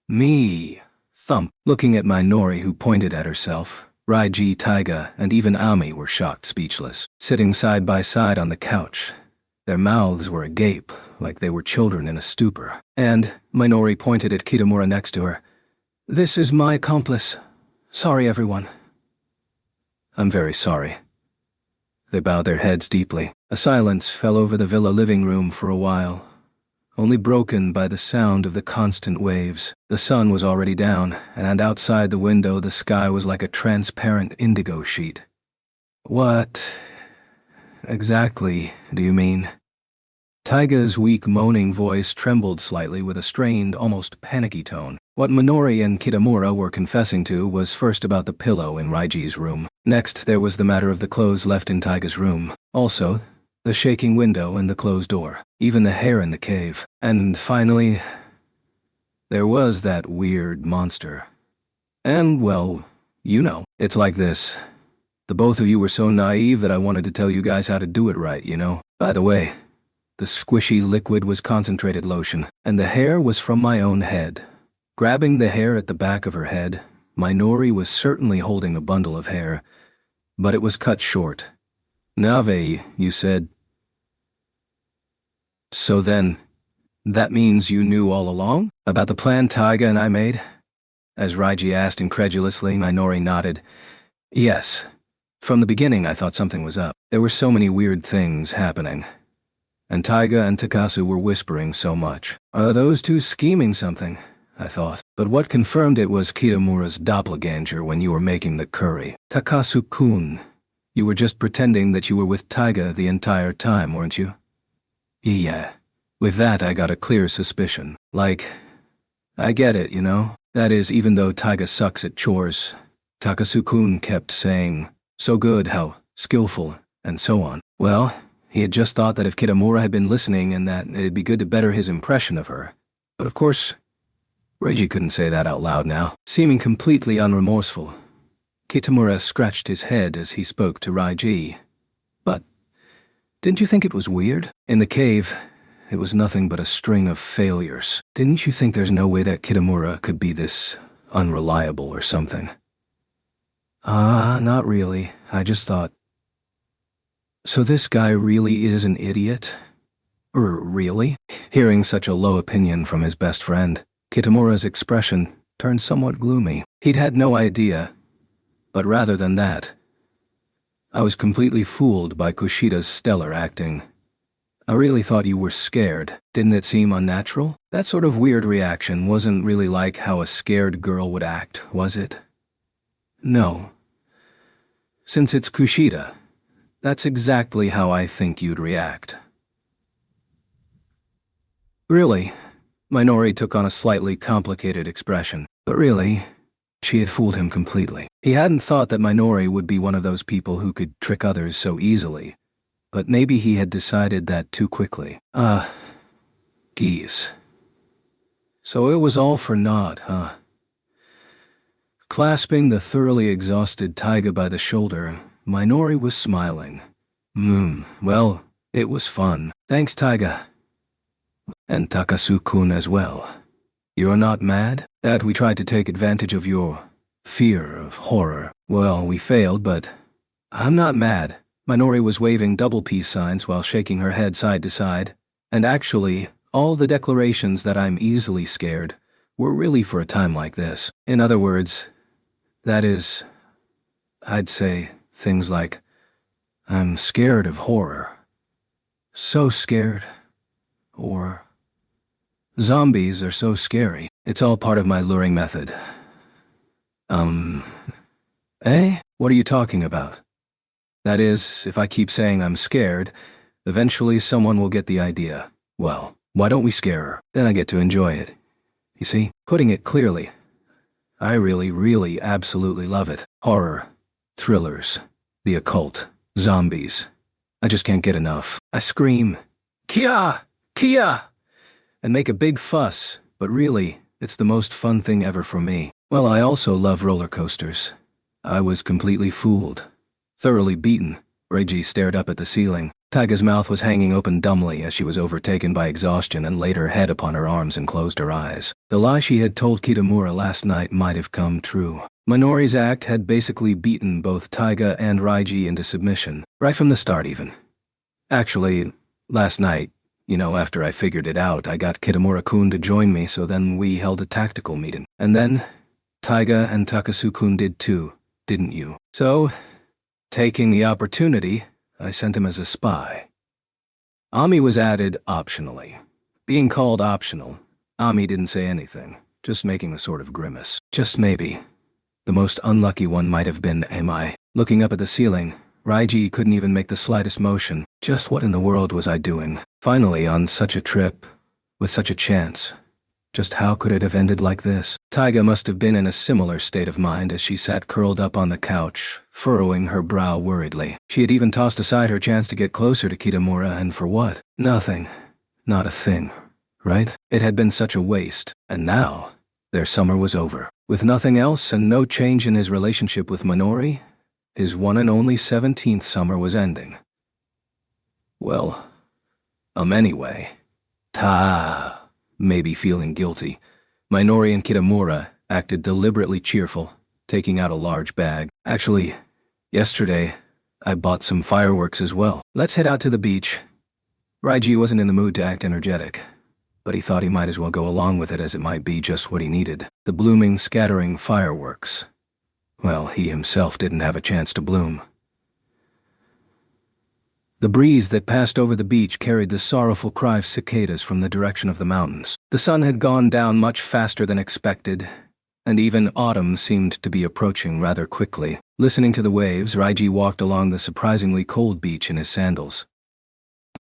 me. Thump. Looking at Minori, who pointed at herself, Raiji, Taiga, and even Ami were shocked speechless, sitting side by side on the couch. Their mouths were agape, like they were children in a stupor. And Minori pointed at Kitamura next to her. This is my accomplice. Sorry, everyone. I'm very sorry. They bowed their heads deeply. A silence fell over the villa living room for a while, only broken by the sound of the constant waves. The sun was already down, and outside the window the sky was like a transparent indigo sheet. What exactly do you mean? Taiga's weak moaning voice trembled slightly with a strained, almost panicky tone. What Minori and Kitamura were confessing to was first about the pillow in Raiji's room. Next, there was the matter of the clothes left in Taiga's room. Also, the shaking window and the closed door. Even the hair in the cave. And finally, there was that weird monster. And, well, you know, it's like this. The both of you were so naive that I wanted to tell you guys how to do it right, you know? By the way, the squishy liquid was concentrated lotion, and the hair was from my own head. Grabbing the hair at the back of her head, Minori was certainly holding a bundle of hair, but it was cut short. Nave, you said. So then, that means you knew all along? About the plan Taiga and I made? As Raiji asked incredulously, Minori nodded. Yes. From the beginning I thought something was up. There were so many weird things happening. And Taiga and Takasu were whispering so much. Are those two scheming something? I thought. But what confirmed it was Kitamura's doppelganger when you were making the curry. Takasu-kun, you were just pretending that you were with Taiga the entire time, weren't you? Yeah. With that I got a clear suspicion. Like, I get it, you know? That is, even though Taiga sucks at chores, Takasu-kun kept saying, so good, how skillful, and so on. Well, he had just thought that if Kitamura had been listening and that it'd be good to better his impression of her. But of course, Reiji couldn't say that out loud now. Seeming completely unremorseful, Kitamura scratched his head as he spoke to Raiji. But didn't you think it was weird? In the cave, it was nothing but a string of failures. Didn't you think there's no way that Kitamura could be this unreliable or something? Not really. I just thought... So this guy really is an idiot? Really? Hearing such a low opinion from his best friend, Kitamura's expression turned somewhat gloomy. He'd had no idea. But rather than that, I was completely fooled by Kushida's stellar acting. I really thought you were scared. Didn't it seem unnatural? That sort of weird reaction wasn't really like how a scared girl would act, was it? No. Since it's Kushida, that's exactly how I think you'd react. Really? Minori took on a slightly complicated expression. But really, she had fooled him completely. He hadn't thought that Minori would be one of those people who could trick others so easily. But maybe he had decided that too quickly. Geez. So it was all for naught, huh? Clasping the thoroughly exhausted Taiga by the shoulder, Minori was smiling. Well, it was fun. Thanks, Taiga. And Takasu-kun as well. You're not mad? That we tried to take advantage of your fear of horror. Well, we failed, but I'm not mad. Minori was waving double peace signs while shaking her head side to side. And actually, all the declarations that I'm easily scared were really for a time like this. In other words, that is, I'd say things like, I'm scared of horror. So scared. Or, zombies are so scary. It's all part of my luring method. What are you talking about? That is, if I keep saying I'm scared, eventually someone will get the idea. Well, why don't we scare her? Then I get to enjoy it. You see, putting it clearly, I really, absolutely love it. Horror, thrillers, the occult, zombies. I just can't get enough. I scream, Kia! Kia! And make a big fuss, but really, it's the most fun thing ever for me. Well, I also love roller coasters. I was completely fooled, thoroughly beaten, Reiji stared up at the ceiling. Taiga's mouth was hanging open dumbly as she was overtaken by exhaustion and laid her head upon her arms and closed her eyes. The lie she had told Kitamura last night might have come true. Minori's act had basically beaten both Taiga and Reiji into submission, right from the start even. Actually, last night, after I figured it out, I got Kitamura-kun to join me, so then we held a tactical meeting. And then, Taiga and Takasu-kun did too, didn't you? So, taking the opportunity, I sent him as a spy. Ami was added optionally. Being called optional, Ami didn't say anything, just making a sort of grimace. Just maybe. The most unlucky one might have been Ami. Looking up at the ceiling, Reiji couldn't even make the slightest motion. Just what in the world was I doing? Finally, on such a trip, with such a chance. Just how could it have ended like this? Taiga must have been in a similar state of mind as she sat curled up on the couch, furrowing her brow worriedly. She had even tossed aside her chance to get closer to Kitamura, and for what? Nothing. Not a thing. Right? It had been such a waste, and now, their summer was over. With nothing else and no change in his relationship with Minori, his one and only 17th summer was ending. Well, anyway. Maybe feeling guilty, Minori and Kitamura acted deliberately cheerful, taking out a large bag. Actually, yesterday, I bought some fireworks as well. Let's head out to the beach. Reiji wasn't in the mood to act energetic, but he thought he might as well go along with it as it might be just what he needed. The blooming, scattering fireworks. Well, he himself didn't have a chance to bloom. The breeze that passed over the beach carried the sorrowful cry of cicadas from the direction of the mountains. The sun had gone down much faster than expected, and even autumn seemed to be approaching rather quickly. Listening to the waves, Reiji walked along the surprisingly cold beach in his sandals.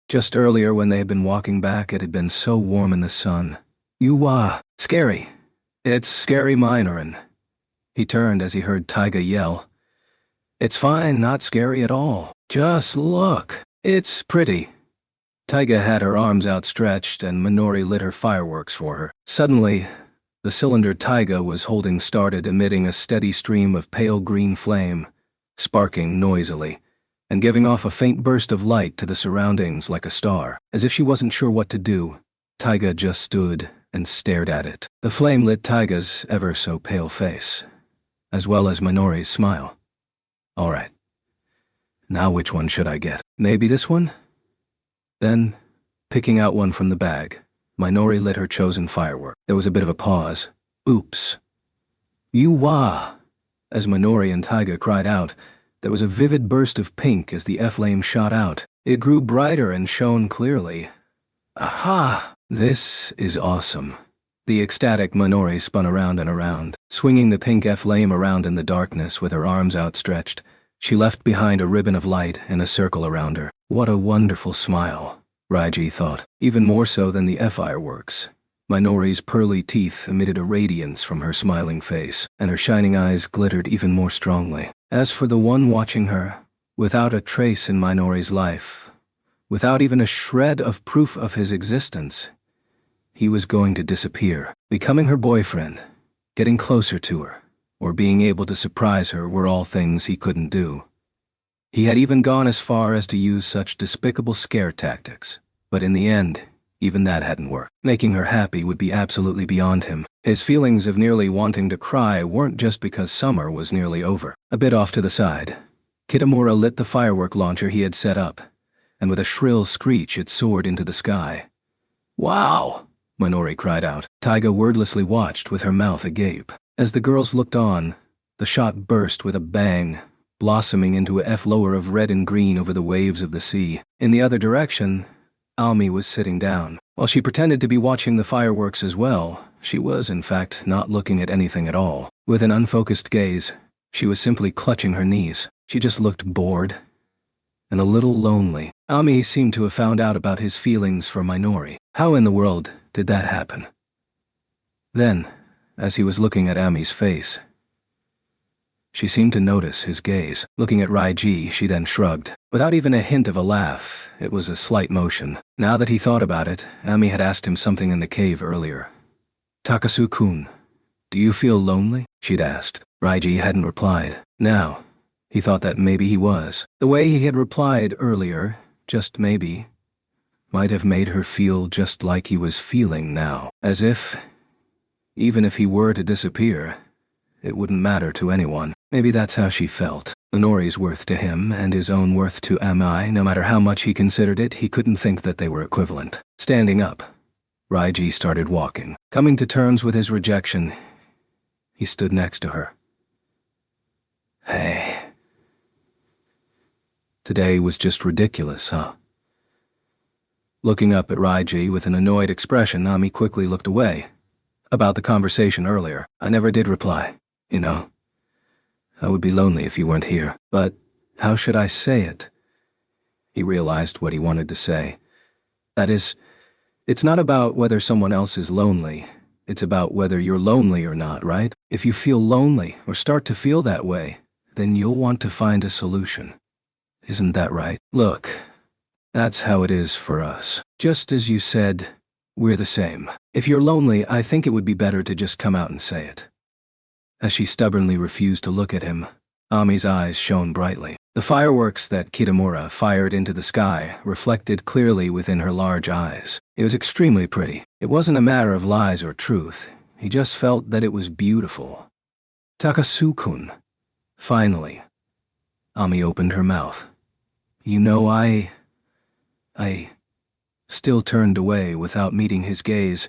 Just earlier when they had been walking back, it had been so warm in the sun. Scary. It's scary, Minoran. He turned as he heard Taiga yell. It's fine, not scary at all. Just look. It's pretty. Taiga had her arms outstretched and Minori lit her fireworks for her. Suddenly, the cylinder Taiga was holding started emitting a steady stream of pale green flame, sparking noisily, and giving off a faint burst of light to the surroundings like a star. As if she wasn't sure what to do, Taiga just stood and stared at it. The flame lit Taiga's ever-so-pale face, as well as Minori's smile. All right. Now which one should I get? Maybe this one? Then, picking out one from the bag, Minori lit her chosen firework. There was a bit of a pause. Oops. As Minori and Taiga cried out, there was a vivid burst of pink as the flame shot out. It grew brighter and shone clearly. Aha! This is awesome. The ecstatic Minori spun around and around, swinging the pink flame around in the darkness with her arms outstretched. She left behind a ribbon of light and a circle around her. What a wonderful smile, Reiji thought, even more so than the fireworks. Minori's pearly teeth emitted a radiance from her smiling face, and her shining eyes glittered even more strongly. As for the one watching her, without a trace in Minori's life, without even a shred of proof of his existence, he was going to disappear. Becoming her boyfriend, getting closer to her, or being able to surprise her were all things he couldn't do. He had even gone as far as to use such despicable scare tactics, but in the end, even that hadn't worked. Making her happy would be absolutely beyond him. His feelings of nearly wanting to cry weren't just because summer was nearly over. A bit off to the side, Kitamura lit the firework launcher he had set up, and with a shrill screech it soared into the sky. Wow! Minori cried out. Taiga wordlessly watched with her mouth agape. As the girls looked on, the shot burst with a bang, blossoming into a flower of red and green over the waves of the sea. In the other direction, Ami was sitting down. While she pretended to be watching the fireworks as well, she was, in fact, not looking at anything at all. With an unfocused gaze, she was simply clutching her knees. She just looked bored and a little lonely. Ami seemed to have found out about his feelings for Minori. How in the world did that happen? Then, as he was looking at Ami's face, she seemed to notice his gaze. Looking at Reiji, she then shrugged. Without even a hint of a laugh, it was a slight motion. Now that he thought about it, Ami had asked him something in the cave earlier. Takasu-kun, do you feel lonely? She'd asked. Reiji hadn't replied. Now, He thought that maybe he was. The way he had replied earlier, just maybe, might have made her feel just like he was feeling now. As if, even if he were to disappear, it wouldn't matter to anyone. Maybe that's how she felt. Minori's worth to him and his own worth to Ami, no matter how much he considered it, he couldn't think that they were equivalent. Standing up, Raiji started walking. Coming to terms with his rejection, he stood next to her. Hey. Today was just ridiculous, huh? Looking up at Raiji with an annoyed expression, Ami quickly looked away. About the conversation earlier, I never did reply. You know, I would be lonely if you weren't here. But how should I say it? He realized what he wanted to say. That is, it's not about whether someone else is lonely. It's about whether you're lonely or not, right? If you feel lonely or start to feel that way, then you'll want to find a solution. Isn't that right? Look, that's how it is for us. Just as you said, we're the same. If you're lonely, I think it would be better to just come out and say it. As she stubbornly refused to look at him, Ami's eyes shone brightly. The fireworks that Kitamura fired into the sky reflected clearly within her large eyes. It was extremely pretty. It wasn't a matter of lies or truth. He just felt that it was beautiful. Takasu-kun. Finally, Ami opened her mouth. You know, I still turned away without meeting his gaze.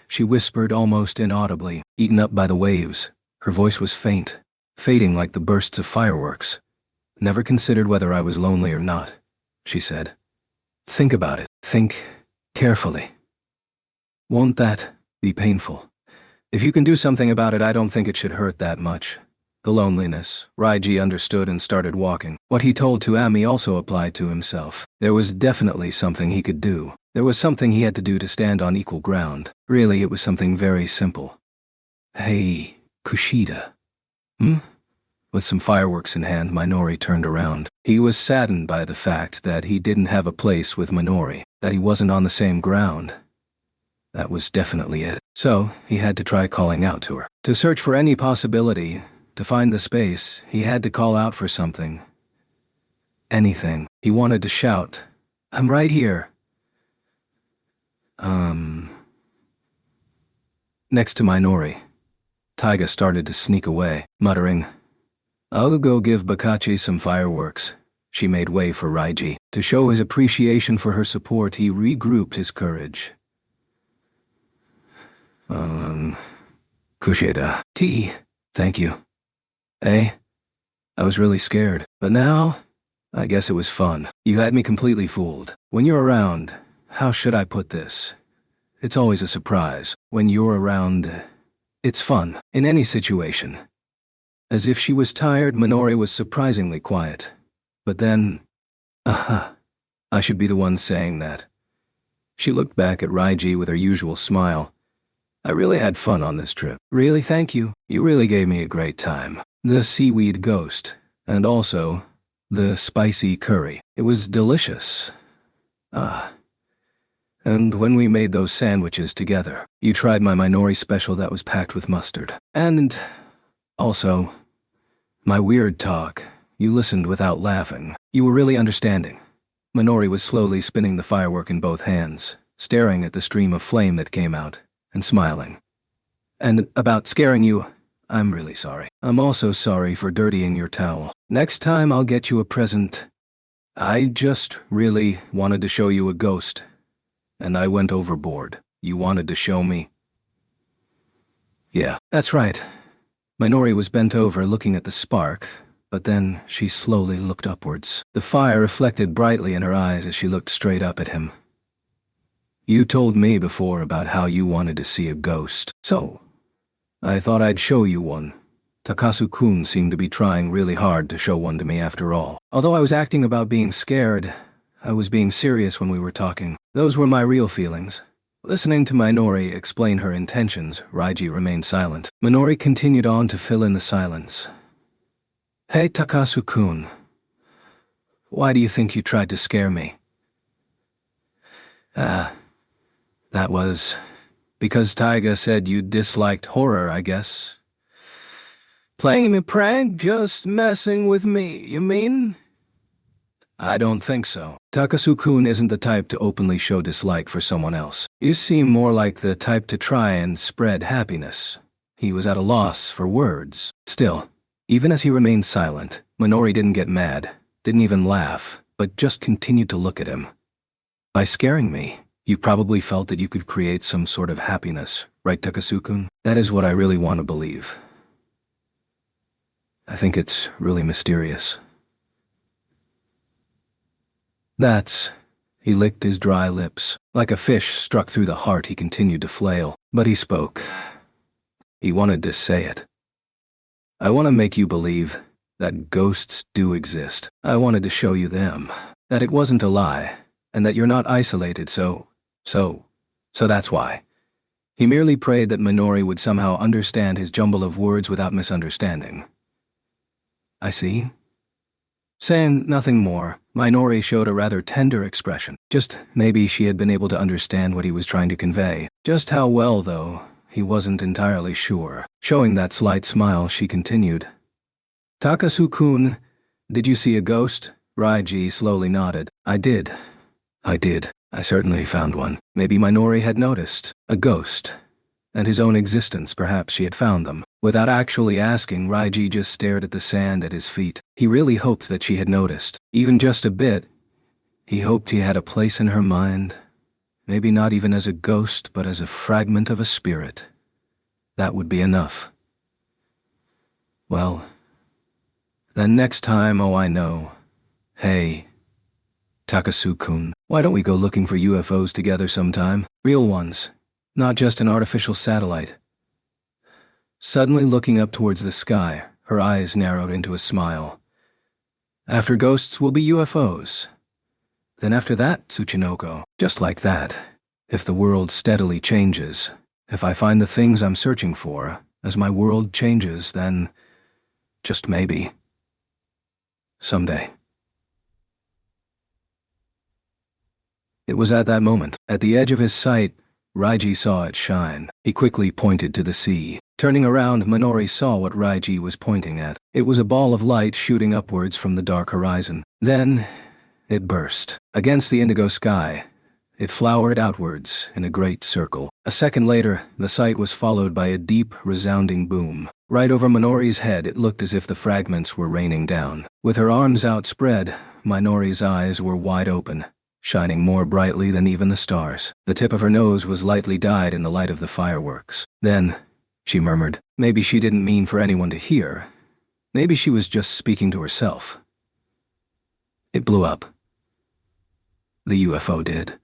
She whispered almost inaudibly, eaten up by the waves. Her voice was faint, fading like the bursts of fireworks. Never considered whether I was lonely or not, she said. Think about it. Think carefully. Won't that be painful? If you can do something about it, I don't think it should hurt that much. The loneliness, Raiji understood and started walking. What he told to Ami also applied to himself. There was definitely something he could do. There was something he had to do to stand on equal ground. Really, it was something very simple. Hey, Kushida. With some fireworks in hand, Minori turned around. He was saddened by the fact that he didn't have a place with Minori, that he wasn't on the same ground. That was definitely it. So, he had to try calling out to her. To search for any possibility, to find the space, he had to call out for something. Anything. He wanted to shout, I'm right here. Next to Minori, Taiga started to sneak away, muttering, I'll go give Bakachi some fireworks. She made way for Raiji. To show his appreciation for her support, he regrouped his courage. Kushida. Tea. Thank you. I was really scared, but now, I guess it was fun. You had me completely fooled. When you're around, how should I put this? It's always a surprise. When you're around, it's fun, in any situation. As if she was tired, Minori was surprisingly quiet. But then, I should be the one saying that. She looked back at Raiji with her usual smile. I really had fun on this trip. Really, thank you. You really gave me a great time. The seaweed ghost, and also the spicy curry. It was delicious. And when we made those sandwiches together, you tried my Minori special that was packed with mustard. And also, my weird talk. You listened without laughing. You were really understanding. Minori was slowly spinning the firework in both hands, staring at the stream of flame that came out, and smiling. And about scaring you, I'm really sorry. I'm also sorry for dirtying your towel. Next time I'll get you a present. I just really wanted to show you a ghost. And I went overboard. You wanted to show me? Yeah, that's right. Minori was bent over looking at the spark, but then she slowly looked upwards. The fire reflected brightly in her eyes as she looked straight up at him. You told me before about how you wanted to see a ghost, so I thought I'd show you one. Takasu-kun seemed to be trying really hard to show one to me after all. Although I was acting about being scared, I was being serious when we were talking. Those were my real feelings. Listening to Minori explain her intentions, Raiji remained silent. Minori continued on to fill in the silence. Hey, Takasu-kun. Why do you think you tried to scare me? That was because Taiga said you disliked horror, I guess. Playing me prank, just messing with me, you mean? I don't think so. Takasu-kun isn't the type to openly show dislike for someone else. You seem more like the type to try and spread happiness. He was at a loss for words. Still, even as he remained silent, Minori didn't get mad, didn't even laugh, but just continued to look at him. By scaring me, you probably felt that you could create some sort of happiness, right, Takasu-kun? That is what I really want to believe. I think it's really mysterious. He licked his dry lips. Like a fish struck through the heart, he continued to flail. But he spoke. He wanted to say it. I want to make you believe that ghosts do exist. I wanted to show you them. That it wasn't a lie, and that you're not isolated, so that's why. He merely prayed that Minori would somehow understand his jumble of words without misunderstanding. I see. Saying nothing more, Minori showed a rather tender expression. Just maybe she had been able to understand what he was trying to convey. Just how well, though, he wasn't entirely sure. Showing that slight smile, she continued. Takasu-kun, did you see a ghost? Raiji slowly nodded. I did. I certainly found one. Maybe Minori had noticed. A ghost. And his own existence, perhaps she had found them. Without actually asking, Raiji just stared at the sand at his feet. He really hoped that she had noticed. Even just a bit. He hoped he had a place in her mind. Maybe not even as a ghost, but as a fragment of a spirit. That would be enough. Well, then next time, oh I know. Hey, Takasu-kun, why don't we go looking for UFOs together sometime? Real ones. Not just an artificial satellite. Suddenly looking up towards the sky, her eyes narrowed into a smile. After ghosts will be UFOs. Then after that, Tsuchinoko. Just like that. If the world steadily changes, if I find the things I'm searching for, as my world changes, then just maybe. Someday. It was at that moment, at the edge of his sight, Raiji saw it shine. He quickly pointed to the sea. Turning around, Minori saw what Raiji was pointing at. It was a ball of light shooting upwards from the dark horizon. Then, it burst. Against the indigo sky, it flowered outwards in a great circle. A second later, the sight was followed by a deep, resounding boom. Right over Minori's head, it looked as if the fragments were raining down. With her arms outspread, Minori's eyes were wide open, shining more brightly than even the stars. The tip of her nose was lightly dyed in the light of the fireworks. Then, she murmured, maybe she didn't mean for anyone to hear. Maybe she was just speaking to herself. It blew up. The UFO did.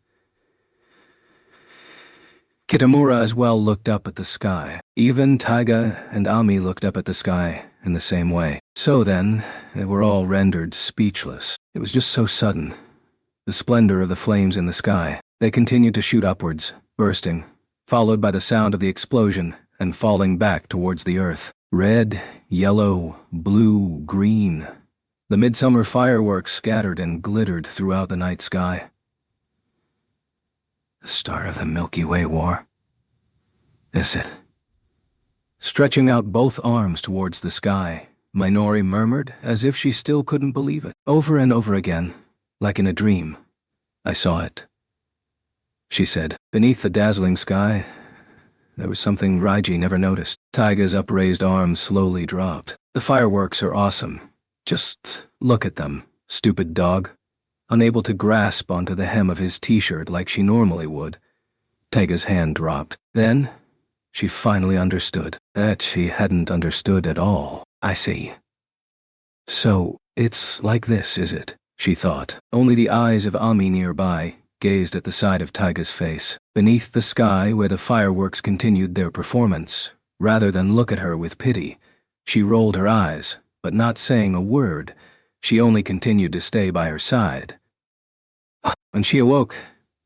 Kitamura as well looked up at the sky. Even Taiga and Ami looked up at the sky in the same way. So then, they were all rendered speechless. It was just so sudden. The splendor of the flames in the sky. They continued to shoot upwards, bursting, followed by the sound of the explosion and falling back towards the earth. Red, yellow, blue, green. The midsummer fireworks scattered and glittered throughout the night sky. The star of the Milky Way war. Is it? Stretching out both arms towards the sky, Minori murmured as if she still couldn't believe it. Over and over again, like in a dream. I saw it. She said. Beneath the dazzling sky, there was something Raiji never noticed. Taiga's upraised arms slowly dropped. The fireworks are awesome. Just look at them, stupid dog. Unable to grasp onto the hem of his t-shirt like she normally would, Taiga's hand dropped. Then, she finally understood. That she hadn't understood at all. I see. So, it's like this, is it? She thought. Only the eyes of Ami nearby gazed at the side of Taiga's face. Beneath the sky where the fireworks continued their performance, rather than look at her with pity, she rolled her eyes, but not saying a word, she only continued to stay by her side. When she awoke,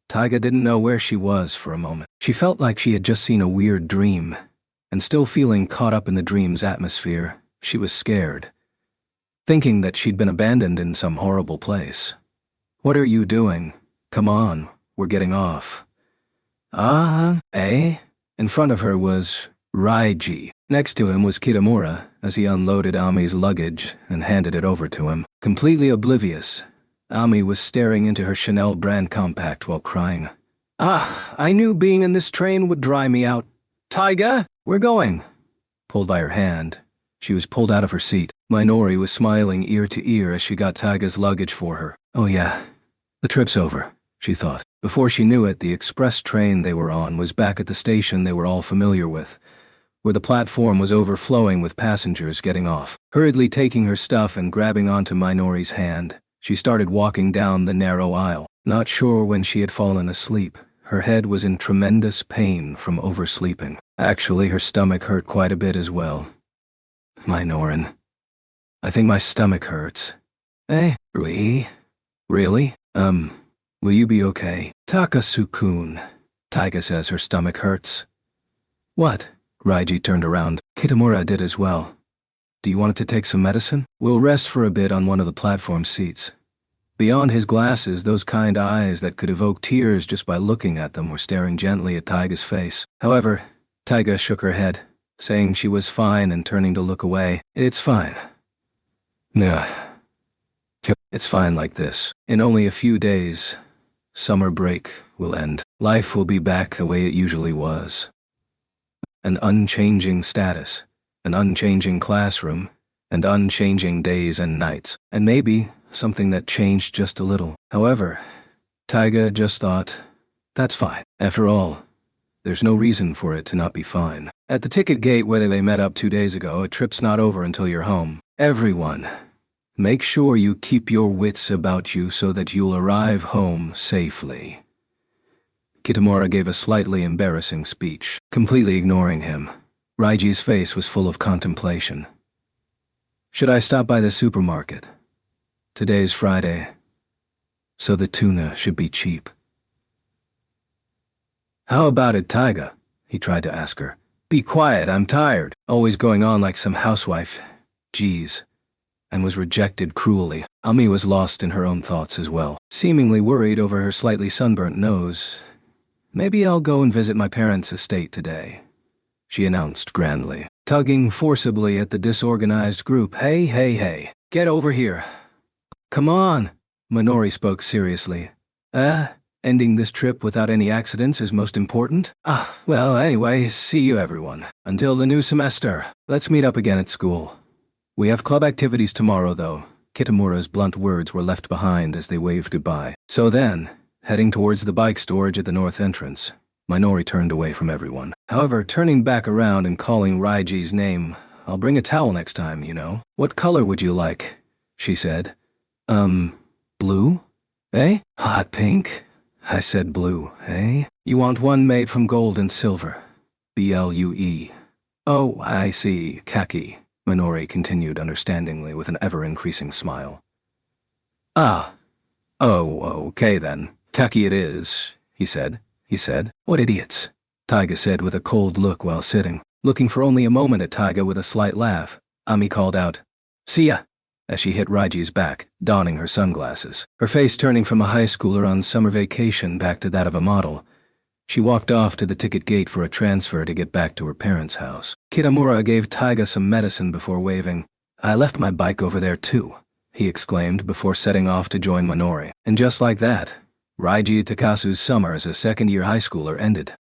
Taiga didn't know where she was for a moment. She felt like she had just seen a weird dream, and still feeling caught up in the dream's atmosphere, she was scared, thinking that she'd been abandoned in some horrible place. What are you doing? Come on, we're getting off. Eh? In front of her was Raiji. Next to him was Kitamura, as he unloaded Ami's luggage and handed it over to him. Completely oblivious, Ami was staring into her Chanel brand compact while crying. "Ah, I knew being in this train would dry me out. Taiga, we're going." Pulled by her hand, she was pulled out of her seat. Minori was smiling ear to ear as she got Taiga's luggage for her. Oh yeah, the trip's over, she thought. Before she knew it, the express train they were on was back at the station they were all familiar with, where the platform was overflowing with passengers getting off. Hurriedly taking her stuff and grabbing onto Minori's hand, she started walking down the narrow aisle. Not sure when she had fallen asleep. Her head was in tremendous pain from oversleeping. Actually, her stomach hurt quite a bit as well. Minoran. I think my stomach hurts. Eh? Really? Will you be okay? Takasukun. Taiga says her stomach hurts. What? Raiji turned around. Kitamura did as well. Do you want to take some medicine? We'll rest for a bit on one of the platform seats. Beyond his glasses, those kind eyes that could evoke tears just by looking at them were staring gently at Taiga's face. However, Taiga shook her head, saying she was fine and turning to look away. It's fine. Nah. It's fine like this. In only a few days, summer break will end. Life will be back the way it usually was. An unchanging status, an unchanging classroom, and unchanging days and nights. And maybe something that changed just a little. However, Taiga just thought, that's fine. After all, there's no reason for it to not be fine. At the ticket gate where they met up 2 days ago, a trip's not over until you're home. Everyone, make sure you keep your wits about you so that you'll arrive home safely. Kitamura gave a slightly embarrassing speech, completely ignoring him. Raiji's face was full of contemplation. Should I stop by the supermarket? Today's Friday, so the tuna should be cheap. How about it, Taiga? He tried to ask her. Be quiet, I'm tired. Always going on like some housewife. Geez. And was rejected cruelly. Ami was lost in her own thoughts as well, seemingly worried over her slightly sunburnt nose. Maybe I'll go and visit my parents' estate today, she announced grandly, tugging forcibly at the disorganized group. Hey, get over here. Come on, Minori spoke seriously. Ending this trip without any accidents is most important? Well, anyway, see you everyone. Until the new semester. Let's meet up again at school. We have club activities tomorrow, though. Kitamura's blunt words were left behind as they waved goodbye. So then, heading towards the bike storage at the north entrance, Minori turned away from everyone. However, turning back around and calling Raiji's name, I'll bring a towel next time, you know. What color would you like? She said. Blue? Eh? Hot pink? I said blue, eh? You want one made from gold and silver. BLUE. Oh, I see, khaki, Minori continued understandingly with an ever-increasing smile. Oh, okay then. Khaki it is, he said. What idiots, Taiga said with a cold look while sitting. Looking for only a moment at Taiga with a slight laugh, Ami called out, "See ya," as she hit Raiji's back, donning her sunglasses. Her face turning from a high schooler on summer vacation back to that of a model, she walked off to the ticket gate for a transfer to get back to her parents' house. Kitamura gave Taiga some medicine before waving. I left my bike over there too, he exclaimed before setting off to join Minori. And just like that, Raiji Takasu's summer as a second-year high schooler ended.